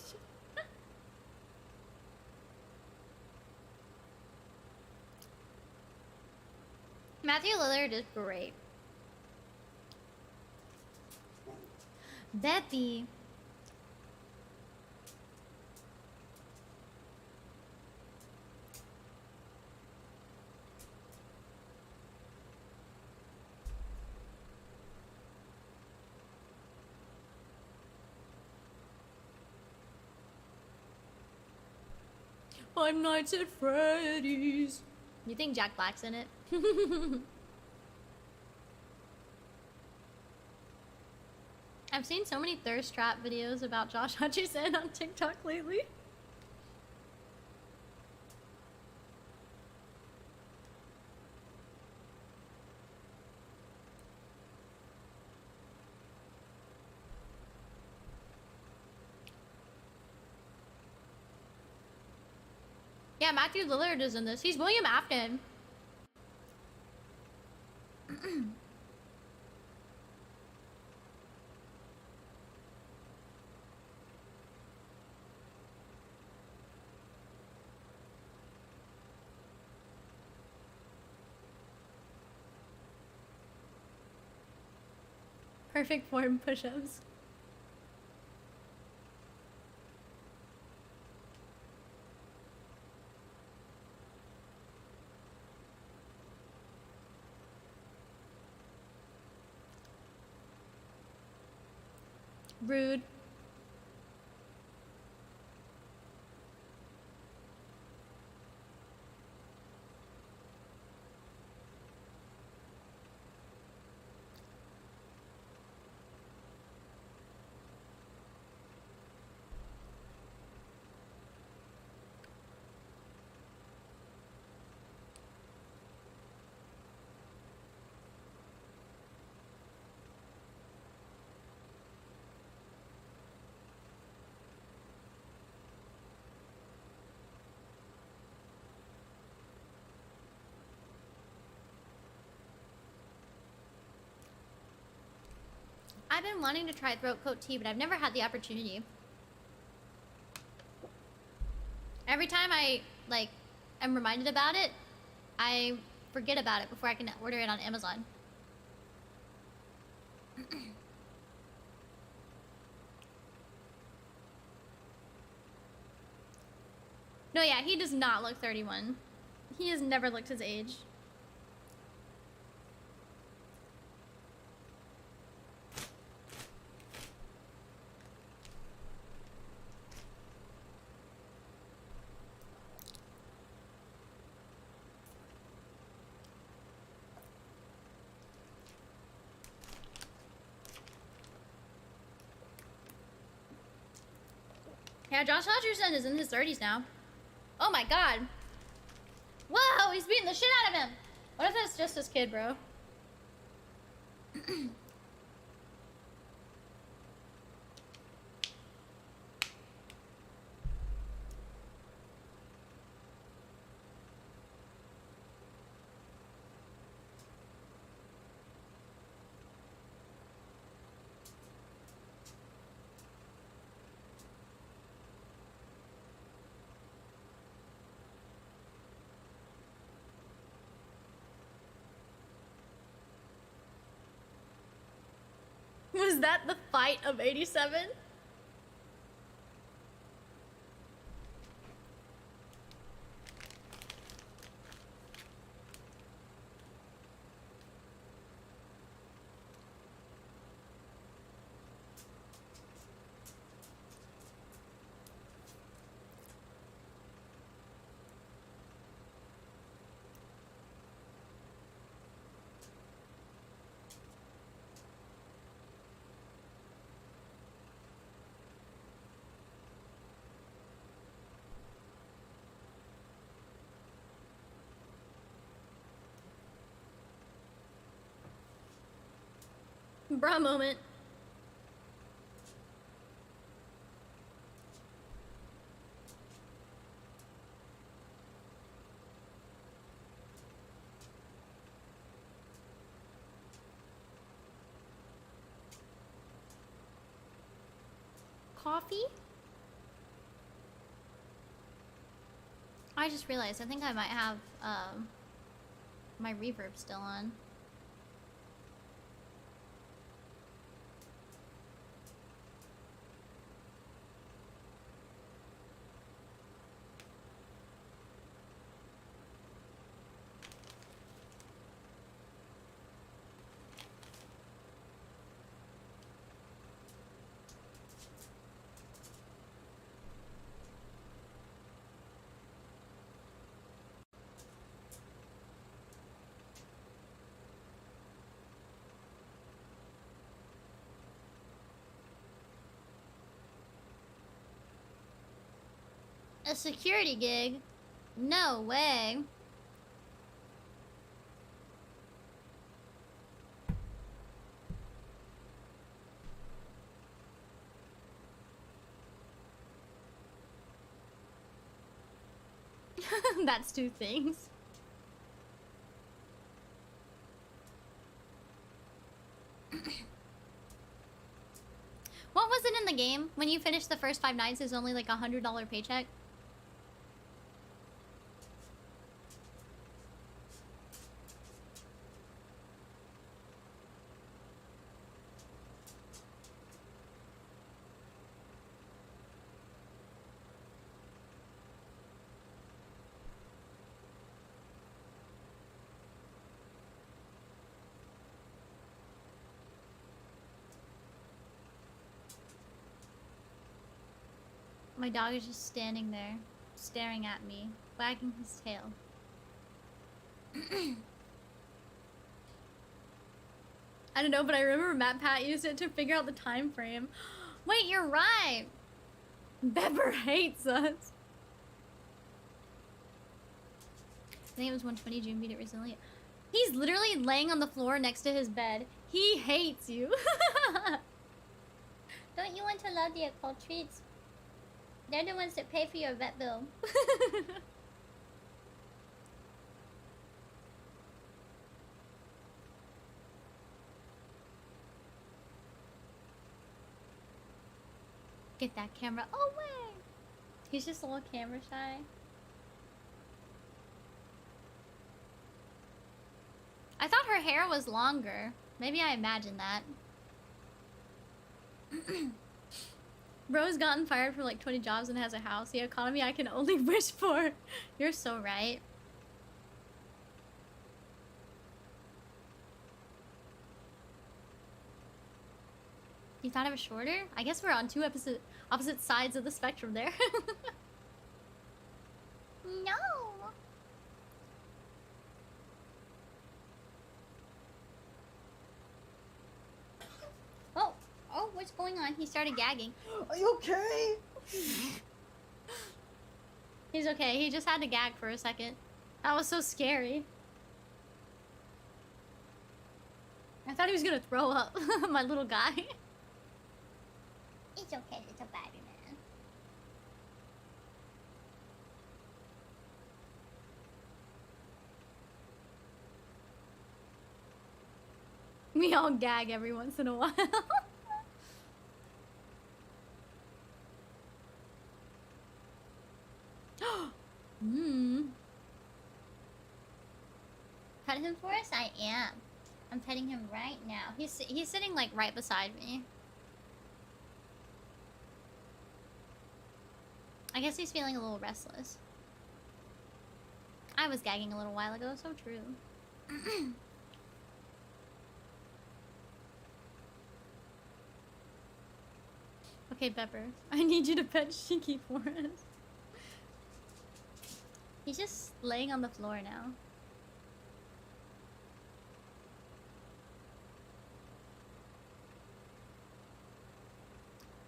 Matthew Lillard is great. Beppy. Five Nights at Freddy's. You think Jack Black's in it? I've seen so many thirst trap videos about Josh Hutcherson on TikTok lately. Yeah, Matthew Lillard is in this. He's William Afton. Perfect form push-ups. Rude. I've been wanting to try throat coat tea, but I've never had the opportunity. Every time I, like, am reminded about it, I forget about it before I can order it on Amazon. No, yeah, he does not look 31. He has never looked his age. Yeah, Josh Hutcherson is in his 30s now. Oh my god. Whoa, he's beating the shit out of him. What if that's just his kid, bro? Was that the fight of 87? Bra moment. Coffee? I just realized I think I might have my reverb still on. A security gig? No way. That's two things. What was it in the game? When you finish the first 5 nights, it's only like $100 paycheck? My dog is just standing there, staring at me, wagging his tail. I don't know, but I remember MatPat used it to figure out the time frame. Wait, you're right! Bepper hates us. I think it was 120. June beat it recently. He's literally laying on the floor next to his bed. He hates you. Don't you want to love the occult treats? They're the ones that pay for your vet bill. Get that camera away! He's just a little camera shy. I thought her hair was longer. Maybe I imagined that. Bro's gotten fired from like 20 jobs and has a house. The economy I can only wish for. You're so right. You thought it was shorter? I guess we're on two opposite sides of the spectrum there. No. Oh, what's going on? He started gagging. Are you okay? He's okay. He just had to gag for a second. That was so scary. I thought he was gonna throw up. My little guy. It's okay, little baby man. We all gag every once in a while. Pet him for us? I am. I'm petting him right now. He's sitting like right beside me. I guess he's feeling a little restless. I was gagging a little while ago, so true. Okay, Pepper. I need you to pet Shiki for us. He's just laying on the floor now.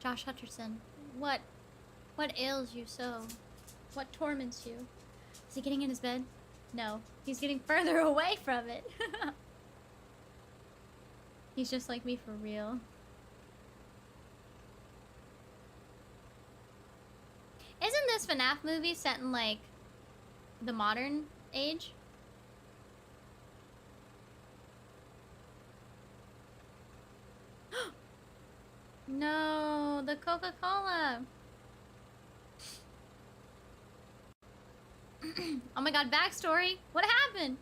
Josh Hutcherson, what ails you so? What torments you? Is he getting in his bed? No, he's getting further away from it. He's just like me for real. Isn't this FNAF movie set in like the modern age? No, the Coca-Cola. Oh my god, backstory. What happened?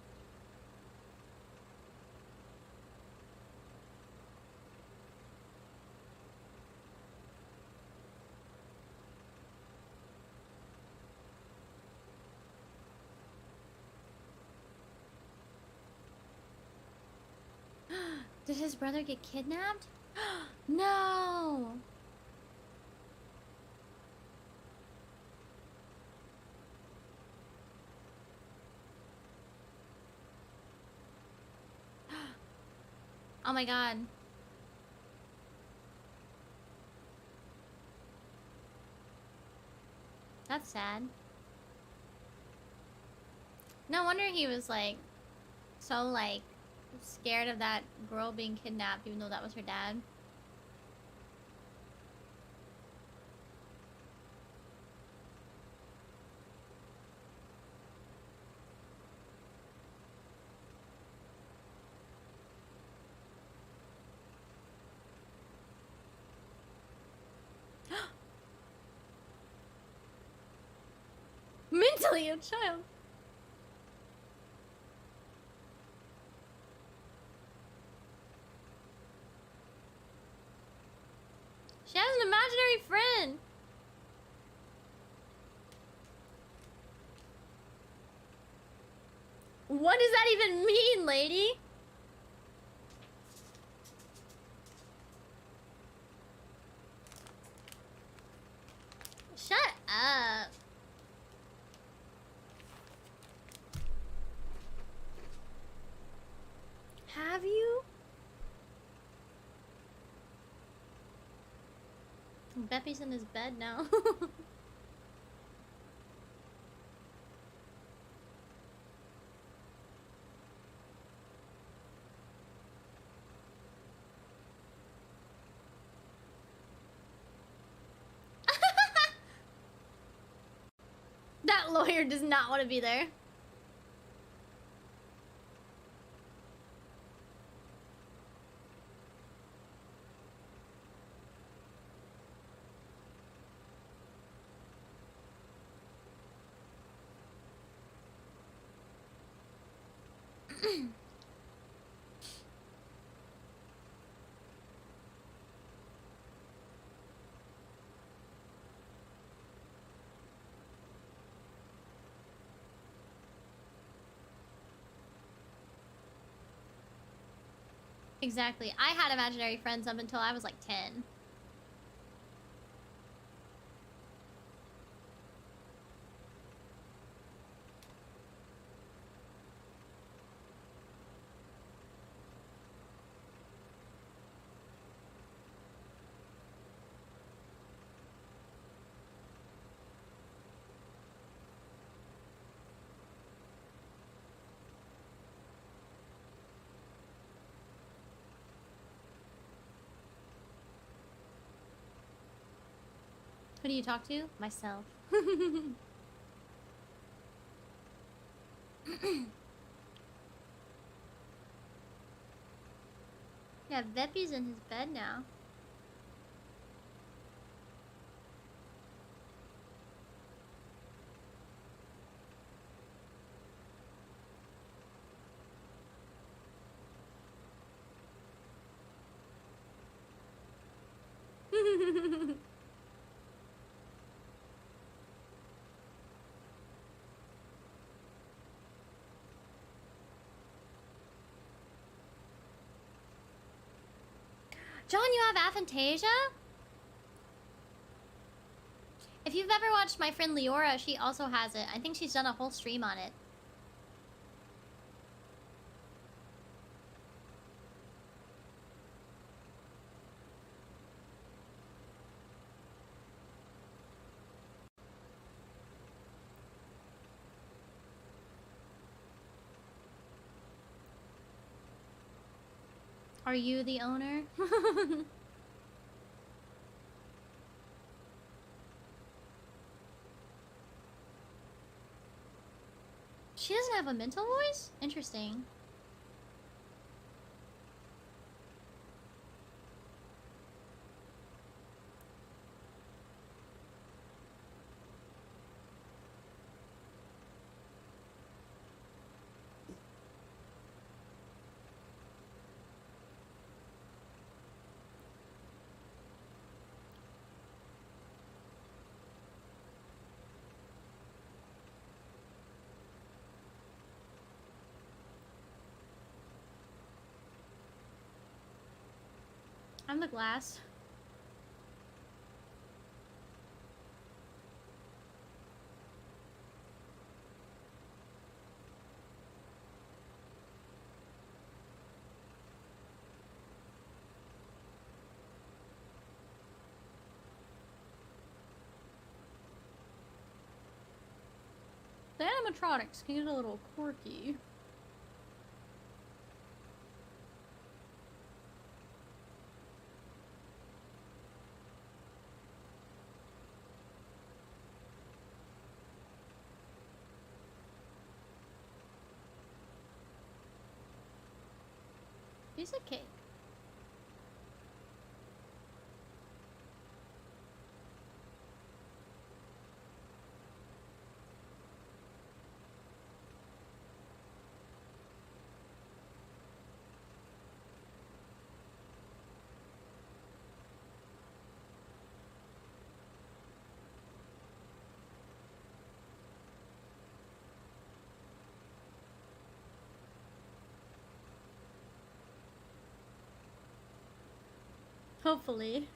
Did his brother get kidnapped? No! Oh my god. That's sad. No wonder he was like so like scared of that girl being kidnapped even though that was her dad. actually a child. She has an imaginary friend. What does that even mean, lady? Shut up. Have you? Beppy's in his bed now. That lawyer does not want to be there. Exactly. I had imaginary friends up until I was like 10. Who do you talk to? Myself. Yeah, Veppy's in his bed now. John, you have aphantasia? If you've ever watched my friend Leora, she also has it. I think she's done a whole stream on it. Are you the owner? She doesn't have a mental voice? Interesting. I'm the glass. The animatronics can get a little quirky. Piece of cake. Hopefully.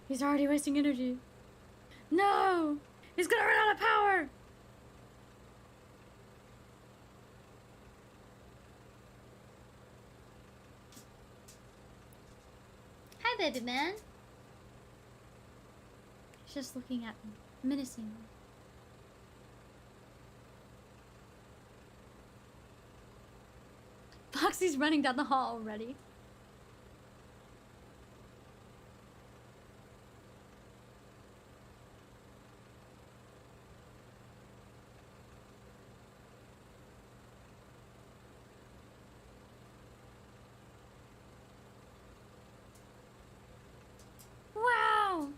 He's already wasting energy. No! He's gonna run out of power! Hi, baby man. He's just looking at me, menacingly. Foxy's running down the hall already. Wow!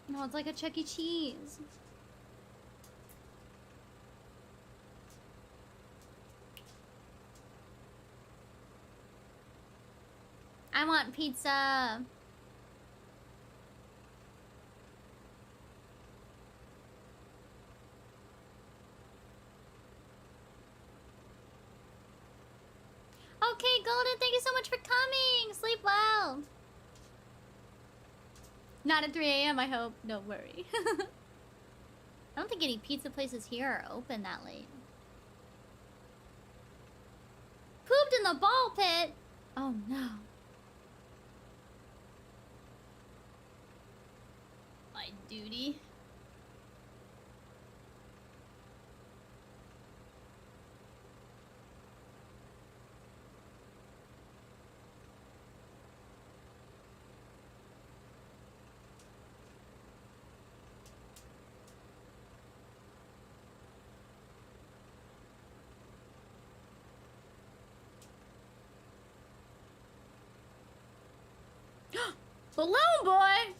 No, it's like a Chuck E. Cheese. I want pizza. Okay, Golden, thank you so much for coming. Sleep well. Not at 3 a.m., I hope. Don't worry. I don't think any pizza places here are open that late. Pooped in the ball pit. Oh no. My duty. Balloon boy!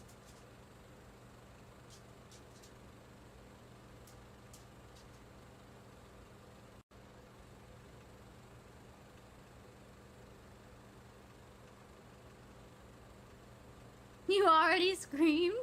You already screamed?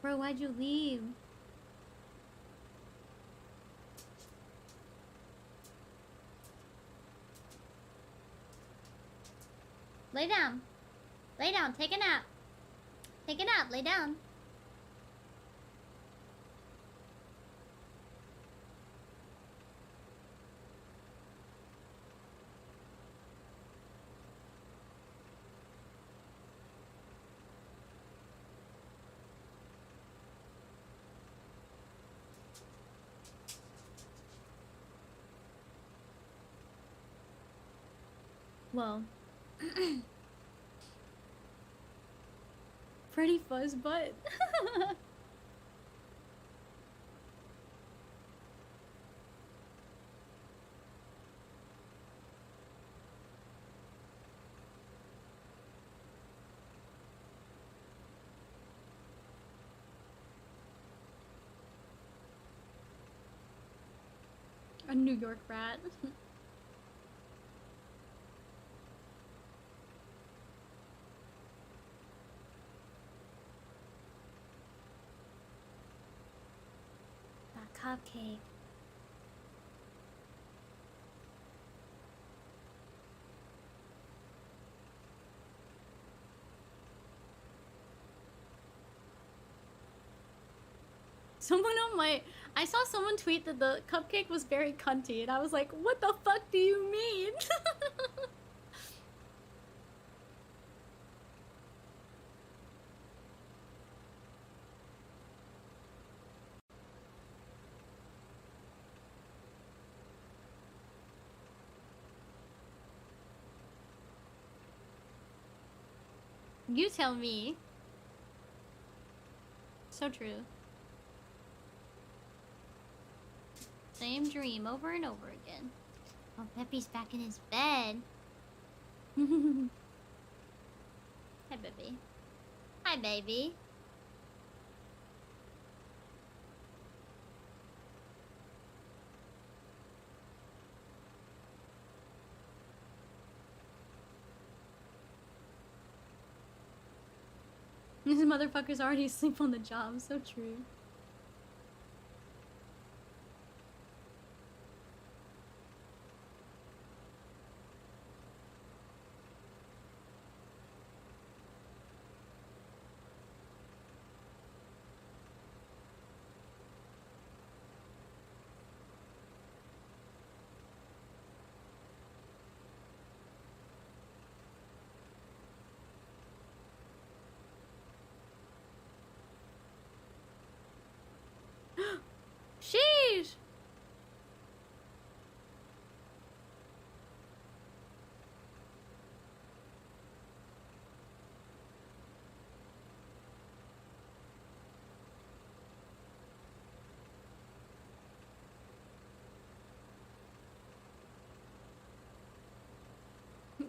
Bro, why'd you leave? Lay down. Lay down. Take a nap. Take a nap. Lay down. Well. Freddy Fuzzbutt. A New York rat. Cupcake. Someone on my... I saw someone tweet that the cupcake was very cunty, and I was like, what the fuck do you mean? You tell me. So true. Same dream over and over again. Oh, Peppy's back in his bed. Hi, baby. Hi, baby. This motherfucker's already asleep on the job. So true. Sheesh!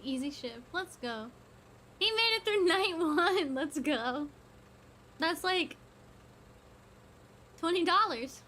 Easy shift. Let's go. He made it through night 1. Let's go. That's like $20.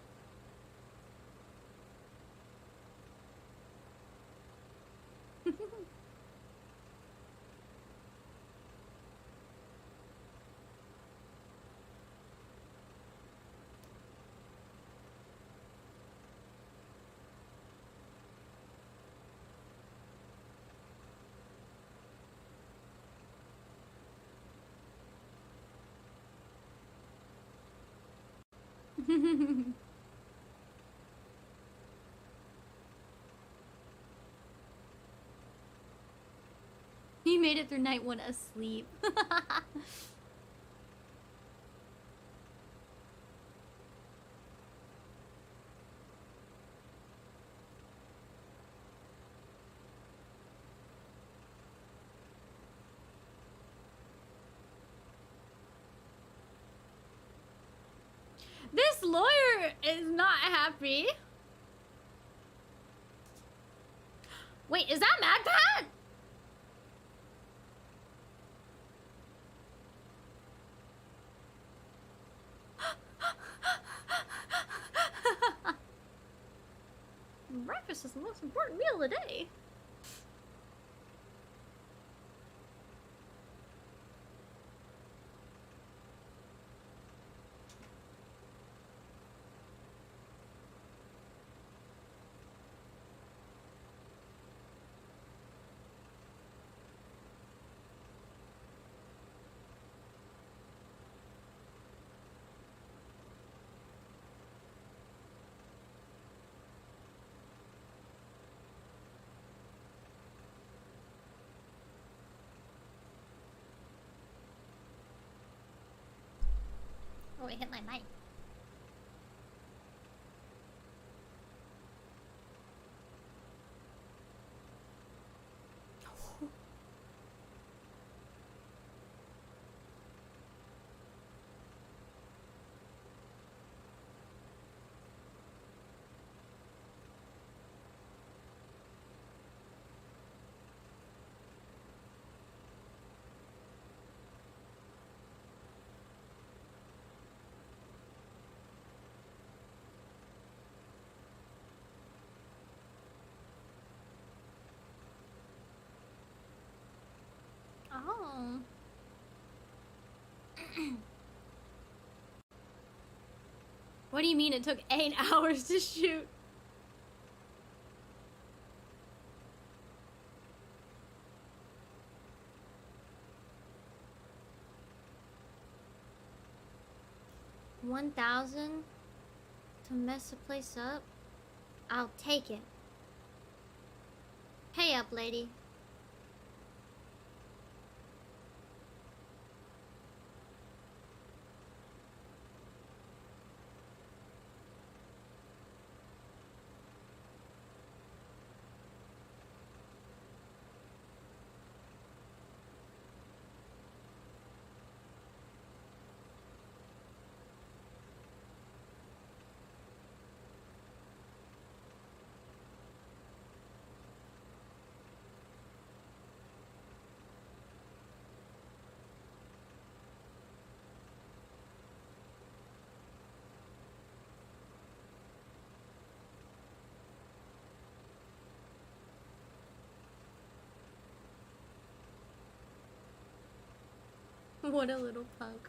He made it through night 1 asleep. This lawyer is not happy. Wait, is that Mad Pat? Breakfast is the most important meal of the day. Oh, it hit my mic. Oh. What do you mean it took 8 hours to shoot? $1,000 to mess the place up? I'll take it. Pay up, lady. What a little pug.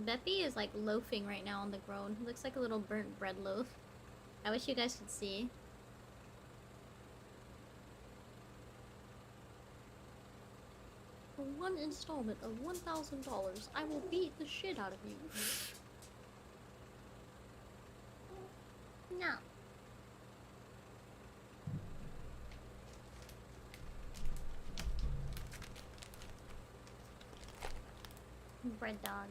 Beppy is like loafing right now on the ground. He looks like a little burnt bread loaf. I wish you guys could see. For one installment of $1,000, I will beat the shit out of you. No. Bread dog.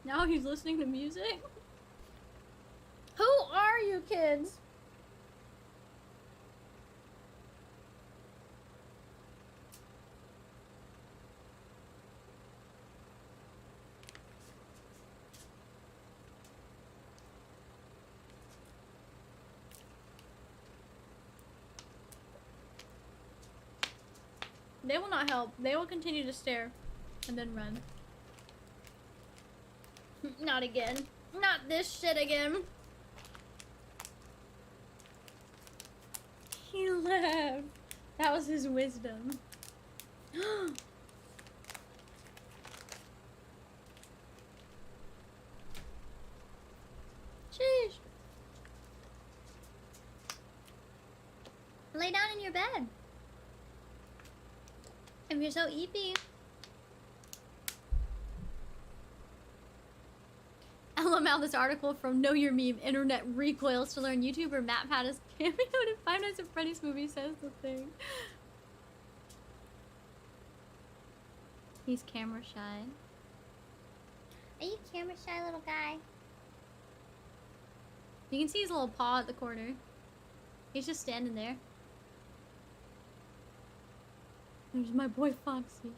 Now he's listening to music? Who are you kids? They will not help. They will continue to stare and then run. Not again. Not this shit again. He left. That was his wisdom. Sheesh. Lay down in your bed. If you're so eepy. LML this article from Know Your Meme. Internet recoils to learn YouTuber Matt Pattis cameoed in Five Nights at Freddy's movie says the thing. He's camera shy. Are you camera shy, little guy? You can see his little paw at the corner. He's just standing there. There's my boy Foxy.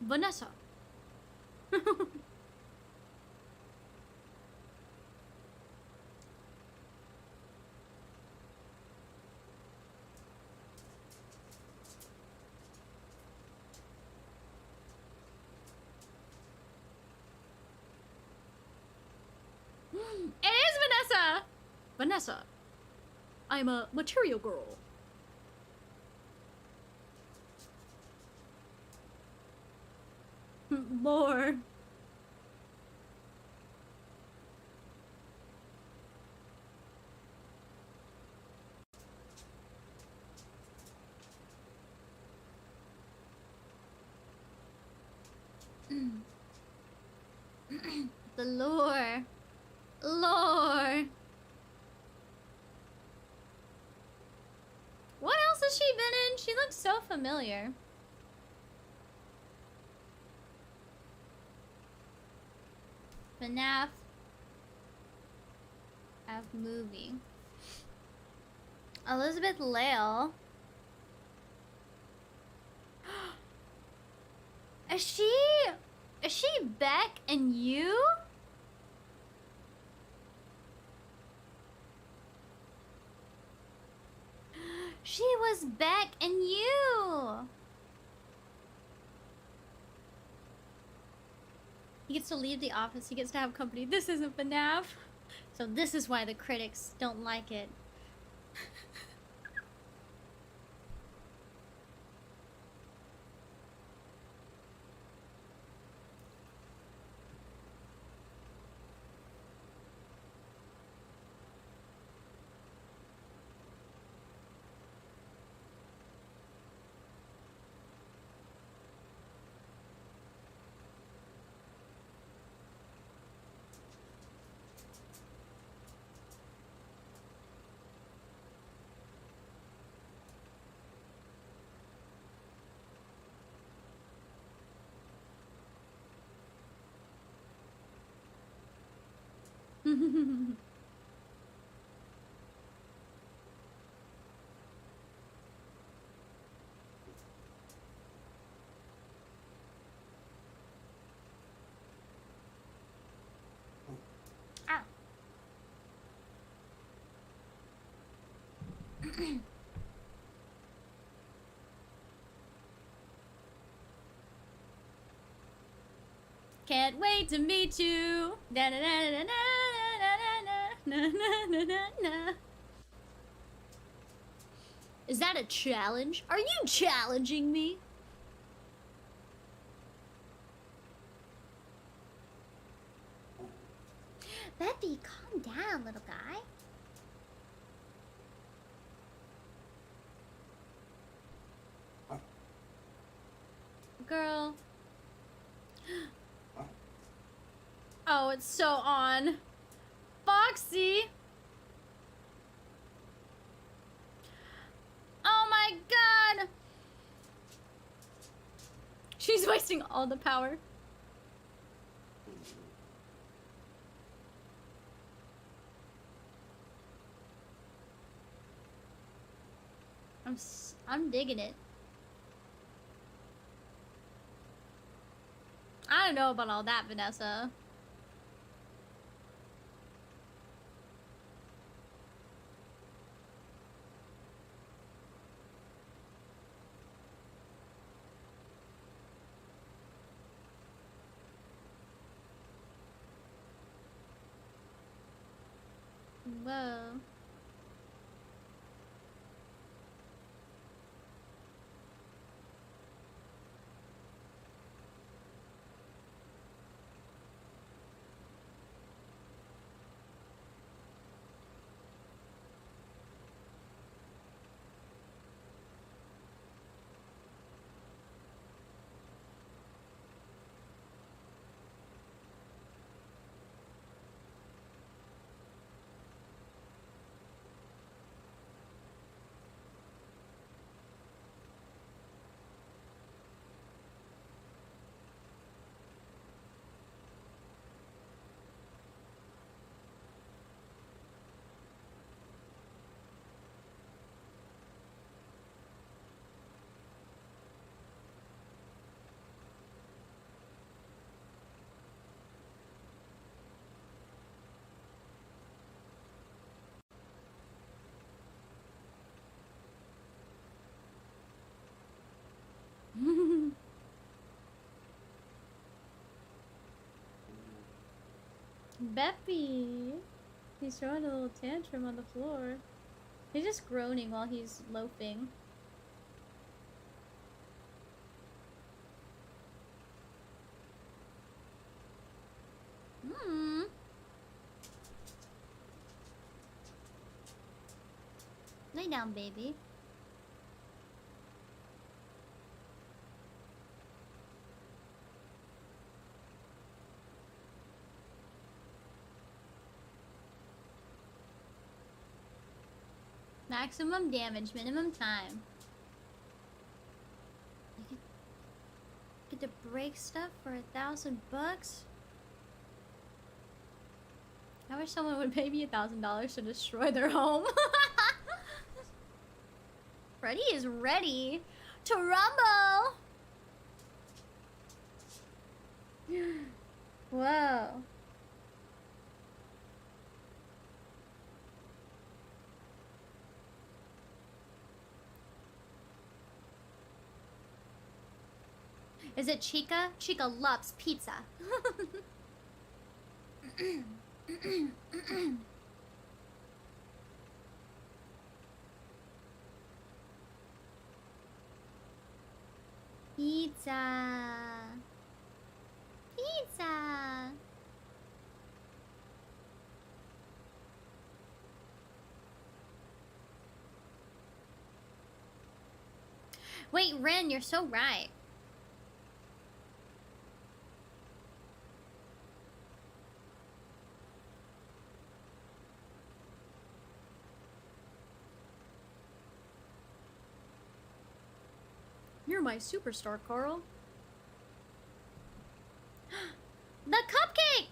Vanessa. It is Vanessa! Vanessa. I'm a material girl. Lore. The lore. Lore. What else has she been in? She looks so familiar. FNAF movie. Elizabeth Lale. Is she Beck and you? She was Beck and you. He gets to leave the office. He gets to have company. This isn't FNAF. So this is why the critics don't like it. Can't wait to meet you. Na na na na na na na na na na. Is that a challenge? Are you challenging me? Beppy, calm down, little guy. Girl. Oh, it's so on. Foxy! Oh my god! She's wasting all the power. I'm digging it. I don't know about all that, Vanessa. Whoa. Beppy! He's throwing a little tantrum on the floor. He's just groaning while he's loafing. Lay down, baby. Maximum damage, minimum time. You get to break stuff for $1,000 bucks? I wish someone would pay me $1,000 to destroy their home. Freddy is ready to rumble. Whoa. Is it Chica? Chica loves pizza. Pizza. Pizza. Wait, Ren, you're so right. You're my superstar, Carl. The cupcake!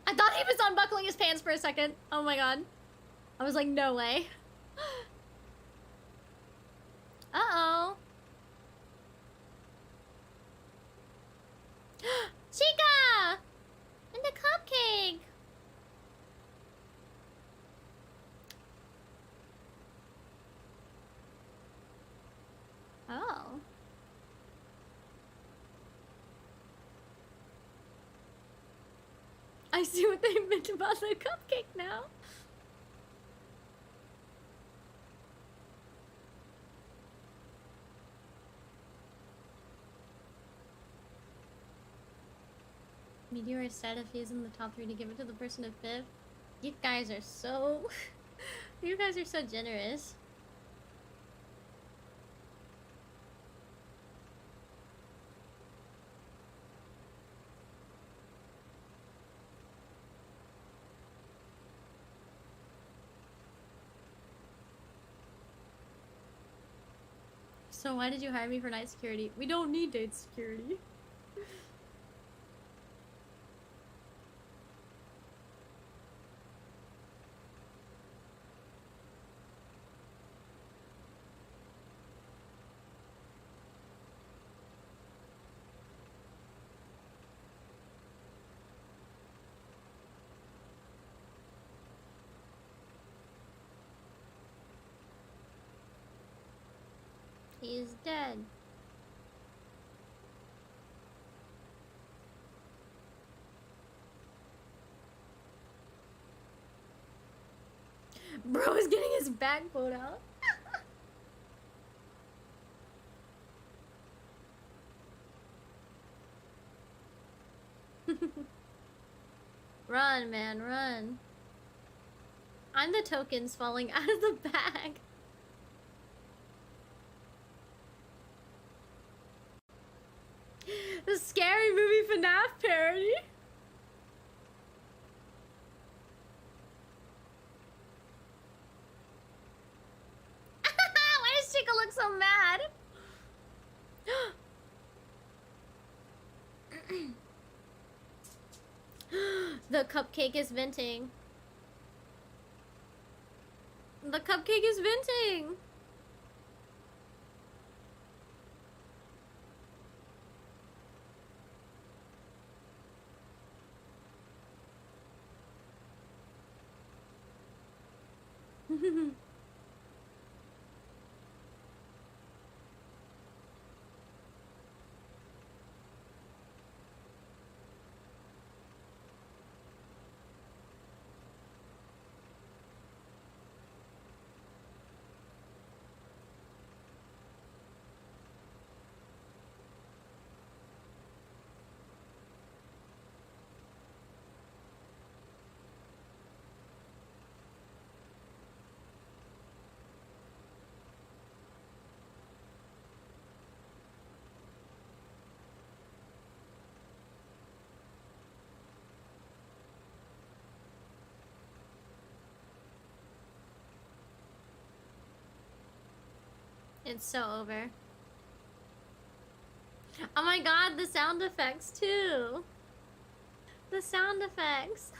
I thought he was unbuckling his pants for a second. Oh my god. I was like, no way. Uh-oh. Chica! I see what they meant about the cupcake now. Meteor said if he's in the top 3 to give it to the person in 5th. You guys are so... you guys are so generous. So why did you hire me for night security? We don't need date security. He is dead. Bro is getting his back pulled out. Run, man, run. I'm the tokens falling out of the bag. The scary movie FNAF parody. Why does Chica look so mad? The cupcake is venting. The cupcake is venting. It's so over. Oh my god, the sound effects too. The sound effects.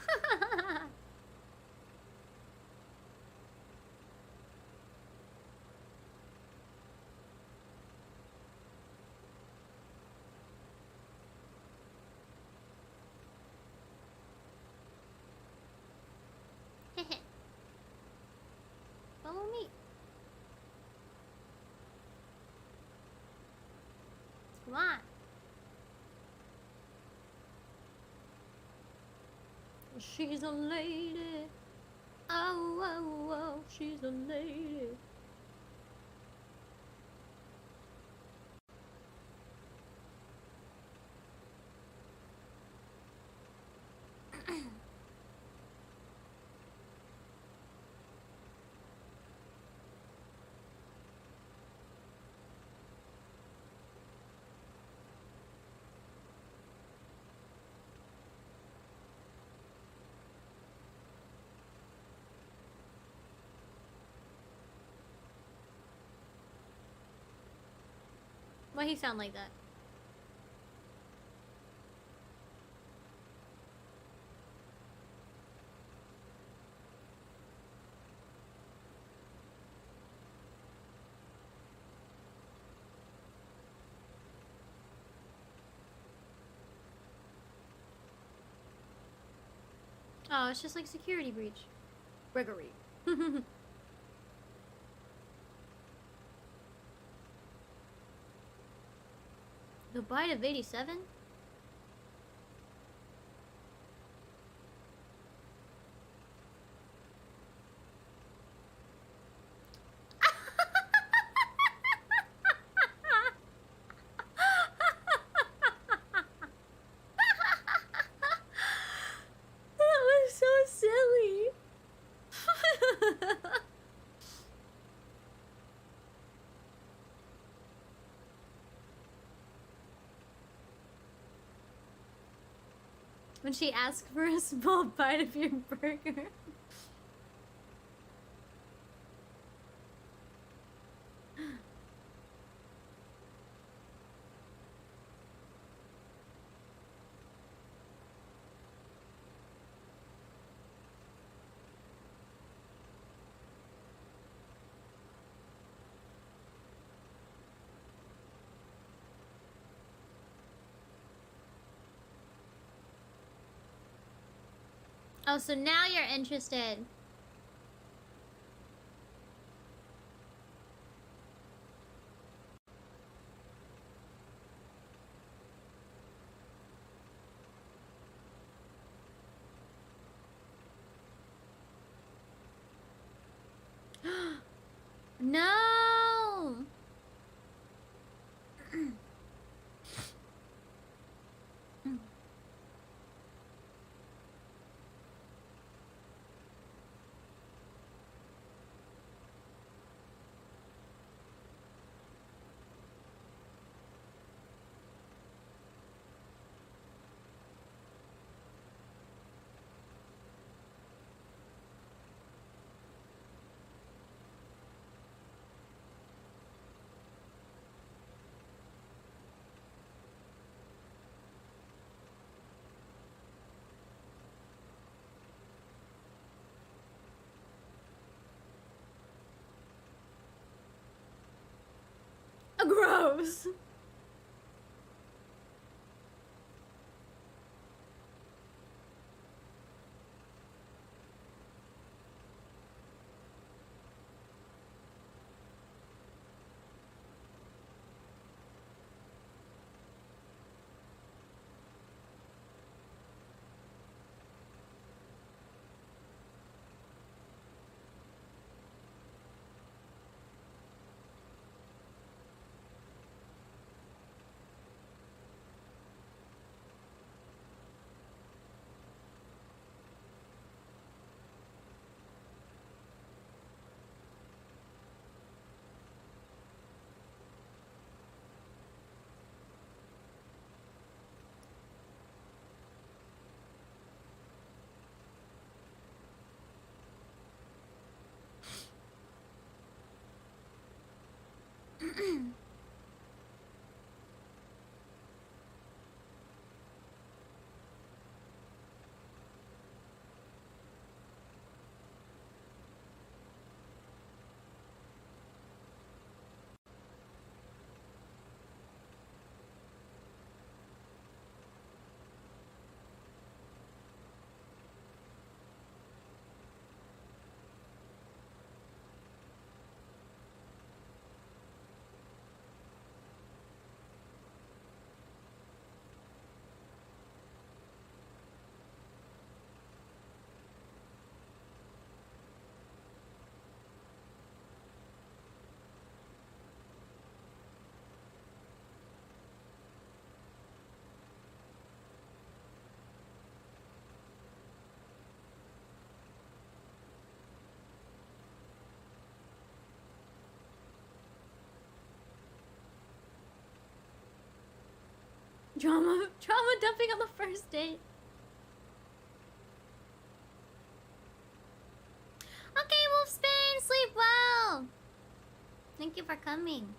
Follow me. Come on. She's a lady. Oh, oh, oh, she's a lady. Why he sound like that? Oh, it's just like security breach. Gregory. The bite of 87? when she asks for a small bite of your burger. Oh, so now you're interested. No! Gross. Trauma dumping on the first date. Okay, Wolfsbane, sleep well. Thank you for coming.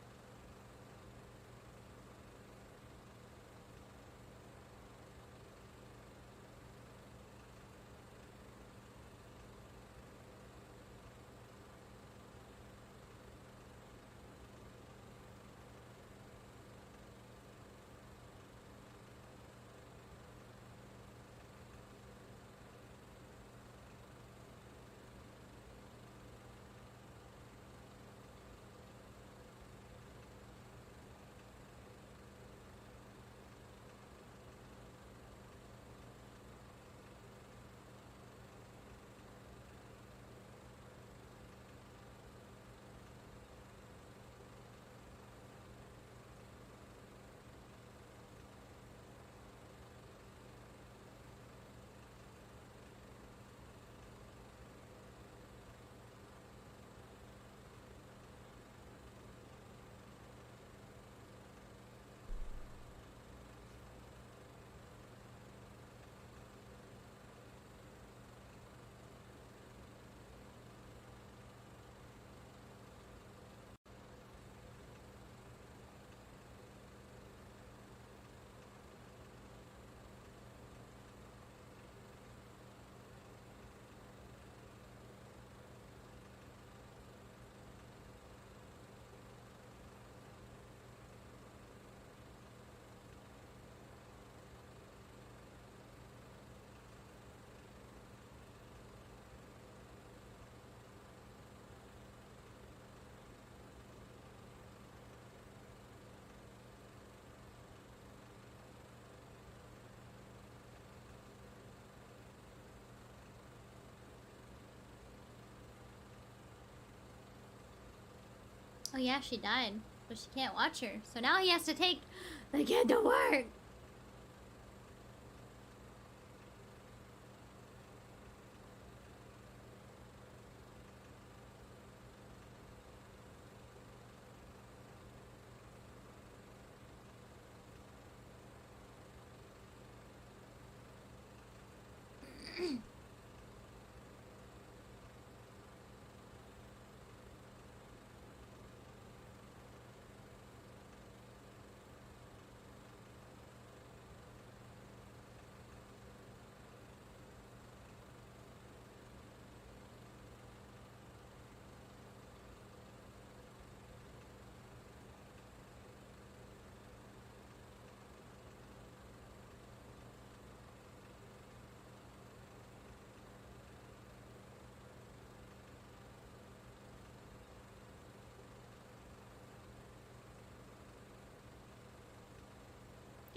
Oh yeah, she died. But she can't watch her. So now he has to take the kid to work.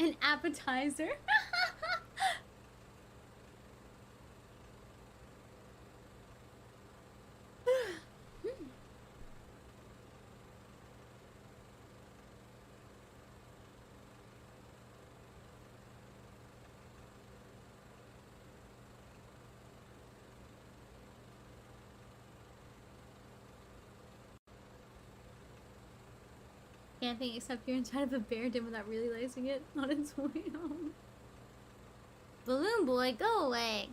An appetizer. Can't think except you're inside of a bear den without realizing it on its way home. Balloon boy, go away.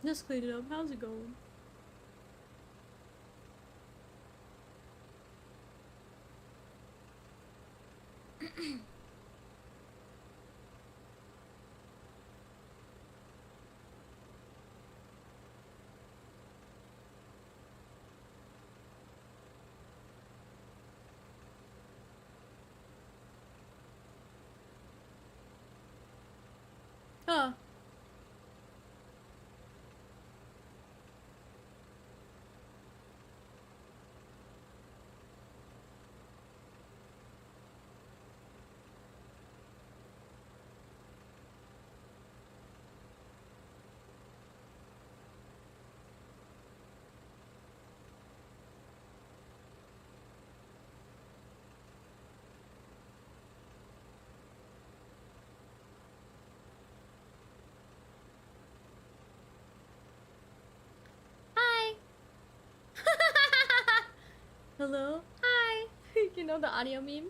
Just cleaned it up. How's it going? Huh. Hi. Hello? Hi. You know the audio meme?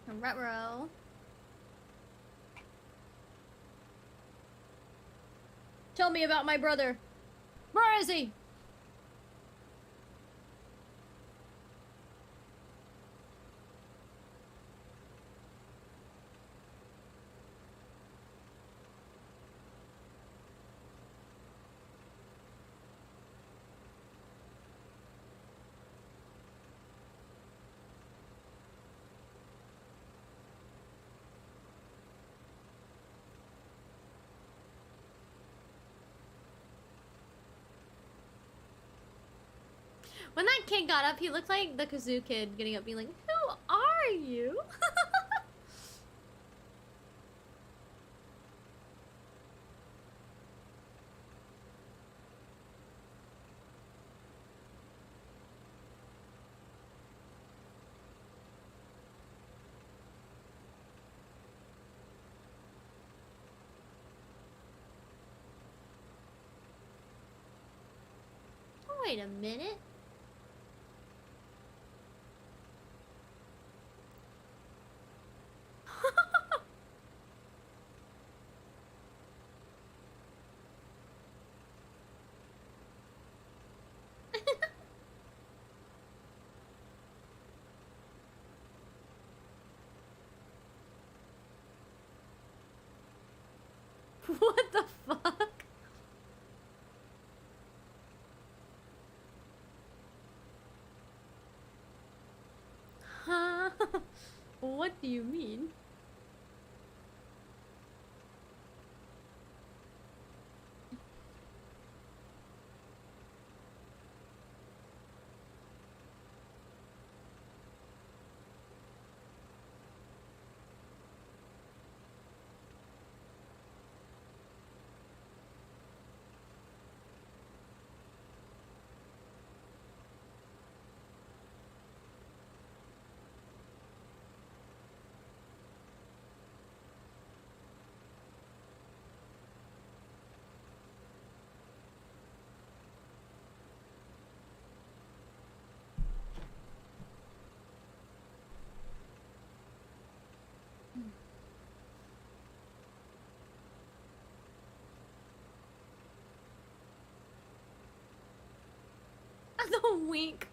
Ruh-roh. Tell me about my brother. Where is he? When that kid got up, he looked like the kazoo kid getting up being like, who are you? Wait a minute. What the fuck? Huh? What do you mean? The wink.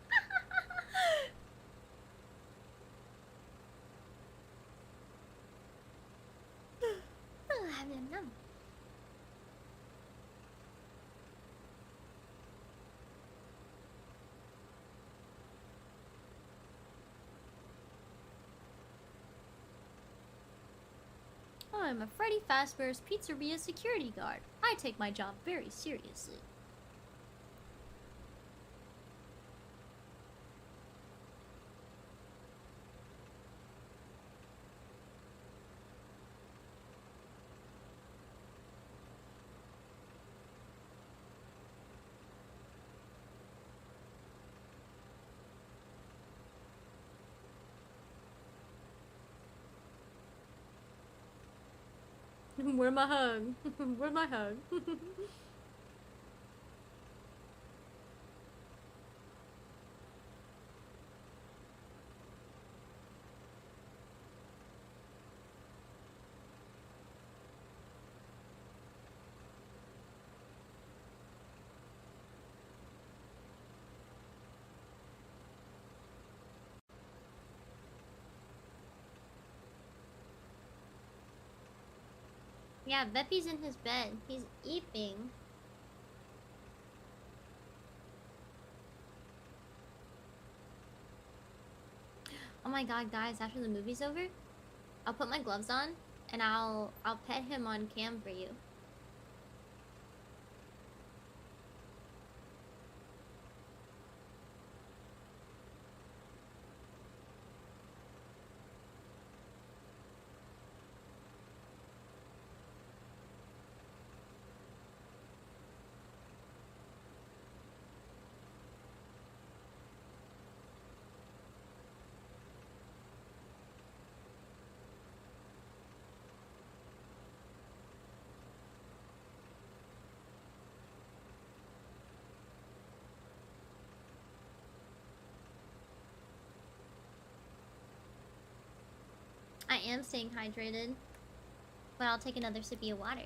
I'm a Freddy Fazbear's Pizzeria security guard. I take my job very seriously. Where my hug? Where my hug? Yeah, Beppy's in his bed. He's eeping. Oh my god, guys, after the movie's over, I'll put my gloves on and I'll pet him on cam for you. I am staying hydrated, but I'll take another sippy of water.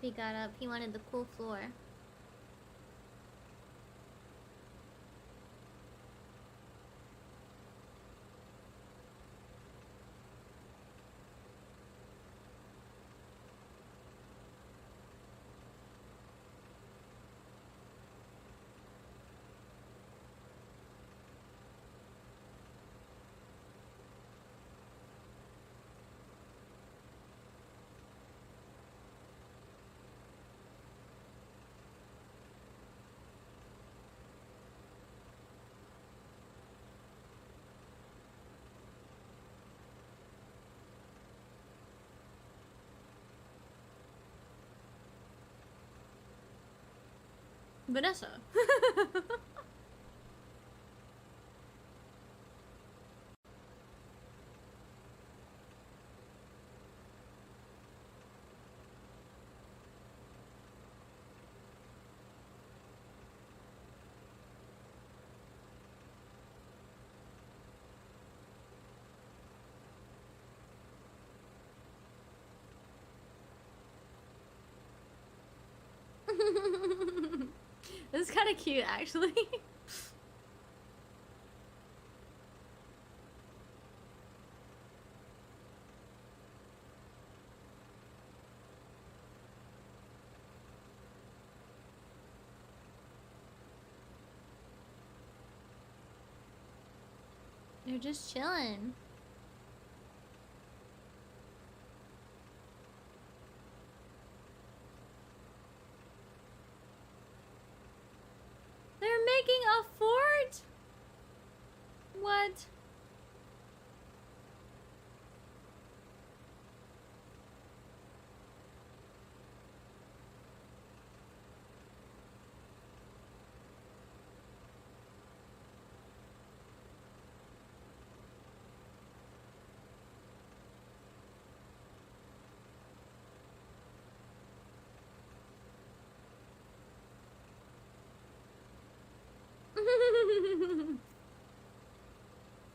He got up. He wanted the cool floor. Vanessa. This is kind of cute, actually. They're just chilling. They're making a fort? What?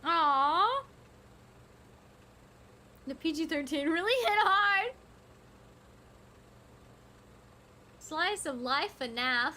Aww. The PG-13 really hit hard. Slice of life FNAF.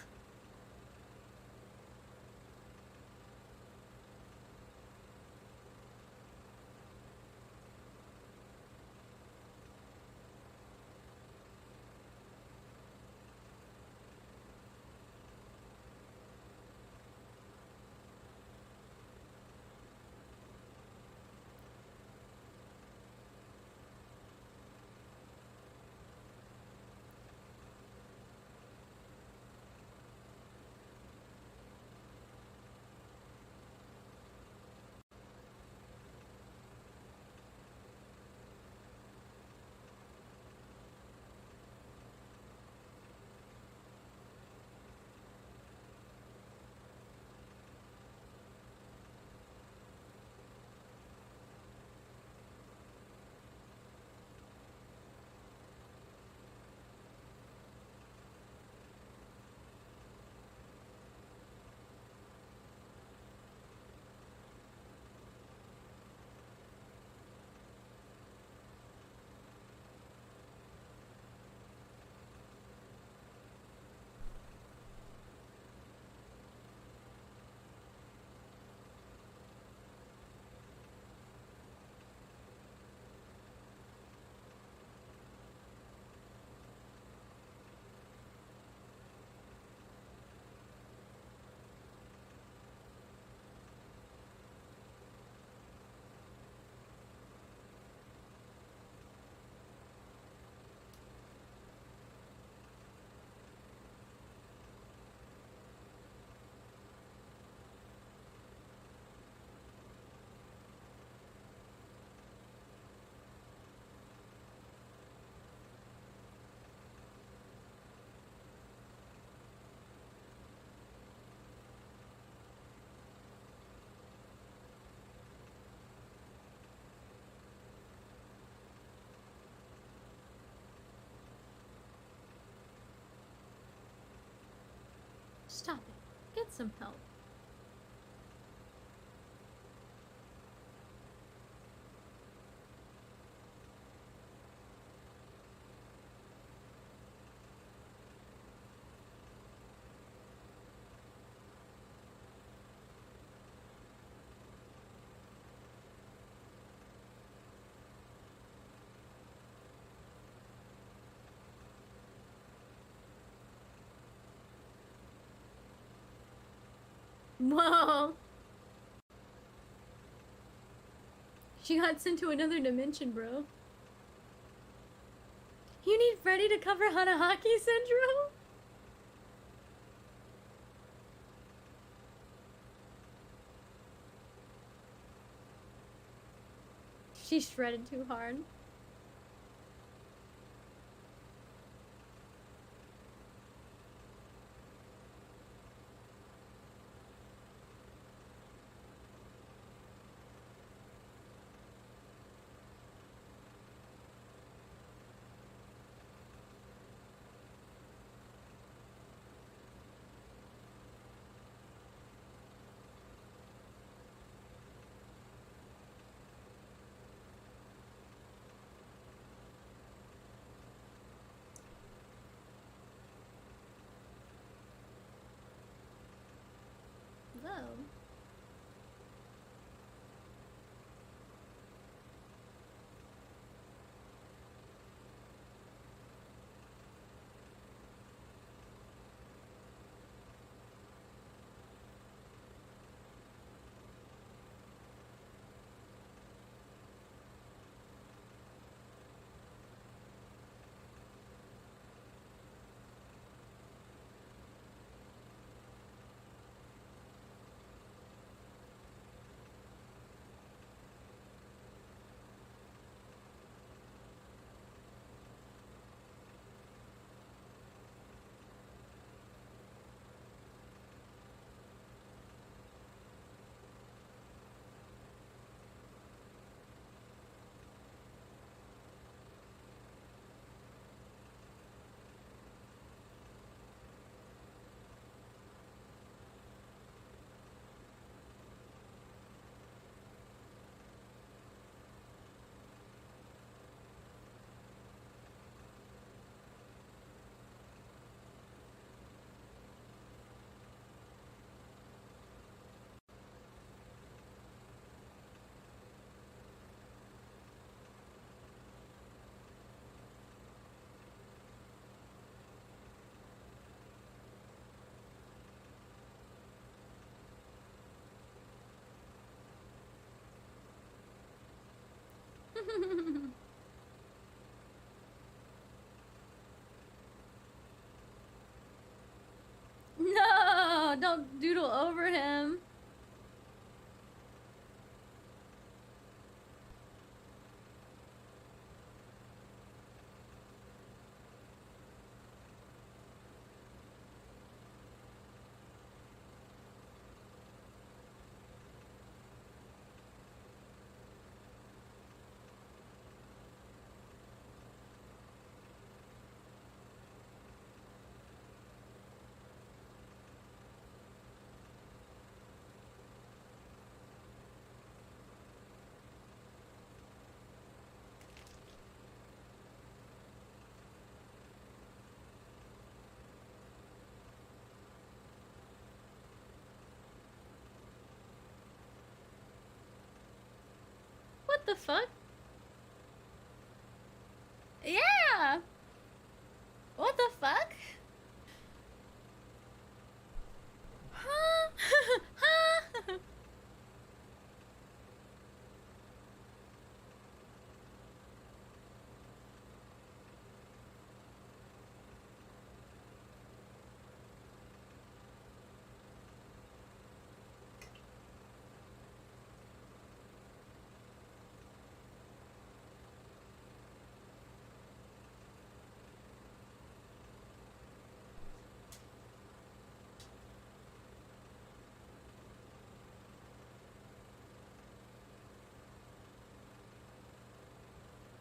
Stop it. Get some help. Whoa. She got sent to another dimension, bro. You need Freddy to cover Hanahaki syndrome? She shredded too hard. Whoa. No, don't doodle over him. What the fuck? Yeah! What the fuck? Huh? Huh?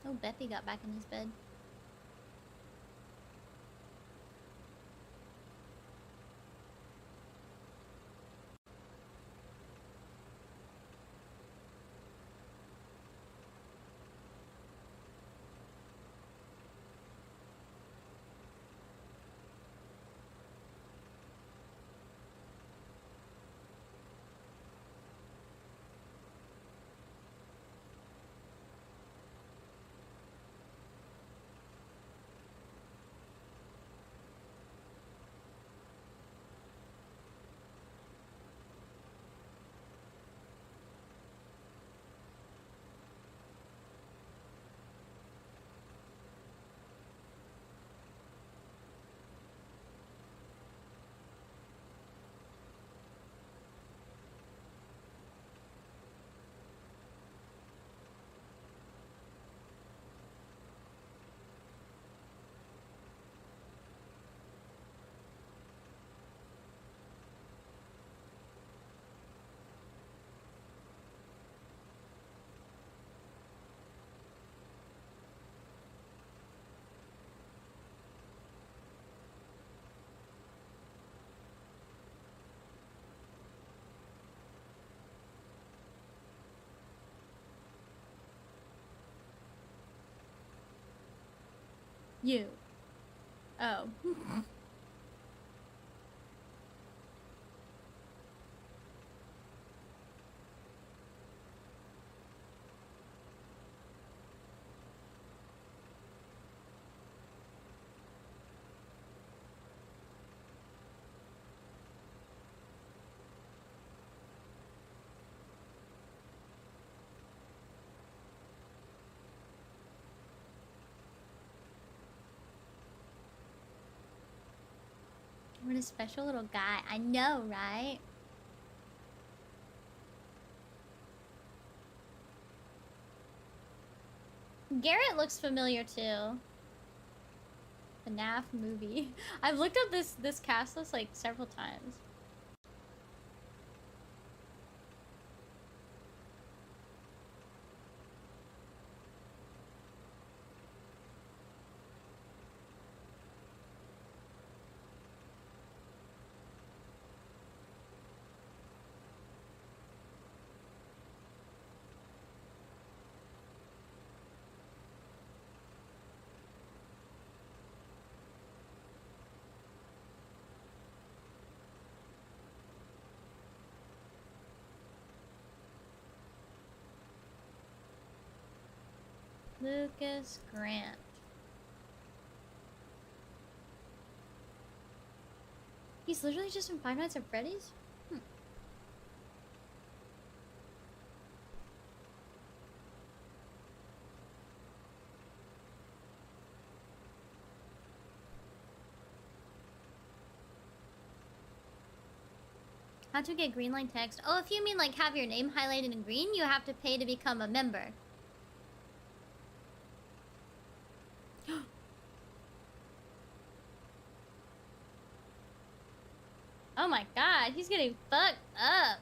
Oh, Beppy got back in his bed. You. Oh. What a special little guy. I know, right? Garrett looks familiar too. The FNAF movie. I've looked up this cast list like several times. Lucas Grant. He's literally just in Five Nights at Freddy's? How to get green line text? Oh, if you mean like have your name highlighted in green, you have to pay to become a member. Oh my god, he's getting fucked up.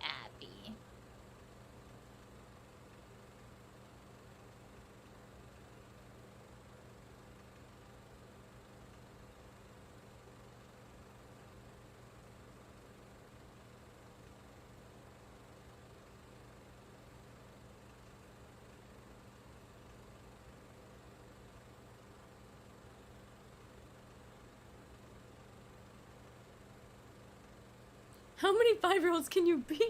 Abby. How many 5-year-olds can you be?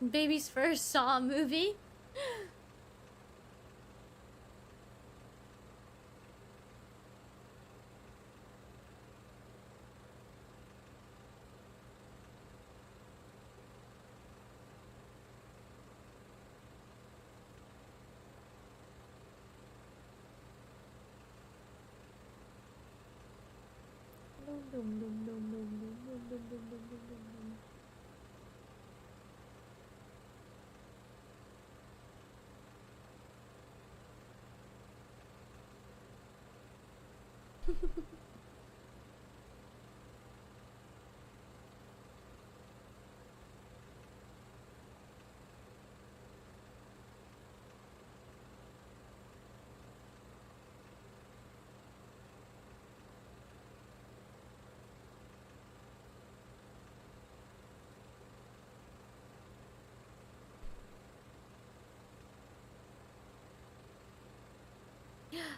Baby's first Saw movie?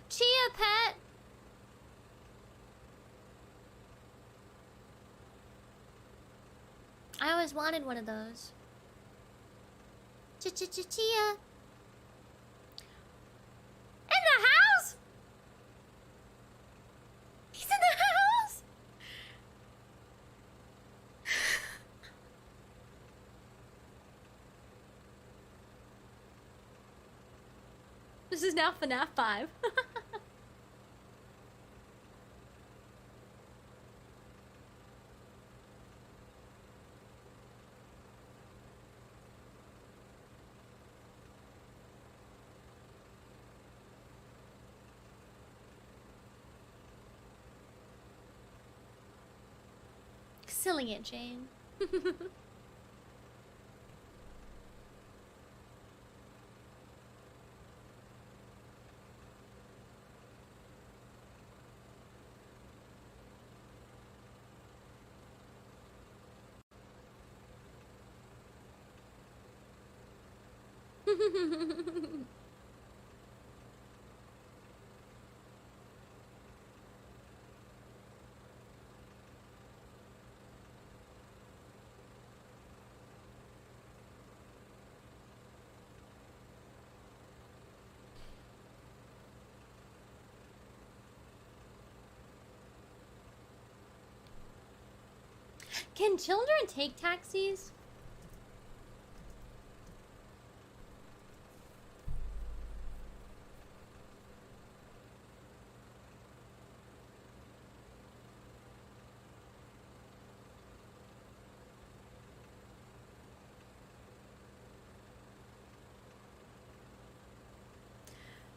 Chia pet. I always wanted one of those. Chia. In the house? He's in the house? This is now FNAF 5. Silly it, Jane. Can children take taxis?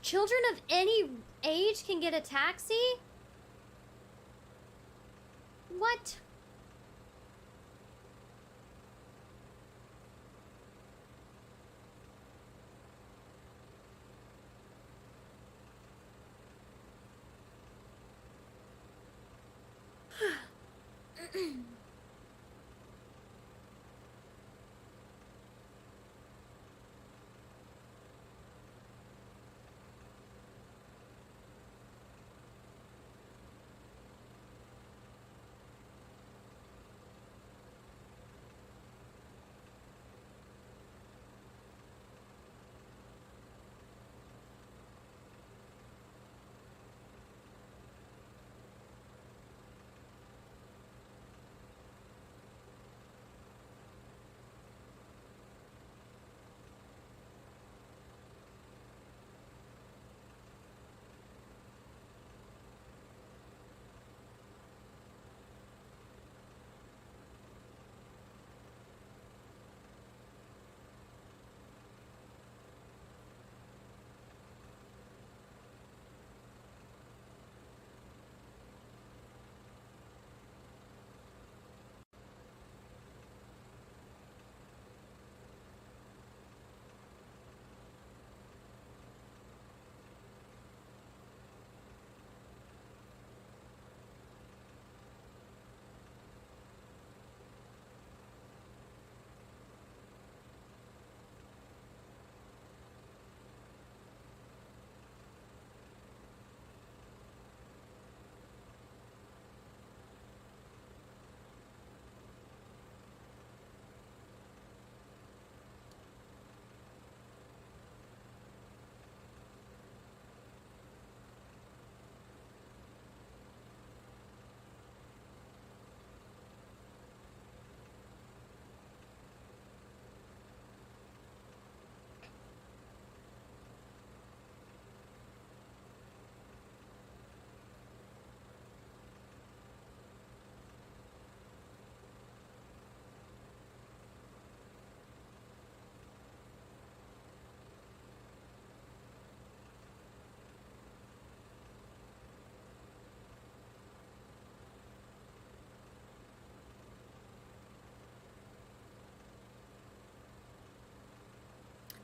Children of any age can get a taxi? What?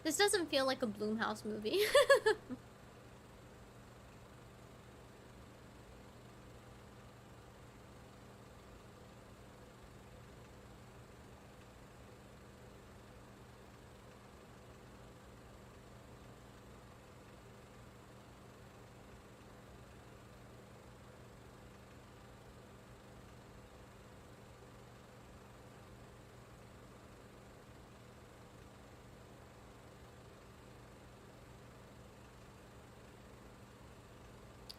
This doesn't feel like a Blumhouse movie.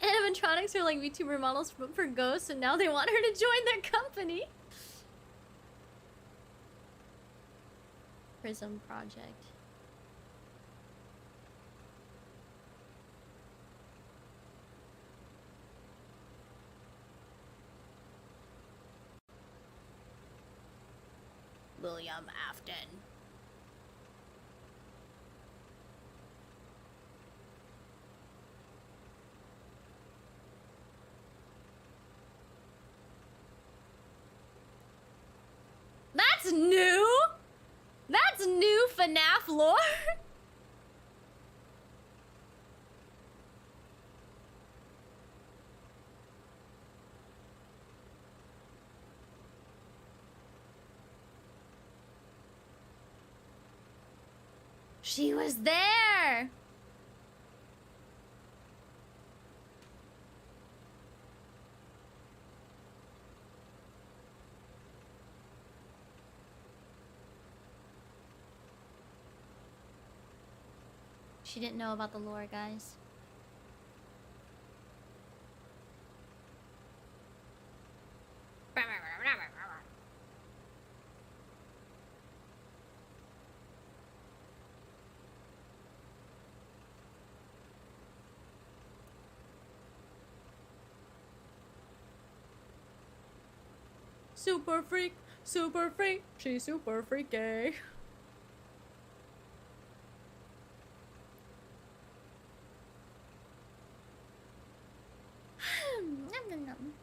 Animatronics are like VTuber models for ghosts, and now they want her to join their company. PRISM project. William Afton. lore? She was there! She didn't know about the lore, guys. Super freak, she's super freaky. Nom, nom, nom.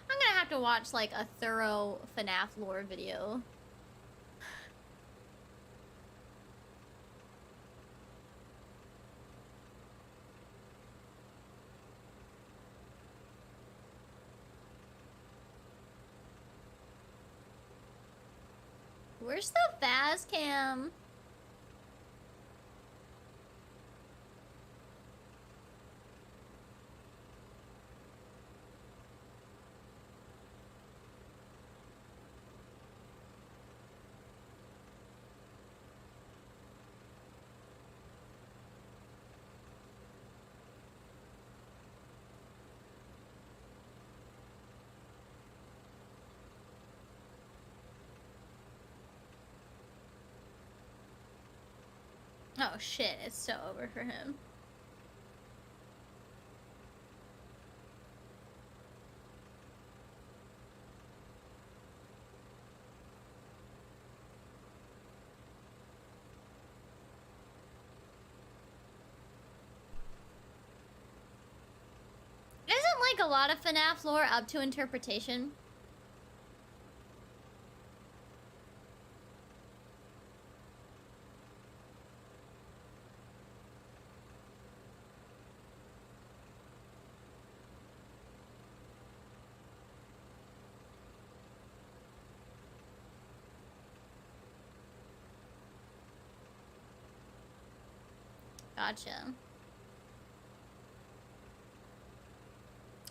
I'm gonna have to watch like a thorough FNAF lore video. Where's the fast cam? Oh shit, it's so over for him. Isn't like a lot of FNAF lore up to interpretation? Gotcha.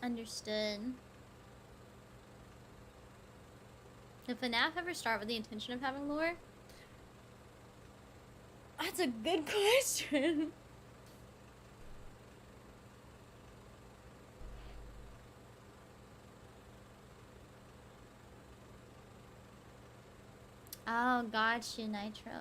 Understood. Did FNAF ever start with the intention of having lore? That's a good question. Oh, gotcha, Nitro.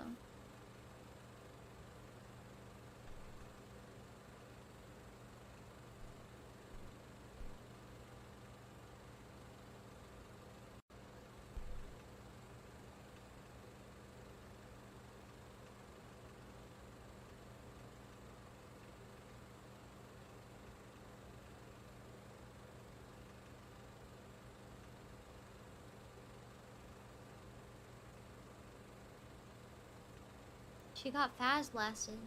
She got fast blasted.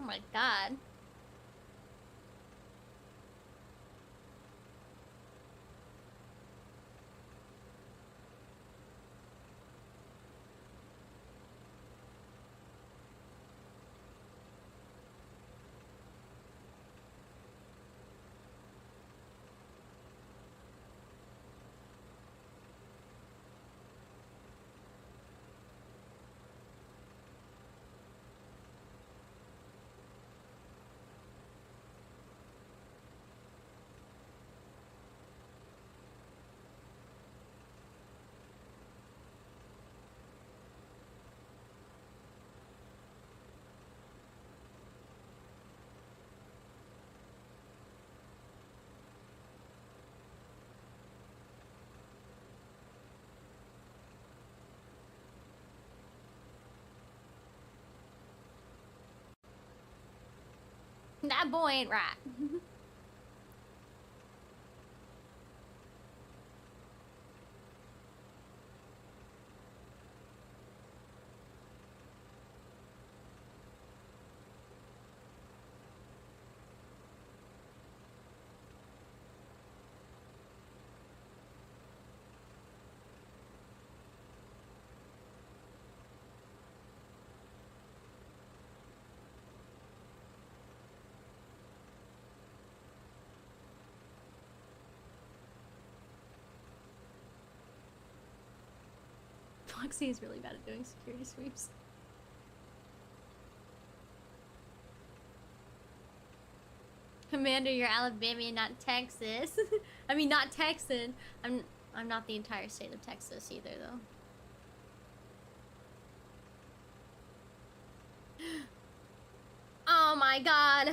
my god. That boy ain't right. Foxy is really bad at doing security sweeps. Commander, you're Alabama, not Texas. I mean, not Texan. I'm not the entire state of Texas either, though. Oh my god.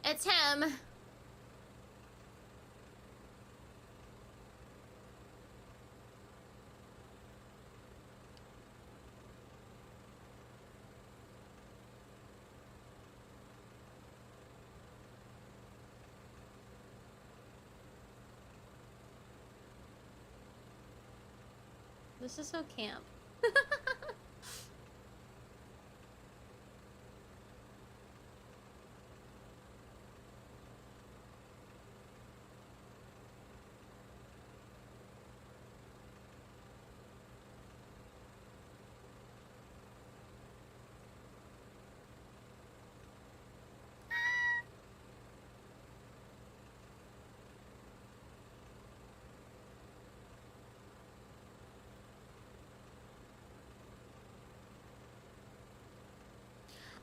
It's him. This is so camp.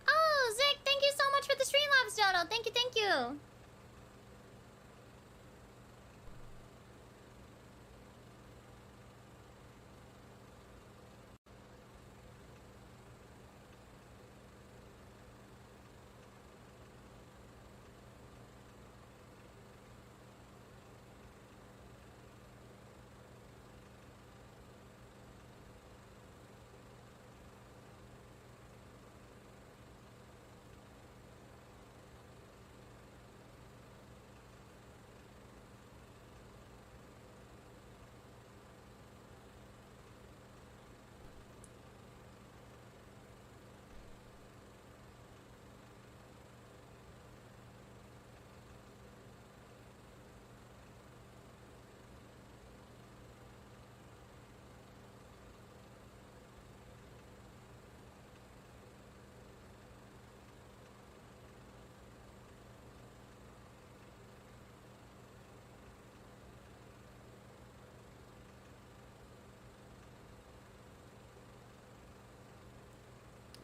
Oh, Zick, thank you so much for the Streamlabs dono. Thank you, thank you.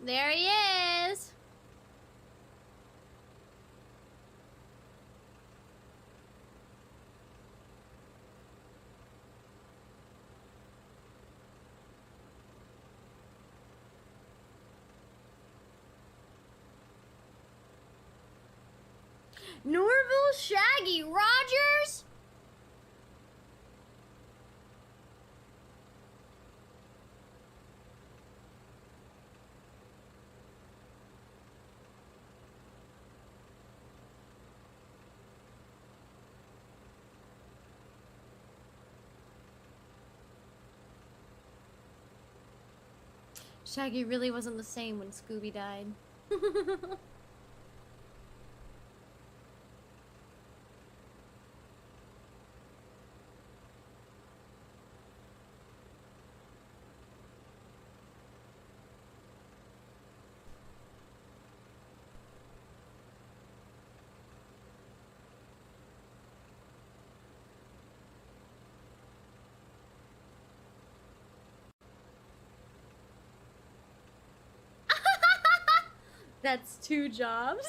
There he is. Norville Shaggy Rogers? Shaggy really wasn't the same when Scooby died. That's 2 jobs.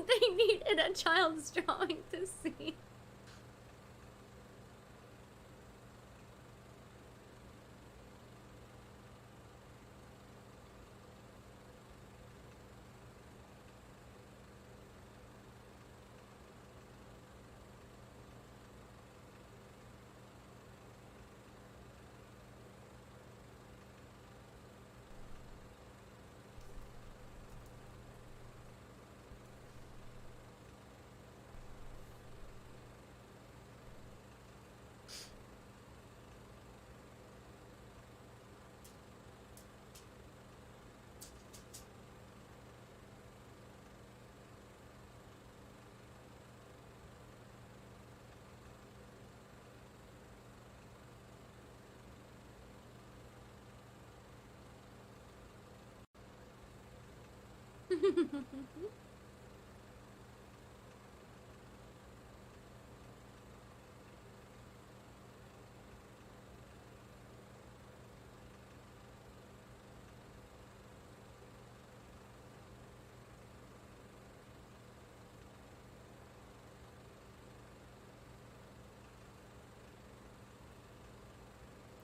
They needed a child's drawing to see.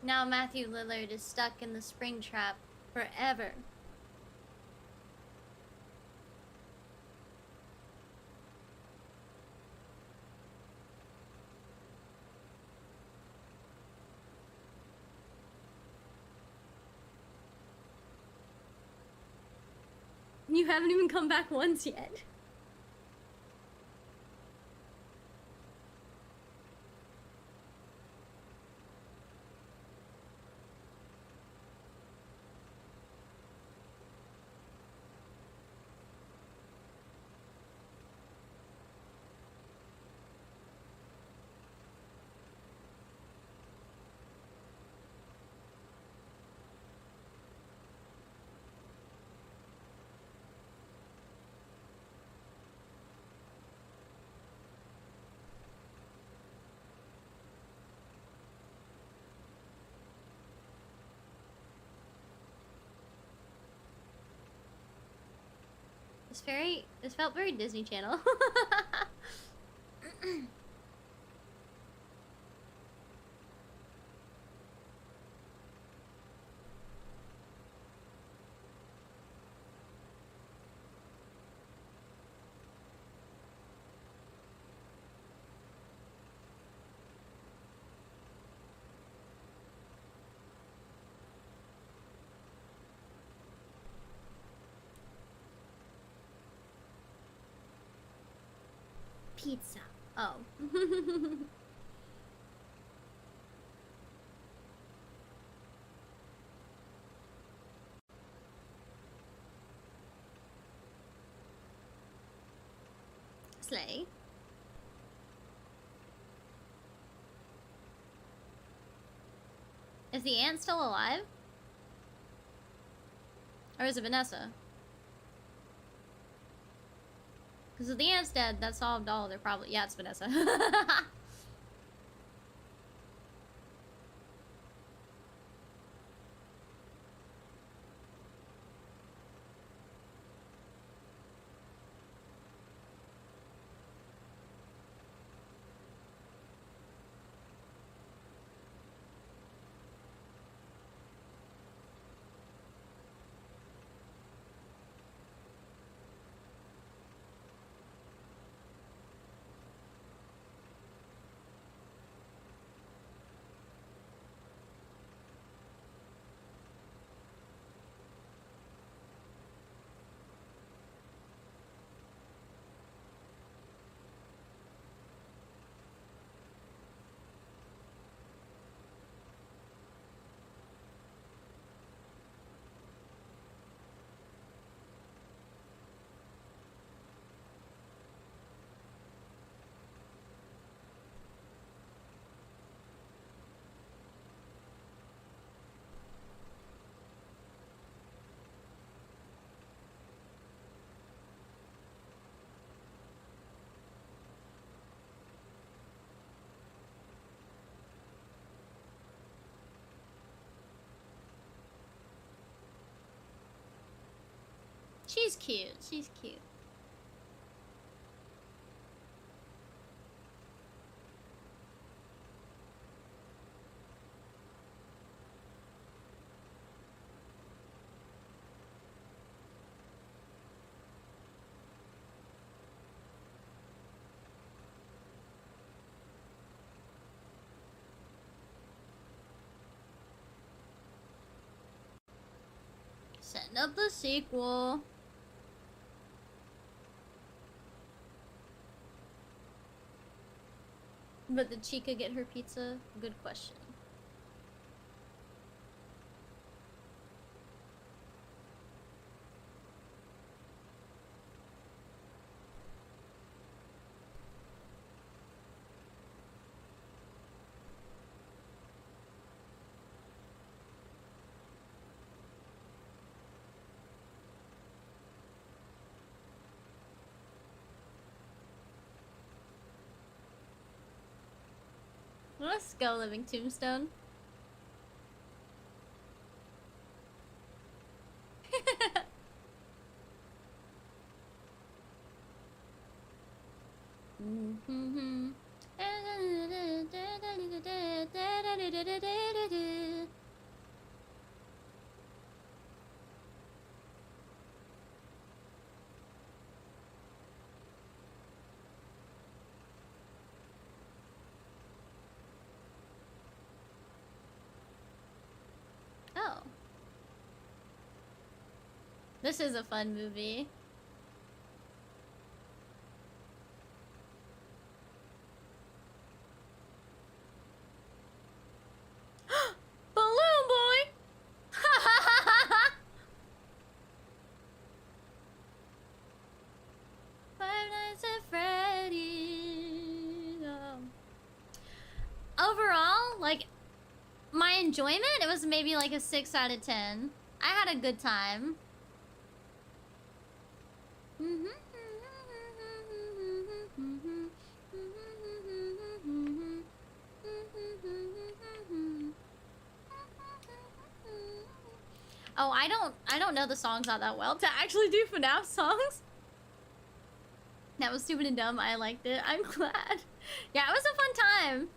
Now Matthew Lillard is stuck in the spring trap forever. You haven't even come back once yet. This felt very Disney Channel. Pizza. Oh. Slay. Is the ant still alive? Or is it Vanessa? Because if the ant's dead, that solved all their problems. Yeah, it's Vanessa. She's cute. She's cute. Setting up the sequel. But did Chica get her pizza? Good question. Let's go, Living Tombstone. Oh. This is a fun movie. Balloon Boy! 5 Nights at Freddy's. Overall, like, my enjoyment, it was maybe like a 6 out of 10. I had a good time. Oh, I don't know the songs all that well to actually do FNAF songs. That was stupid and dumb. I liked it. I'm glad. Yeah, it was a fun time.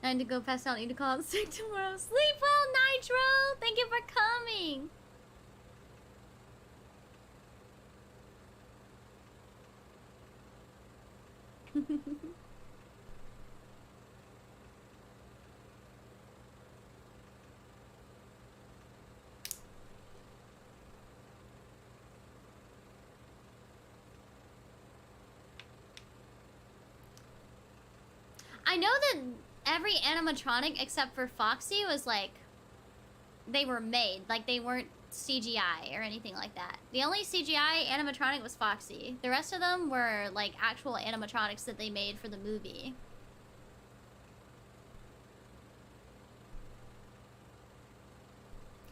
Time to go pass out, need to call out sick tomorrow. Sleep well, Nitro! Thank you for coming! I know that every animatronic except for Foxy was like, they were made, like they weren't CGI or anything like that. The only CGI animatronic was Foxy. The rest of them were like actual animatronics that they made for the movie.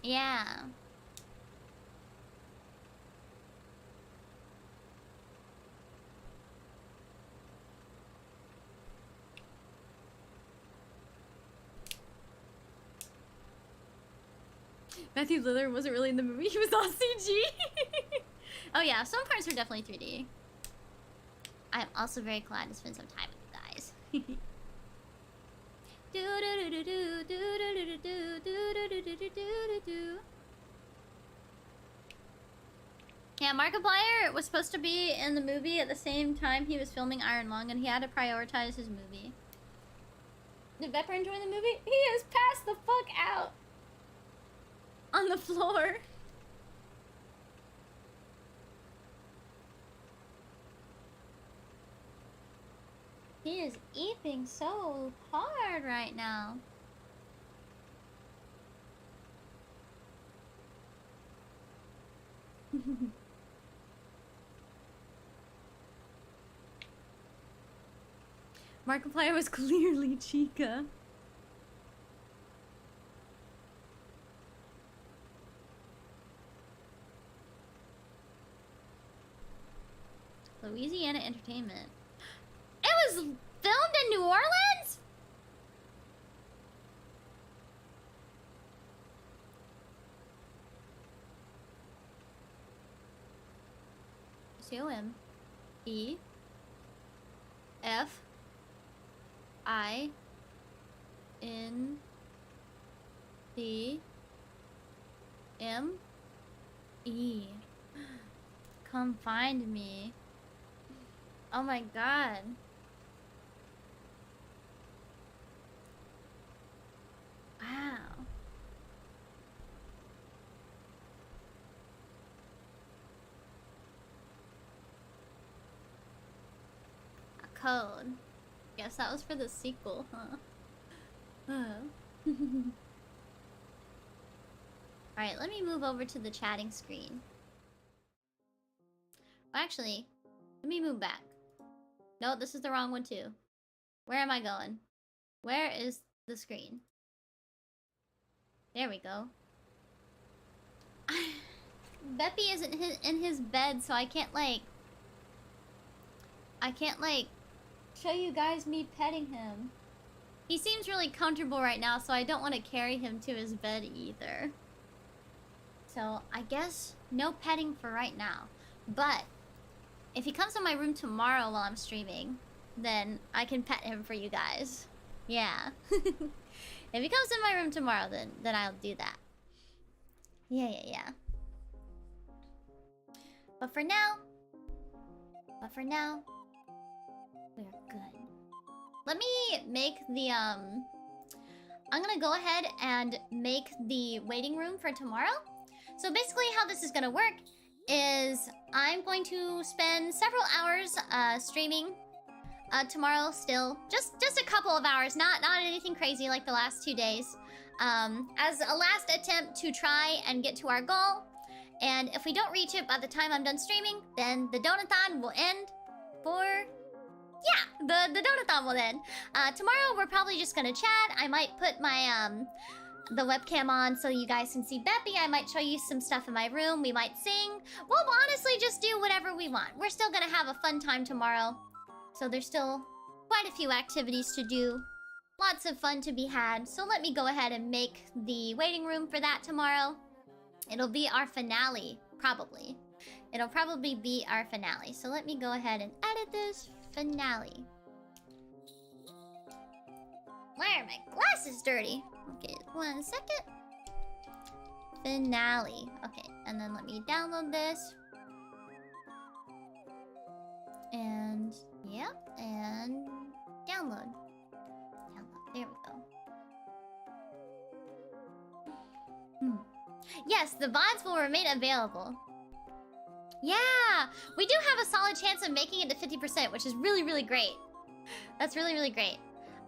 Yeah. Matthew Lillard wasn't really in the movie, he was all CG. Oh yeah, some parts were definitely 3D. I am also very glad to spend some time with you guys. Yeah, Markiplier was supposed to be in the movie at the same time he was filming Iron Lung, and he had to prioritize his movie. Did Pepper enjoy the movie? He is passed the fuck out on the floor. He is eeping so hard right now. Markiplier was clearly Chica. Louisiana Entertainment. It was filmed in New Orleans? C-O-M-E-F-I-N-D-M-E. Come find me. Oh my god. Wow. A code. Guess that was for the sequel, huh? Alright, let me move over to the chatting screen. Well, actually, let me move back. No, this is the wrong one too. Where am I going? Where is the screen? There we go. Beppy isn't in his bed, so I can't like show you guys me petting him. He seems really comfortable right now, so I don't want to carry him to his bed either. So I guess no petting for right now. But if he comes to my room tomorrow while I'm streaming, then I can pet him for you guys. Yeah. If he comes in my room tomorrow, then I'll do that. Yeah. But for now, we're good. Let me make the, I'm gonna go ahead and make the waiting room for tomorrow. So basically how this is gonna work is I'm going to spend several hours streaming tomorrow still. Just a couple of hours, not anything crazy like the last 2 days. As a last attempt to try and get to our goal. And if we don't reach it by the time I'm done streaming, then the donathon will end for... Yeah, the donathon will end. Tomorrow we're probably just gonna chat. I might put my the webcam on so you guys can see Beppy. I might show you some stuff in my room. We might sing. We'll honestly just do whatever we want. We're still gonna have a fun time tomorrow. So there's still quite a few activities to do. Lots of fun to be had. So let me go ahead and make the waiting room for that tomorrow. It'll be our finale, probably. It'll probably be our finale. So let me go ahead and edit this finale. Why are my glasses dirty? Okay, 1 second. Finale. Okay, and then let me download this. And yep, and download. There we go. Yes, the VODs will remain available. Yeah, we do have a solid chance of making it to 50%, which is really, really great. That's really, really great.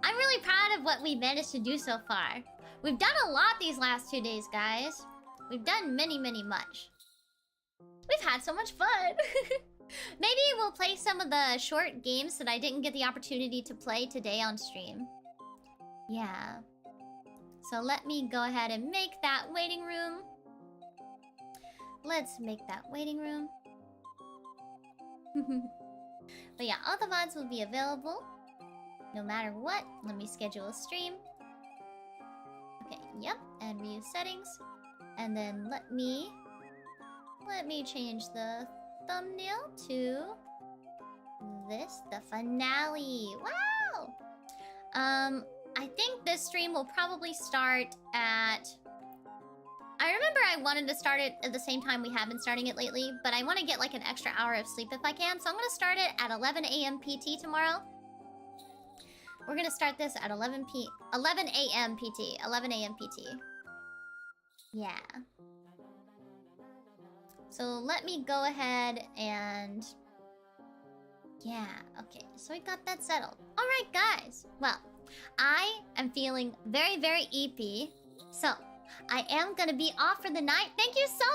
I'm really proud of what we managed to do so far. We've done a lot these last 2 days, guys. We've done many, many much. We've had so much fun. Maybe we'll play some of the short games that I didn't get the opportunity to play today on stream. Yeah. So let me go ahead and make that waiting room. Let's make that waiting room. But yeah, all the VODs will be available no matter what. Let me schedule a stream. Okay, yep, and reuse settings. And then let me change the thumbnail to this, the finale. Wow! I think this stream will probably start at... I remember I wanted to start it at the same time we have been starting it lately, but I want to get like an extra hour of sleep if I can, so I'm going to start it at 11 a.m. PT tomorrow. We're going to start this at 11 a.m. PT. 11 a.m. PT. Yeah. So let me go ahead and... Yeah, okay. So we got that settled. Alright, guys. Well, I am feeling very, very EP. So, I am gonna be off for the night. Thank you so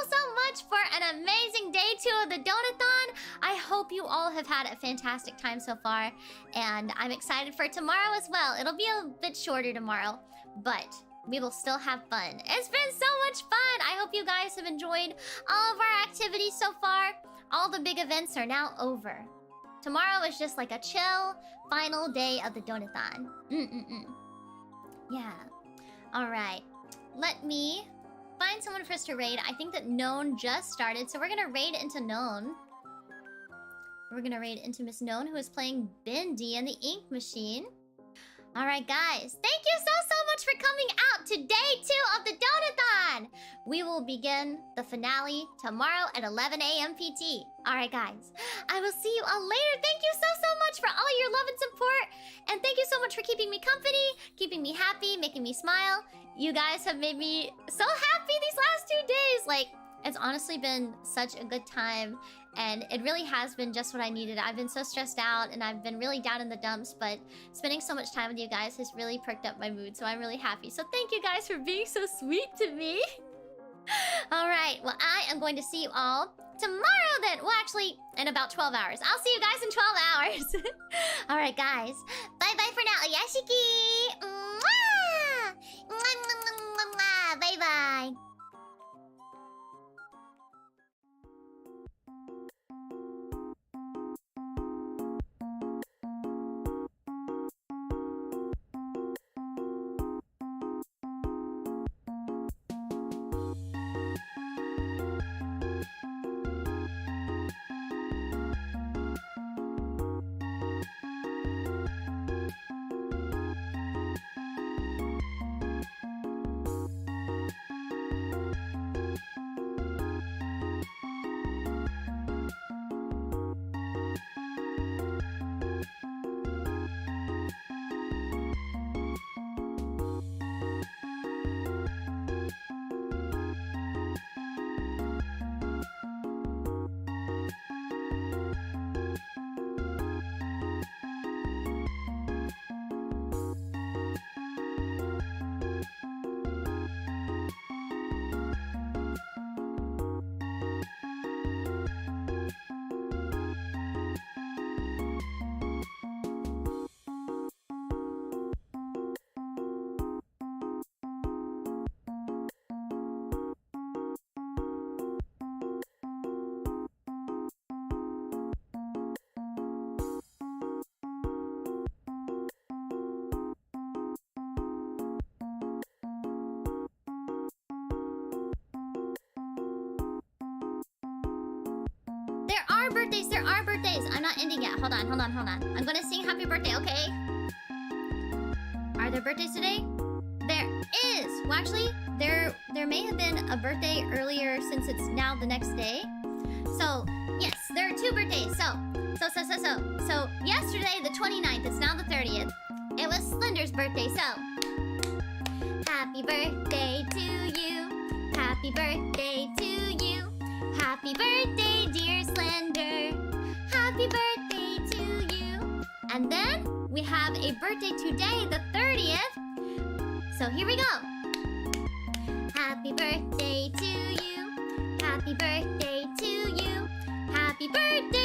much for an amazing day 2 of the Donathon. I hope you all have had a fantastic time so far. And I'm excited for tomorrow as well. It'll be a bit shorter tomorrow, but we will still have fun. It's been so much fun. I hope you guys have enjoyed all of our activities so far. All the big events are now over. Tomorrow is just like a chill final day of the Donathon. Yeah. Alright. Let me find someone for us to raid. I think that Known just started, so we're gonna raid into Known. We're gonna raid into Miss Known, who is playing Bindi and the Ink Machine. Alright, guys. Thank you so much for coming out to day 2 of the Donathon! We will begin the finale tomorrow at 11 a.m. PT. Alright, guys. I will see you all later. Thank you so much for all your love and support. And thank you so much for keeping me company, keeping me happy, making me smile. You guys have made me so happy these last 2 days. Like, it's honestly been such a good time. And it really has been just what I needed. I've been so stressed out and I've been really down in the dumps, but spending so much time with you guys has really perked up my mood, so I'm really happy. So thank you guys for being so sweet to me. Alright, well, I am going to see you all tomorrow then. Well, actually, in about 12 hours. I'll see you guys in 12 hours. Alright, guys. Bye-bye for now. Yeah, Shiki! Mwah! Mwah! Bye-bye. There are birthdays. I'm not ending yet. Hold on. I'm gonna sing happy birthday, okay? Are there birthdays today? There is! Well, actually, there may have been a birthday earlier since it's now the next day. So, yes, there are 2 birthdays. So, yesterday, the 29th, it's now the 30th. It was Slender's birthday, so... Happy birthday to you. Happy birthday to you. Happy birthday, dear Slender. Happy birthday to you. And then we have a birthday today, the 30th. So here we go. Happy birthday to you. Happy birthday to you. Happy birthday.